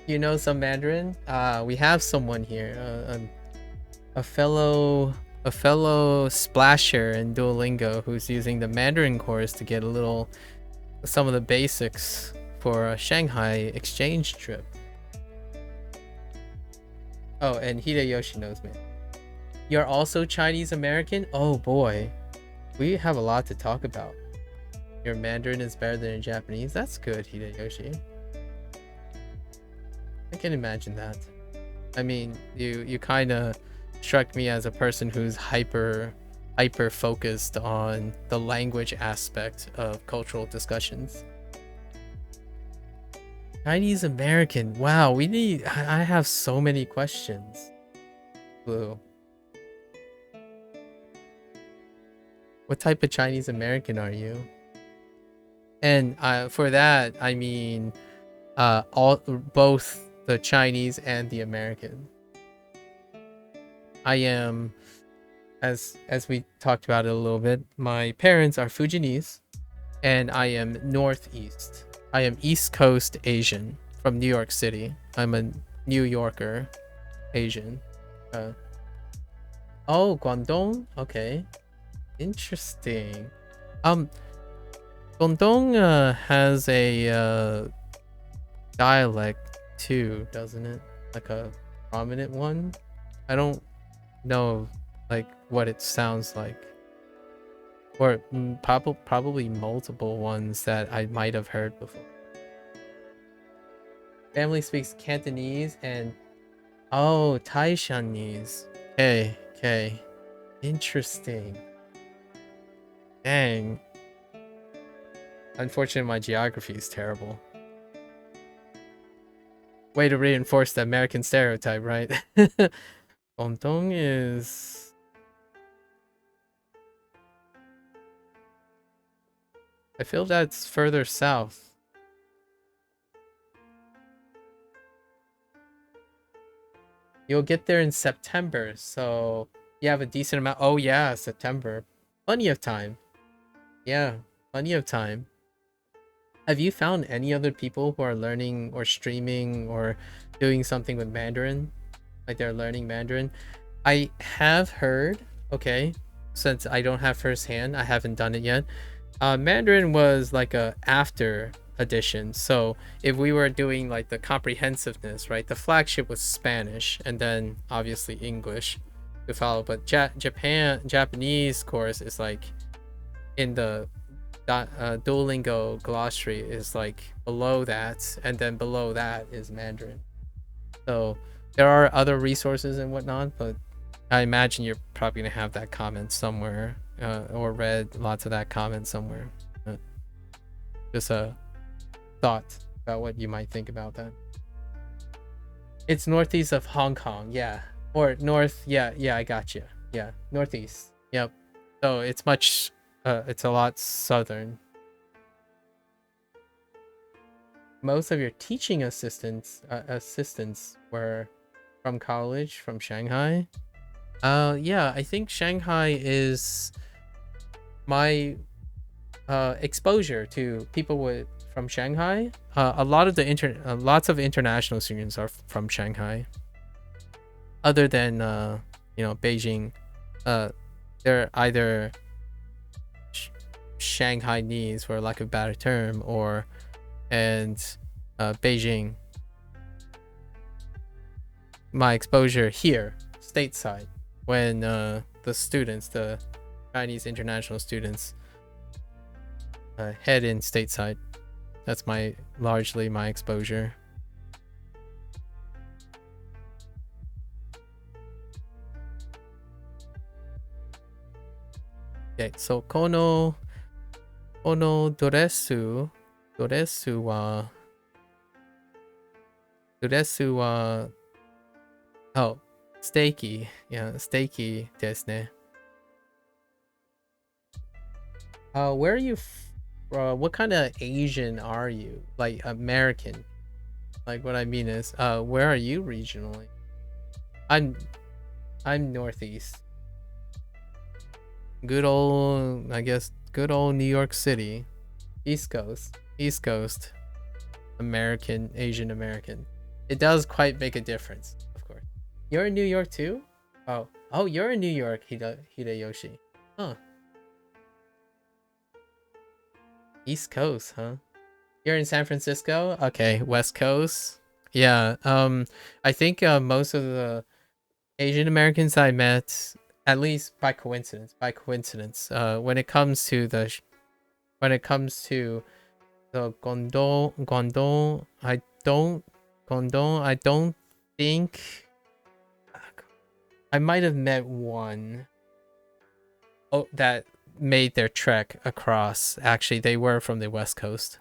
You know some Mandarin? We have someone here, a fellow splasher in Duolingo who's using the Mandarin course to get some of the basics for a Shanghai exchange trip. Oh, and Hideyoshi knows me. You're also Chinese American? Oh boy, we have a lot to talk about. Your Mandarin is better than your Japanese? That's good, Hideyoshi. I can imagine that. I mean, you kind of struck me as a person who's hyper focused on the language aspect of cultural discussions. Chinese American. Wow, I have so many questions. Blue. What type of Chinese American are you? And for that, I mean both the Chinese and the American. I am, as we talked about it a little bit, my parents are Fujianese, and I am Northeast. I am East Coast Asian from New York City. I'm a New Yorker Asian. Oh, Guangdong? Okay. Interesting. Guangdong has a dialect too, doesn't it? Like a prominent one? I don't know like what it sounds like. Or probably multiple ones that I might have heard before. Family speaks Cantonese and Taishanese. Okay. Interesting. Dang. Unfortunately, my geography is terrible. Way to reinforce the American stereotype, right? Guangdong is... I feel that's further south. You'll get there in September, so you have a decent amount. Oh yeah, September. Plenty of time. Yeah, plenty of time. Have you found any other people who are learning or streaming or doing something with Mandarin? Like they're learning Mandarin? I have heard okay, since I don't have firsthand, I haven't done it yet. Mandarin was like a after edition. So if we were doing like the comprehensiveness, right, the flagship was Spanish and then obviously English to follow. But Japanese course is like in the Duolingo glossary is like below that, and then below that is Mandarin. So there are other resources and whatnot, but I imagine you're probably gonna have that comment somewhere, or read lots of that comment somewhere. Just a thought about what you might think about that. It's northeast of Hong Kong, yeah, or north, yeah, I got you, yeah, northeast, yep. So it's much, it's a lot southern. Most of your teaching assistants were from college, from Shanghai. Yeah, I think Shanghai is my exposure to people from Shanghai. A lot of lots of international students are from Shanghai. Other than Beijing, they're either Shanghainese, for lack of a better term, and Beijing. My exposure here, stateside, when the Chinese international students head in stateside. That's largely my exposure. Okay, so このドレスは oh, steaky. Yeah, steaky ですね. Where are you what kind of Asian are you? Like American? Like what I mean is, where are you regionally? I'm northeast. Good old New York City. East Coast. American, Asian American. It does quite make a difference, of course. You're in New York too? Oh, you're in New York, Hideyoshi. Huh. East Coast, huh? You're in San Francisco? Okay, West Coast. Yeah, I think most of the Asian Americans I met, at least by coincidence, when it comes to the Guangdong, I don't think I might have met one. Oh, that made their trek across. Actually, they were from the West Coast.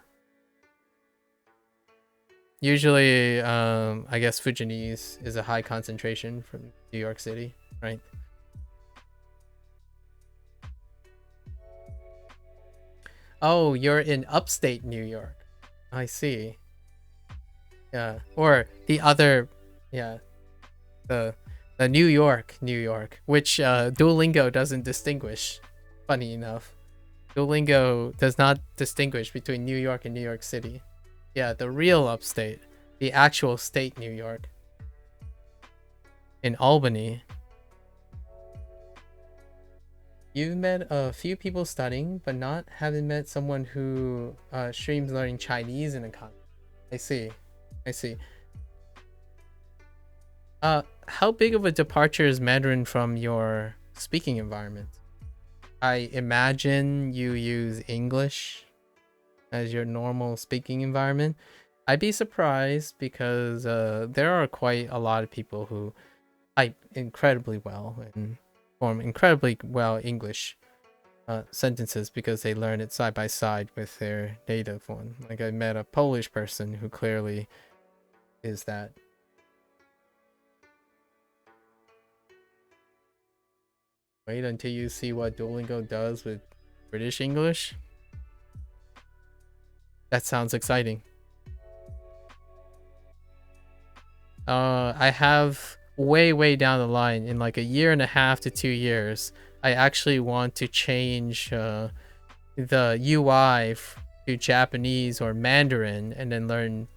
Usually, I guess Fujianese is a high concentration from New York City, right? Oh, you're in upstate New York. I see. Yeah, or the other, yeah, the New York, which Duolingo doesn't distinguish. Funny enough, Duolingo does not distinguish between New York and New York City. Yeah, the real upstate, the actual state New York. In Albany. You've met a few people studying, but haven't met someone who streams learning Chinese in a context. I see. How big of a departure is Mandarin from your speaking environment? I imagine you use English as your normal speaking environment. I'd be surprised because there are quite a lot of people who type incredibly well and form incredibly well English sentences because they learn it side by side with their native one. Like I met a Polish person who clearly is that. Wait until you see what Duolingo does with British English. That sounds exciting. I have way down the line, in like a year and a half to 2 years, I actually want to change the UI to Japanese or Mandarin and then learn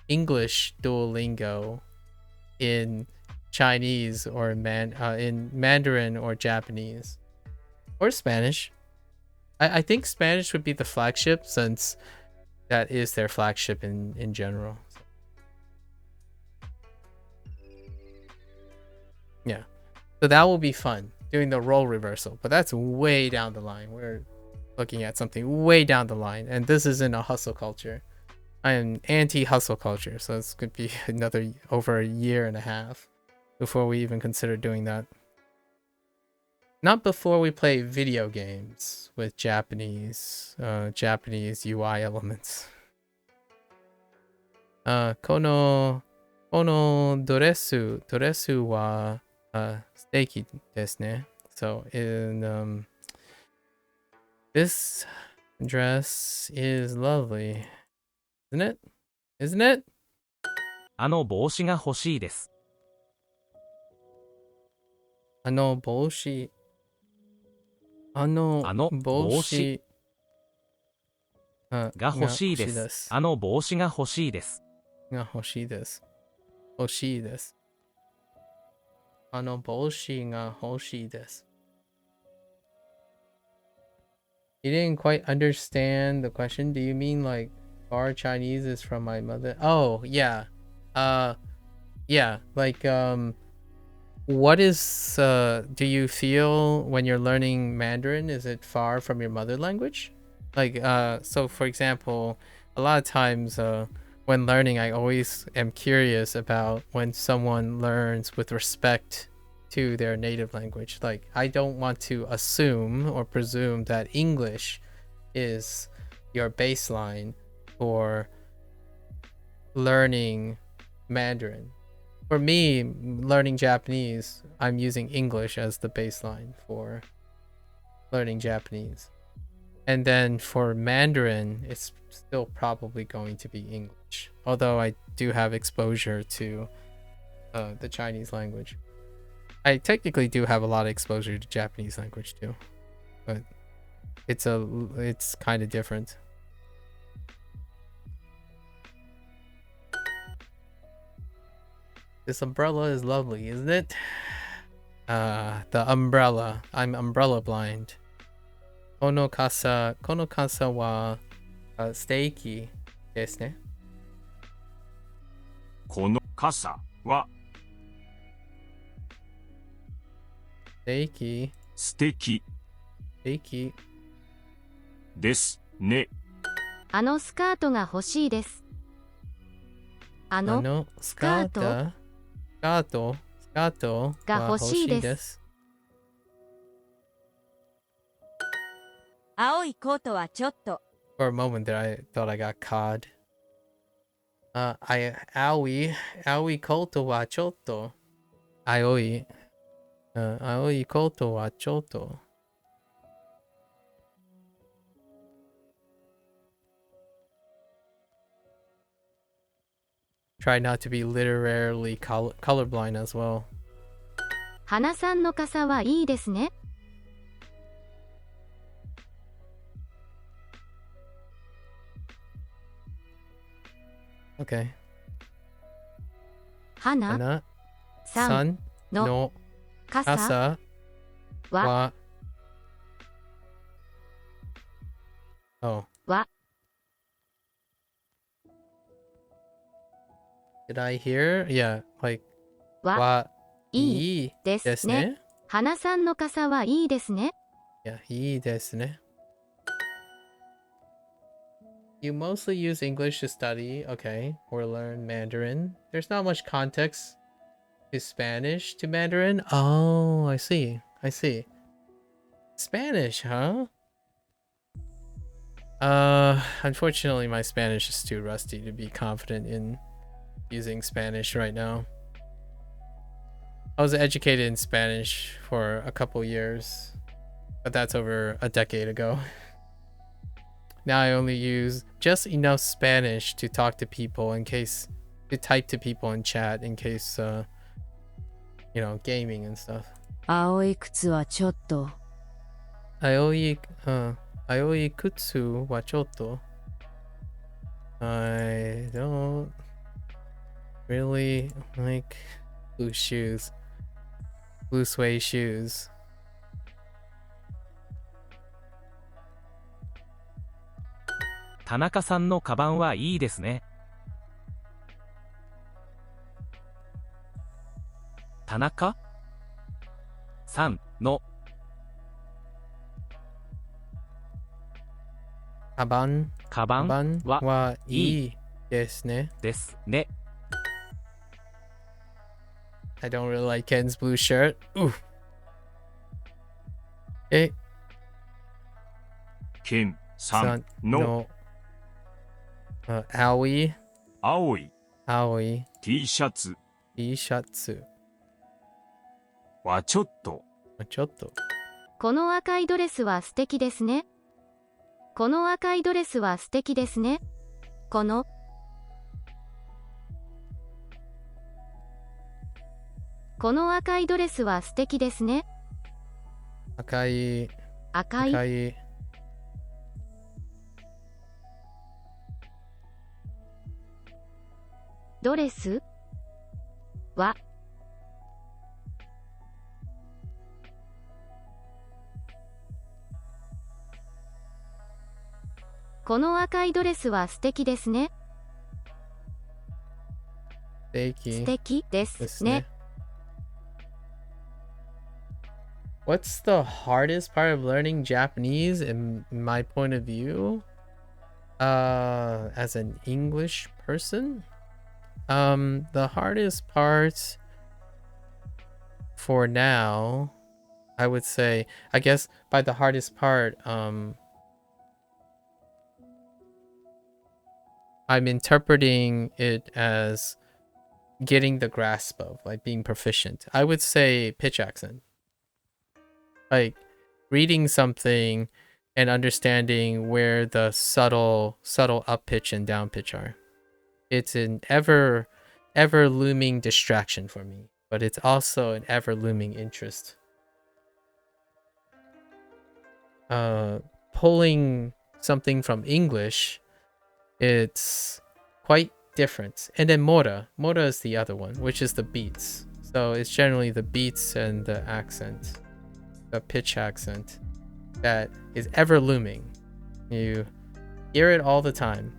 English Duolingo in Chinese or in Mandarin or Japanese or Spanish. I think Spanish would be the flagship since that is their flagship in general. Yeah, so that will be fun doing the role reversal, but that's way down the line. We're looking at something way down the line, and this isn't a hustle culture. I am anti-hustle culture, so it's going to be another over a year and a half before we even consider doing that. Not before we play video games with Japanese UI elements. このドレスは素敵ですね。So in this dress is lovely, isn't it? Isn't it? あの帽子が欲しいです。あの帽子が欲しいです。あの帽子が欲しいです。欲しいです。欲しいです。あの帽子が欲しいです。You didn't quite understand the question. Do you mean like our Chinese is from my mother? Oh, yeah. Yeah, like what is do you feel when you're learning Mandarin? Is it far from your mother language? Like so for example, a lot of times when learning, I always am curious about when someone learns with respect to their native language. Like, I don't want to assume or presume that English is your baseline for learning Mandarin. For me, learning Japanese, I'm using English as the baseline for learning Japanese. And then for Mandarin, it's still probably going to be English. Although I do have exposure to the Chinese language. I technically do have a lot of exposure to Japanese language too. But it's kind of different. This umbrella is lovely, isn't it? The umbrella. I'm umbrella blind. この傘は素敵ですね。この傘は素敵ですね。あのスカートが欲しいです。あのスカートが欲しいです。青いコートはちょっと。 For a moment there, I thought I got caught. 青いコートはちょっと。青いコートはちょっと。Try not to be literally colorblind as well. 花さんの傘はいいですね。Okay. 花さんの傘は Oh. は Did I hear? Yeah, like いいですね。花さんの傘はいいですね。Yeah, いいですね。You mostly use English to study, okay, or learn Mandarin. There's not much context to Spanish to Mandarin. Oh, I see. Spanish, huh? Unfortunately, my Spanish is too rusty to be confident in using Spanish right now. I was educated in Spanish for a couple years, but that's over a decade ago. Now I only use just enough Spanish to talk to people to type to people in chat in case, gaming and stuff. 青い靴はちょっと。青い靴はちょっと。I don't really like Blue shoes. Blue suede shoes. 田中さんのカバンはいいですね。田中さんのカバンはいいですね。ですね。I don't really like Ken's blue shirt. Ooh. Okay. ケンさんの青い青い T シャツ T シャツはちょっとこの赤いドレスは素敵ですね。この赤いドレスは素敵ですね。この赤いドレスは素敵ですね。赤いドレスはこの赤いドレスは素敵ですね。素敵ですね。What's the hardest part of learning Japanese in my point of view? As an English person? The hardest part for now, I would say, I guess by the hardest part, I'm interpreting it as getting the grasp of, like being proficient. I would say pitch accent. Like reading something and understanding where the subtle up pitch and down pitch are. It's an ever looming distraction for me, but it's also an ever looming interest. Pulling something from English, it's quite different. And then mora is the other one, which is the beats. So it's generally the beats and the accent, the pitch accent, that is ever looming. You hear it all the time.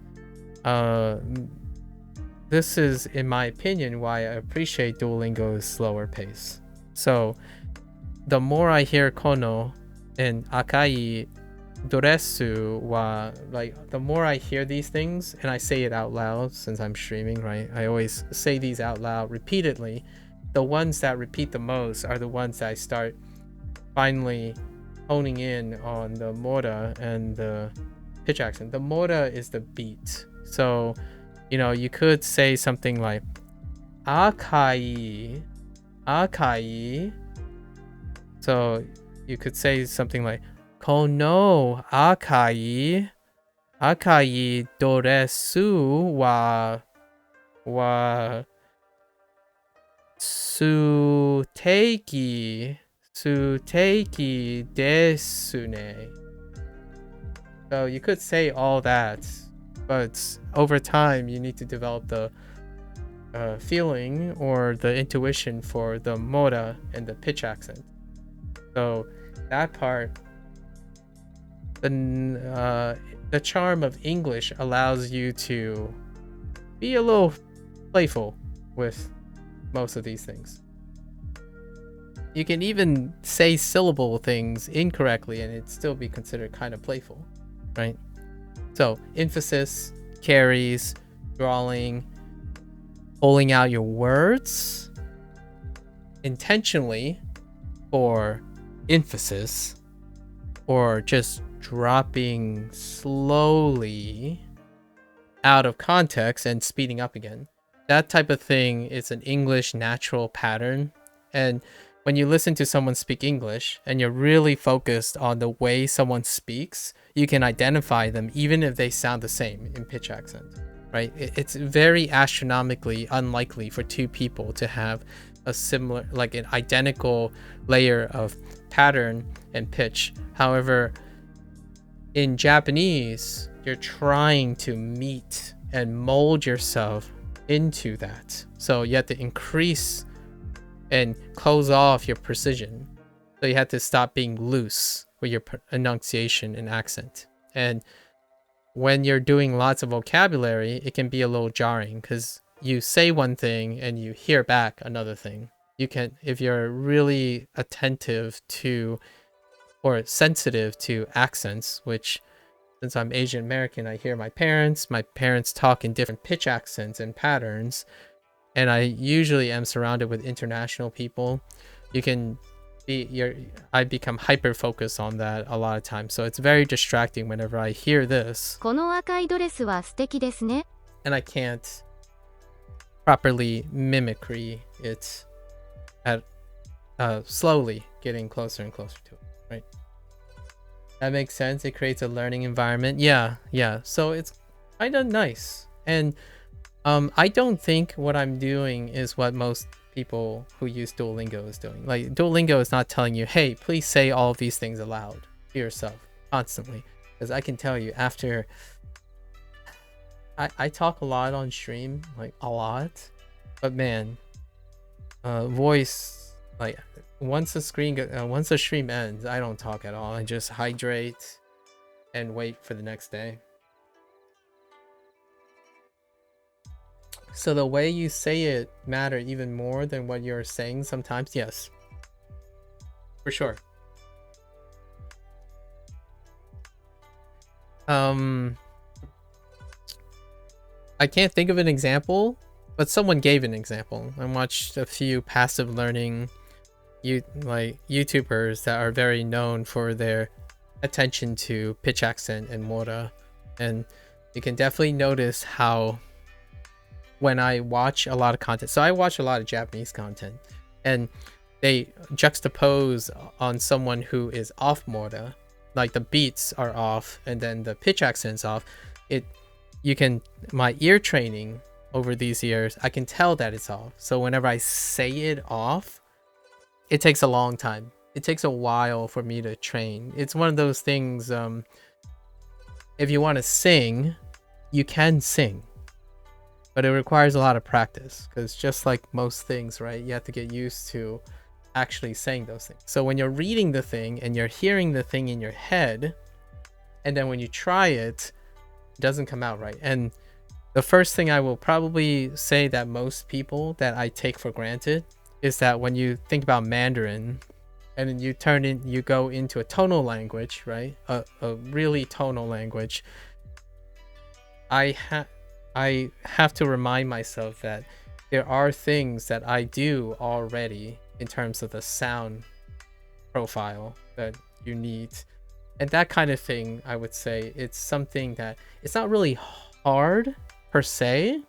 This is, in my opinion, why I appreciate Duolingo's slower pace. So the more I hear kono and akai doresu wa, like the more I hear these things and I say it out loud, since I'm streaming, right? I always say these out loud repeatedly. The ones that repeat the most are the ones that I start finally honing in on the mora and the pitch accent. The mora is the beat. So, you know, you could say something like akai. So you could say something like kono akai doresu wa suteki desu ne. So you could say all that, but over time you need to develop the feeling or the intuition for the mora and the pitch accent. So that part, the charm of English allows you to be a little playful with most of these things. You can even say syllable things incorrectly and it'd still be considered kind of playful, right? So emphasis, carries, drawing, pulling out your words intentionally for emphasis, or just dropping slowly out of context and speeding up again. That type of thing is an English natural pattern. And when you listen to someone speak English and you're really focused on the way someone speaks, you can identify them even if they sound the same in pitch accent, right? It's very astronomically unlikely for two people to have a similar, like an identical layer of pattern and pitch. However, in Japanese, you're trying to meet and mold yourself into that. So you have to increase and close off your precision. So you have to stop being loose with your enunciation and accent. And when you're doing lots of vocabulary, it can be a little jarring because you say one thing and you hear back another thing. You can, if you're really attentive to or sensitive to accents, which since I'm Asian American, I hear my parents talk in different pitch accents and patterns, and I usually am surrounded with international people. You can I become hyper focused on that a lot of times, so it's very distracting whenever I hear this. この赤いドレスは素敵ですね。 And I can't properly mimicry it at slowly getting closer and closer to it, right? That makes sense. It creates a learning environment. Yeah. So it's kind of nice. And I don't think what I'm doing is what most people who use Duolingo is doing. Like, Duolingo is not telling you, hey, please say all of these things aloud to yourself constantly. Because I can tell you, after I talk a lot on stream, like a lot, but man, voice, like once the stream ends, I don't talk at all. I just hydrate and wait for the next day. So the way you say it matter even more than what you're saying sometimes. Yes, for sure. I can't think of an example, but someone gave an example. I watched a few passive learning YouTubers that are very known for their attention to pitch accent and mora, and you can definitely notice how when I watch a lot of content, so I watch a lot of Japanese content, and they juxtapose on someone who is off mora, like the beats are off and then the pitch accent's off. My ear training over these years, I can tell that it's off. So whenever I say it off, it takes a long time. It takes a while for me to train. It's one of those things, if you want to sing, you can sing, but it requires a lot of practice, because just like most things, right, you have to get used to actually saying those things. So when you're reading the thing and you're hearing the thing in your head, and then when you try it, it doesn't come out right. And the first thing I will probably say that most people that I take for granted is that when you think about Mandarin and then you go into a tonal language, right, a really tonal language, I have to remind myself that there are things that I do already in terms of the sound profile that you need. And that kind of thing, I would say, it's something that it's not really hard per se,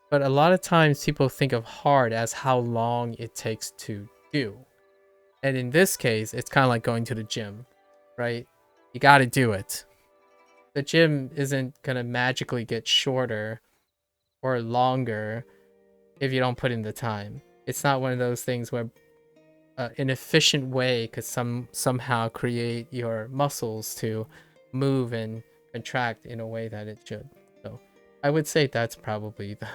but a lot of times people think of hard as how long it takes to do. And in this case, it's kind of like going to the gym, right? You got to do it. The gym isn't going to magically get shorter or longer if you don't put in the time. It's not one of those things where an efficient way could somehow create your muscles to move and contract in a way that it should. So I would say that's probably the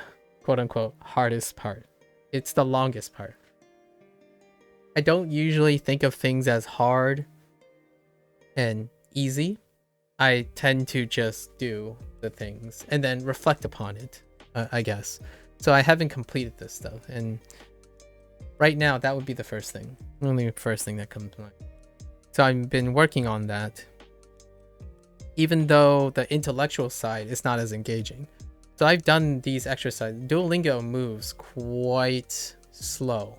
quote-unquote hardest part. It's the longest part. I don't usually think of things as hard and easy. I tend to just do the things and then reflect upon it, I guess. So I haven't completed this stuff, and right now that would be the first thing. Only the first thing that comes to mind. So I've been working on that, even though the intellectual side is not as engaging. So I've done these exercises. Duolingo moves quite slow.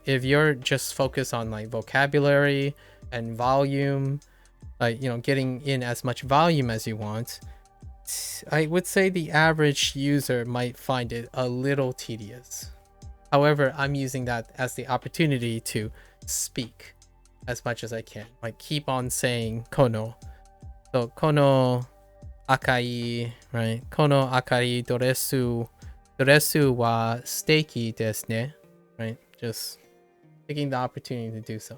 If you're just focused on like vocabulary and volume, like, you know, getting in as much volume as you want, I would say the average user might find it a little tedious. However, I'm using that as the opportunity to speak as much as I can. Like, keep on saying kono. So kono akai, right? Kono akai doresu wa suteki desu ne, right? Just taking the opportunity to do so.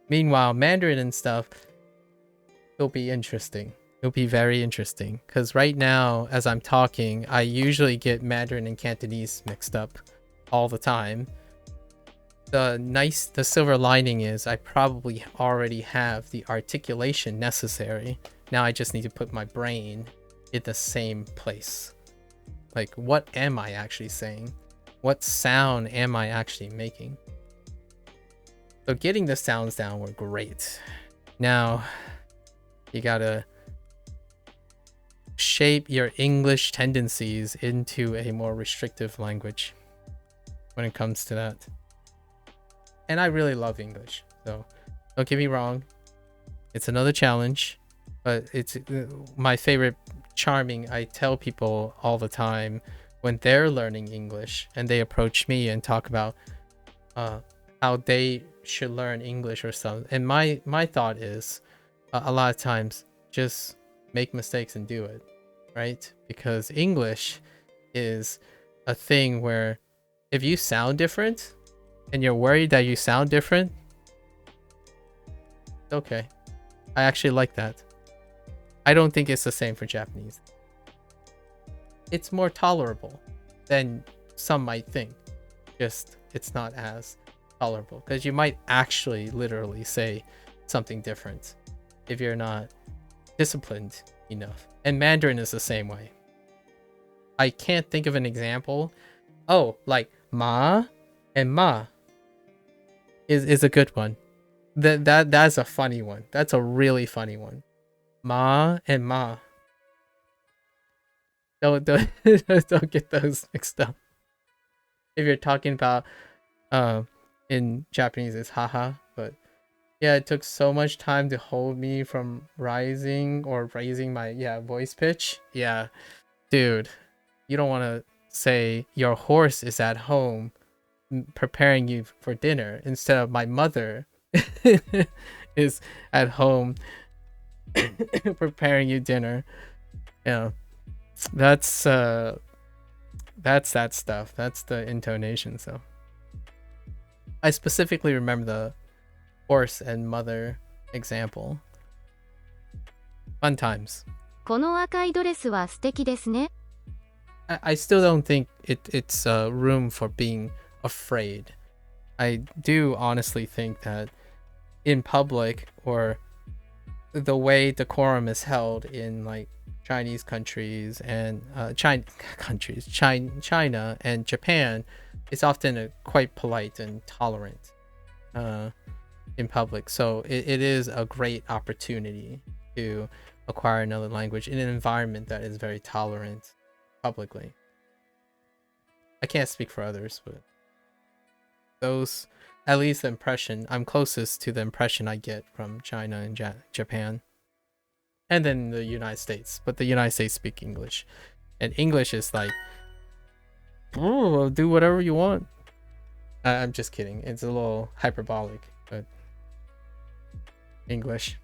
Meanwhile, Mandarin and stuff, it'll be interesting. It'll be very interesting, because right now, as I'm talking, I usually get Mandarin and Cantonese mixed up. all the time. The silver lining is I probably already have the articulation necessary. Now I just need to put my brain in the same place. Like, what am I actually saying? What sound am I actually making? So getting the sounds down were great. Now you gotta shape your English tendencies into a more restrictive language when it comes to that. And I really love English, so don't get me wrong, it's another challenge, but it's my favorite. Charming. I tell people all the time when they're learning English and they approach me and talk about how they should learn English or something, and my thought is a lot of times just make mistakes and do it, right? Because English is a thing where if you sound different and you're worried that you sound different, okay, I actually like that. I don't think it's the same for Japanese. It's more tolerable than some might think. Just it's not as tolerable because you might actually literally say something different if you're not disciplined enough. And Mandarin is the same way. I can't think of an example. Oh, like ma and ma is a good one. That's a funny one. That's a really funny one. Ma and ma. Don't don't get those mixed up. If you're talking about in Japanese it's haha, but yeah, it took so much time to hold me from rising or raising my voice pitch. Yeah, dude, you don't want to say your horse is at home preparing you for dinner instead of my mother is at home preparing you dinner. Yeah, that's that stuff. That's the intonation. So I specifically remember the horse and mother example. Fun times. この赤いドレスは素敵ですね。I still don't think it's room for being afraid. I do honestly think that in public, or the way decorum is held in like Chinese countries and China and Japan, is often quite polite and tolerant in public. So it is a great opportunity to acquire another language in an environment that is very tolerant publicly. I can't speak for others, but those, at least the impression, I'm closest to the impression I get from China and Japan. And then the United States. But the United States speak English. And English is like, oh, do whatever you want. I'm just kidding. It's a little hyperbolic, but English.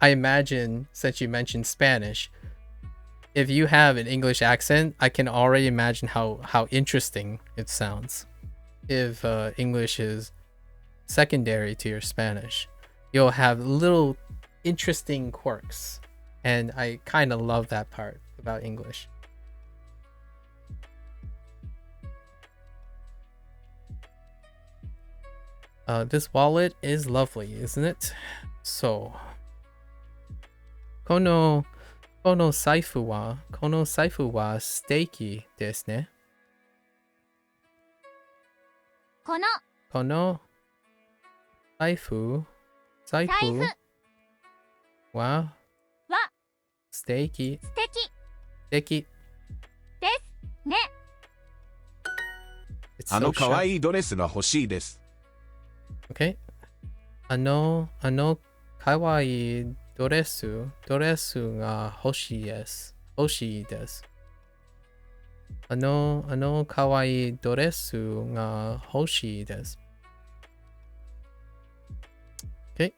I imagine, since you mentioned Spanish, if you have an English accent, I can already imagine how interesting it sounds. If English is secondary to your Spanish, you'll have little interesting quirks. And I kind of love that part about English. This wallet is lovely, isn't it? So, kono saifu wa steiki desu ne. この Kono saifu 財布 wa は steiki 素敵 deki. ですね。 It's あ so の可 sharp. 愛いドレスが欲しいです。 Okay. あのkawaii doresuが欲しいです。欲しいです。あのkawaii doresuが欲しいです。Okay.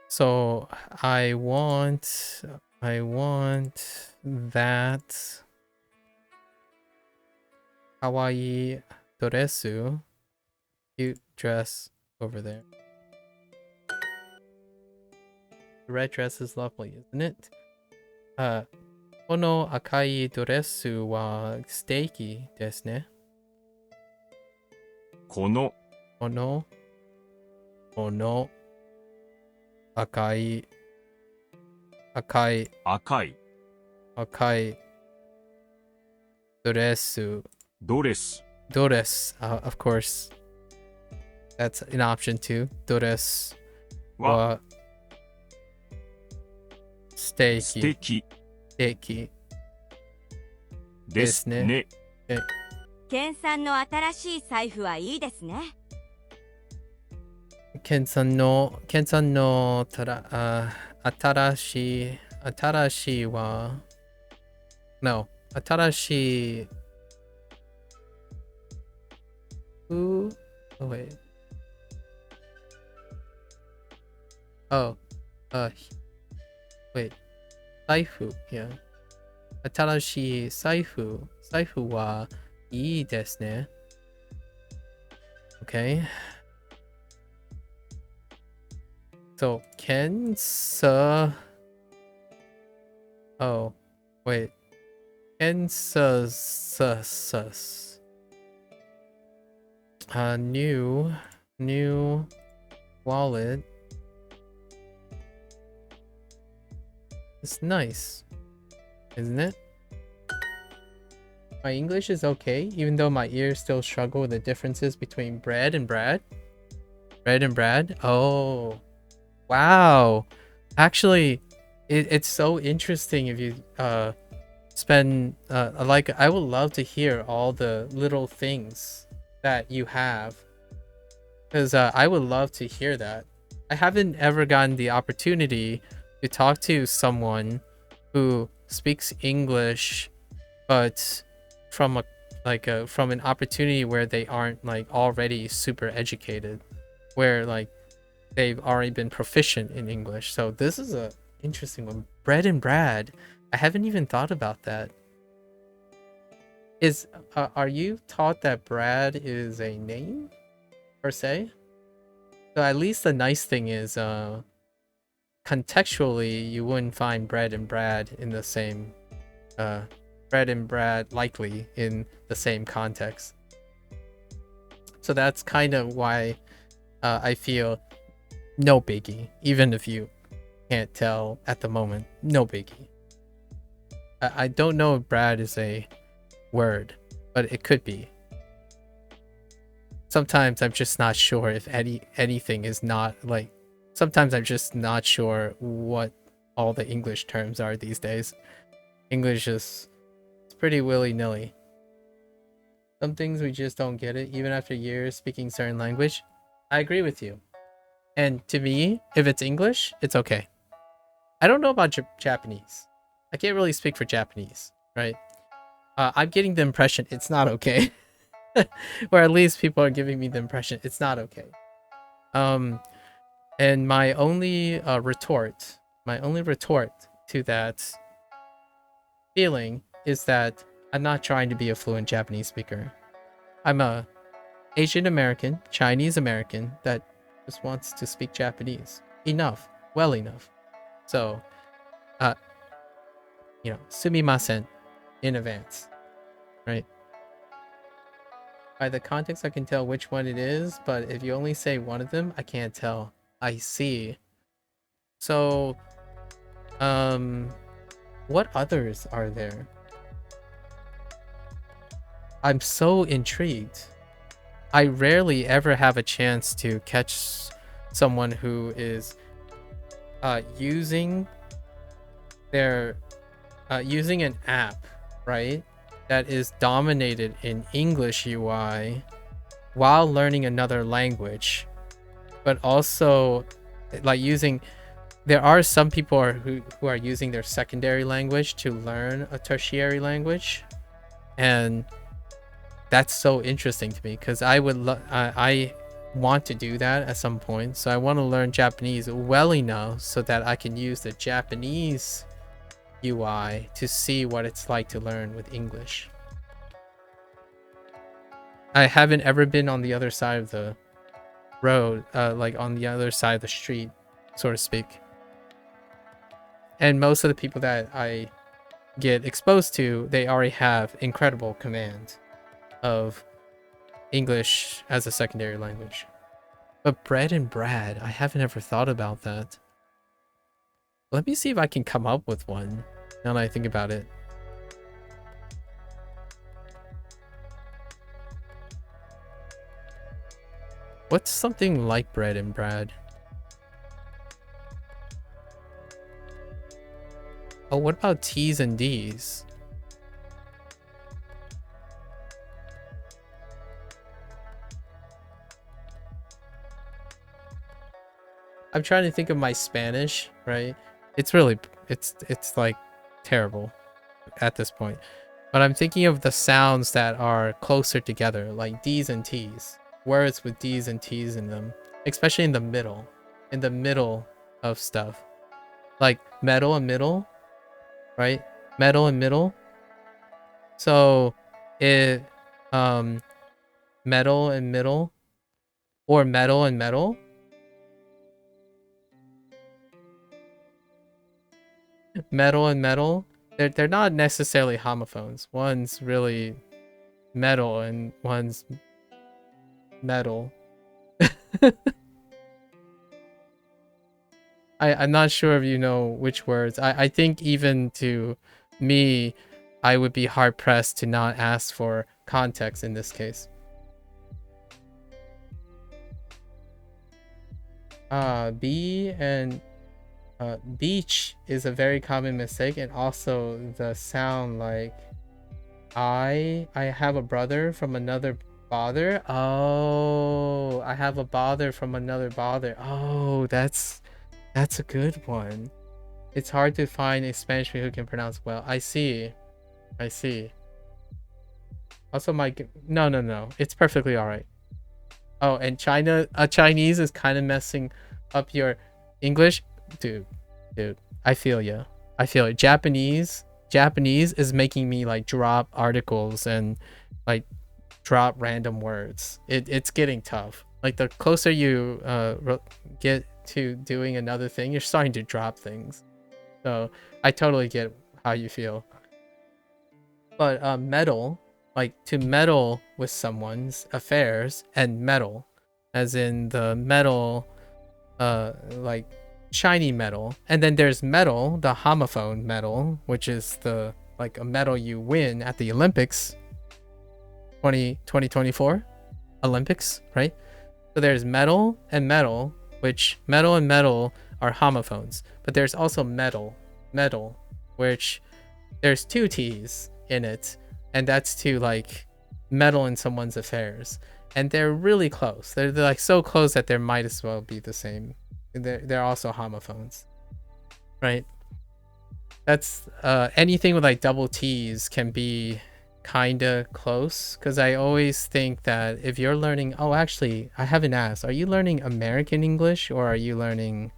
So I want that kawaii doresu, cute dress over there. The red dress is lovely, isn't it? この赤いドレスは素敵ですね。このこの赤い赤いドレスドレス of course that's an option too. ドレスはは素敵素敵ですね。ケンさんの新しい財布はいいですね。ケンさんの新しいは No 新しい Who? Oh wait. Oh. Wait. 財布 Yeah. 新しい財布はいいですね。Okay. So, Oh, wait. New wallet. It's nice, isn't it? My English is okay, even though my ears still struggle with the differences between bread and Brad. Bread and Brad? Oh, wow. Actually, it's so interesting if you spend like I would love to hear all the little things that you have, because I would love to hear that. I haven't ever gotten the opportunity to talk to someone who speaks English, but from from an opportunity where they aren't like already super educated, where like they've already been proficient in English. So this is a interesting one. Bread and Brad. I haven't even thought about that. Are you taught that Brad is a name per se? So at least the nice thing is contextually you wouldn't find bread and Brad in the same bread and Brad likely in the same context. So that's kind of why I feel no biggie, even if you can't tell at the moment. No biggie. I don't know if Brad is a word, but it could be. Sometimes I'm just not sure if anything is not like. Sometimes I'm just not sure what all the English terms are these days. English is it's pretty willy-nilly. Some things we just don't get it, even after years speaking certain language. I agree with you. And to me, if it's English, it's okay. I don't know about Japanese. I can't really speak for Japanese, right? I'm getting the impression it's not okay. Or at least people are giving me the impression it's not okay. And my only retort to that feeling is that I'm not trying to be a fluent Japanese speaker. I'm a Asian American, Chinese American that just wants to speak Japanese well enough. So, sumimasen in advance, right? By the context, I can tell which one it is, but if you only say one of them, I can't tell. I see. So, what others are there? I'm so intrigued. I rarely ever have a chance to catch someone who is using an app, right, that is dominated in English UI while learning another language, but also like there are some people who are using their secondary language to learn a tertiary language, and that's so interesting to me because I want to do that at some point. So I want to learn Japanese well enough so that I can use the Japanese UI to see what it's like to learn with English. I haven't ever been on the other side of the road, like on the other side of the street, so to speak. And most of the people that I get exposed to, they already have incredible command of English as a secondary language. But bread and Brad, I haven't ever thought about that. Let me see if I can come up with one now that I think about it. What's something like bread and Brad? Oh, what about T's and D's? I'm trying to think of my Spanish, right? It's really, it's like terrible at this point. But I'm thinking of the sounds that are closer together, like D's and T's. Words with D's and T's in them, especially in the middle of stuff. Like metal and middle, right? Metal and middle. So it, metal and middle, or metal and metal. Metal and metal, they're not necessarily homophones. One's really metal and one's metal. I'm not sure if you know which words. I think even to me, I would be hard pressed to not ask for context in this case. B and beach is a very common mistake, and also the sound like I have a brother from another bother. Oh, I have a bother from another bother. Oh, that's a good one. It's hard to find a Spanish speaker who can pronounce well. I see. Also, no, it's perfectly all right. Oh, and Chinese is kind of messing up your English. Dude, I feel you. Japanese is making me like drop articles and like drop random words. It's getting tough. Like the closer you get to doing another thing, you're starting to drop things. So I totally get how you feel. But meddle, like to meddle with someone's affairs, and metal, as in the metal, like shiny metal. And then there's metal, the homophone metal, which is the like a medal you win at the Olympics 2024 Olympics, right? So there's metal and metal, which metal and metal are homophones. But there's also metal, which there's two T's in it, and that's to like meddle in someone's affairs. And they're really close. They're like so close that they might as well be the same. They're also homophones, right? That's anything with like double T's can be kind of close, because I always think that if you're learning, oh, actually, I haven't asked, are you learning American English or are you learning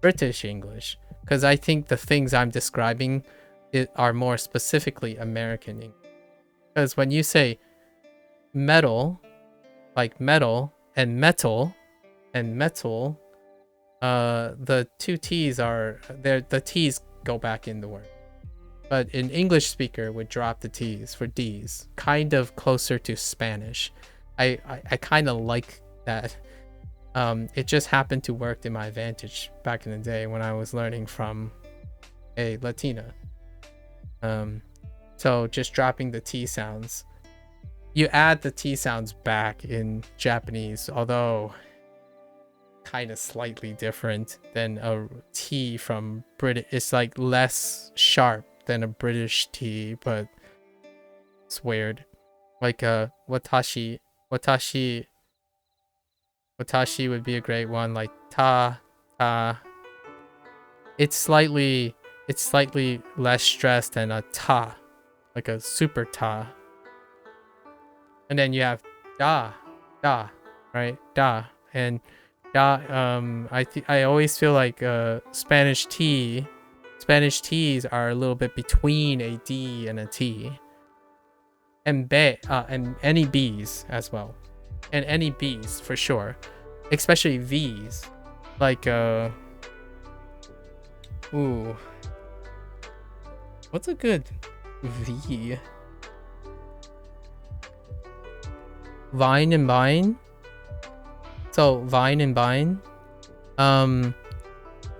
British English? Because I think the things I'm describing are more specifically American English. Because when you say metal, like metal and metal, the two T's are there. The T's go back in the word, but an English speaker would drop the T's for D's, kind of closer to Spanish. I kind of like that. It just happened to work to my advantage back in the day when I was learning from a Latina. So just dropping the T sounds. You add the T sounds back in Japanese, although kind of slightly different than a T from British. It's like less sharp than a British T, but it's weird. Like watashi would be a great one. Like ta. It's slightly less stressed than a ta, like a super ta. And then you have da, right? Da. And da, I always feel like Spanish T's are a little bit between a D and a T. And and any B's as well. And any B's for sure. Especially V's. Like Ooh. What's a good V? Vine and Vine? So, Vine and Vine.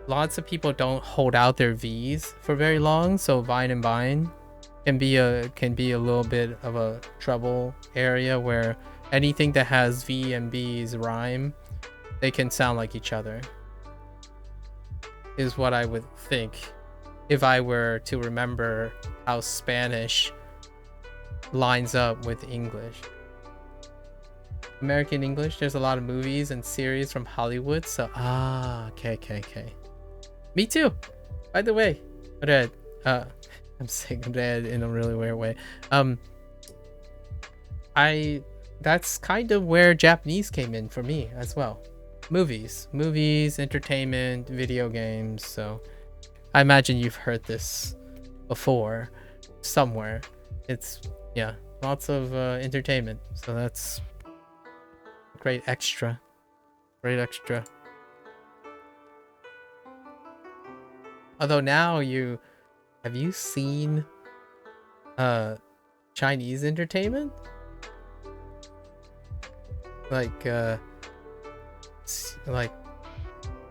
Lots of people don't hold out their V's for very long, so Vine and Vine can be a little bit of a trouble area where anything that has V and B's rhyme, they can sound like each other. Is what I would think if I were to remember how Spanish lines up with English. American English, there's a lot of movies and series from Hollywood, so okay. Me too, by the way. Red, I'm saying red in a really weird way. That's kind of where Japanese came in for me as well. Movies, entertainment, video games. So I imagine you've heard this before somewhere. It's, yeah, lots of entertainment. So that's great extra. Although now have you seen Chinese entertainment? Like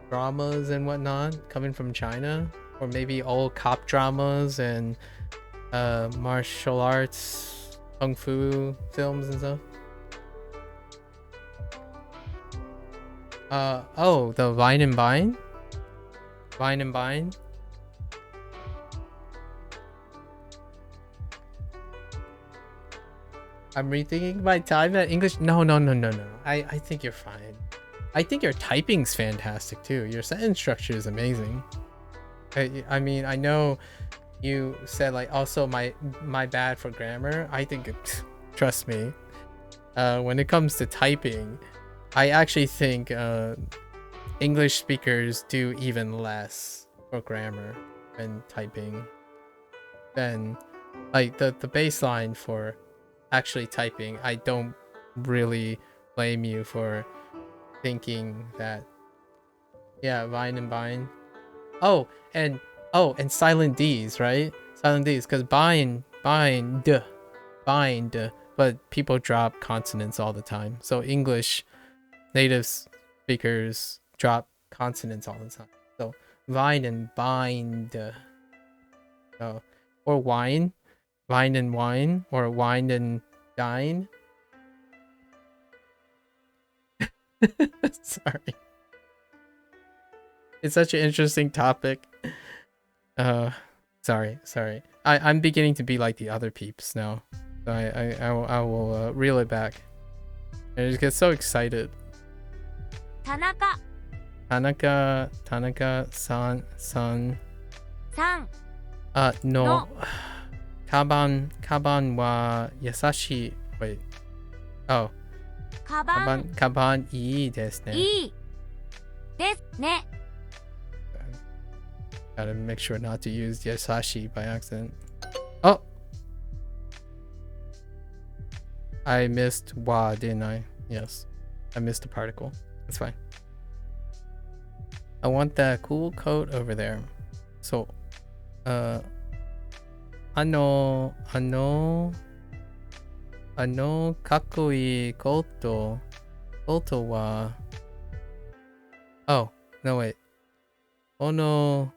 dramas and whatnot coming from China, or maybe old cop dramas and martial arts, kung fu films and stuff. Oh, the Vine and Vine. I'm rethinking my time at English. No. I think you're fine. I think your typing's fantastic too. Your sentence structure is amazing. I mean, I know you said like also my bad for grammar. I think trust me, when it comes to typing, I actually think English speakers do even less for grammar and typing than like the baseline for actually typing. I don't really blame you for thinking that. Yeah, Vine and Vine. Oh, and silent D's, right? Silent D's, because bind, but people drop consonants all the time. So English native speakers drop consonants all the time. So vine and bind. Or wine and wine, or wine and dine. Sorry. It's such an interesting topic. Sorry. I'm beginning to be like the other peeps now. So I will reel it back. I just get so excited. Tanaka san. さん No. Kaban wa yasashi. Wait. Oh. カバン Kaban ii desu ne. いいですね Gotta make sure not to use yasashi by accident. Oh! I missed wa, didn't I? Yes. I missed the particle. That's fine. I want that cool coat over there. So, ano, kakkoi koto wa... Oh, no wait. Ono...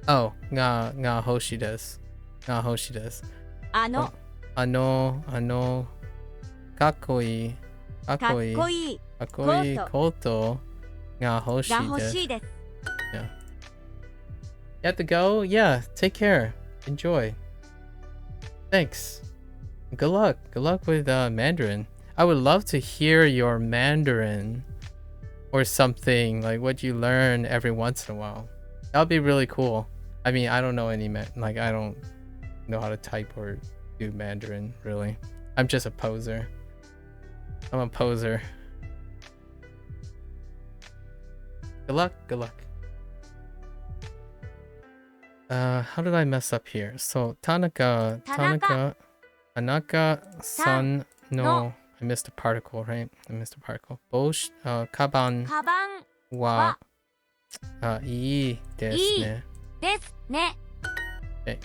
Oh, nga hoshi desu. Nga hoshi desu. あの Kakkoi かっこいい koto nga が hoshi 欲し desu. いです You have to go? Yeah, take care. Enjoy. Thanks. Good luck. Good luck with Mandarin. I would love to hear your Mandarin or something, like what you learn every once in a while. That would be really cool. I mean, I don't know any I don't know how to type or do Mandarin, really. I'm just a poser. I'm a poser. Good luck. Good luck. How did I mess up here? So, Tanaka-san no, I missed a particle, right? I missed a particle. Kaban カバン wa, ii desu ne. ですね。 Okay.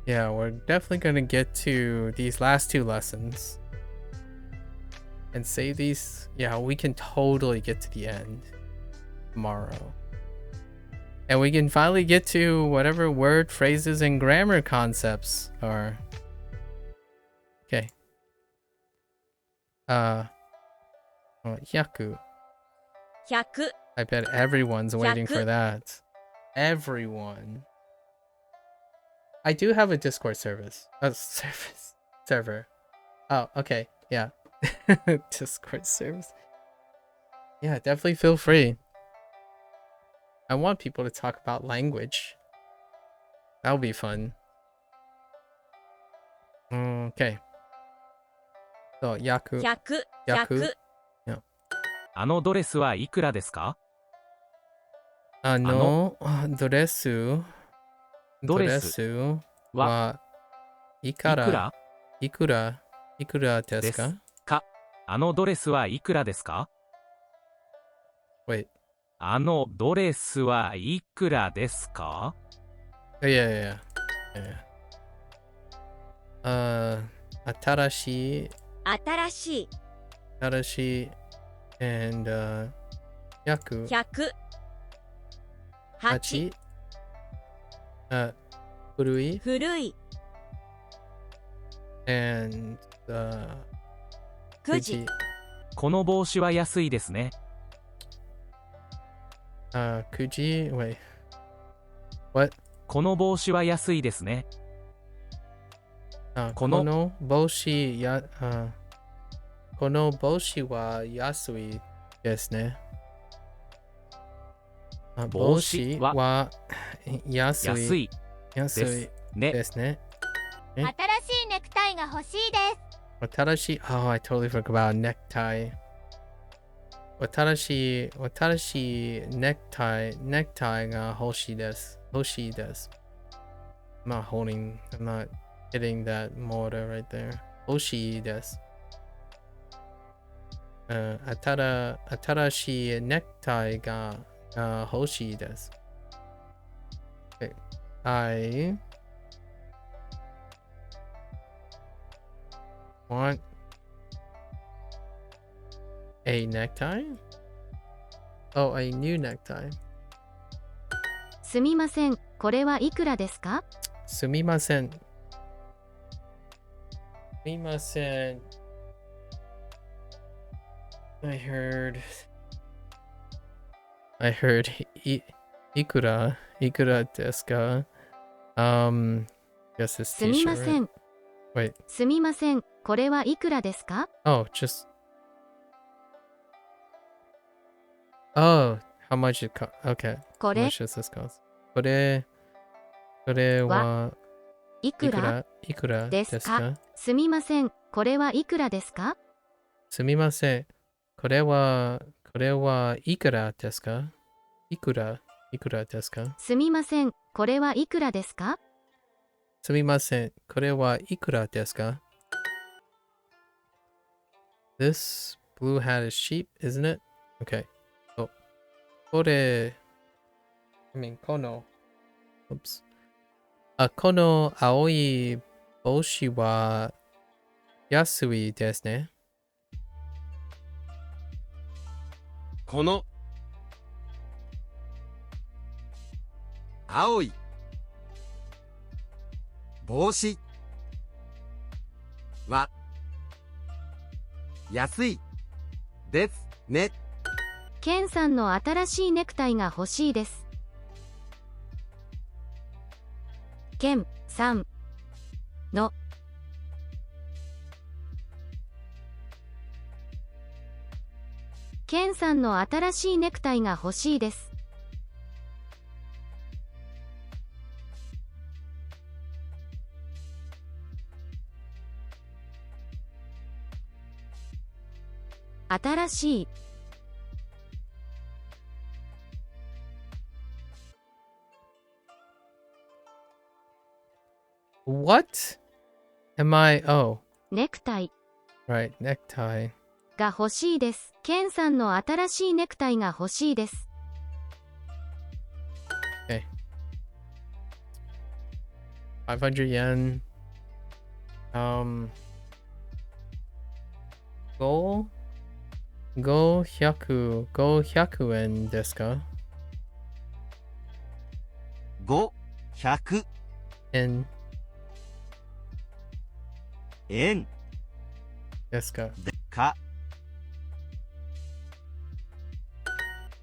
Yeah, we're definitely gonna get to these last two lessons and save these. Yeah, we can totally get to the end tomorrow. And we can finally get to whatever word, phrases, and grammar concepts are. Okay. Yaku. 100 I bet everyone's waiting for Yaku. that. Everyone. I do have a Discord server. Oh, okay. Yeah. Discord service. Yeah, definitely feel free. I want people to talk about language. That'll be fun. Okay. So, Yaku. 100 Yaku. 100あのドレスはいくらですか？ドレスはいくらですか？あのドレスはいくらですか？ Wait. あのドレスはいくらですか？ Yeah. 新しいand 100 100 8 8古い古い and 9時この帽子は安いですね。9時 Wait. What? この帽子は安いですね。この帽子は安いですね。帽子は安いですね。新しいネクタイが欲しいです。新しい Oh, I totally forgot about necktie. 新しいネクタイが欲しいです。I'm not hitting that motor right there. 欲しいです。新しいネクタイが欲しいです。Okay. I want a necktie? Oh, a new necktie. すみません、これはいくらですか？すみません。I heard いくらですか？ guess this すみませ t-shirt. ん。 Wait. すみません、これはいくらですか？ Oh, Oh, how much it cost? Okay. こ How れ much does this cost? これはいくらですか？すみません、これはいくらですか？すみません。これはいくらですか？いくらですか？すみません、これはいくらですか？すみません。これはいくらですか？ This blue hat is cheap, isn't it? Okay. So, この青い帽子は安いですね。この青い帽子は安いですね。ケンさんの新しいネクタイが欲しいです。ケンさんのケンさんの新しいネクタイが欲しいです。新しい What am I? Oh, ネクタイ right, necktie. が欲しいです。ケンさんの新しいネクタイが欲しいです。Okay. 500 yen. Go 500円ですか？ 500円円ですか？か。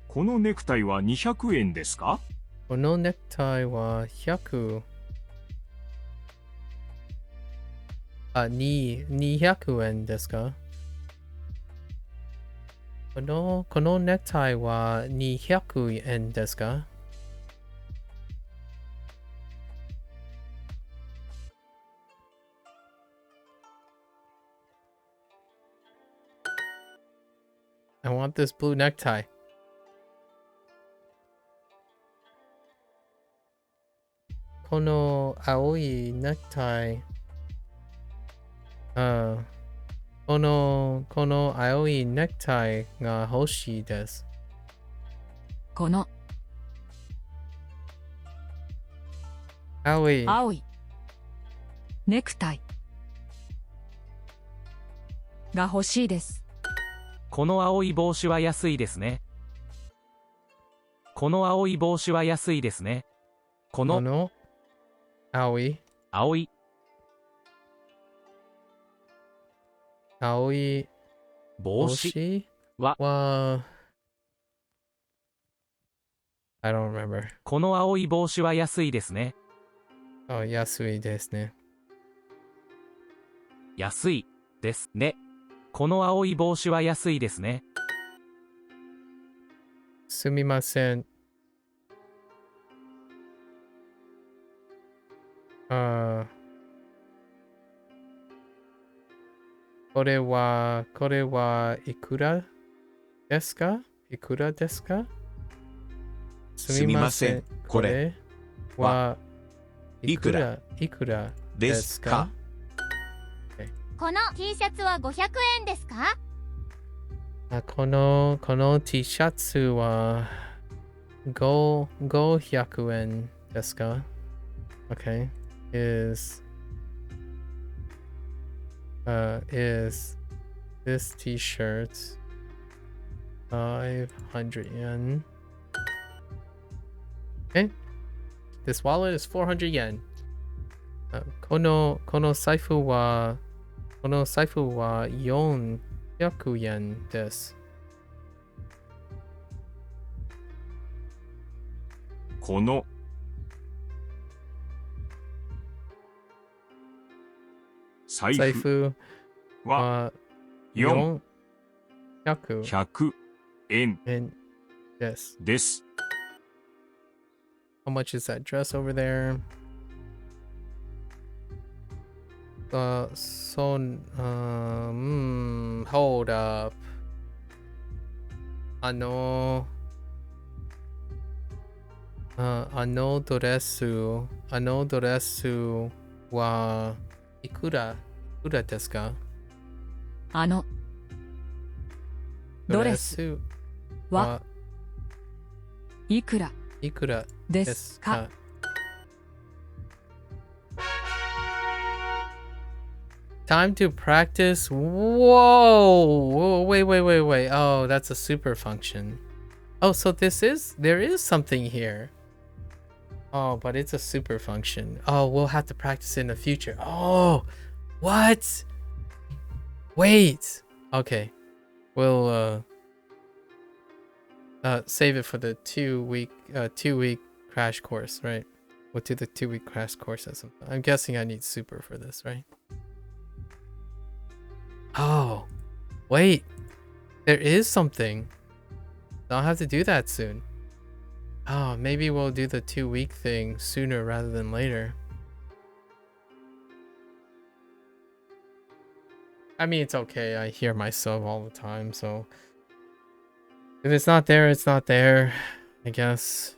このネクタイは200円ですか？このネクタイは200円ですか？このネクタイは200円ですか？ I want this blue necktie. この青いネクタイ。この青いネクタイが欲しいです。この青いネクタイが欲しいです。この青い帽子は安いですね。この青い帽子は安いですね。この青い帽子はI don't remember. この青い帽子は安いですね。安いですね。安いですね。この青い帽子は安いですね。すみません。これはいくらですか？いくらですか？すみません。これはいくらですか？この T シャツは500円ですか？この T シャツは500円ですか？ Okay. Is this t-shirt 500 yen? Okay. This wallet is 400 yen. この財布は400円です。この財布は400円です。です。How much is that dress over there? Hold up. あのドレスはいくらですか？あのドレスはいくらですか？Time to practice. Whoa, wait. Oh, that's a super function. Oh, so there is something here. Oh, but it's a super function. Oh, we'll have to practice in the future. Oh, what? Wait. Okay. We'll save it for the 2-week crash course, right? We'll do the 2-week crash course at some time. I'm guessing I need super for this, right? Oh, wait. There is something. I'll have to do that soon. Oh, maybe we'll do the 2-week thing sooner rather than later. I mean, it's okay. I hear myself all the time, so if it's not there, it's not there, I guess.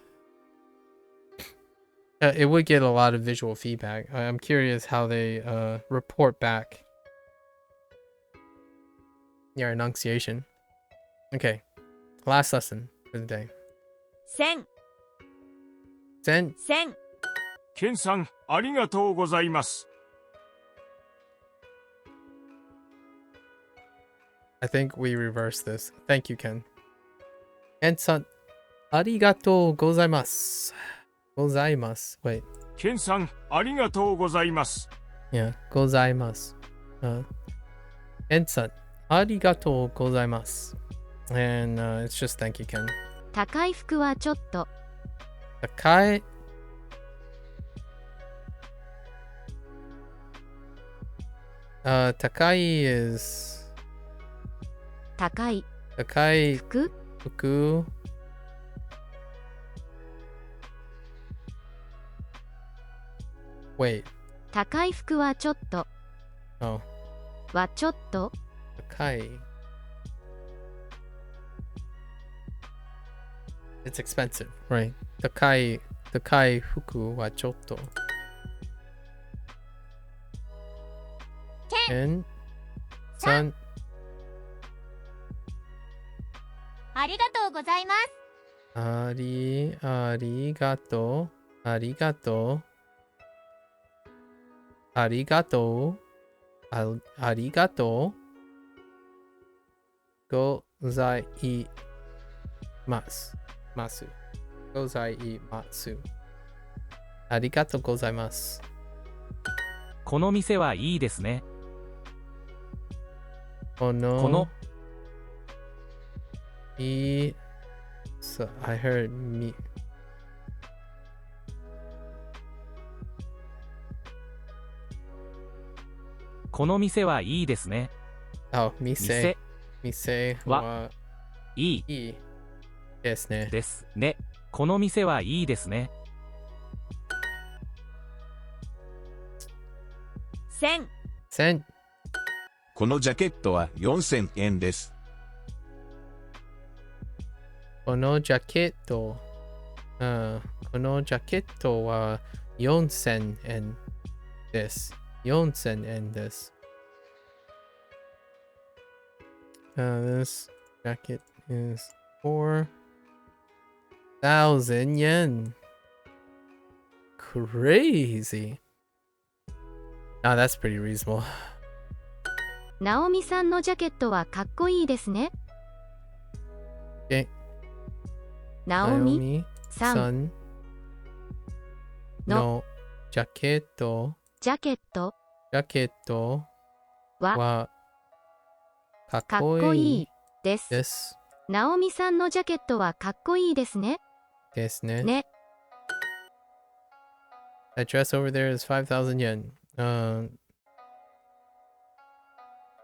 It would get a lot of visual feedback. I'm curious how they report back your enunciation. Okay, last lesson for the day. 1000 1000ケンさん、ありがとうございます。I think we reverse this. Thank you, Ken. Ken-san, ありがとうございます。ございます。Wait. ケンさん、ありがとうございます。Yeah, ございます。Ken-san, ありがとうございます。And it's just thank you, Ken. 高い服はちょっと。高い。高い is 高い高い服服 Wait. 高い服はちょっと。Oh. はちょっと。高い It's expensive, right? 高い服はちょっと。Kenさん、ありがとうございます。ありがとう。ありがとう。ありがとう。ありがとう。ございます。ございます。ありがとうございます。この店はいいですね。このいい。So I heard me. この店はいいですね。店はいいですね。ですね。この店はいいですね。1000このジャケットは4000円です。このジャケット、このジャケットは4000円です。4000円です。This jacket is 4,000 yen. Crazy. Now that's pretty reasonable. ナオミさんのジャケットはかっこいいですね。ナオミさんのジャケットはかっこいいです。です。ナオミさんのジャケットはかっこいいですね。ですね。ね。That dress over there is 5,000 yen.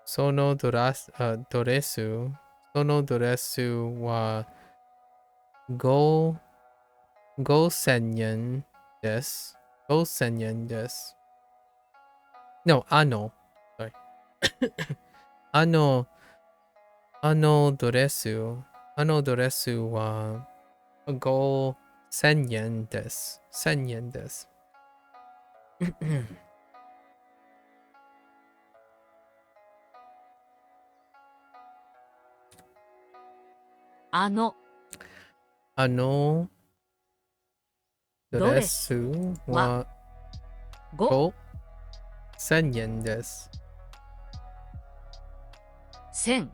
そのドレスは5,000円です。5,000円です。No, sorry. あのドレスは5,000円です。1000円です。あのドレスは5,000円です。1000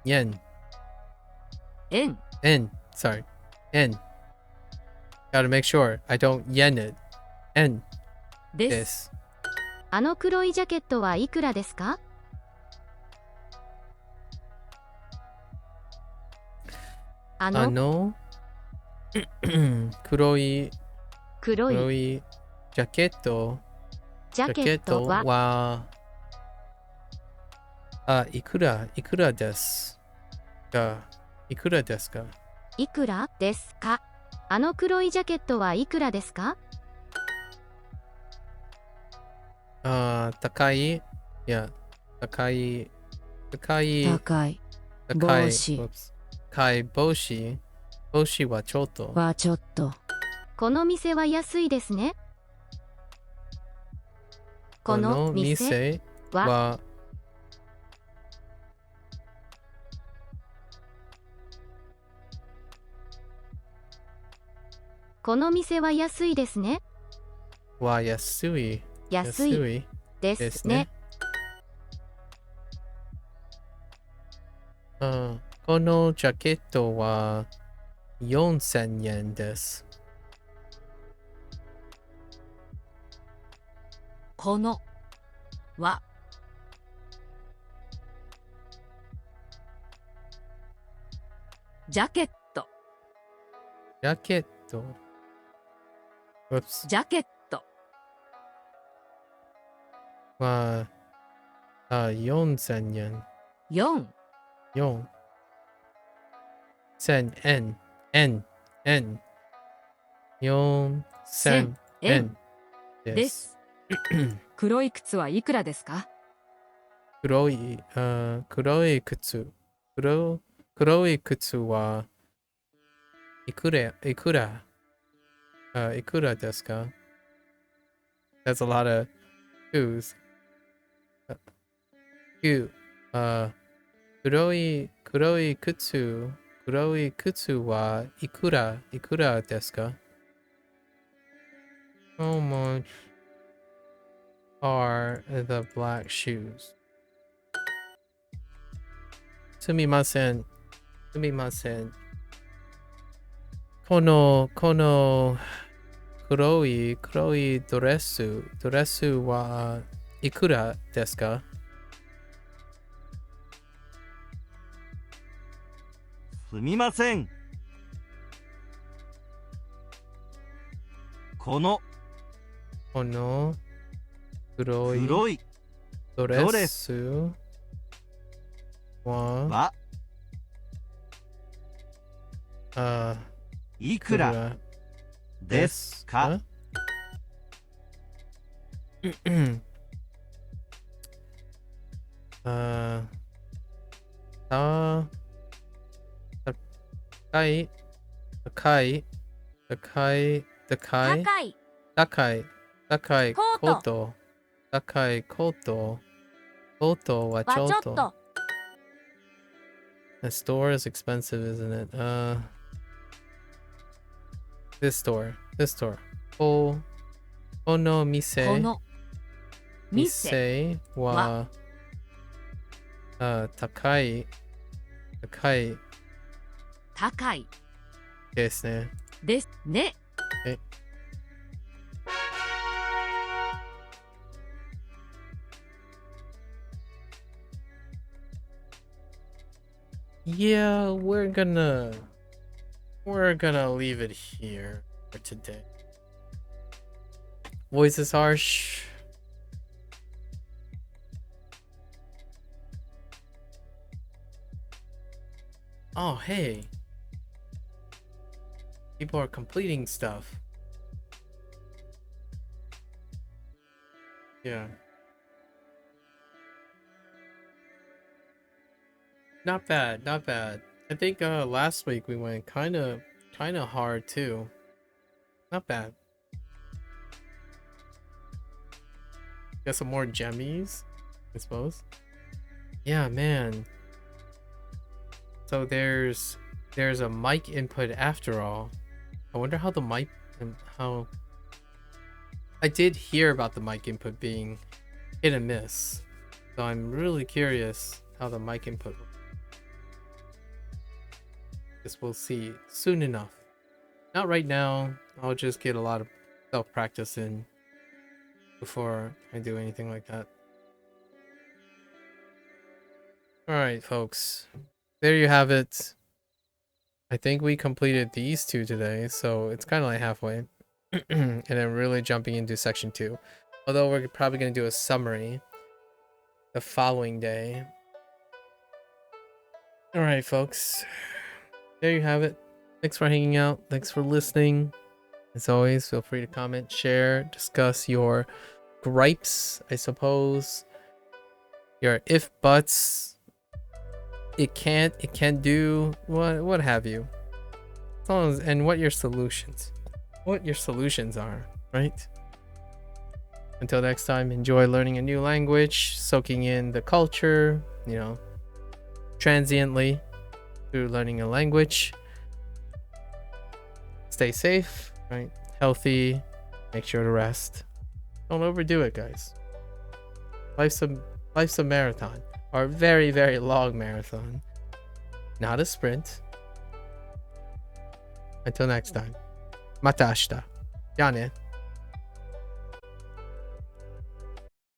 円。Sorry. Gotta make sure I don't yen it. 円です。あの黒いジャケットはいくらですか？あの黒いジ黒いャケットはいくらですか？いくらですか？いくらですか？あの黒いジャケットはいくらですか？高い。いや、高い帽子はちょっと。この店は安いですね。この店はこの店は安いですね。は安い。安いですね。このジャケットは4000円です。このはジャケットジャケット。ジャケットは4000円。4 4000円。4000円です。黒い靴はいくらですか？黒い靴。黒い靴はいくらですか？ That's a lot of shoes. 黒い靴はいくらですか？ How much are the black shoes? すみません。この黒いドレスはいくらですか？すみません。この黒いドレスはいくらですか？高いコートはちょっとThe store is expensive, isn't it? This store. この店は高いですね。ですね。Yeah, we're gonna leave it here for today. Voice is harsh. Oh, hey. People are completing stuff. Yeah. Not bad. I think last week we went kind of hard too. Not bad. Got some more gemmies, I suppose. Yeah, man. So there's a mic input after all. I wonder how the mic how I did hear about the mic input being hit and miss. So I'm really curious how the mic input works. Guess we'll see soon enough. Not right now. I'll just get a lot of self-practice in before I do anything like that. Alright, folks. There you have it. I think we completed these two today, so it's kind of like halfway. And then really jumping into section 2. Although we're probably going to do a summary the following day. Alright, folks. There you have it. Thanks for hanging out. Thanks for listening. As always, feel free to comment, share, discuss your gripes, I suppose. Your if buts. It can't do, what have you. As long as, and what your solutions. what your solutions are, right? Until next time, enjoy learning a new language, soaking in the culture, transiently through learning a language. Stay safe, right? Healthy, make sure to rest. Don't overdo it, guys. Life's a marathon, or a very, very long marathon, not a sprint. Until next time, mata ashita. じゃあね。